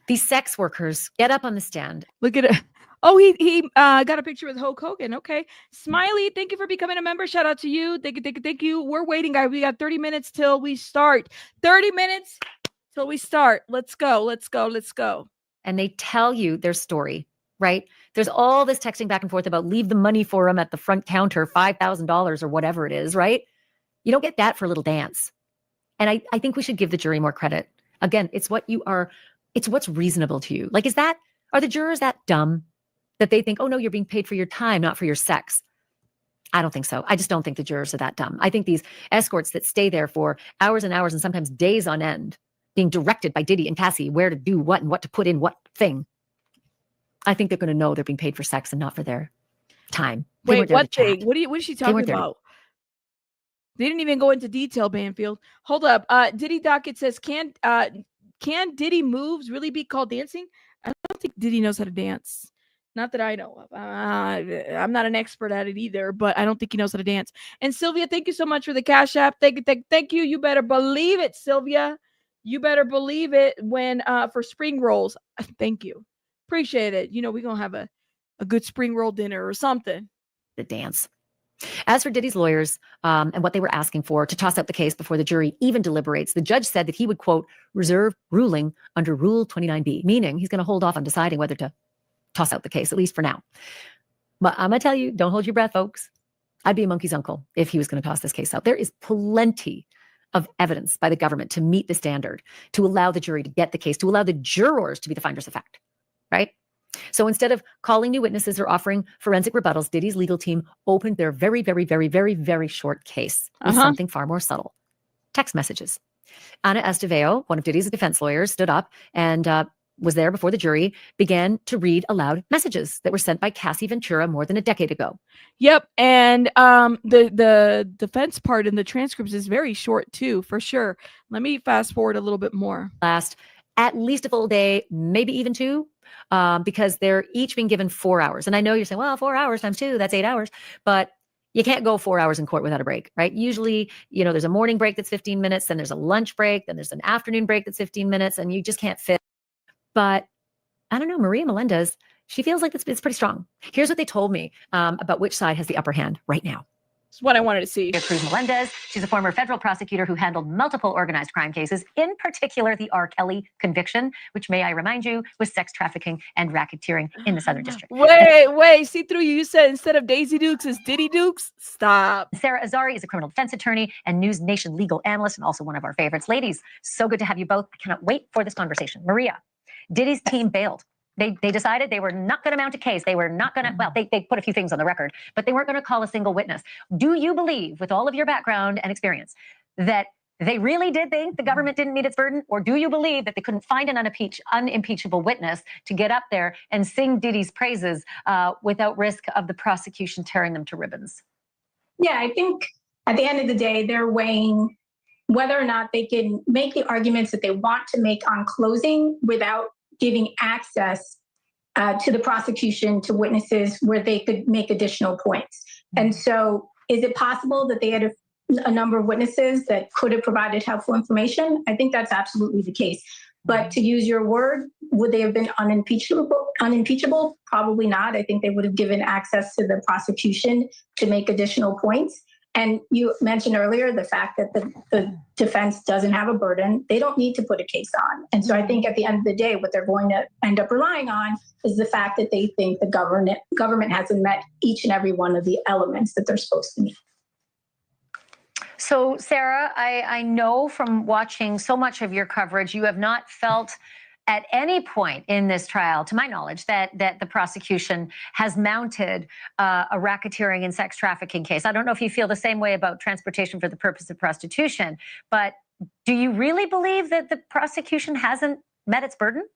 [SPEAKER 17] These sex workers get up on the stand.
[SPEAKER 1] Look at it. Oh, he got a picture with Hulk Hogan. Okay. Smiley, thank you for becoming a member. Shout out to you. Thank you. We're waiting, guys. We got 30 minutes till we start. 30 minutes till we start. Let's go.
[SPEAKER 17] And they tell you their story, right? There's all this texting back and forth about leave the money for them at the front counter, $5,000 or whatever it is, right? You don't get that for a little dance. And I think we should give the jury more credit. Again, it's what's reasonable to you. Like, are the jurors that dumb that they think, oh no, you're being paid for your time, not for your sex? I don't think so. I just don't think the jurors are that dumb. I think these escorts that stay there for hours and hours and sometimes days on end, being directed by Diddy and Cassie where to do what and what to put in what thing, I think they're going to know they're being paid for sex and not for their time.
[SPEAKER 1] Wait, what thing? What is she talking about? They didn't even go into detail, Banfield. Hold up. Diddy Docket says, can Diddy moves really be called dancing? I don't think Diddy knows how to dance. Not that I know of. I'm not an expert at it either, but I don't think he knows how to dance. And Sylvia, thank you so much for the Cash App. Thank you. You better believe it, Sylvia. You better believe it when for spring rolls. Thank you. Appreciate it. We're going to have a good spring roll dinner or something.
[SPEAKER 17] The dance. As for Diddy's lawyers and what they were asking for to toss out the case before the jury even deliberates, the judge said that he would, quote, reserve ruling under Rule 29B, meaning he's going to hold off on deciding whether to toss out the case, at least for now. But I'm going to tell you, don't hold your breath, folks. I'd be a monkey's uncle if he was going to toss this case out. There is plenty of evidence by the government to meet the standard, to allow the jury to get the case, to allow the jurors to be the finders of fact, right? So instead of calling new witnesses or offering forensic rebuttals, Diddy's legal team opened their very, very, very, very, very short case with something far more subtle. Text messages. Ana Esteveo, one of Diddy's defense lawyers, stood up and was there before the jury, began to read aloud messages that were sent by Cassie Ventura more than a decade ago.
[SPEAKER 1] Yep. And the defense part in the transcripts is very short too, for sure. Let me fast forward a little bit more.
[SPEAKER 17] Last at least a full day, maybe even two. Because they're each being given 4 hours. And I know you're saying, well, 4 hours times 2, that's 8 hours. But you can't go 4 hours in court without a break, right? Usually, there's a morning break that's 15 minutes, then there's a lunch break, then there's an afternoon break that's 15 minutes, and you just can't fit. But I don't know, Maria Melendez, she feels like it's pretty strong. Here's what they told me about which side has the upper hand right now.
[SPEAKER 1] That's what I wanted to see.
[SPEAKER 17] Cruz Melendez. She's a former federal prosecutor who handled multiple organized crime cases, in particular the R. Kelly conviction, which, may I remind you, was sex trafficking and racketeering in the Southern District.
[SPEAKER 1] Wait, see through you. You said instead of Daisy Dukes, it's Diddy Dukes? Stop.
[SPEAKER 17] Sarah Azari is a criminal defense attorney and News Nation legal analyst, and also one of our favorites. Ladies, so good to have you both. I cannot wait for this conversation. Maria, Diddy's team bailed. They decided they were not going to mount a case. They were not going to, well, they put a few things on the record, but they weren't going to call a single witness. Do you believe, with all of your background and experience, that they really did think the government didn't meet its burden? Or do you believe that they couldn't find an unimpeachable witness to get up there and sing Diddy's praises without risk of the prosecution tearing them to ribbons?
[SPEAKER 18] Yeah, I think at the end of the day, they're weighing whether or not they can make the arguments that they want to make on closing without giving access to the prosecution, to witnesses where they could make additional points. And so is it possible that they had a number of witnesses that could have provided helpful information? I think that's absolutely the case. But to use your word, would they have been unimpeachable? Probably not. I think they would have given access to the prosecution to make additional points. And you mentioned earlier the fact that the defense doesn't have a burden. They don't need to put a case on. And so I think at the end of the day, what they're going to end up relying on is the fact that they think the government hasn't met each and every one of the elements that they're supposed to meet.
[SPEAKER 17] So, Sarah, I know from watching so much of your coverage, you have not felt at any point in this trial, to my knowledge, that the prosecution has mounted a racketeering and sex trafficking case. I don't know if you feel the same way about transportation for the purpose of prostitution, but do you really believe that the prosecution hasn't met its burden?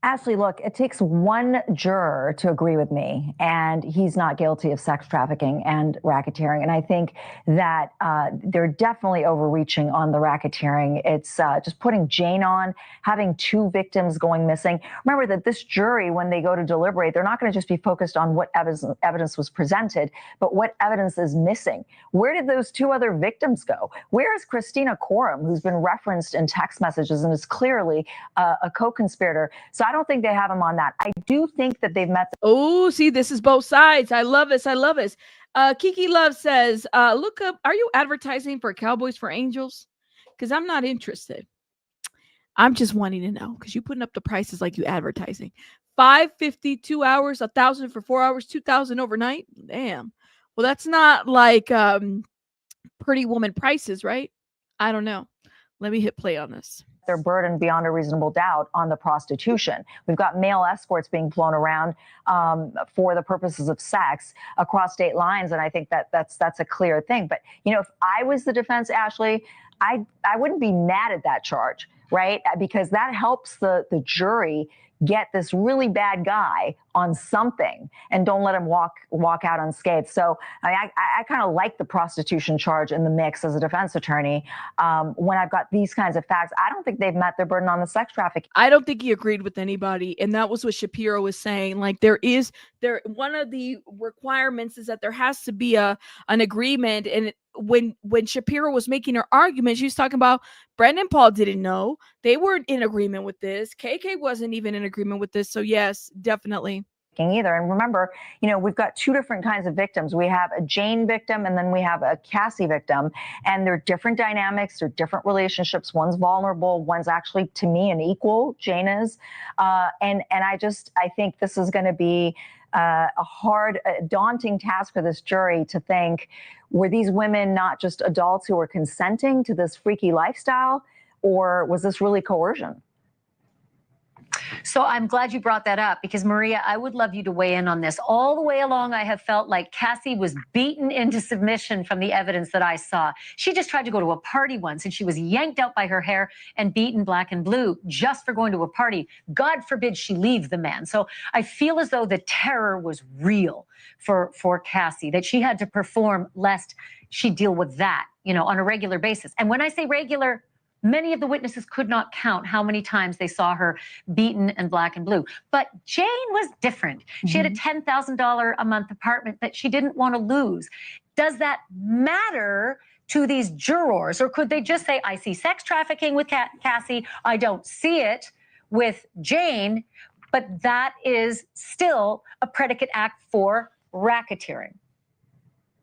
[SPEAKER 19] Ashley, look, it takes one juror to agree with me, and he's not guilty of sex trafficking and racketeering. And I think that they're definitely overreaching on the racketeering. It's just putting Jane on, having two victims going missing. Remember that this jury, when they go to deliberate, they're not going to just be focused on what evidence was presented, but what evidence is missing. Where did those two other victims go? Where is Christina Coram, who's been referenced in text messages and is clearly a co-conspirator? So I don't think they have him on that. I do think that they've met.
[SPEAKER 1] Oh, see, this is both sides. I love this. I love this. Kiki Love says, look up, are you advertising for Cowboys for Angels? Because I'm not interested. I'm just wanting to know, because you're putting up the prices like you advertising. $550, 2 hours, $1,000 for 4 hours, $2,000 overnight. Damn. Well, that's not like Pretty Woman prices, right? I don't know. Let me hit play on this.
[SPEAKER 19] Their burden beyond a reasonable doubt on the prostitution. We've got male escorts being flown around for the purposes of sex across state lines, and I think that that's a clear thing. But you know, if I was the defense, Ashley, I wouldn't be mad at that charge, right? Because that helps the jury get this really bad guy on something and don't let him walk out unscathed. So I kind of like the prostitution charge in the mix as a defense attorney. When I've got these kinds of facts, I don't think they've met their burden on the sex trafficking.
[SPEAKER 1] I don't think he agreed with anybody. And that was what Shapiro was saying. Like one of the requirements is that there has to be an agreement. And when Shapiro was making her argument, she was talking about Brendan Paul didn't know. They weren't in agreement with this. KK wasn't even in agreement with this. So yes, definitely.
[SPEAKER 19] Either. And remember, you know, we've got two different kinds of victims. We have a Jane victim and then we have a Cassie victim, and they're different dynamics, they're different relationships. One's vulnerable, one's actually, to me, an equal. Jane is. And I think this is going to be a hard, daunting task for this jury to think, were these women not just adults who were consenting to this freaky lifestyle, or was this really coercion?
[SPEAKER 17] So I'm glad you brought that up, because Maria, I would love you to weigh in on this. All the way along, I have felt like Cassie was beaten into submission from the evidence that I saw. She just tried to go to a party once and she was yanked out by her hair and beaten black and blue just for going to a party. God forbid she leave the man. So I feel as though the terror was real for Cassie, that she had to perform lest she deal with that, you know, on a regular basis. And when I say regular, many of the witnesses could not count how many times they saw her beaten and black and blue. But Jane was different. She had a $10,000 a month apartment that she didn't want to lose. Does that matter to these jurors? Or could they just say, I see sex trafficking with Cassie, I don't see it with Jane, but that is still a predicate act for racketeering?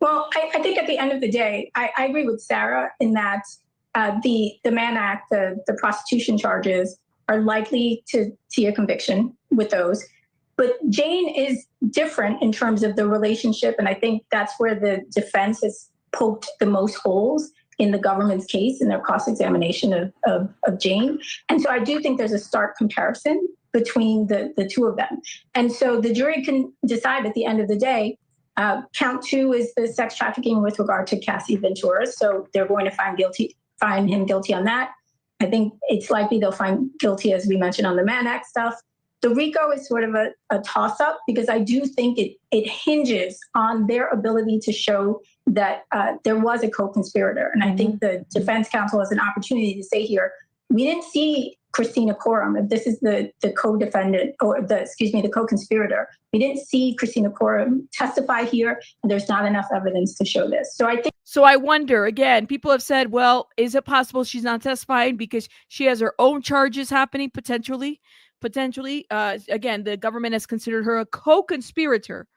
[SPEAKER 18] Well, I think at the end of the day, I agree with Sarah in that the Mann Act, the prostitution charges are likely to see a conviction with those. But Jane is different in terms of the relationship. And I think that's where the defense has poked the most holes in the government's case in their cross-examination of Jane. And so I do think there's a stark comparison between the two of them. And so the jury can decide at the end of the day. Count 2 is the sex trafficking with regard to Cassie Ventura. So they're going to find him guilty on that. I think it's likely they'll find guilty, as we mentioned, on the Mann Act stuff. The RICO is sort of a toss-up because I do think it hinges on their ability to show that there was a co-conspirator. And I think the defense counsel has an opportunity to say here, we didn't see Christina Coram, if this is the co-defendant or the co-conspirator. We didn't see Christina Coram testify here, and there's not enough evidence to show this. So I think.
[SPEAKER 1] So I wonder, again, people have said, well, is it possible she's not testifying because she has her own charges happening potentially? Again, the government has considered her a co-conspirator.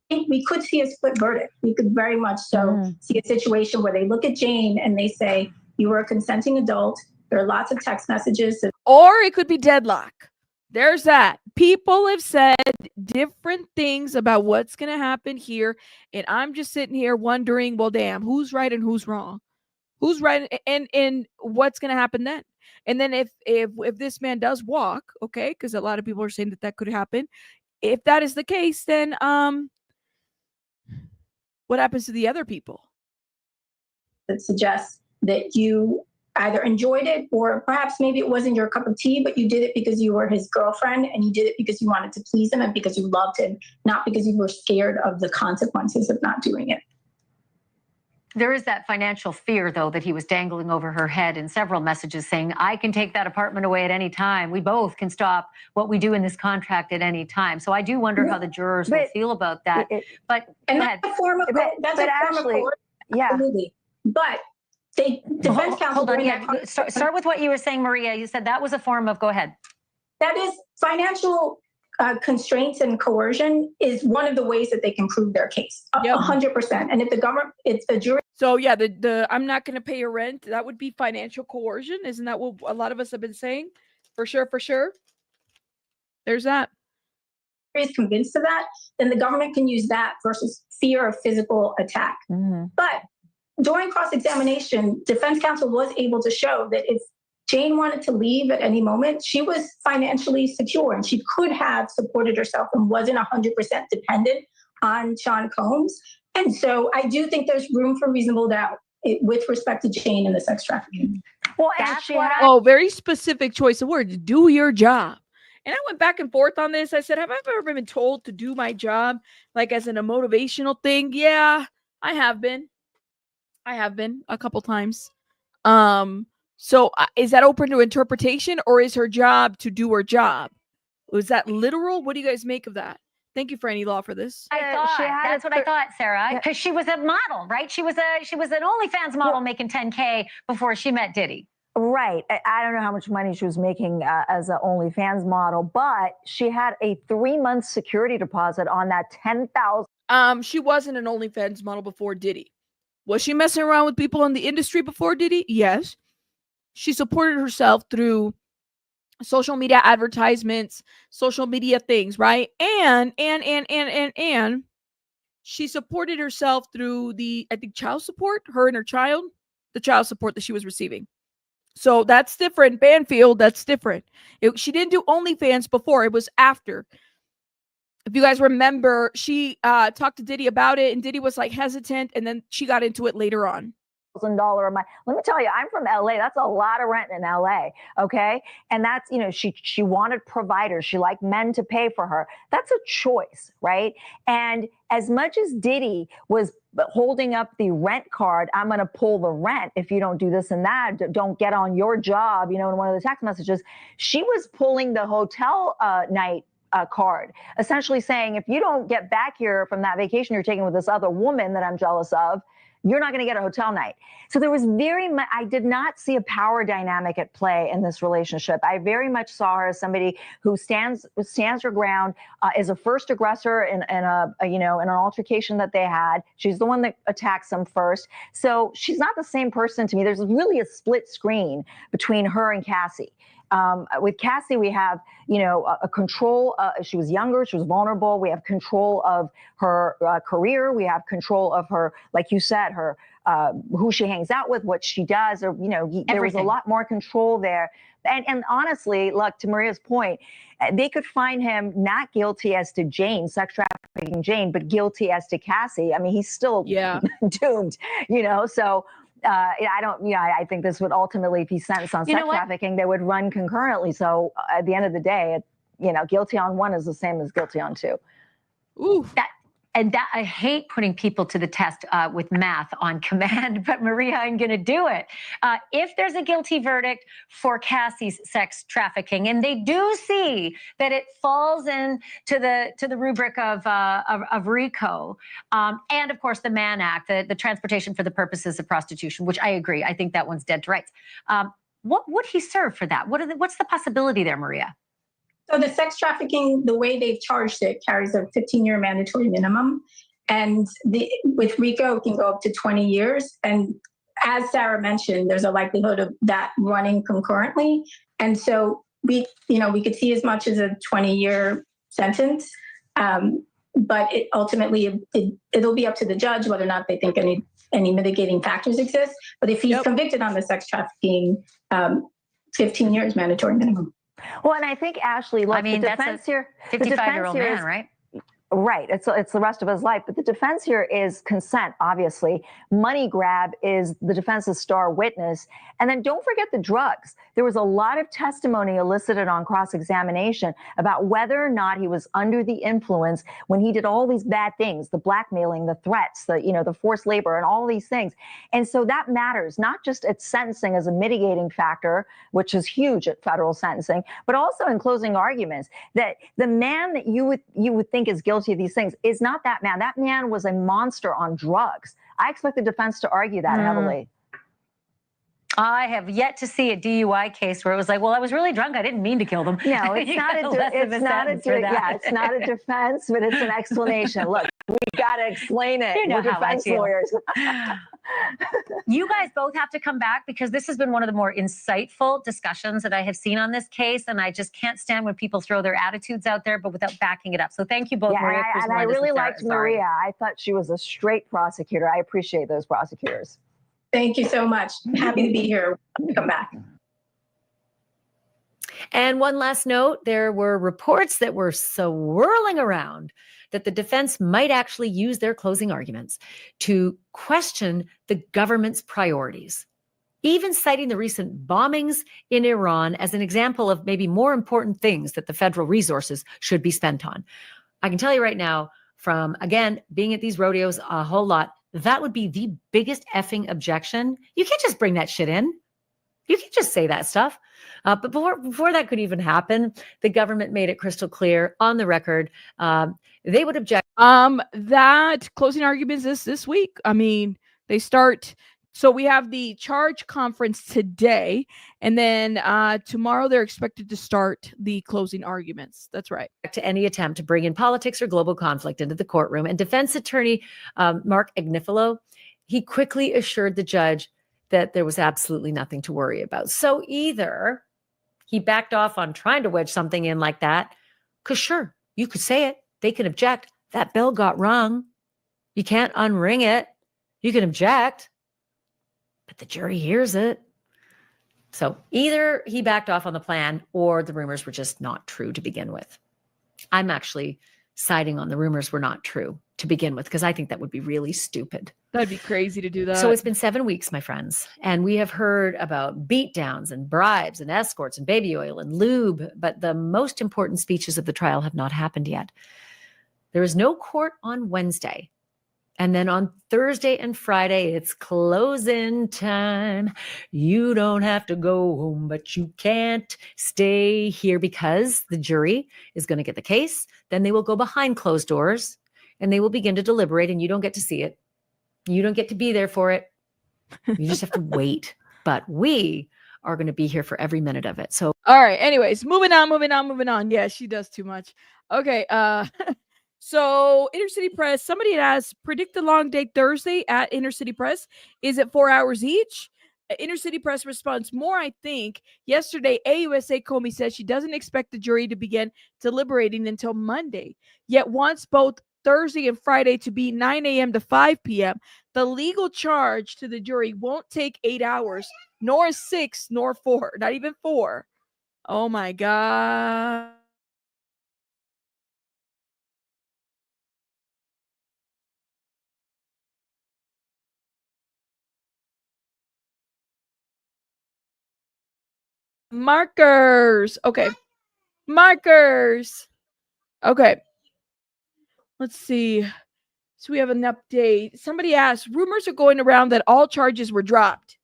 [SPEAKER 18] We could see a split verdict. We could very much so see a situation where they look at Jane and they say, you were a consenting adult. There are lots of text messages.
[SPEAKER 1] Or it could be deadlock. There's that. People have said different things about what's going to happen here. And I'm just sitting here wondering, well, damn, who's right and who's wrong? Who's right and what's going to happen then? And then if this man does walk, okay, because a lot of people are saying that could happen. If that is the case, then what happens to the other people?
[SPEAKER 18] That suggests that you either enjoyed it or perhaps maybe it wasn't your cup of tea, but you did it because you were his girlfriend and you did it because you wanted to please him and because you loved him, not because you were scared of the consequences of not doing it.
[SPEAKER 17] There is that financial fear, though, that he was dangling over her head in several messages saying, I can take that apartment away at any time. We both can stop what we do in this contract at any time. So I do wonder how the jurors will feel about that. But
[SPEAKER 18] that's a form of coercion.
[SPEAKER 19] Yeah.
[SPEAKER 18] Absolutely. But the defense counsel.
[SPEAKER 17] Hold on. Yeah. Start with what you were saying, Maria. You said that was a form of, go ahead.
[SPEAKER 18] That is financial constraints and coercion is one of the ways that they can prove their case. 100%. And if the government, it's the jury.
[SPEAKER 1] So yeah, the I'm not going to pay your rent. That would be financial coercion. Isn't that what a lot of us have been saying? For sure. There's that.
[SPEAKER 18] Is convinced of that, then the government can use that versus fear of physical attack. But during cross-examination, defense counsel was able to show that if Jane wanted to leave at any moment, she was financially secure and she could have supported herself and wasn't 100% dependent on Sean Combs. And so I do think there's room for reasonable doubt with respect to Jane and the sex trafficking.
[SPEAKER 19] Well,
[SPEAKER 1] very specific choice of words. Do your job. And I went back and forth on this. I said, have I ever been told to do my job like as in a motivational thing? Yeah, I have been a couple times. So is that open to interpretation or is her job to do her job? Was that literal? What do you guys make of that? Thank you, Franny Law, for this.
[SPEAKER 17] That's what I thought, Sarah, because she was a model, right? She was an OnlyFans model making $10K before she met Diddy.
[SPEAKER 19] Right. I don't know how much money she was making as an OnlyFans model, but she had a 3-month security deposit on that $10,000.
[SPEAKER 1] She wasn't an OnlyFans model before Diddy. Was she messing around with people in the industry before Diddy? Yes. She supported herself through social media advertisements, social media things, right? And she supported herself through child support, her and her child, the child support that she was receiving. So that's different. Banfield, that's different. She didn't do OnlyFans before. It was after. If you guys remember, she talked to Diddy about it, and Diddy was like hesitant, and then she got into it later on.
[SPEAKER 19] $1,000 a month. Let me tell you, I'm from LA. That's a lot of rent in LA. Okay. And that's, she wanted providers. She liked men to pay for her. That's a choice, right? And as much as Diddy was holding up the rent card, I'm going to pull the rent if you don't do this and that, don't get on your job, in one of the text messages, she was pulling the hotel night card, essentially saying, if you don't get back here from that vacation you're taking with this other woman that I'm jealous of, you're not going to get a hotel night. So there was very much, I did not see a power dynamic at play in this relationship. I very much saw her as somebody who stands her ground, is a first aggressor in an altercation that they had. She's the one that attacks him first. So she's not the same person to me. There's really a split screen between her and Cassie. With Cassie, we have, a control. She was younger. She was vulnerable. We have control of her career. We have control of her, like you said, her who she hangs out with, what she does, or, there was a lot more control there. And honestly, look, to Maria's point, they could find him not guilty as to Jane, sex trafficking Jane, but guilty as to Cassie. I mean, he's still doomed, so. I think this would ultimately be sentenced on sex trafficking. They would run concurrently. So at the end of the day, guilty on one is the same as guilty on two.
[SPEAKER 17] Ooh. I hate putting people to the test with math on command, but Maria, I'm going to do it. If there's a guilty verdict for Cassie's sex trafficking, and they do see that it falls into the rubric of RICO, and of course the Mann Act, the transportation for the purposes of prostitution, which I agree, I think that one's dead to rights. What would he serve for that? What's the possibility there, Maria?
[SPEAKER 18] So the sex trafficking, the way they've charged it, carries a 15-year mandatory minimum. And with RICO, it can go up to 20 years. And as Sarah mentioned, there's a likelihood of that running concurrently. And so we could see as much as a 20-year sentence. But ultimately, it'll be up to the judge whether or not they think any mitigating factors exist. But if he's convicted on the sex trafficking, 15 years mandatory minimum.
[SPEAKER 19] Well, and I think, Ashley, look, the defense here,
[SPEAKER 17] 55-year-old man, right?
[SPEAKER 19] Right. It's the rest of his life. But the defense here is consent, obviously. Money grab is the defense's star witness. And then don't forget the drugs. There was a lot of testimony elicited on cross-examination about whether or not he was under the influence when he did all these bad things, the blackmailing, the threats, the forced labor and all these things. And so that matters, not just at sentencing as a mitigating factor, which is huge at federal sentencing, but also in closing arguments, that the man that you would think is guilty of these things is not that man. That man was a monster on drugs. I expect the defense to argue that heavily.
[SPEAKER 17] I have yet to see a DUI case where it was like, well, I was really drunk. I didn't mean to kill them.
[SPEAKER 19] No, it's not it's not a defense, but it's an explanation. Look, we got to explain it. We're defense lawyers.
[SPEAKER 17] You guys both have to come back because this has been one of the more insightful discussions that I have seen on this case. And I just can't stand when people throw their attitudes out there, but without backing it up. So thank you both, Maria.
[SPEAKER 19] And I really liked Maria. I thought she was a straight prosecutor. I appreciate those prosecutors.
[SPEAKER 18] Thank you so much. Happy to be here. Come back.
[SPEAKER 17] And one last note, there were reports that were swirling around that the defense might actually use their closing arguments to question the government's priorities, even citing the recent bombings in Iran as an example of maybe more important things that the federal resources should be spent on. I can tell you right now, from, again, being at these rodeos a whole lot, that would be the biggest effing objection. You can't just bring that shit in. You can't just say that stuff. But before that could even happen, the government made it crystal clear on the record. They would object.
[SPEAKER 1] That closing arguments this week. I mean, they start. So we have the charge conference today, and then tomorrow they're expected to start the closing arguments. That's right.
[SPEAKER 17] To any attempt to bring in politics or global conflict into the courtroom. And defense attorney Mark Agnifilo, he quickly assured the judge that there was absolutely nothing to worry about. So either he backed off on trying to wedge something in like that, because sure, you could say it. They can object. That bell got rung. You can't unring it. You can object. But the jury hears it. So either he backed off on the plan or the rumors were just not true to begin with. I'm actually siding on the rumors were not true to begin with because I think that would be really stupid.
[SPEAKER 1] That'd be crazy to do that.
[SPEAKER 17] So it's been 7 weeks, my friends, and we have heard about beatdowns and bribes and escorts and baby oil and lube, but the most important speeches of the trial have not happened yet. There is no court on Wednesday. And then on Thursday and Friday, it's closing time. You don't have to go home, but you can't stay here because the jury is going to get the case. Then they will go behind closed doors and they will begin to deliberate and you don't get to see it. You don't get to be there for it. You just have to wait. But we are going to be here for every minute of it. So,
[SPEAKER 1] all right. Anyways, moving on. Yeah, she does too much. Okay. So Inner City Press, somebody had asked, predict the long day Thursday at Inner City Press. Is it 4 hours each? Inner City Press responds, more, I think. Yesterday, AUSA Comey says she doesn't expect the jury to begin deliberating until Monday, yet wants both Thursday and Friday to be 9 a.m. to 5 p.m. The legal charge to the jury won't take 8 hours, nor 6, nor 4, not even 4. Oh my God. Markers. Okay. Markers. Okay. Let's see. So we have an update. Somebody asked, rumors are going around that all charges were dropped.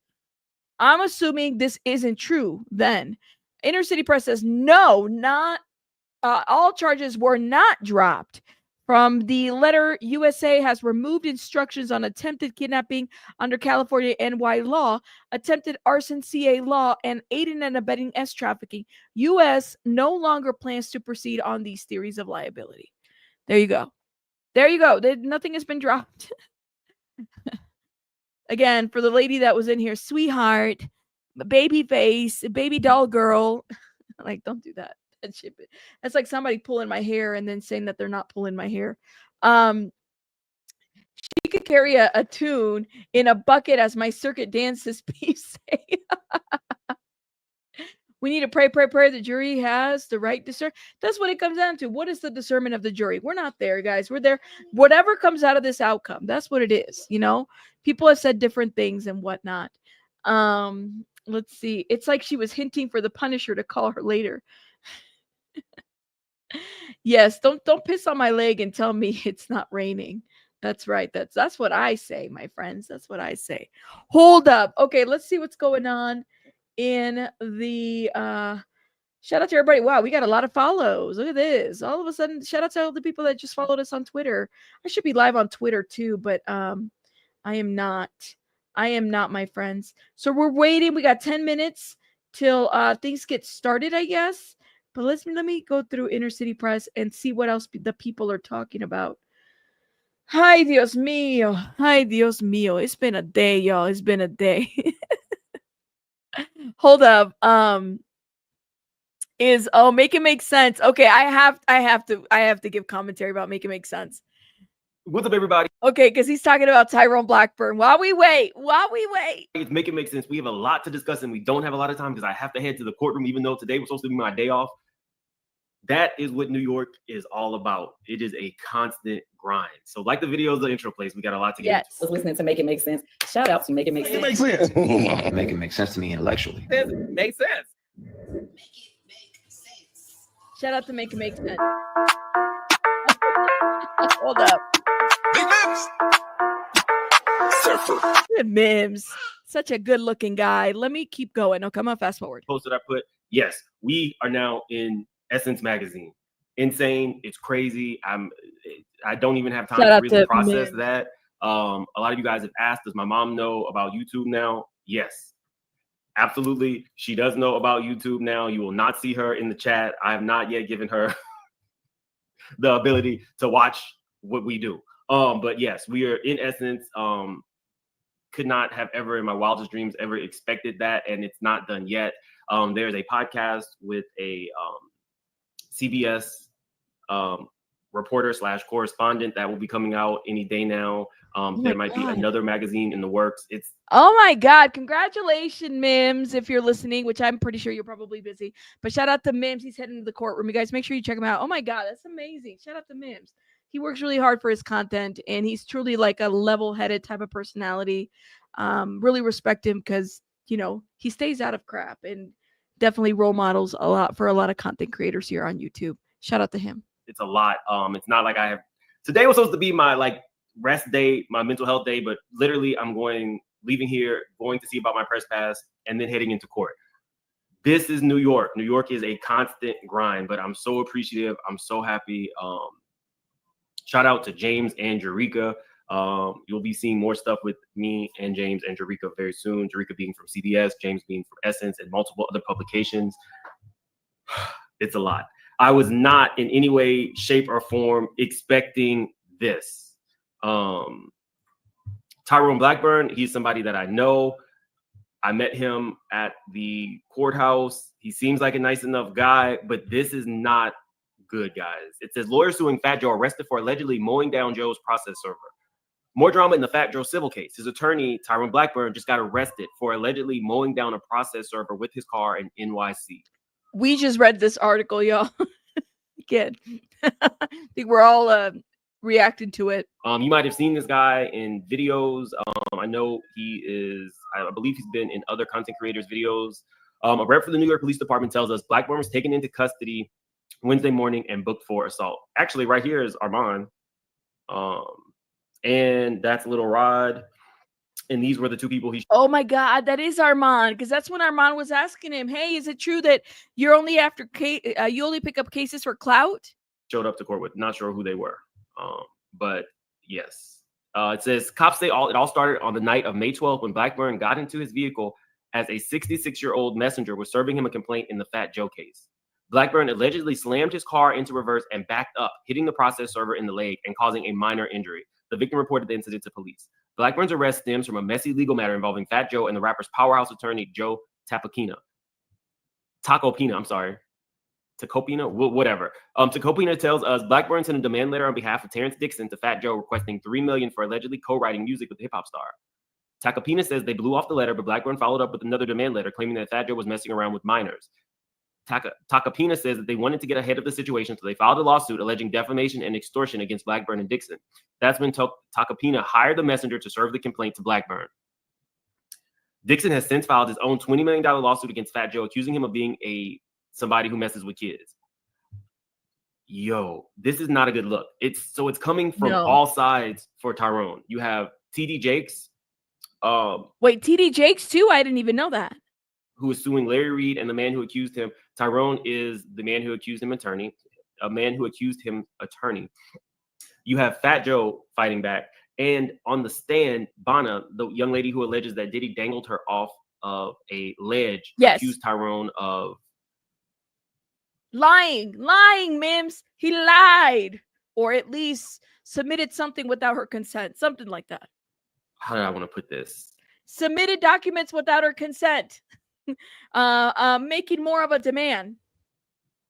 [SPEAKER 1] I'm assuming this isn't true then. Inner City Press says, no, not all charges were not dropped. From the letter, USA has removed instructions on attempted kidnapping under California NY law, attempted arson CA law, and aiding and abetting S trafficking. US no longer plans to proceed on these theories of liability. There you go. There you go. Nothing has been dropped. Again, for the lady that was in here, sweetheart, baby face, baby doll girl. Like, don't do that. That's like somebody pulling my hair and then saying that they're not pulling my hair. She could carry a tune in a bucket as my circuit dances piece say. We need to pray. The jury has the right discern. That's what it comes down to. What is the discernment of the jury? We're not there, guys. We're there. Whatever comes out of this outcome, that's what it is. You know, people have said different things and whatnot. Let's see. It's like she was hinting for the Punisher to call her later. Yes, don't piss on my leg and tell me it's not raining. That's right. That's what I say, my friends. That's what I say. Hold up. Okay, let's see what's going on in the shout out to everybody. Wow, we got a lot of follows. Look at this. All of a sudden, shout out to all the people that just followed us on Twitter. I should be live on Twitter too, but I am not. I am not, my friends. So we're waiting. We got 10 minutes till things get started, I guess. But let me go through Inner City Press and see what else the people are talking about. Hi, Dios mío. Hi, Dios mío. It's been a day, y'all. It's been a day. Hold up. Make it make sense. Okay, I have to give commentary about Make It Make Sense.
[SPEAKER 20] What's up, everybody?
[SPEAKER 1] Okay, because he's talking about Tyrone Blackburn. While we wait.
[SPEAKER 20] It's Make It Make Sense. We have a lot to discuss, and we don't have a lot of time because I have to head to the courtroom, even though today was supposed to be my day off. That is what New York is all about. It is a constant grind. So like the videos, the intro plays, we got a lot to get into.
[SPEAKER 21] I was listening to Make It Make Sense. Shout out to Make It Make Sense.
[SPEAKER 20] Make it make sense.
[SPEAKER 22] Make it make sense to me intellectually.
[SPEAKER 20] It makes sense.
[SPEAKER 1] Shout out to Make It Make Sense. Hold up.
[SPEAKER 20] Big Mims. Surfer.
[SPEAKER 1] Good Mims. Such a good looking guy. Let me keep going. Oh, come on, fast forward.
[SPEAKER 20] Post that I put. Yes, we are now in Essence magazine. Insane. It's crazy. I don't even have time to really process that. A lot of you guys have asked, does my mom know about YouTube now? Yes, absolutely. She does know about YouTube now. You will not see her in the chat. I have not yet given her the ability to watch what we do. But yes, we are in Essence. Could not have ever in my wildest dreams ever expected that, and it's not done yet. There's a podcast with a CBS reporter / correspondent that will be coming out any day now. There might be another magazine in the works.
[SPEAKER 1] Oh my God. Congratulations, Mims, if you're listening, which I'm pretty sure you're probably busy. But shout out to Mims. He's heading to the courtroom. You guys make sure you check him out. Oh my God, that's amazing. Shout out to Mims. He works really hard for his content, and he's truly like a level-headed type of personality. Really respect him because, you know, he stays out of crap and definitely role models a lot for a lot of content creators here on YouTube. Shout out to him.
[SPEAKER 20] It's a lot. It's not like today was supposed to be my rest day, my mental health day, but literally I'm leaving here, going to see about my press pass, and then heading into court. This is New York. New York is a constant grind, but I'm so appreciative. I'm so happy. Shout out to James and Eureka. You'll be seeing more stuff with me and James and Jerica very soon. Jerica being from CBS, James being from Essence, and multiple other publications. It's a lot. I was not in any way, shape, or form expecting this. Tyrone Blackburn, he's somebody that I know. I met him at the courthouse. He seems like a nice enough guy, but this is not good, guys. It says lawyers suing Fat Joe arrested for allegedly mowing down Joe's process server. More drama in the Fat Joe civil case. His attorney, Tyrone Blackburn, just got arrested for allegedly mowing down a process server with his car in NYC.
[SPEAKER 1] We just read this article, y'all. Again, I think we're all reacting to it.
[SPEAKER 20] You might have seen this guy in videos. I know he is, I believe he's been in other content creators' videos. A rep for the New York Police Department tells us Blackburn was taken into custody Wednesday morning and booked for assault. Actually, right here is Armand. And that's Little Rod. And these were the two people he...
[SPEAKER 1] Oh my God, that is Armand. Because that's when Armand was asking him, hey, is it true that you're only after you only pick up cases for clout?
[SPEAKER 20] Showed up to court with. Not sure who they were. But yes. It says cops say it all started on the night of May 12th when Blackburn got into his vehicle as a 66-year-old messenger was serving him a complaint in the Fat Joe case. Blackburn allegedly slammed his car into reverse and backed up, hitting the process server in the leg and causing a minor injury. The victim reported the incident to police. Blackburn's arrest stems from a messy legal matter involving Fat Joe and the rapper's powerhouse attorney, Joe Tacopina, whatever. Tacopina tells us Blackburn sent a demand letter on behalf of Terrence Dixon to Fat Joe requesting $3 million for allegedly co-writing music with the hip-hop star. Tacopina says they blew off the letter, but Blackburn followed up with another demand letter claiming that Fat Joe was messing around with minors. Tacopina says that they wanted to get ahead of the situation, so they filed a lawsuit alleging defamation and extortion against Blackburn and Dixon. That's when Tacopina hired the messenger to serve the complaint to Blackburn. Dixon has since filed his own $20 million lawsuit against Fat Joe, accusing him of being somebody who messes with kids. Yo, this is not a good look. It's coming from all sides for Tyrone. You have TD Jakes.
[SPEAKER 1] Wait, TD Jakes too? I didn't even know that.
[SPEAKER 20] Who is suing Larry Reed and the man who accused him. Tyrone is the man who accused him attorney. You have Fat Joe fighting back. And on the stand, Bana, the young lady who alleges that Diddy dangled her off of a ledge, accused Tyrone of
[SPEAKER 1] lying, Mims. He lied, or at least submitted something without her consent, something like that.
[SPEAKER 20] How do I want to put this?
[SPEAKER 1] Submitted documents without her consent, making more of a demand.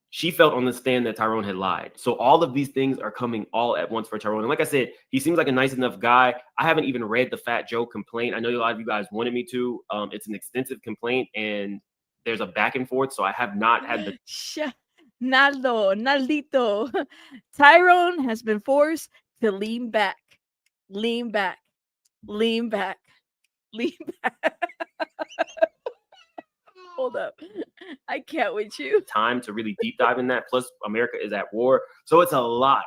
[SPEAKER 20] She felt on the stand that Tyrone had lied. So all of these things are coming all at once for Tyrone. And like I said, he seems like a nice enough guy. I haven't even read the Fat Joe complaint. I know a lot of you guys wanted me to. It's an extensive complaint and there's a back and forth. So I have not had the...
[SPEAKER 1] Naldito. Tyrone has been forced to lean back. Hold up. I can't with you.
[SPEAKER 20] Time to really deep dive in that. Plus, America is at war. So it's a lot.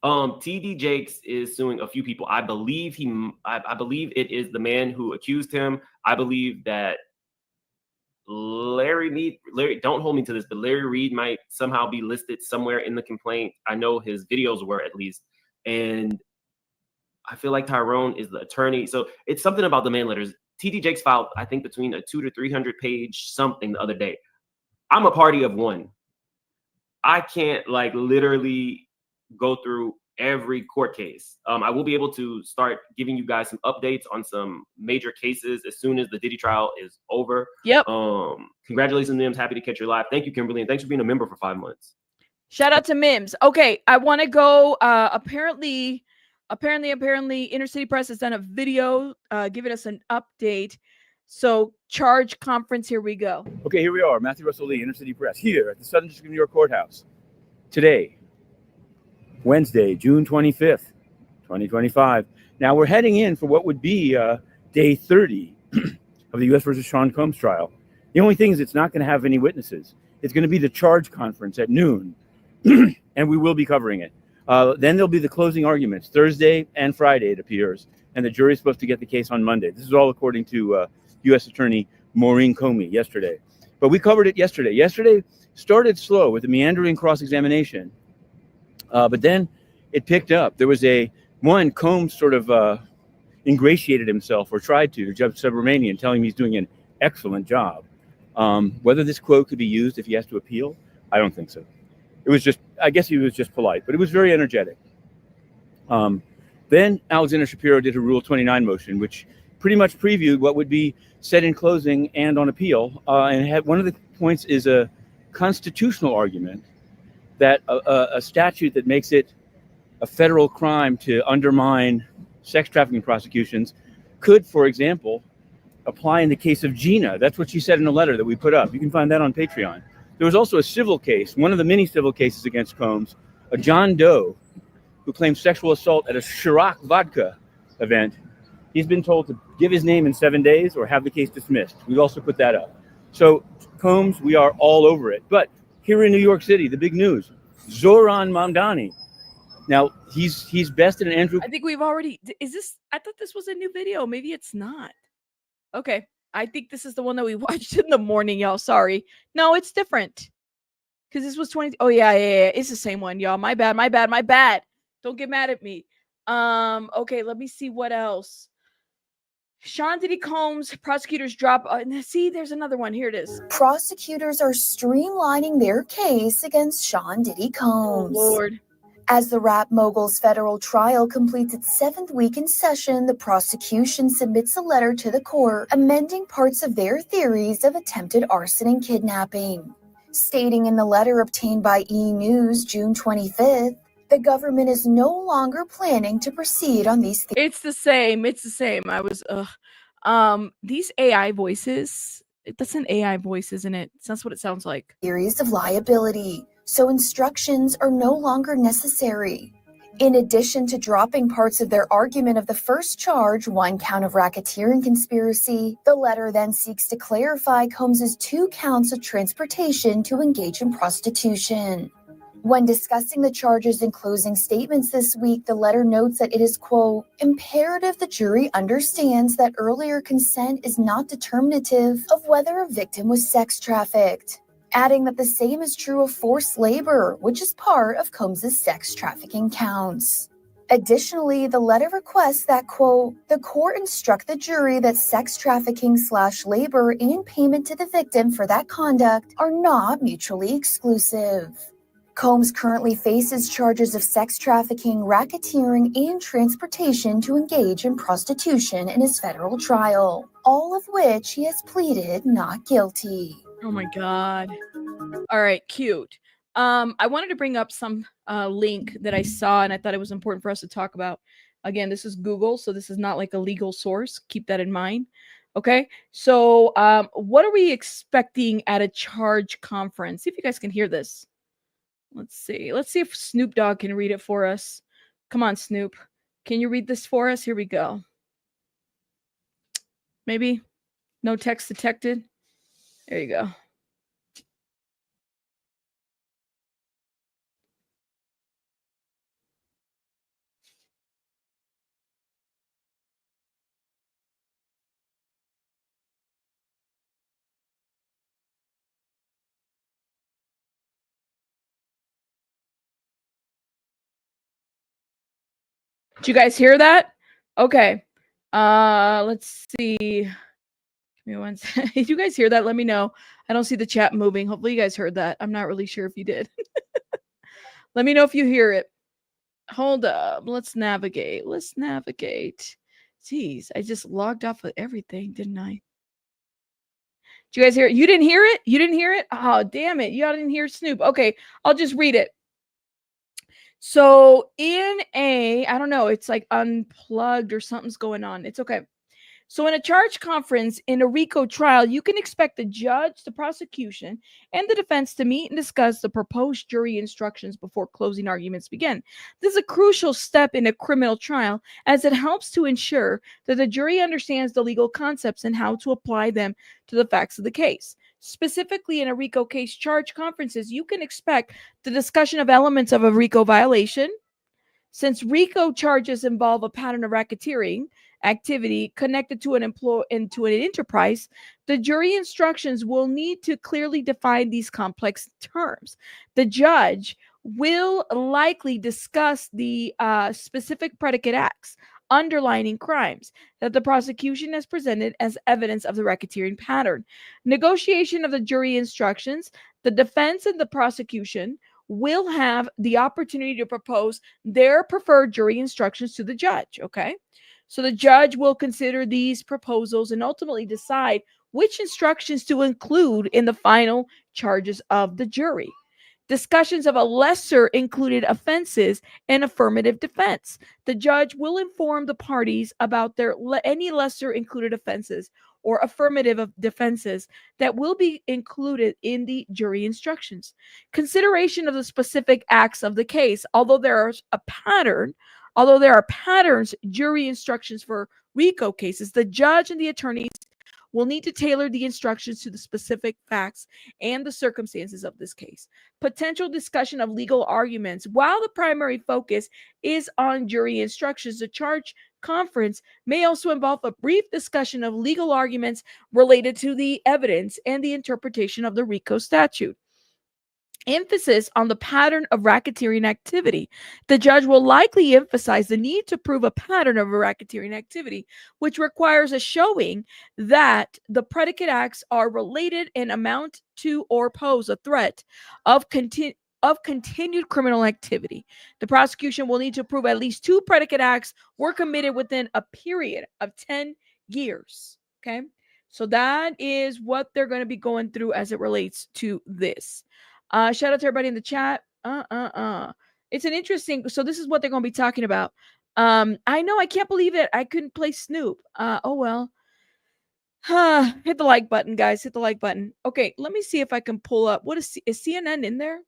[SPEAKER 20] TD Jakes is suing a few people. I believe it is the man who accused him. I believe that Larry, don't hold me to this, but Larry Reed might somehow be listed somewhere in the complaint. I know his videos were at least. And I feel like Tyrone is the attorney. So it's something about demand letters. TD Jakes filed, I think, between a 200 to 300 page something the other day. I'm a party of one. I can't literally go through every court case. I will be able to start giving you guys some updates on some major cases as soon as the Diddy trial is over.
[SPEAKER 1] Yep.
[SPEAKER 20] Congratulations, Mims. Happy to catch your live. Thank you, Kimberly, and thanks for being a member for 5 months.
[SPEAKER 1] Shout out to Mims. Okay, I want to go. Apparently, Inner City Press has done a video giving us an update. So, charge conference, here we go.
[SPEAKER 3] Okay, here we are. Matthew Russell Lee, Inner City Press, here at the Southern District of New York Courthouse. Today, Wednesday, June 25th, 2025. Now, we're heading in for what would be day 30 of the U.S. versus Sean Combs trial. The only thing is it's not going to have any witnesses. It's going to be the charge conference at noon, and we will be covering it. Then there'll be the closing arguments Thursday and Friday, it appears, and the jury's supposed to get the case on Monday. This is all according to U.S. Attorney Maureen Comey yesterday. But we covered it yesterday. Yesterday started slow with the meandering cross-examination, but then it picked up. There was Combs sort of ingratiated himself, or tried to Judge Subramanian, telling me he's doing an excellent job. Whether this quote could be used if he has to appeal, I don't think so. It was just, I guess he was just polite, but it was very energetic. Then Alexander Shapiro did a Rule 29 motion, which pretty much previewed what would be said in closing and on appeal. And one of the points is a constitutional argument that a statute that makes it a federal crime to undermine sex trafficking prosecutions could, for example, apply in the case of Gina. That's what she said in a letter that we put up. You can find that on Patreon. There was also a civil case, one of the many civil cases against Combs, a John Doe who claimed sexual assault at a Ciroc vodka event. He's been told to give his name in 7 days or have the case dismissed. We've also put that up. So Combs, we are all over it. But here in New York City, the big news, Zohran Mamdani. Now, he's bested an Andrew.
[SPEAKER 1] I think we've already, is this, I thought this was a new video. Maybe it's not. Okay. I think this is the one that we watched in the morning, y'all. Sorry. No, it's different. Because this was 20. Oh, yeah. It's the same one, y'all. My bad. Don't get mad at me. Okay, let me see what else. Sean Diddy Combs, prosecutors drop. See, there's another one. Here it is.
[SPEAKER 2] Prosecutors are streamlining their case against Sean Diddy Combs.
[SPEAKER 1] Oh, Lord.
[SPEAKER 2] As the rap mogul's federal trial completes its 7th week in session, the prosecution submits a letter to the court amending parts of their theories of attempted arson and kidnapping. Stating in the letter obtained by E! News June 25th, the government is no longer planning to proceed on these
[SPEAKER 1] It's the same. I was, these AI voices, that's an AI voice, isn't it? That's what it sounds like.
[SPEAKER 2] theories of liability, so instructions are no longer necessary. In addition to dropping parts of their argument of the first charge, 1 count of racketeering conspiracy, the letter then seeks to clarify Combs's 2 counts of transportation to engage in prostitution. When discussing the charges in closing statements this week, the letter notes that it is, quote, imperative the jury understands that earlier consent is not determinative of whether a victim was sex trafficked, adding that the same is true of forced labor, which is part of Combs's sex trafficking counts. Additionally, the letter requests that, quote, the court instruct the jury that sex trafficking/labor and payment to the victim for that conduct are not mutually exclusive. Combs currently faces charges of sex trafficking, racketeering, and transportation to engage in prostitution in his federal trial, all of which he has pleaded not guilty.
[SPEAKER 1] Oh my God. All right, cute. I wanted to bring up some link that I saw, and I thought it was important for us to talk about. Again, this is Google, so this is not like a legal source. Keep that in mind. Okay, so what are we expecting at a charge conference? See if you guys can hear this. Let's see if Snoop Dogg can read it for us. Come on, Snoop. Can you read this for us? Here we go. Maybe? No text detected? There you go. Did you guys hear that? Okay. Let's see. Give me one second. Did you guys hear that? Let me know. I don't see the chat moving. Hopefully you guys heard that. I'm not really sure if you did. Let me know if you hear it. Hold up. Let's navigate. Jeez, I just logged off of everything, didn't I? Did you guys hear it? You didn't hear it? You didn't hear it? Oh, damn it. Y'all didn't hear Snoop. Okay, I'll just read it. So I don't know, it's like unplugged or something's going on. It's okay. So in a charge conference in a RICO trial, you can expect the judge, the prosecution, and the defense to meet and discuss the proposed jury instructions before closing arguments begin. This is a crucial step in a criminal trial as it helps to ensure that the jury understands the legal concepts and how to apply them to the facts of the case. Specifically, in a RICO case charge conferences, you can expect the discussion of elements of a RICO violation. Since RICO charges involve a pattern of racketeering activity connected to an enterprise, the jury instructions will need to clearly define these complex terms. The judge will likely discuss the specific predicate acts underlining crimes that the prosecution has presented as evidence of the racketeering pattern. Negotiation of the jury instructions, the defense and the prosecution will have the opportunity to propose their preferred jury instructions to the judge, okay? So the judge will consider these proposals and ultimately decide which instructions to include in the final charges of the jury. Discussions of a lesser included offenses and affirmative defense. The judge will inform the parties about any lesser included offenses or affirmative defenses that will be included in the jury instructions. Consideration of the specific acts of the case. Although there are patterns, jury instructions for RICO cases, the judge and the attorneys will need to tailor the instructions to the specific facts and the circumstances of this case. Potential discussion of legal arguments. While the primary focus is on jury instructions, the charge conference may also involve a brief discussion of legal arguments related to the evidence and the interpretation of the RICO statute. Emphasis on the pattern of racketeering activity. The judge will likely emphasize the need to prove a pattern of racketeering activity, which requires a showing that the predicate acts are related and amount to or pose a threat of continued criminal activity. The prosecution will need to prove at least 2 predicate acts were committed within a period of 10 years. Okay, so that is what they're going to be going through as it relates to this. Shout out to everybody in the chat. It's an interesting. So this is what they're going to be talking about. I know. I can't believe it. I couldn't play Snoop. Oh well. Hit the like button, guys. Hit the like button. Okay, let me see if I can pull up. What is CNN in there?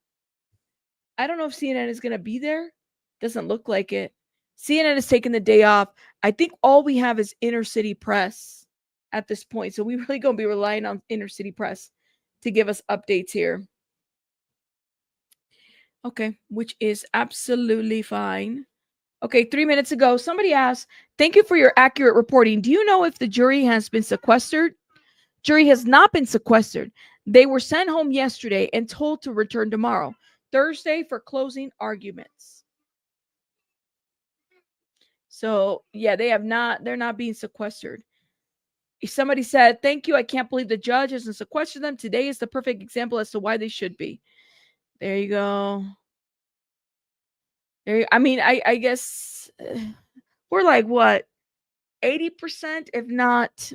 [SPEAKER 1] I don't know if CNN is going to be there. Doesn't look like it. CNN is taking the day off. I think all we have is inner city press at this point. So we really going to be relying on inner city press to give us updates here. Okay, which is absolutely fine. Okay, 3 minutes ago, somebody asked, thank you for your accurate reporting. Do you know if the jury has been sequestered? Jury has not been sequestered. They were sent home yesterday and told to return tomorrow, Thursday, for closing arguments. So, yeah, they're not being sequestered. Somebody said, thank you. I can't believe the judge hasn't sequestered them. Today is the perfect example as to why they should be. There you go. I mean, I guess we're like, what, 80%, if not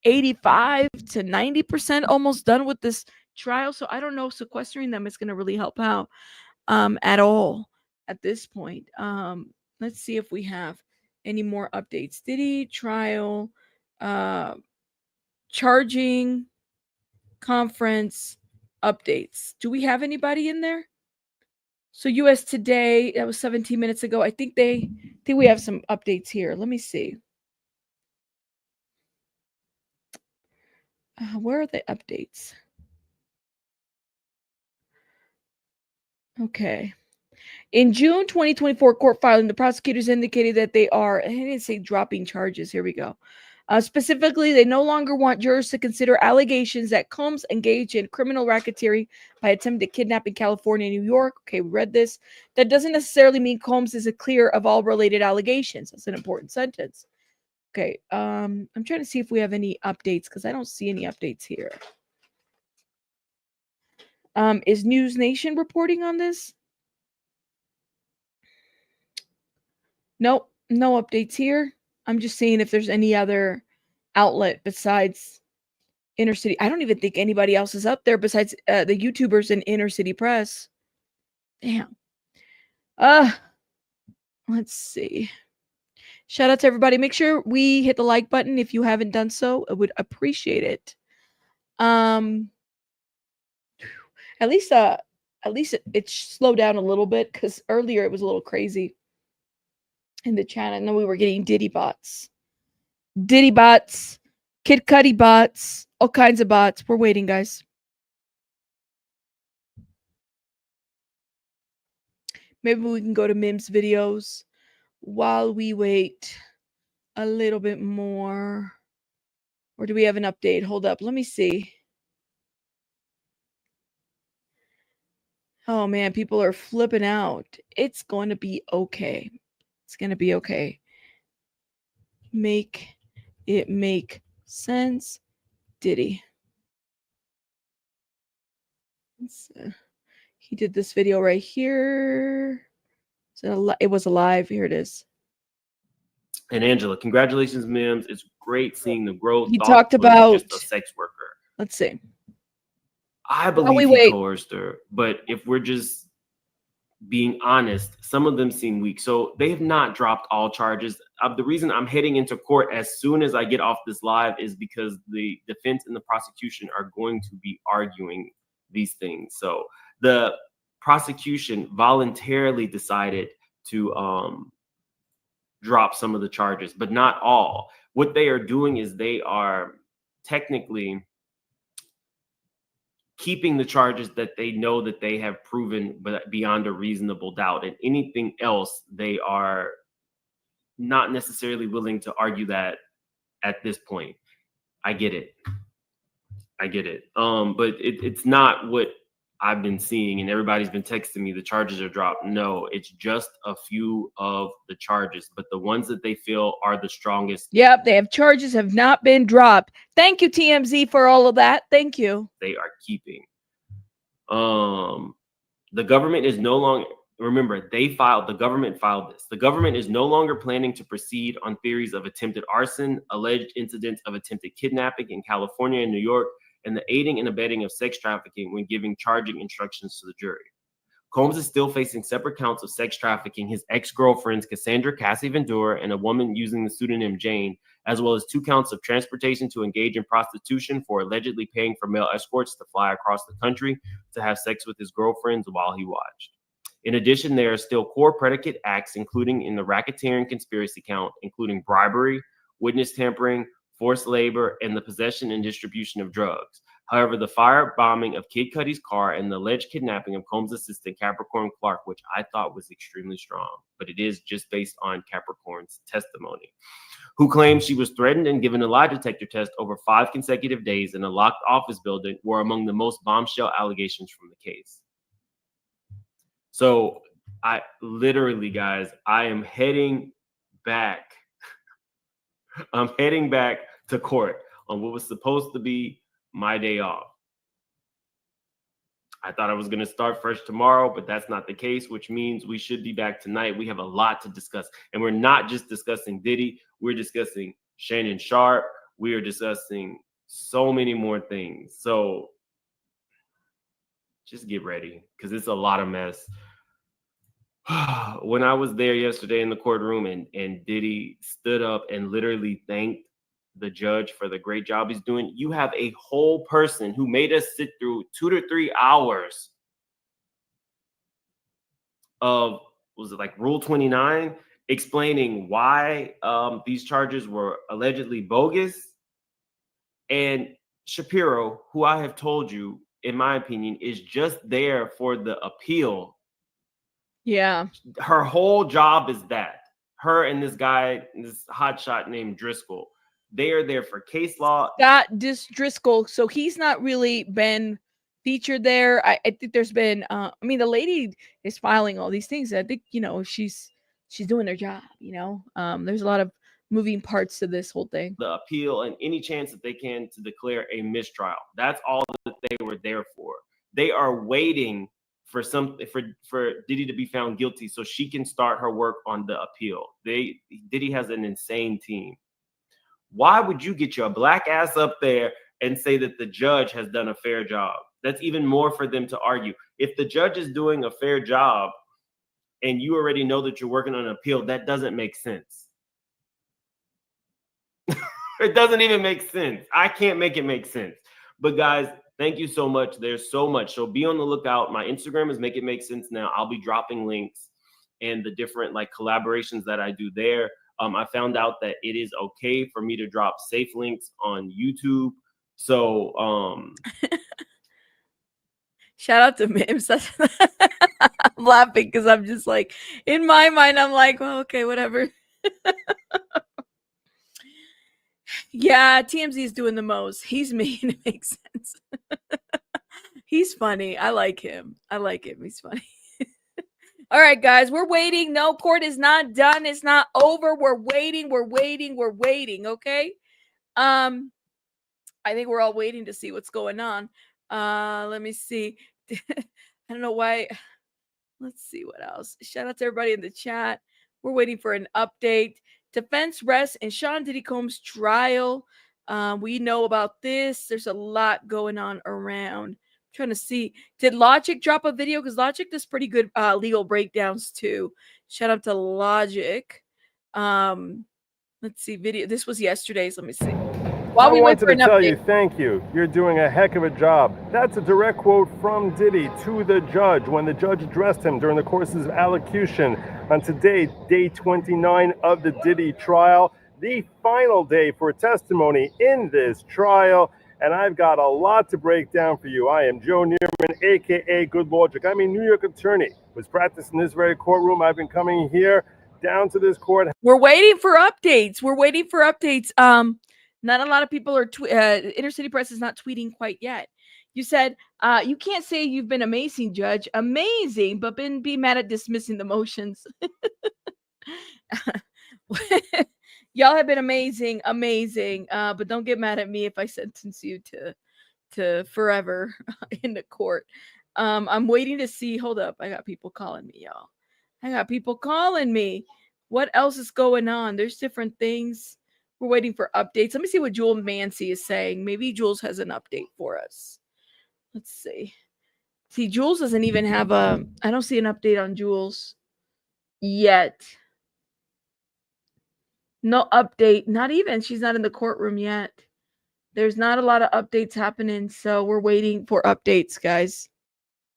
[SPEAKER 1] 85 to 90% almost done with this trial. So I don't know, sequestering them is going to really help out at all at this point. Let's see if we have any more updates. Diddy trial, charging conference updates. Do we have anybody in there? So US Today, that was 17 minutes ago. I think we have some updates here. Let me see. Where are the updates? Okay. In June 2024 court filing, the prosecutors indicated that they are, I didn't say dropping charges. Here we go. Specifically, they no longer want jurors to consider allegations that Combs engaged in criminal racketeering by attempted kidnapping in California and New York. Okay, we read this. That doesn't necessarily mean Combs is clear of all related allegations. That's an important sentence. Okay, I'm trying to see if we have any updates because I don't see any updates here. Is News Nation reporting on this? Nope, no updates here. I'm just seeing if there's any other outlet besides Inner City. I don't even think anybody else is up there besides the YouTubers and Inner City Press. Damn. Let's see. Shout out to everybody. Make sure we hit the like button if you haven't done so. I would appreciate it. At least it slowed down a little bit because earlier it was a little crazy in the chat. I know we were getting Diddy bots, Kid Cudi bots, all kinds of bots. We're waiting, guys. Maybe we can go to Mim's videos while we wait a little bit more. Or do we have an update? Hold up. Let me see. Oh man, people are flipping out. It's going to be okay. It's going to be okay. Make it make sense, Diddy. He did this video right here. So it was alive. Here it is.
[SPEAKER 20] And Angela, congratulations, Mims. It's great seeing the growth.
[SPEAKER 1] He
[SPEAKER 20] Thought
[SPEAKER 1] talked
[SPEAKER 20] was
[SPEAKER 1] about
[SPEAKER 20] just a sex worker.
[SPEAKER 1] Let's see.
[SPEAKER 20] I
[SPEAKER 1] While
[SPEAKER 20] believe
[SPEAKER 1] we
[SPEAKER 20] he
[SPEAKER 1] wait.
[SPEAKER 20] coerced her, but if we're just being honest, some of them seem weak. So they have not dropped all charges. The reason I'm heading into court as soon as I get off this live is because the defense and the prosecution are going to be arguing these things. So the prosecution voluntarily decided to drop some of the charges, but not all. What they are doing is they are technically keeping the charges that they know that they have proven but beyond a reasonable doubt, and anything else they are not necessarily willing to argue that at this point. I get it. But it's not what I've been seeing, and everybody's been texting me the charges are dropped. No, it's just a few of the charges, but the ones that they feel are the strongest.
[SPEAKER 1] Yep, they have charges have not been dropped. Thank you, TMZ, for all of that. Thank you.
[SPEAKER 20] They are keeping. The government is no longer, remember, the government filed this. The government is no longer planning to proceed on theories of attempted arson, alleged incidents of attempted kidnapping in California and New York, and the aiding and abetting of sex trafficking when giving charging instructions to the jury. Combs is still facing separate counts of sex trafficking, his ex-girlfriends Cassandra Cassie Ventura and a woman using the pseudonym Jane, as well as 2 counts of transportation to engage in prostitution for allegedly paying for male escorts to fly across the country to have sex with his girlfriends while he watched. In addition, there are still core predicate acts, including in the racketeering conspiracy count, including bribery, witness tampering, forced labor, and the possession and distribution of drugs. However, the firebombing of Kid Cudi's car and the alleged kidnapping of Combs' assistant Capricorn Clark, which I thought was extremely strong, but it is just based on Capricorn's testimony, who claimed she was threatened and given a lie detector test over 5 consecutive days in a locked office building, were among the most bombshell allegations from the case. So I literally, guys, I am heading back. I'm heading back to court on what was supposed to be my day off. I thought I was going to start fresh tomorrow, but that's not the case, which means we should be back tonight. We have a lot to discuss, and we're not just discussing Diddy. We're discussing Shannon Sharp. We are discussing so many more things. So just get ready, because it's a lot of mess. When I was there yesterday in the courtroom and Diddy stood up and literally thanked the judge for the great job he's doing, you have a whole person who made us sit through 2 to 3 hours of, was it like Rule 29, explaining why these charges were allegedly bogus. And Shapiro, who I have told you, in my opinion, is just there for the appeal.
[SPEAKER 1] Yeah.
[SPEAKER 20] Her whole job is that. Her and this guy, this hotshot named Driscoll, they are there for case law.
[SPEAKER 1] Scott Driscoll. So he's not really been featured there. I think there's been, I mean, the lady is filing all these things. I think, she's doing her job, there's a lot of moving parts to this whole thing.
[SPEAKER 20] The appeal and any chance that they can to declare a mistrial. That's all that they were there for. They are waiting for Diddy to be found guilty so she can start her work on the appeal. Diddy has an insane team. Why would you get your black ass up there and say that the judge has done a fair job? That's even more for them to argue. If the judge is doing a fair job and you already know that you're working on an appeal, that doesn't make sense. It doesn't even make sense. I can't make it make sense. But guys, thank you so much. There's so much. So be on the lookout. My Instagram is Make It Make Sense now. I'll be dropping links and the different collaborations that I do there. I found out that it is okay for me to drop safe links on YouTube. So
[SPEAKER 1] shout out to Mims. I'm laughing because I'm just like, in my mind, I'm like, well, okay, whatever. Yeah, TMZ is doing the most. He's making it make sense. He's funny. I like him. He's funny. All right, guys, we're waiting. No, court is not done. It's not over. We're waiting. Okay. I think we're all waiting to see what's going on. Let me see. I don't know why. Let's see what else. Shout out to everybody in the chat. We're waiting for an update. Defense rests in Sean Diddy Combs' trial. We know about this. There's a lot going on around. Trying to see, did Logic drop a video? Because Logic does pretty good legal breakdowns too. Shout out to Logic. Let's see, video. This was yesterday's. Let me see. While we wait for an
[SPEAKER 4] tell
[SPEAKER 1] update.
[SPEAKER 4] you thank you. You're doing a heck of a job. That's a direct quote from Diddy to the judge when the judge addressed him during the course of allocution on today, day 29 of the Diddy trial, the final day for testimony in this trial. And I've got a lot to break down for you. I am Joe Neerman, aka Good Logic. I'm a New York attorney. Was practicing in this very courtroom. I've been coming here down to this court.
[SPEAKER 1] We're waiting for updates. Not a lot of people are Inner City Press is not tweeting quite yet. You said you can't say you've been amazing, Judge. Amazing, but be mad at dismissing the motions. Y'all have been amazing. But don't get mad at me if I sentence you to forever in the court. I'm waiting to see. Hold up, I got people calling me, y'all. What else is going on? There's different things. We're waiting for updates. Let me see what Jewel Mancy is saying. Maybe Jules has an update for us. Let's see. See, Jules doesn't even have I don't see an update on Jules yet. No update. Not even. She's not in the courtroom yet. There's not a lot of updates happening, so we're waiting for updates, guys.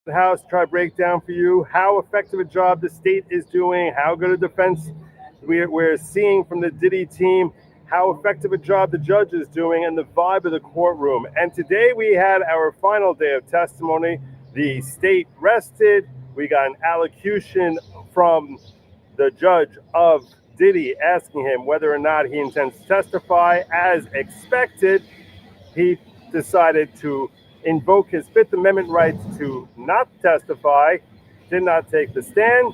[SPEAKER 4] The House try to break down for you how effective a job the state is doing, how good a defense we're seeing from the Diddy team, how effective a job the judge is doing, and the vibe of the courtroom. And today we had our final day of testimony. The state rested. We got an allocution from the judge of Diddy asking him whether or not he intends to testify. As expected, he decided to invoke his Fifth Amendment rights to not testify, did not take the stand.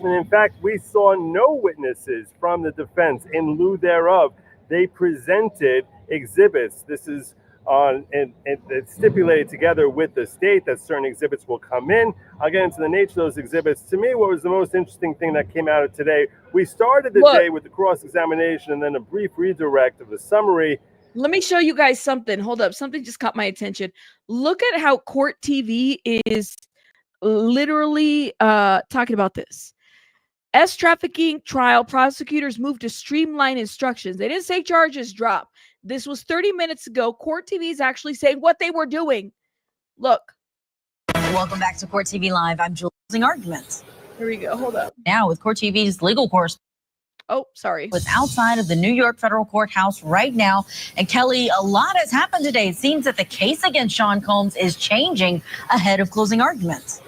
[SPEAKER 4] And in fact, we saw no witnesses from the defense. In lieu thereof, they presented exhibits. This is on and it's stipulated together with the state that certain exhibits will come in. I'll get into the nature of those exhibits. To me, what was the most interesting thing that came out of today, we started the day with the cross-examination and then a brief redirect of the summary.
[SPEAKER 1] Let me show you guys something. Hold up. Something just caught my attention. Look at how Court TV is literally talking about this. Trafficking trial, prosecutors moved to streamline instructions. They didn't say charges drop. This was 30 minutes ago. Court TV is actually saying what they were doing. Look.
[SPEAKER 22] Welcome back to Court TV Live. I'm Julie. Arguments.
[SPEAKER 1] Here we go. Hold up.
[SPEAKER 22] Now with Court TV's legal correspondent.
[SPEAKER 1] Oh, sorry.
[SPEAKER 22] Was outside of the New York federal courthouse right now. And Kelly, a lot has happened today. It seems that the case against Sean Combs is changing ahead of closing arguments.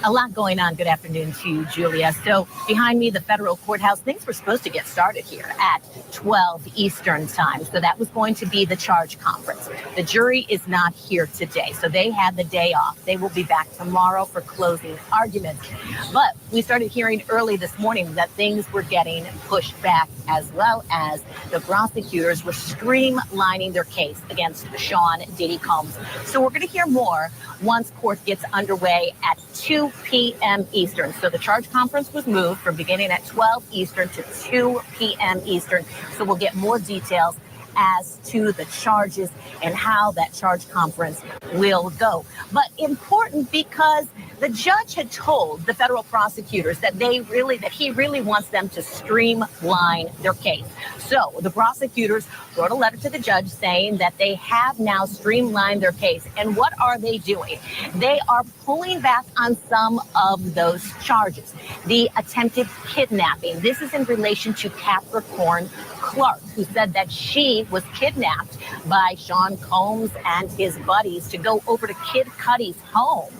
[SPEAKER 22] A lot going on. Good afternoon to you, Julia. So behind me, the federal courthouse, things were supposed to get started here at 12 Eastern time. So that was going to be the charge conference. The jury is not here today, so they had the day off. They will be back tomorrow for closing arguments. But we started hearing early this morning that things were getting pushed back, as well as the prosecutors were streamlining their case against Sean Diddy Combs. So we're going to hear more once court gets underway at 2 p.m. Eastern. So the charge conference was moved from beginning at 12 Eastern to 2 p.m. Eastern. So we'll get more details as to the charges and how that charge conference will go. But important because the judge had told the federal prosecutors that he really wants them to streamline their case. So the prosecutors wrote a letter to the judge saying that they have now streamlined their case. And what are they doing? They are pulling back on some of those charges. The attempted kidnapping. This is in relation to Capricorn Clark, who said that she was kidnapped by Sean Combs and his buddies to go over to Kid Cudi's home.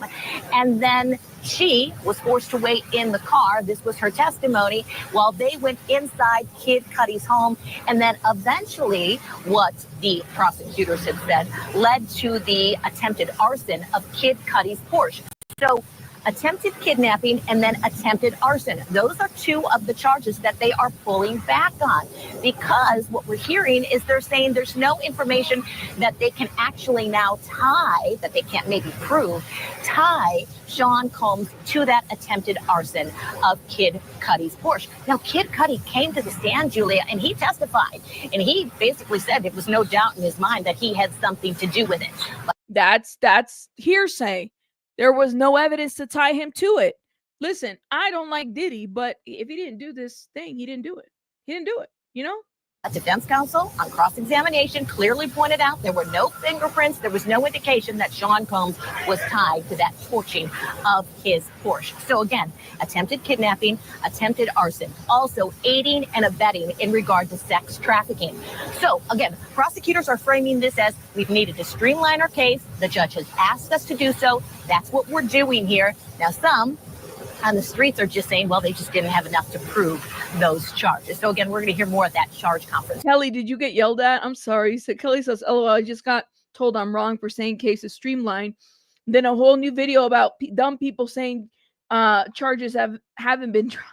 [SPEAKER 22] And then she was forced to wait in the car. This was her testimony while they went inside Kid Cudi's home. And then eventually, what the prosecutors had said led to the attempted arson of Kid Cudi's Porsche. So attempted kidnapping and then attempted arson. Those are two of the charges that they are pulling back on, because what we're hearing is they're saying there's no information that they can actually now tie, that they can't maybe prove, tie Sean Combs to that attempted arson of Kid Cudi's Porsche. Now, Kid Cudi came to the stand, Julia, and he testified, and he basically said there was no doubt in his mind that he had something to do with it.
[SPEAKER 1] That's hearsay. There was no evidence to tie him to it. Listen, I don't like Diddy, but if he didn't do this thing, he didn't do it. He didn't do it, you know?
[SPEAKER 22] A defense counsel on cross-examination clearly pointed out there were no fingerprints. There was no indication that Sean Combs was tied to that torching of his Porsche. So again, attempted kidnapping, attempted arson, also aiding and abetting in regard to sex trafficking. So again, prosecutors are framing this as we've needed to streamline our case. The judge has asked us to do so. That's what we're doing here. Now, some on the streets are just saying, well, they just didn't have enough to prove those charges. So again, we're going to hear more at that charge conference.
[SPEAKER 1] Kelly, did you get yelled at? I'm sorry. So Kelly says, LOL, I just got told I'm wrong for saying case is streamlined. Then a whole new video about dumb people saying charges haven't been dropped.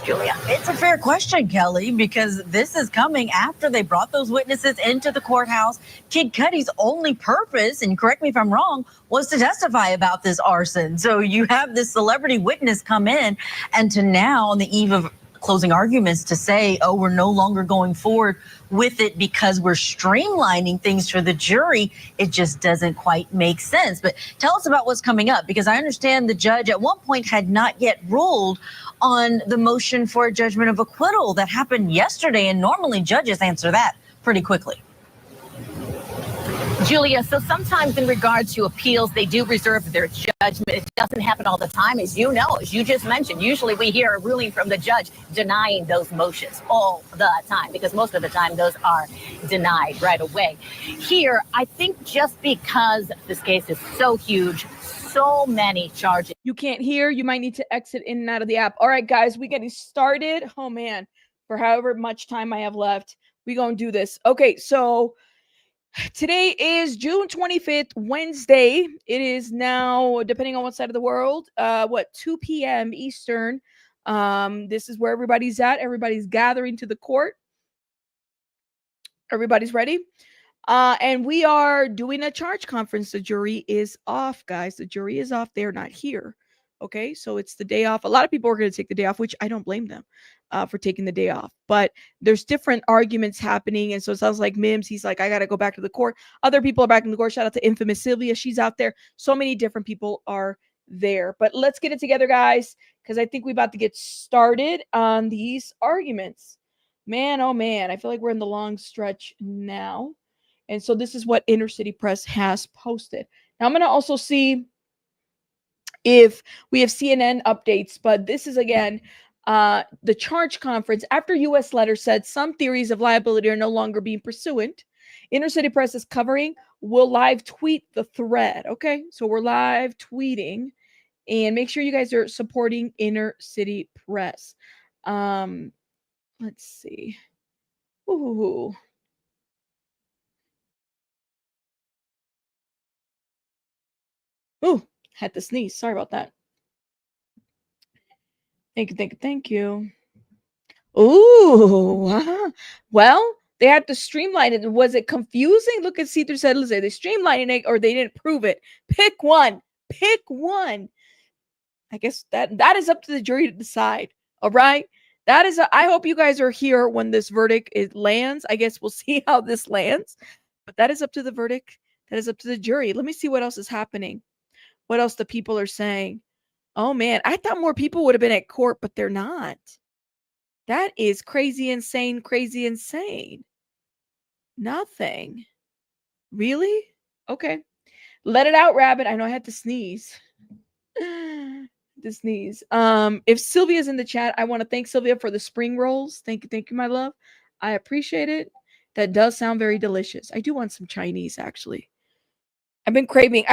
[SPEAKER 22] Julia. It's a fair question, Kelly, because this is coming after they brought those witnesses into the courthouse. Kid Cudi's only purpose, and correct me if I'm wrong, was to testify about this arson. So you have this celebrity witness come in, and to now, on the eve of closing arguments, to say, oh, we're no longer going forward with it because we're streamlining things for the jury, it just doesn't quite make sense. But tell us about what's coming up, because I understand the judge at one point had not yet ruled on the motion for a judgment of acquittal that happened yesterday, and normally judges answer that pretty quickly. Julia, so sometimes in regard to appeals, they do reserve their judgment. It doesn't happen all the time, as you know, as you just mentioned. Usually we hear a ruling from the judge denying those motions all the time, because most of the time those are denied right away. Here, I think just because this case is so huge, so many charges.
[SPEAKER 1] You can't hear. You might need to exit in and out of the app. All right, guys, we getting started. Oh, man, for however much time I have left, we going to do this. Okay, so today is June 25th, Wednesday. It is now, depending on what side of the world, 2 p.m. Eastern. This is where everybody's at. Everybody's gathering to the court. Everybody's ready. And we are doing a charge conference. The jury is off, guys. The jury is off. They're not here. Okay, so it's the day off. A lot of people are going to take the day off, which I don't blame them for taking the day off. But there's different arguments happening. And so it sounds like Mims, he's like, I got to go back to the court. Other people are back in the court. Shout out to Infamous Sylvia. She's out there. So many different people are there. But let's get it together, guys, because I think we're about to get started on these arguments. Man, oh man, I feel like we're in the long stretch now. And so this is what Inner City Press has posted. Now I'm going to also see if we have CNN updates, but this is again the charge conference after U.S. letter said some theories of liability are no longer being pursuant. Inner City Press is covering. We'll live tweet the thread. Okay, so we're live tweeting, and make sure you guys are supporting Inner City Press. Let's see. Ooh. Ooh, had to sneeze. Sorry about that. Thank you. Ooh, well, they had to streamline it. Was it confusing? Look at See-Through said, listen, they streamlined it or they didn't prove it. Pick one. Pick one. I guess that is up to the jury to decide. All right. I hope you guys are here when this verdict lands. I guess we'll see how this lands. But that is up to the verdict. That is up to the jury. Let me see what else is happening. What else the people are saying. Oh, man. I thought more people would have been at court, but they're not. That is crazy, insane, crazy, insane. Nothing. Really? Okay. Let it out, Rabbit. I know I had to sneeze. The sneeze. If Sylvia's in the chat, I want to thank Sylvia for the spring rolls. Thank you, my love. I appreciate it. That does sound very delicious. I do want some Chinese, actually. I've been craving.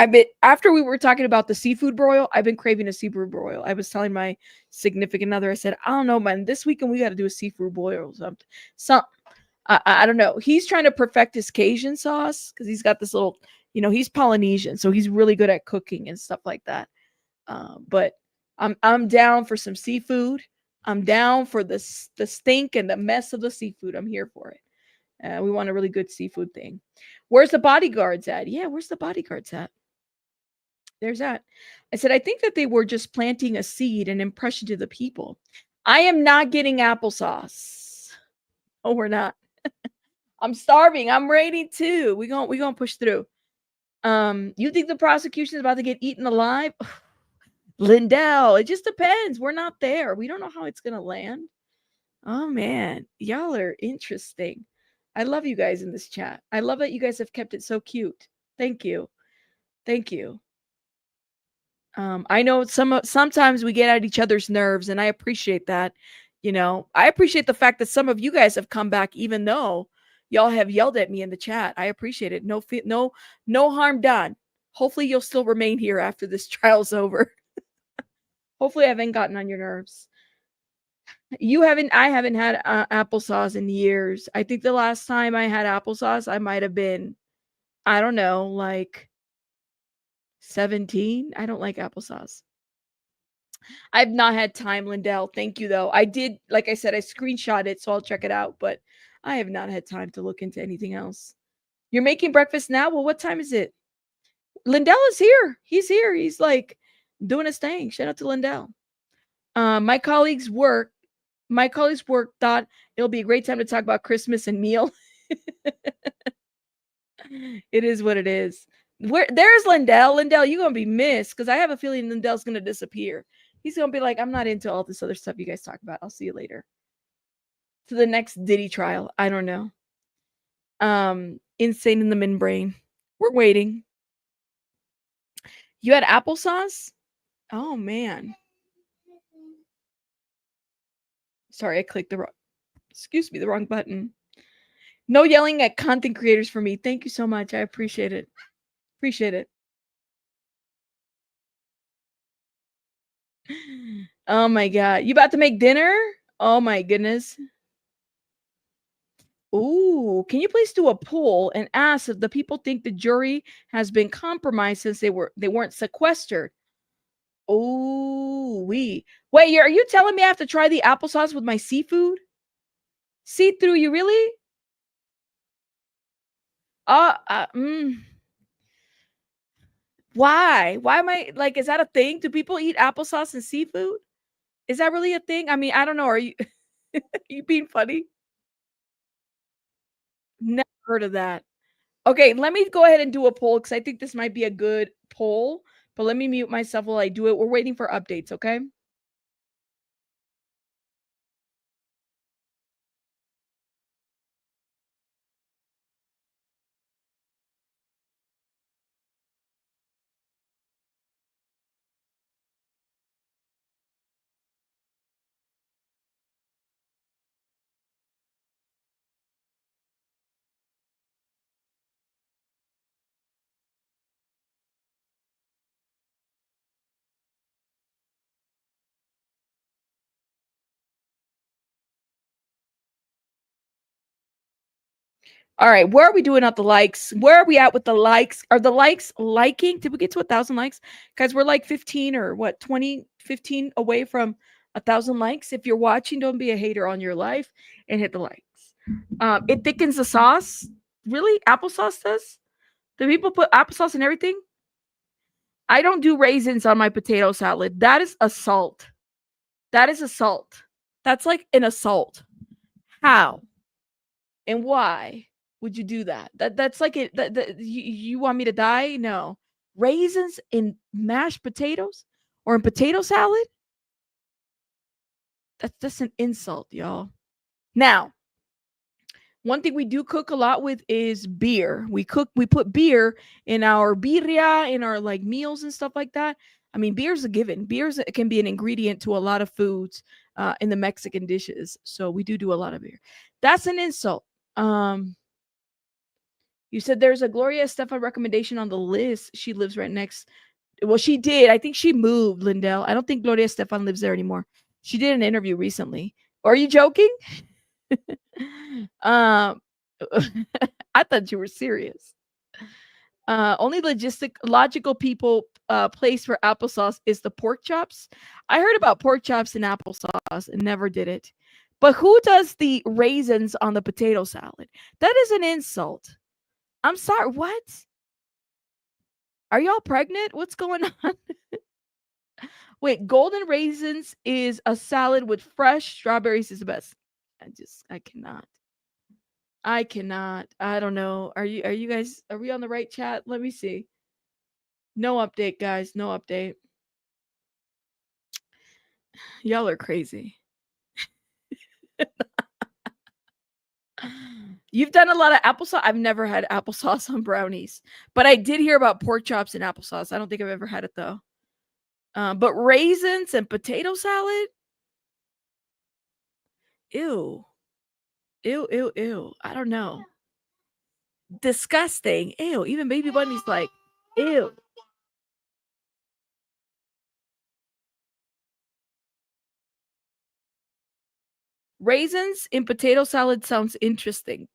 [SPEAKER 1] After we were talking about the seafood broil, I've been craving a seafood broil. I was telling my significant other, I said, I don't know, man. This weekend we got to do a seafood broil or something. I don't know. He's trying to perfect his Cajun sauce because he's got this little, he's Polynesian, so he's really good at cooking and stuff like that. But I'm down for some seafood. I'm down for the stink and the mess of the seafood. I'm here for it. We want a really good seafood thing. Where's the bodyguards at? Yeah, where's the bodyguards at? There's that. I said, I think that they were just planting a seed, an impression to the people. I am not getting applesauce. Oh, we're not. I'm starving. I'm ready too. We're gonna push through. You think the prosecution is about to get eaten alive? Lindell, it just depends. We're not there. We don't know how it's gonna land. Oh man, y'all are interesting. I love you guys in this chat. I love that you guys have kept it so cute. Thank you. Thank you. I know sometimes we get at each other's nerves, and I appreciate that. I appreciate the fact that some of you guys have come back, even though y'all have yelled at me in the chat. I appreciate it. No harm done. Hopefully you'll still remain here after this trial's over. Hopefully I haven't gotten on your nerves. I haven't had applesauce in years. I think the last time I had applesauce, I might have been, I don't know, like 17. I don't like applesauce. I've not had time, Lindell. Thank you, though. I did, like I said, I screenshot it, so I'll check it out, but I have not had time to look into anything else. You're making breakfast now? Well, what time is it? Lindell is here. He's here. He's like doing his thing. Shout out to Lindell. My colleagues thought it'll be a great time to talk about Christmas and meal. It is what it is. There's Lindell. Lindell, you're going to be missed because I have a feeling Lindell's going to disappear. He's going to be like, I'm not into all this other stuff you guys talk about. I'll see you later. To the next Diddy trial. I don't know. Insane in the min brain. We're waiting. You had applesauce? Oh, man. Sorry, I clicked the wrong button. No yelling at content creators for me. Thank you so much. I appreciate it. Appreciate it. Oh my God. You about to make dinner? Oh my goodness. Ooh, can you please do a poll and ask if the people think the jury has been compromised since they weren't sequestered? Oh, wait, are you telling me I have to try the applesauce with my seafood? See through, you really? Why? Why am I like, is that a thing? Do people eat applesauce and seafood? Is that really a thing? I mean, I don't know. Are you you being funny? Never heard of that. Okay, let me go ahead and do a poll because I think this might be a good poll. But let me mute myself while I do it. We're waiting for updates, okay? All right, where are we doing at the likes? Where are we at with the likes? Are the likes liking? Did we get to 1,000 likes? Guys, we're like 15 or what, 20, 15 away from 1,000 likes. If you're watching, don't be a hater on your life and hit the likes. It thickens the sauce. Really? Applesauce does? Do people put applesauce in everything? I don't do raisins on my potato salad. That is assault. That is assault. That's like an assault. How? And why would you do that? That's like it. You want me to die? No. Raisins in mashed potatoes or in potato salad? That's an insult, y'all. Now, one thing we do cook a lot with is beer. We put beer in our birria, in our like meals and stuff like that. I mean, beer's a given. Beer's can be an ingredient to a lot of foods in the Mexican dishes. So we do a lot of beer. That's an insult. You said there's a Gloria Estefan recommendation on the list. She lives right next. Well, she did. I think she moved, Lindell. I don't think Gloria Estefan lives there anymore. She did an interview recently. Are you joking? I thought you were serious. Only logical people place for applesauce is the pork chops. I heard about pork chops and applesauce and never did it. But who does the raisins on the potato salad? That is an insult. I'm sorry. What? Are y'all pregnant? What's going on? Wait, golden raisins is a salad with fresh strawberries is the best. I cannot. I don't know. Are we on the right chat? Let me see. No update, guys. No update. Y'all are crazy. You've done a lot of applesauce. I've never had applesauce on brownies, but I did hear about pork chops and applesauce. I don't think I've ever had it though. But raisins and potato salad? Ew. Ew, ew, ew. I don't know. Disgusting. Ew. Even Baby Bunny's like, ew. Raisins in potato salad sounds interesting.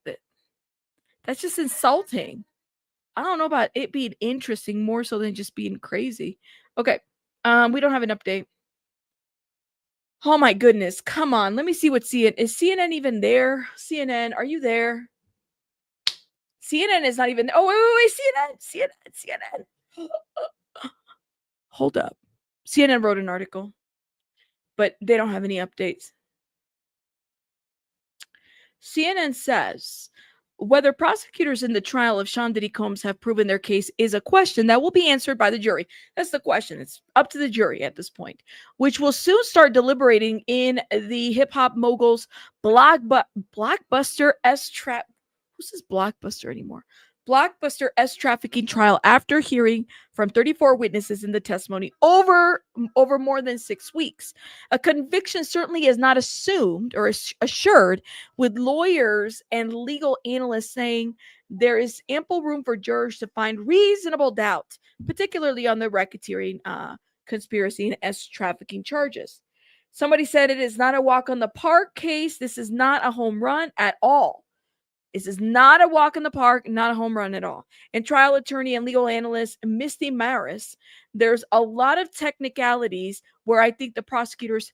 [SPEAKER 1] That's just insulting. I don't know about it being interesting more so than just being crazy. Okay. We don't have an update. Oh my goodness. Come on. Let me see what CNN is. CNN even there? CNN, are you there? CNN is not even there. Oh, wait. CNN. Hold up. CNN wrote an article, but they don't have any updates. CNN says whether prosecutors in the trial of Sean Diddy Combs have proven their case is a question that will be answered by the jury. That's the question. It's up to the jury at this point, which will soon start deliberating in the hip hop mogul's Blockbuster S-Trap. Who's this Blockbuster anymore? Blockbuster S-Trafficking trial after hearing from 34 witnesses in the testimony over more than 6 weeks. A conviction certainly is not assumed or assured, with lawyers and legal analysts saying there is ample room for jurors to find reasonable doubt, particularly on the racketeering, conspiracy, and S-Trafficking charges. Somebody said it is not a walk on the park case. This is not a home run at all. This is not a walk in the park, not a home run at all. And trial attorney and legal analyst Misty Maris, there's a lot of technicalities where I think the prosecutor's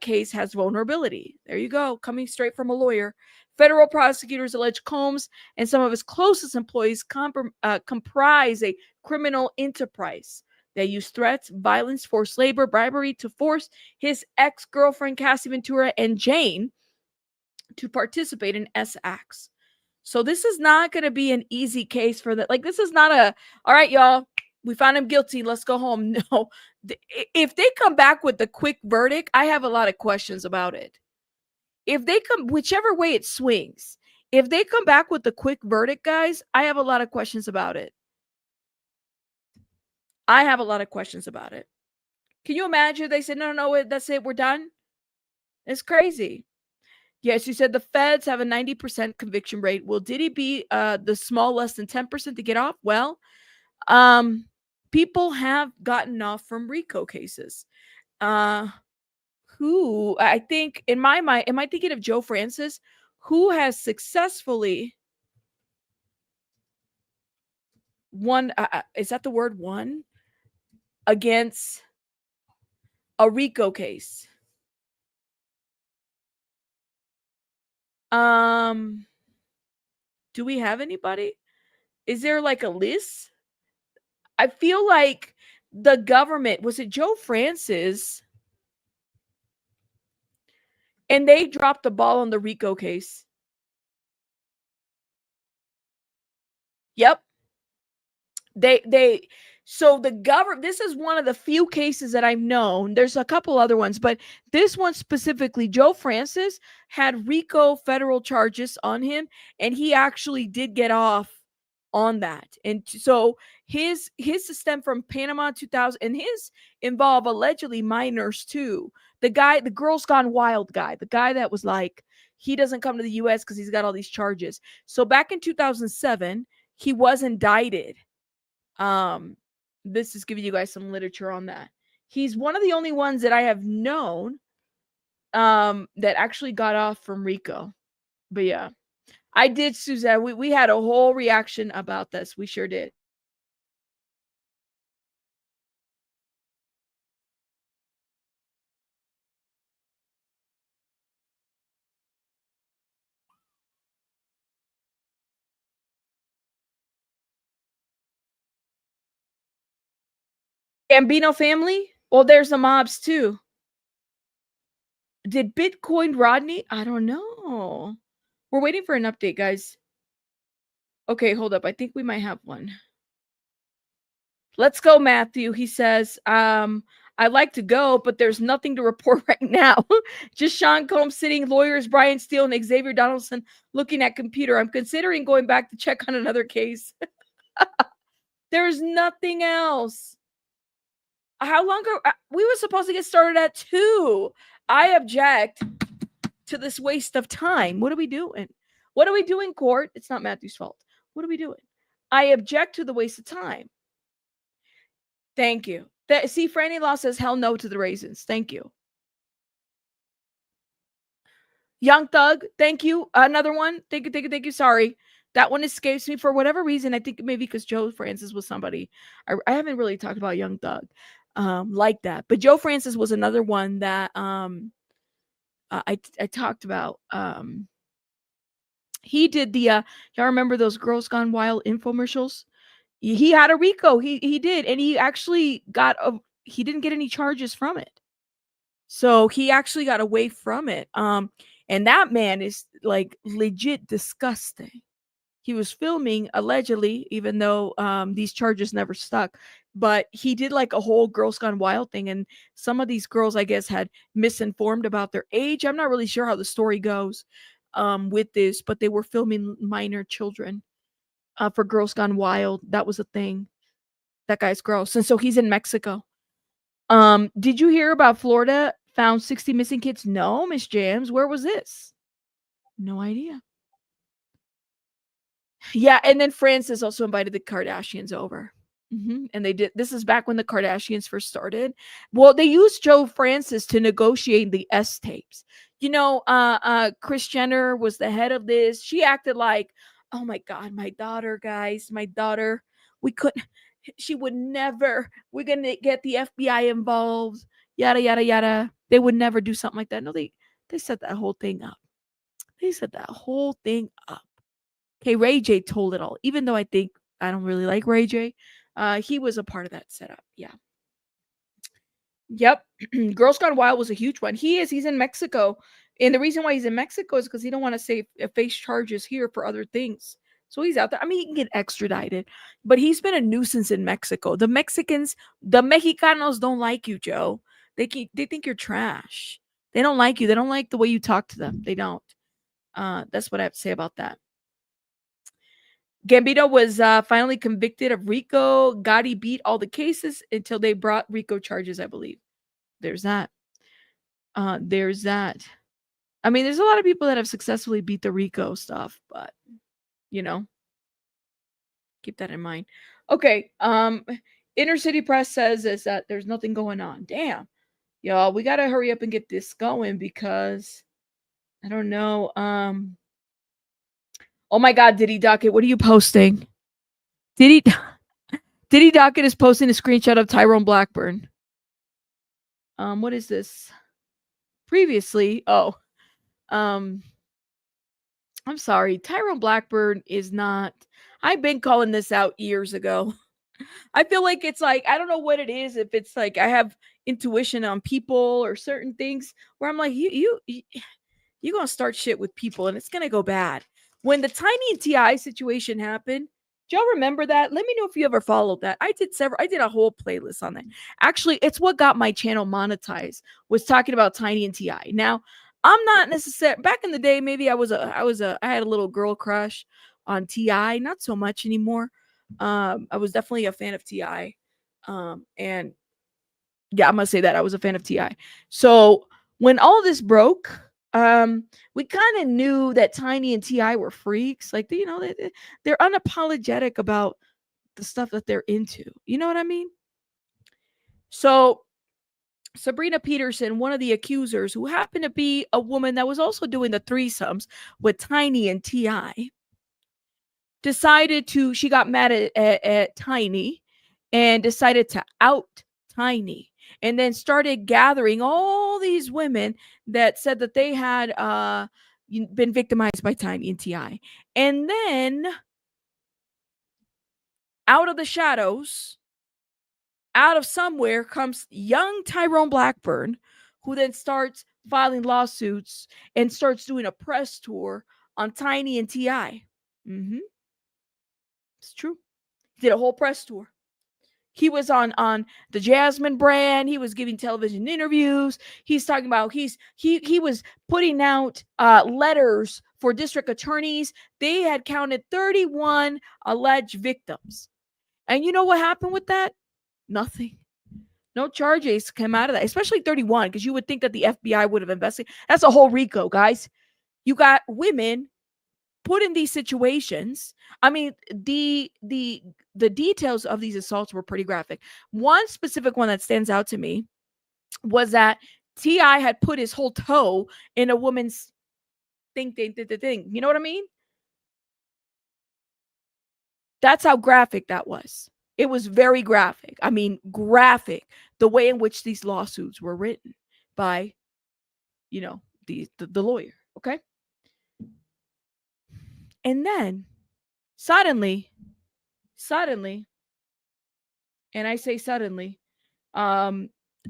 [SPEAKER 1] case has vulnerability. There you go, coming straight from a lawyer. Federal prosecutors allege Combs and some of his closest employees comprise a criminal enterprise. They use threats, violence, forced labor, bribery to force his ex-girlfriend Cassie Ventura and Jane to participate in S acts. So this is not going to be an easy case for that. Like, this is not all right, y'all, we found him guilty, let's go home. No, if they come back with the quick verdict, I have a lot of questions about it. If they come, whichever way it swings, if they come back with the quick verdict, guys, I have a lot of questions about it. Can you imagine they said, no, that's it, we're done? It's crazy. Yes, you said the feds have a 90% conviction rate. Will Diddy be the small less than 10% to get off? Well, people have gotten off from RICO cases. Who I think in my mind, am I thinking of Joe Francis, who has successfully won? Is that the word won against a RICO case? Do we have anybody? Is there like a list? I feel like the government, was it Joe Francis? And they dropped the ball on the RICO case. Yep. So the government, this is one of the few cases that I've known. There's a couple other ones, but this one specifically, Joe Francis had RICO federal charges on him, and he actually did get off on that. And so his stem from Panama 2000, and his involve allegedly minors too. The girls gone wild guy, the guy that was like, he doesn't come to the US because he's got all these charges. So back in 2007, he was indicted. This is giving you guys some literature on that. He's one of the only ones that I have known that actually got off from RICO. But yeah, I did, Suzette. We had a whole reaction about this. We sure did. Gambino family? Well, there's the mobs too. Did Bitcoin Rodney? I don't know. We're waiting for an update, guys. Okay, hold up. I think we might have one. Let's go, Matthew. He says, I'd like to go, but there's nothing to report right now. Just Sean Combs sitting, lawyers Brian Steele and Xavier Donaldson looking at computer. I'm considering going back to check on another case. There's nothing else. How long are we were supposed to get started at 2? I object to this waste of time. What are we doing? What are we doing, court? It's not Matthew's fault. What are we doing? I object to the waste of time. Thank you. See, Franny Law says hell no to the raisins. Thank you. Young Thug, thank you. Another one. Thank you. Sorry. That one escapes me for whatever reason. I think maybe because Joe Francis was somebody. I haven't really talked about Young Thug like that. But Joe Francis was another one that I talked about. He did the y'all remember those Girls Gone Wild infomercials? He had a RICO. He did, and he actually he didn't get any charges from it. So he actually got away from it. And that man is like legit disgusting. He was filming allegedly, even though these charges never stuck. But he did like a whole Girls Gone Wild thing, and some of these girls, I guess, had misinformed about their age. I'm not really sure how the story goes with this, but they were filming minor children for Girls Gone Wild. That was a thing. That guy's gross. And so he's in Mexico. Did you hear about Florida found 60 missing kids? No, Miss Jams. Where was this? No idea. Yeah, and then Francis also invited the Kardashians over. And they did. This is back when the Kardashians first started. Well, they used Joe Francis to negotiate the S tapes. You know, Kris Jenner was the head of this. She acted like, oh my God, my daughter, guys, my daughter. We couldn't. She would never. We're gonna get the FBI involved. Yada yada yada. They would never do something like that. No, they set that whole thing up. They set that whole thing up. Okay, Ray J told it all. Even though I don't really like Ray J, he was a part of that setup. Yeah. Yep. Girls Gone Wild was a huge one. He's in Mexico. And the reason why he's in Mexico is because he don't want to face charges here for other things. So he's out there. I mean, he can get extradited, but he's been a nuisance in Mexico. The Mexicanos don't like you, Joe. They think you're trash. They don't like you. They don't like the way you talk to them. They don't. That's what I have to say about that. Gambino was finally convicted of RICO. Gotti beat all the cases until they brought RICO charges, I believe. There's that. There's that. I mean, there's a lot of people that have successfully beat the RICO stuff, but, you know, keep that in mind. Okay. Inner City Press says is that there's nothing going on. Damn. Y'all, we got to hurry up and get this going because, I don't know, oh my God, Diddy Docket, what are you posting? Diddy Docket is posting a screenshot of Tyrone Blackburn. What is this? Previously, I'm sorry, Tyrone Blackburn is not. I've been calling this out years ago. I feel like it's like, I don't know what it is. If it's like I have intuition on people or certain things where I'm like, you're gonna start shit with people and it's gonna go bad. When the Tiny and T.I. situation happened, do y'all remember that? Let me know if you ever followed that. I did a whole playlist on that. Actually, it's what got my channel monetized, was talking about Tiny and T.I. Now, I'm not necessarily, back in the day, maybe I had a little girl crush on T.I., not so much anymore. I was definitely a fan of T.I. And yeah, I'm gonna say that I was a fan of T.I. So when all this broke, we kind of knew that Tiny and T.I. were freaks. Like, you know, they're unapologetic about the stuff that they're into. You know what I mean? So Sabrina Peterson, one of the accusers, who happened to be a woman that was also doing the threesomes with Tiny and T.I., she got mad at Tiny and decided to out Tiny, and then started gathering all these women that said that they had been victimized by Tiny and T.I. And then out of the shadows, out of somewhere, comes young Tyrone Blackburn, who then starts filing lawsuits and starts doing a press tour on Tiny and T.I. It's true. He did a whole press tour. He was on the Jasmine brand. He was giving television interviews. He's talking about he was putting out letters for district attorneys. They had counted 31 alleged victims. And you know what happened with that? Nothing. No charges came out of that, especially 31, because you would think that the FBI would have investigated. That's a whole RICO, guys. You got women put in these situations. I mean, the details of these assaults were pretty graphic. One specific one that stands out to me was that T.I. had put his whole toe in a woman's thing. You know what I mean? That's how graphic that was. It was very graphic. I mean, graphic, the way in which these lawsuits were written by, you know, the lawyer. Okay. And then suddenly, and I say suddenly,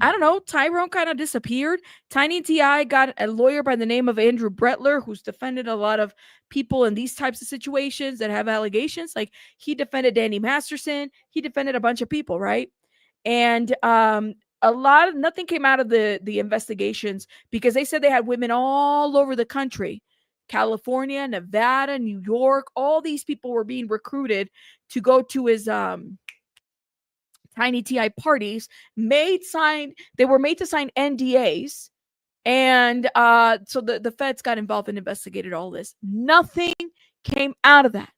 [SPEAKER 1] I don't know, Tyrone kind of disappeared. Tiny and T.I. got a lawyer by the name of Andrew Bretler, who's defended a lot of people in these types of situations that have allegations. Like, he defended Danny Masterson. He defended a bunch of people, right? And nothing came out of the investigations, because they said they had women all over the country. California, Nevada, New York, all these people were being recruited to go to his Tiny T.I. parties. They were made to sign NDAs, and so the feds got involved and investigated all this. Nothing came out of that,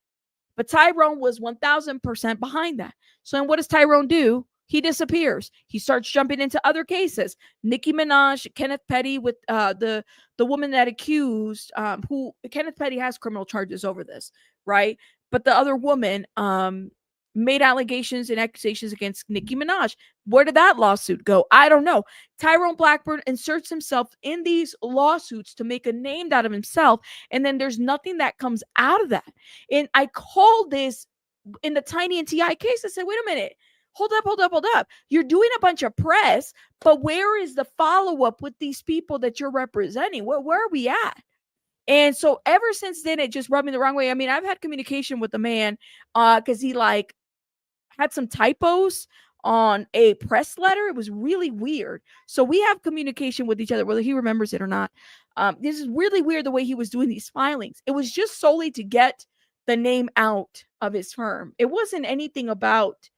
[SPEAKER 1] but Tyrone was 1000% behind that. So then what does Tyrone do? He disappears. He starts jumping into other cases. Nicki Minaj, Kenneth Petty, with the woman that accused, who Kenneth Petty has criminal charges over this, right? But the other woman made allegations and accusations against Nicki Minaj. Where did that lawsuit go? I don't know. Tyrone Blackburn inserts himself in these lawsuits to make a name out of himself, and then there's nothing that comes out of that. And I called this in the Tiny and T.I. case. I said, wait a minute. Hold up. You're doing a bunch of press, but where is the follow-up with these people that you're representing? Where are we at? And so ever since then, it just rubbed me the wrong way. I mean, I've had communication with the man because he had some typos on a press letter. It was really weird. So we have communication with each other, whether he remembers it or not. This is really weird, the way he was doing these filings. It was just solely to get the name out of his firm. It wasn't anything about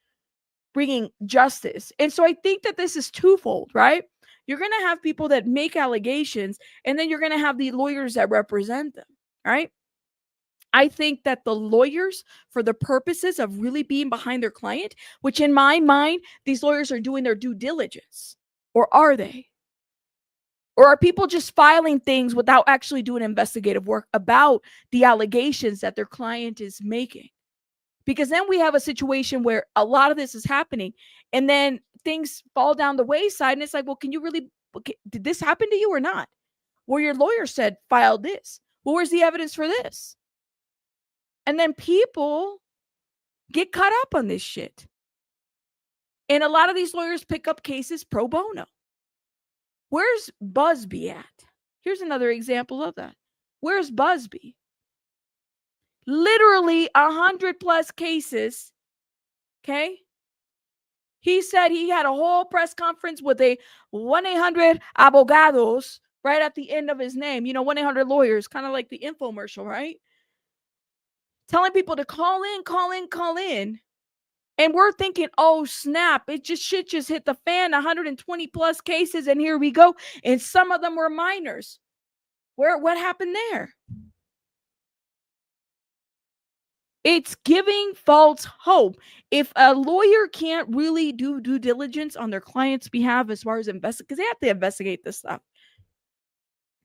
[SPEAKER 1] bringing justice. And so I think that this is twofold, right? You're going to have people that make allegations, and then you're going to have the lawyers that represent them, right? I think that the lawyers, for the purposes of really being behind their client, which in my mind, these lawyers are doing their due diligence, or are they? Or are people just filing things without actually doing investigative work about the allegations that their client is making? Because then we have a situation where a lot of this is happening, and then things fall down the wayside, and it's like, well, did this happen to you or not? Well, your lawyer said, file this. Well, where's the evidence for this? And then people get caught up on this shit. And a lot of these lawyers pick up cases pro bono. Where's Busby at? Here's another example of that. Where's Busby? Literally 100+ cases. Okay. He said he had a whole press conference with a 1-800-abogados right at the end of his name. 1-800 lawyers, kind of like the infomercial, right? telling people to call in. And we're thinking, oh, snap, shit just hit the fan, 120 plus cases, and here we go. And some of them were minors. What happened there? It's giving false hope. If a lawyer can't really do due diligence on their client's behalf as far as investigate, because they have to investigate this stuff.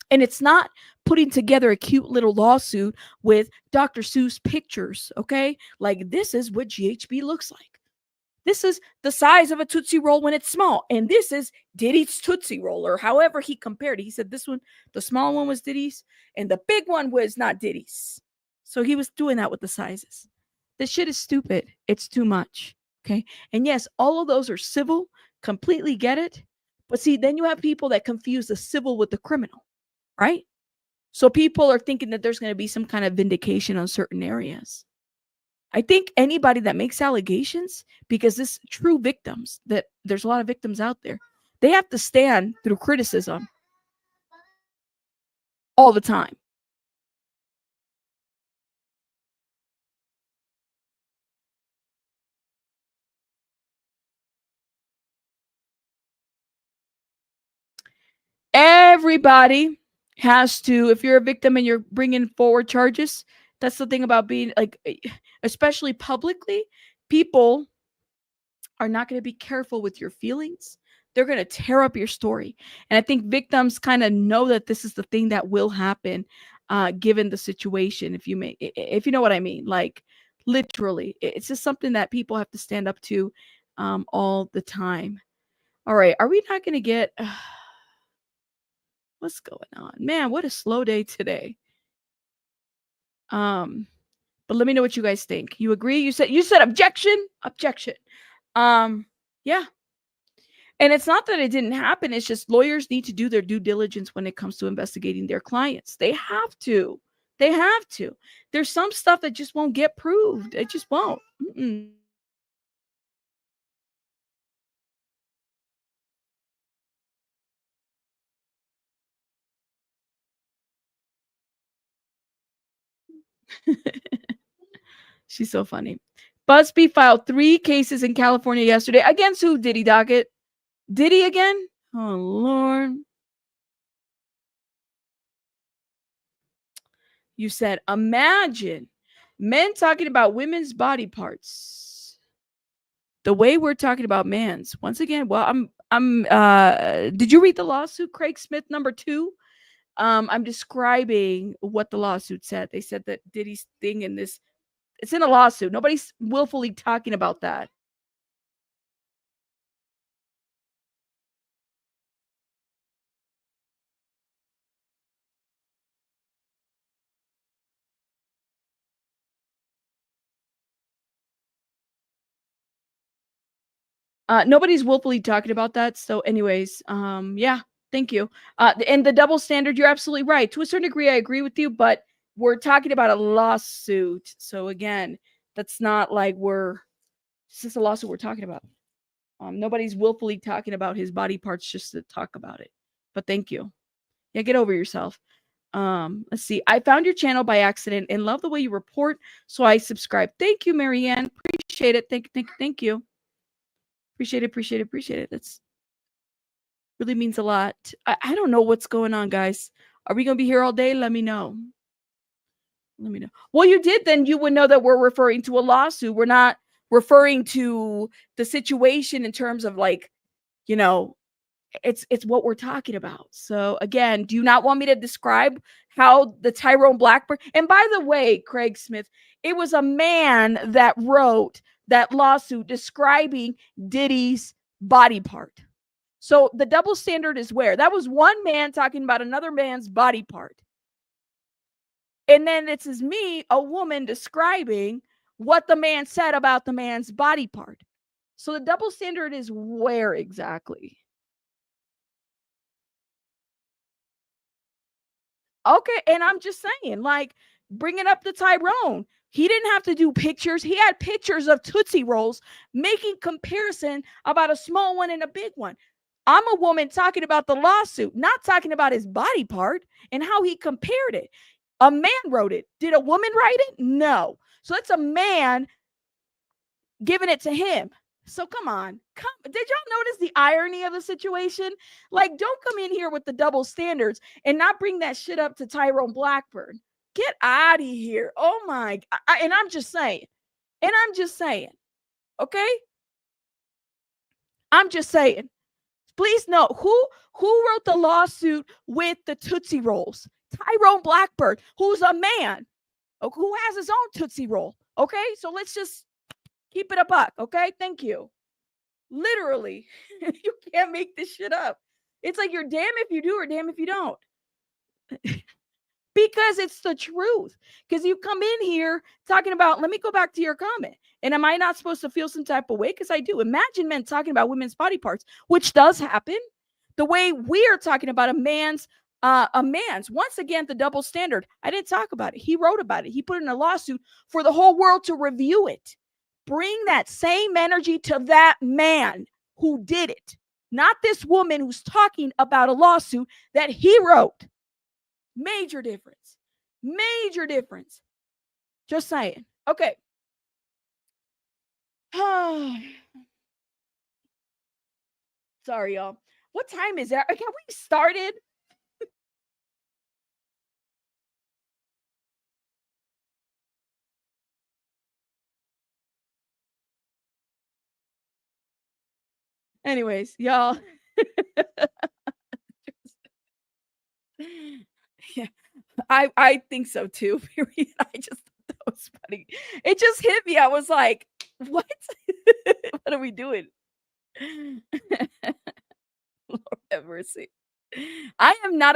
[SPEAKER 1] And it's not putting together a cute little lawsuit with Dr. Seuss pictures, okay? Like, this is what GHB looks like. This is the size of a Tootsie Roll when it's small. And this is Diddy's Tootsie Roll, or however he compared it. He said this one, the small one was Diddy's, and the big one was not Diddy's. So he was doing that with the sizes. This shit is stupid. It's too much, okay? And yes, all of those are civil. Completely get it. But see, then you have people that confuse the civil with the criminal, right? So people are thinking that there's going to be some kind of vindication on certain areas. I think anybody that makes allegations, because this true victims, that there's a lot of victims out there, they have to stand through criticism all the time. Everybody has to, if you're a victim and you're bringing forward charges, that's the thing about being, like, especially publicly, people are not going to be careful with your feelings. They're going to tear up your story. And I think victims kind of know that this is the thing that will happen, given the situation. If you know what I mean, like, literally, it's just something that people have to stand up to all the time. All right. Are we not going to get, what's going on, man? What a slow day today. But let me know what you guys think. You agree? You said objection. Yeah. And it's not that it didn't happen. It's just lawyers need to do their due diligence when it comes to investigating their clients. They have to. There's some stuff that just won't get proved. It just won't. She's so funny. BuzzFeed filed 3 cases in California yesterday. Against who, Diddy docket? Diddy again? Oh, Lord. You said, imagine men talking about women's body parts the way we're talking about man's. Once again, well, did you read the lawsuit, Craig Smith, number 2? I'm describing what the lawsuit said. They said that Diddy's thing in this, it's in a lawsuit. Nobody's willfully talking about that. Nobody's willfully talking about that. So anyways, yeah, thank you. And the double standard, you're absolutely right. To a certain degree, I agree with you, but we're talking about a lawsuit. So again, that's not like it's just a lawsuit we're talking about. Nobody's willfully talking about his body parts just to talk about it. But thank you. Yeah, get over yourself. Let's see. I found your channel by accident and love the way you report, so I subscribed. Thank you, Marianne. Appreciate it. Thank you. Appreciate it. That's really means a lot. I don't know what's going on, guys. Are we gonna be here all day? Let me know. Well, you did, then you would know that we're referring to a lawsuit. We're not referring to the situation in terms of, like, it's what we're talking about. So again, do you not want me to describe how the Tyrone Blackburn, and by the way, Craig Smith, it was a man that wrote that lawsuit describing Diddy's body part. So the double standard is where? That was one man talking about another man's body part. And then this is me, a woman, describing what the man said about the man's body part. So the double standard is where exactly? Okay, and I'm just saying, like, bringing up the Tyrone. He didn't have to do pictures. He had pictures of Tootsie Rolls making comparison about a small one and a big one. I'm a woman talking about the lawsuit, not talking about his body part and how he compared it. A man wrote it. Did a woman write it? No. So it's a man giving it to him. So come on. Did y'all notice the irony of the situation? Like, don't come in here with the double standards and not bring that shit up to Tyrone Blackburn. Get out of here. Oh my. And I'm just saying. Okay? I'm just saying. Please note, who wrote the lawsuit with the Tootsie Rolls? Tyrone Blackburn, who's a man, who has his own Tootsie Roll. Okay? So let's just keep it a buck. Okay? Thank you. Literally. You can't make this shit up. It's like you're damn if you do or damn if you don't. Because it's the truth. Because you come in here talking about, let me go back to your comment. And am I not supposed to feel some type of way? Because I do. Imagine men talking about women's body parts, which does happen. The way we are talking about a man's. Once again, the double standard. I didn't talk about it. He wrote about it. He put in a lawsuit for the whole world to review it. Bring that same energy to that man who did it. Not this woman who's talking about a lawsuit that he wrote. Major difference. Major difference. Just saying. Okay. Sorry, y'all. What time is that? Can we started? Anyways, y'all. Yeah, I think so too. Period. I just thought that was funny. It just hit me. I was like, what? What are we doing? Lord have mercy. I am not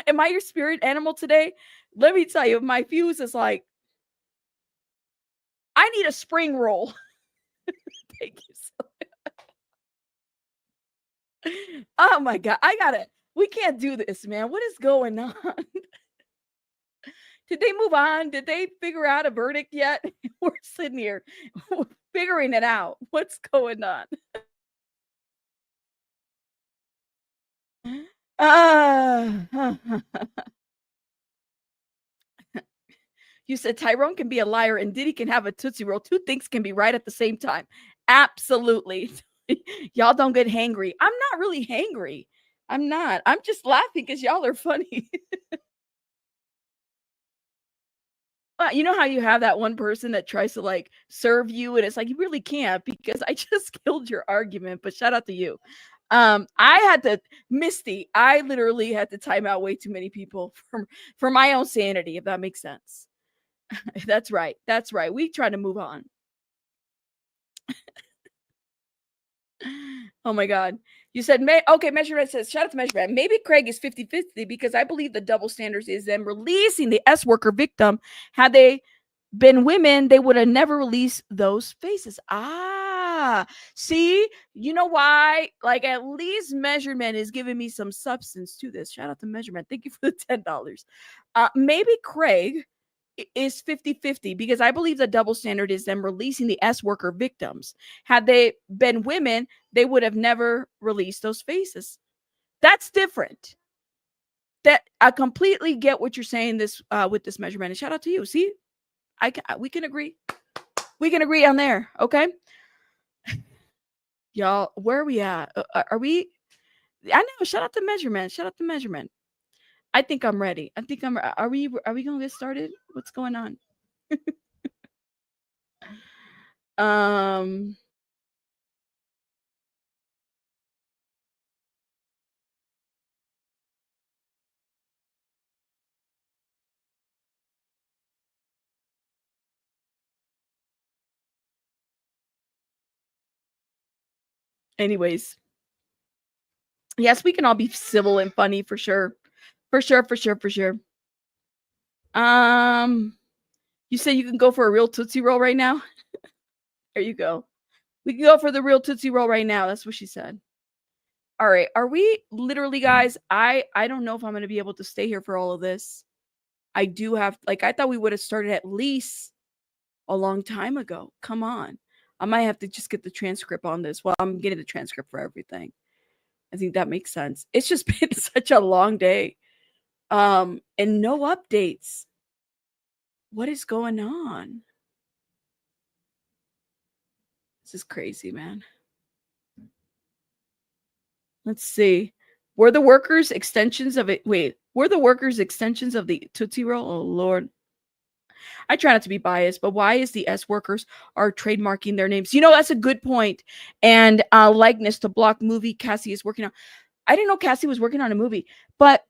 [SPEAKER 1] am I your spirit animal today? Let me tell you, my fuse is like, I need a spring roll. Thank you so much. Oh my God. We can't do this, man. What is going on? Did they move on? Did they figure out a verdict yet? We're sitting here figuring it out. What's going on? You said Tyrone can be a liar and Diddy can have a Tootsie Roll. Two things can be right at the same time. Absolutely. Y'all don't get hangry. I'm not really hangry. I'm not. I'm just laughing because y'all are funny. You know how you have that one person that tries to like serve you and it's like, you really can't because I just killed your argument, but shout out to you. Misty, I literally had to time out way too many people for my own sanity, if that makes sense. That's right. That's right. We try to move on. Oh my God. You said, okay, Measurement says, shout out to Measurement. Maybe Craig is 50-50 because I believe the double standards is them releasing the S worker victim. Had they been women, they would have never released those faces. See, you know why? Like, at least Measurement is giving me some substance to this. Shout out to Measurement. Thank you for the $10. Maybe Craig is 50-50 because I believe the double standard is them releasing the S worker victims. Had they been women, they would have never released those faces. That's different. That I completely get what you're saying this with this Measurement. And shout out to you. See, we can agree. We can agree on there. Okay. Y'all, where are we at? Are we? I know. Shout out to Measurement. Shout out to Measurement. I think I'm ready. I think I'm. Are we gonna get started? What's going on? Anyways. Yes, we can all be civil and funny for sure. For sure. You say you can go for a real Tootsie Roll right now? There you go. We can go for the real Tootsie Roll right now. That's what she said. All right. Are we literally, guys? I don't know if I'm going to be able to stay here for all of this. I do have, like, I thought we would have started at least a long time ago. Come on. I might have to just get the transcript on this. Well, I'm getting the transcript for everything. I think that makes sense. It's just been such a long day. And no updates. What is going on? This is crazy, man. Let's see. Were the workers extensions of it? Wait, were the workers extensions of the Tootsie Roll? Oh, Lord. I try not to be biased, but why is the S workers are trademarking their names? You know, that's a good point. And likeness to block movie Cassie is working on. I didn't know Cassie was working on a movie, but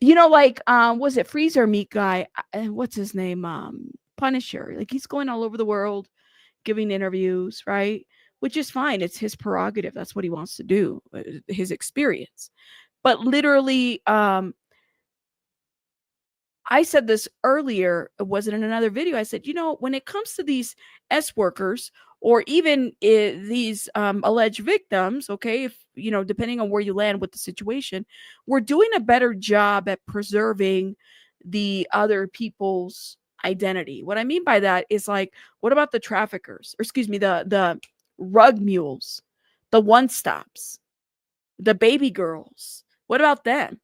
[SPEAKER 1] you know, like, was it Freezer Meat guy? What's his name? Punisher. Like, he's going all over the world giving interviews, right? Which is fine. It's his prerogative. That's what he wants to do, his experience. But literally, I said this earlier, was it in another video? I said, you know, when it comes to these S workers or even these alleged victims, okay, if, you know, depending on where you land with the situation, we're doing a better job at preserving the other people's identity. What I mean by that is, like, what about the traffickers, or excuse me, the rug mules, the one-stops, the baby girls? What about them?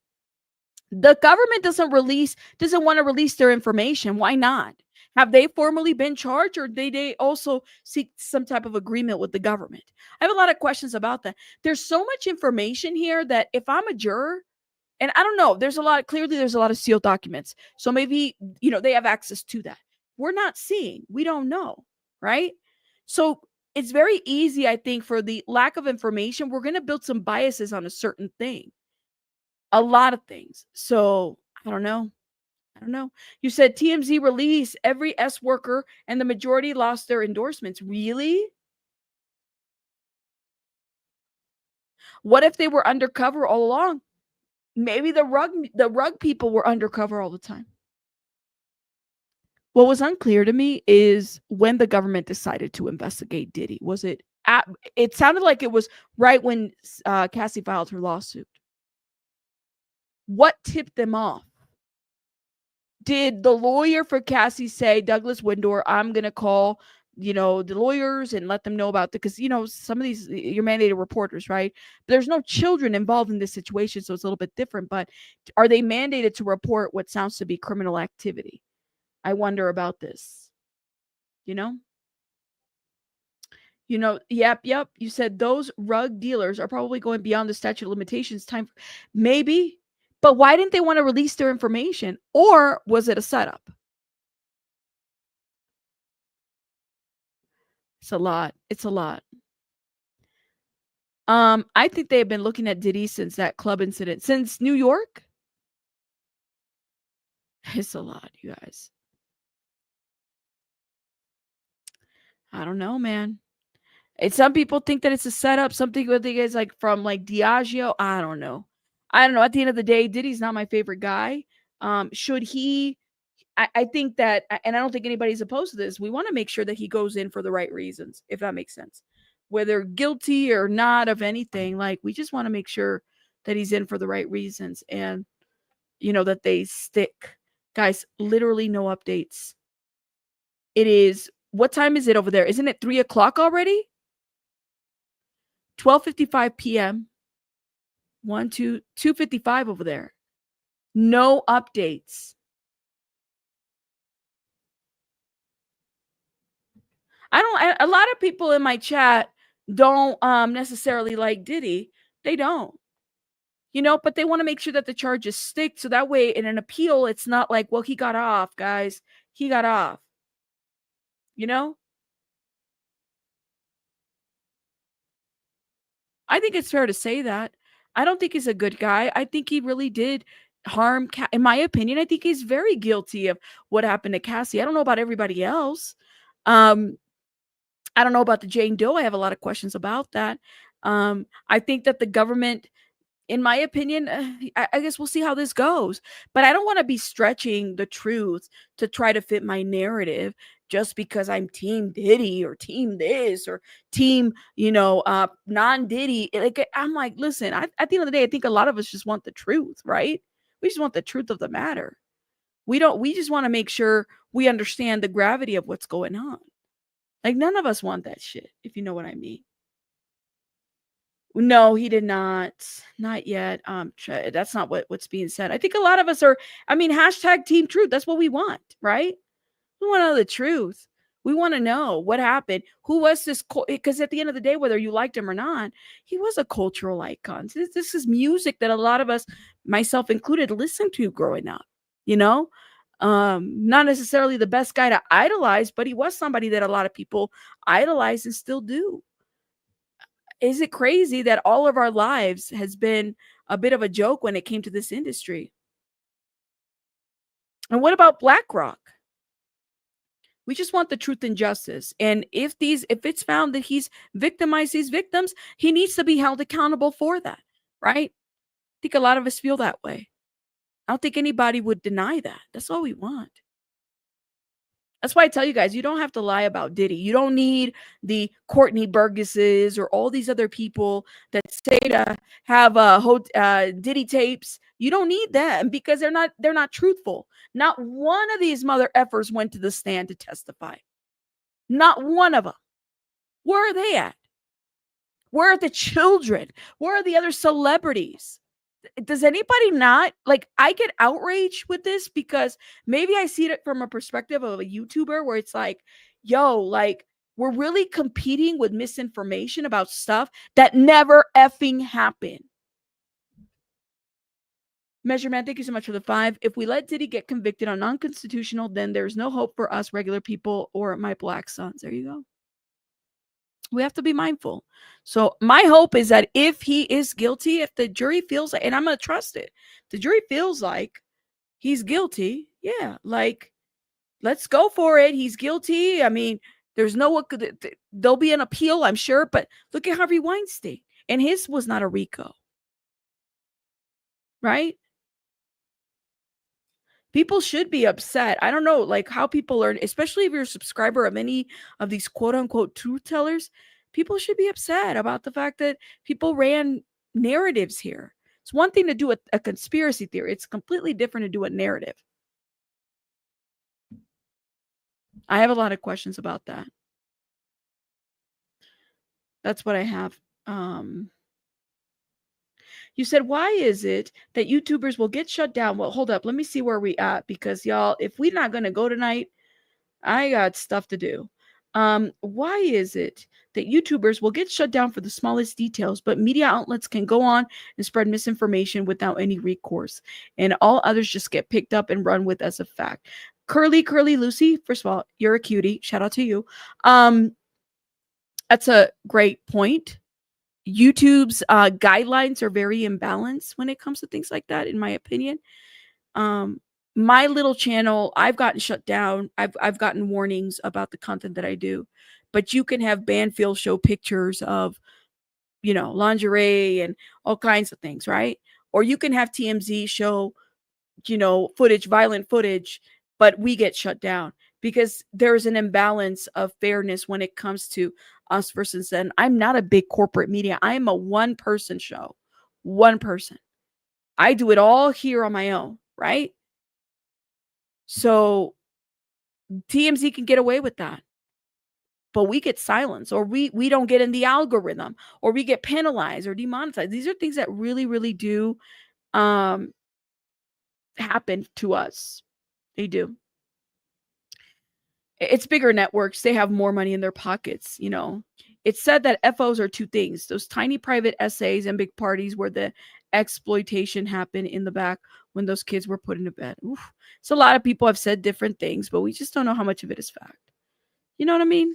[SPEAKER 1] The government doesn't want to release their information. Why not? Have they formally been charged, or they also seek some type of agreement with the government? I have a lot of questions about that. There's so much information here that if I'm a juror, and I don't know, there's a lot of sealed documents. So maybe, you know, they have access to that. We're not seeing, we don't know, right? So it's very easy, I think, for the lack of information, we're going to build some biases on a certain thing. A lot of things. So I don't know. You said TMZ release every S worker and the majority lost their endorsements. Really? What if they were undercover all along? Maybe the rug people were undercover all the time. What was unclear to me is when the government decided to investigate Diddy. Was it it sounded like it was right when Cassie filed her lawsuit. What tipped them off? Did the lawyer for Cassie say, Douglas Windor, I'm going to call, you know, the lawyers and let them know about because, you know, some of these, you're mandated reporters, right? There's no children involved in this situation, so it's a little bit different. But are they mandated to report what sounds to be criminal activity? I wonder about this. You know, yep. You said those rug dealers are probably going beyond the statute of limitations time. Maybe. But why didn't they want to release their information? Or was it a setup? It's a lot. I think they have been looking at Diddy since that club incident. Since New York? It's a lot, you guys. I don't know, man. Some people think that it's a setup. Some people think it's like from like Diageo. I don't know. At the end of the day, Diddy's not my favorite guy. Should he? I think that, and I don't think anybody's opposed to this. We want to make sure that he goes in for the right reasons, if that makes sense. Whether guilty or not of anything, like we just want to make sure that he's in for the right reasons, and you know that they stick. Guys, literally no updates. It is. What time is it over there? Isn't it 3:00 already? 12:55 p.m. 2:55 over there. No updates. A lot of people in my chat don't necessarily like Diddy. They don't. You know, but they want to make sure that the charges stick so that way in an appeal it's not like, well, he got off, guys. He got off. You know? I think it's fair to say that. I don't think he's a good guy. I think he really did harm. In my opinion, I think he's very guilty of what happened to Cassie. I don't know about everybody else. I don't know about the Jane Doe. I have a lot of questions about that. I think that the government, in my opinion, I guess we'll see how this goes. But I don't want to be stretching the truth to try to fit my narrative just because I'm team Diddy or team this or team, non-Diddy. Like, I'm like, listen, at the end of the day, I think a lot of us just want the truth, right? We just want the truth of the matter. We just want to make sure we understand the gravity of what's going on. Like, none of us want that shit, if you know what I mean. No, he did not. Not yet. That's not what's being said. I think a lot of us are, hashtag team truth. That's what we want, right? We want to know the truth. We want to know what happened. Who was this? Because at the end of the day, whether you liked him or not, he was a cultural icon. This is music that a lot of us, myself included, listened to growing up. You know, not necessarily the best guy to idolize, but he was somebody that a lot of people idolize and still do. Is it crazy that all of our lives has been a bit of a joke when it came to this industry? And what about BlackRock? We just want the truth and justice. And if it's found that he's victimized these victims, he needs to be held accountable for that, right? I think a lot of us feel that way. I don't think anybody would deny that. That's all we want. That's why I tell you guys, you don't have to lie about Diddy. You don't need the Courtney Burgesses or all these other people that say to have Diddy tapes. You don't need them because they're not truthful. Not one of these mother effers went to the stand to testify. Not one of them. Where are they at? Where are the children? Where are the other celebrities? Does anybody not like? I get outraged with this because maybe I see it from a perspective of a YouTuber where it's like, yo, like we're really competing with misinformation about stuff that never effing happened. Measurement, thank you so much for the 5. If we let Diddy get convicted on non-constitutional, then there's no hope for us regular people or my black sons. There you go. We have to be mindful. So my hope is that if he is guilty, if the jury feels like, and I'm going to trust it, the jury feels like he's guilty. Yeah. Like, let's go for it. He's guilty. I mean, there'll be an appeal, I'm sure, but look at Harvey Weinstein, and his was not a RICO. Right? People should be upset. I don't know, like how people are, especially if you're a subscriber of any of these quote unquote truth tellers, people should be upset about the fact that people ran narratives here. It's one thing to do a conspiracy theory. It's completely different to do a narrative. I have a lot of questions about that. That's what I have. You said, why is it that YouTubers will get shut down? Well, hold up. Let me see where we at, because y'all, if we're not going to go tonight, I got stuff to do. Why is it that YouTubers will get shut down for the smallest details, but media outlets can go on and spread misinformation without any recourse, and all others just get picked up and run with as a fact? Curly Lucy, first of all, you're a cutie. Shout out to you. That's a great point. YouTube's guidelines are very imbalanced when it comes to things like that, in my opinion. My little channel, I've gotten shut down. I've gotten warnings about the content that I do, but you can have Banfield show pictures of, lingerie and all kinds of things, right? Or you can have TMZ show, violent footage, but we get shut down because there's an imbalance of fairness when it comes to us versus them. I'm not a big corporate media. I am a one-person show. One person. I do it all here on my own, right? So TMZ can get away with that. But we get silenced, or we don't get in the algorithm, or we get penalized or demonetized. These are things that really, really do happen to us. They do. It's bigger networks. They have more money in their pockets. It's said that FOs are two things: those tiny private essays and big parties where the exploitation happened in the back when those kids were put into bed. Oof. So a lot of people have said different things, but we just don't know how much of it is fact. You know what I mean?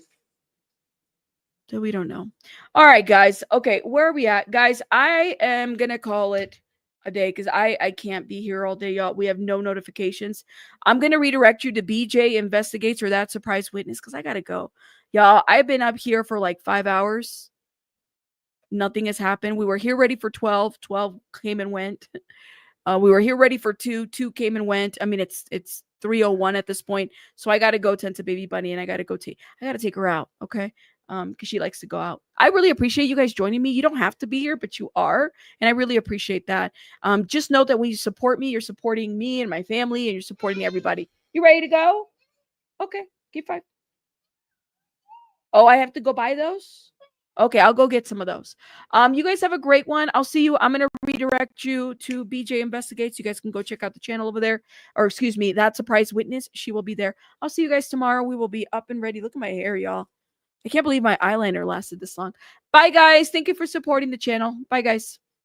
[SPEAKER 1] So we don't know. All right, guys. Okay, where are we at? Guys, I am going to call it a day because I can't be here all day, y'all. We have no notifications. I'm going to redirect you to BJ Investigates or That Surprise Witness because I got to go. Y'all, I've been up here for like 5 hours. Nothing has happened. We were here ready for 12. 12 came and went. We were here ready for 2. 2 came and went. I mean, it's 3:01 at this point. So I got to go tend to baby bunny, and I got to take her out. Okay. Because she likes to go out. I really appreciate you guys joining me. You don't have to be here, but you are. And I really appreciate that. Just know that when you support me, you're supporting me and my family, and you're supporting everybody. You ready to go? Okay. Keep 5. Oh, I have to go buy those? Okay, I'll go get some of those. You guys have a great one. I'll see you. I'm going to redirect you to BJ Investigates. You guys can go check out the channel over there. Or excuse me, that surprise witness. She will be there. I'll see you guys tomorrow. We will be up and ready. Look at my hair, y'all. I can't believe my eyeliner lasted this long. Bye, guys. Thank you for supporting the channel. Bye, guys.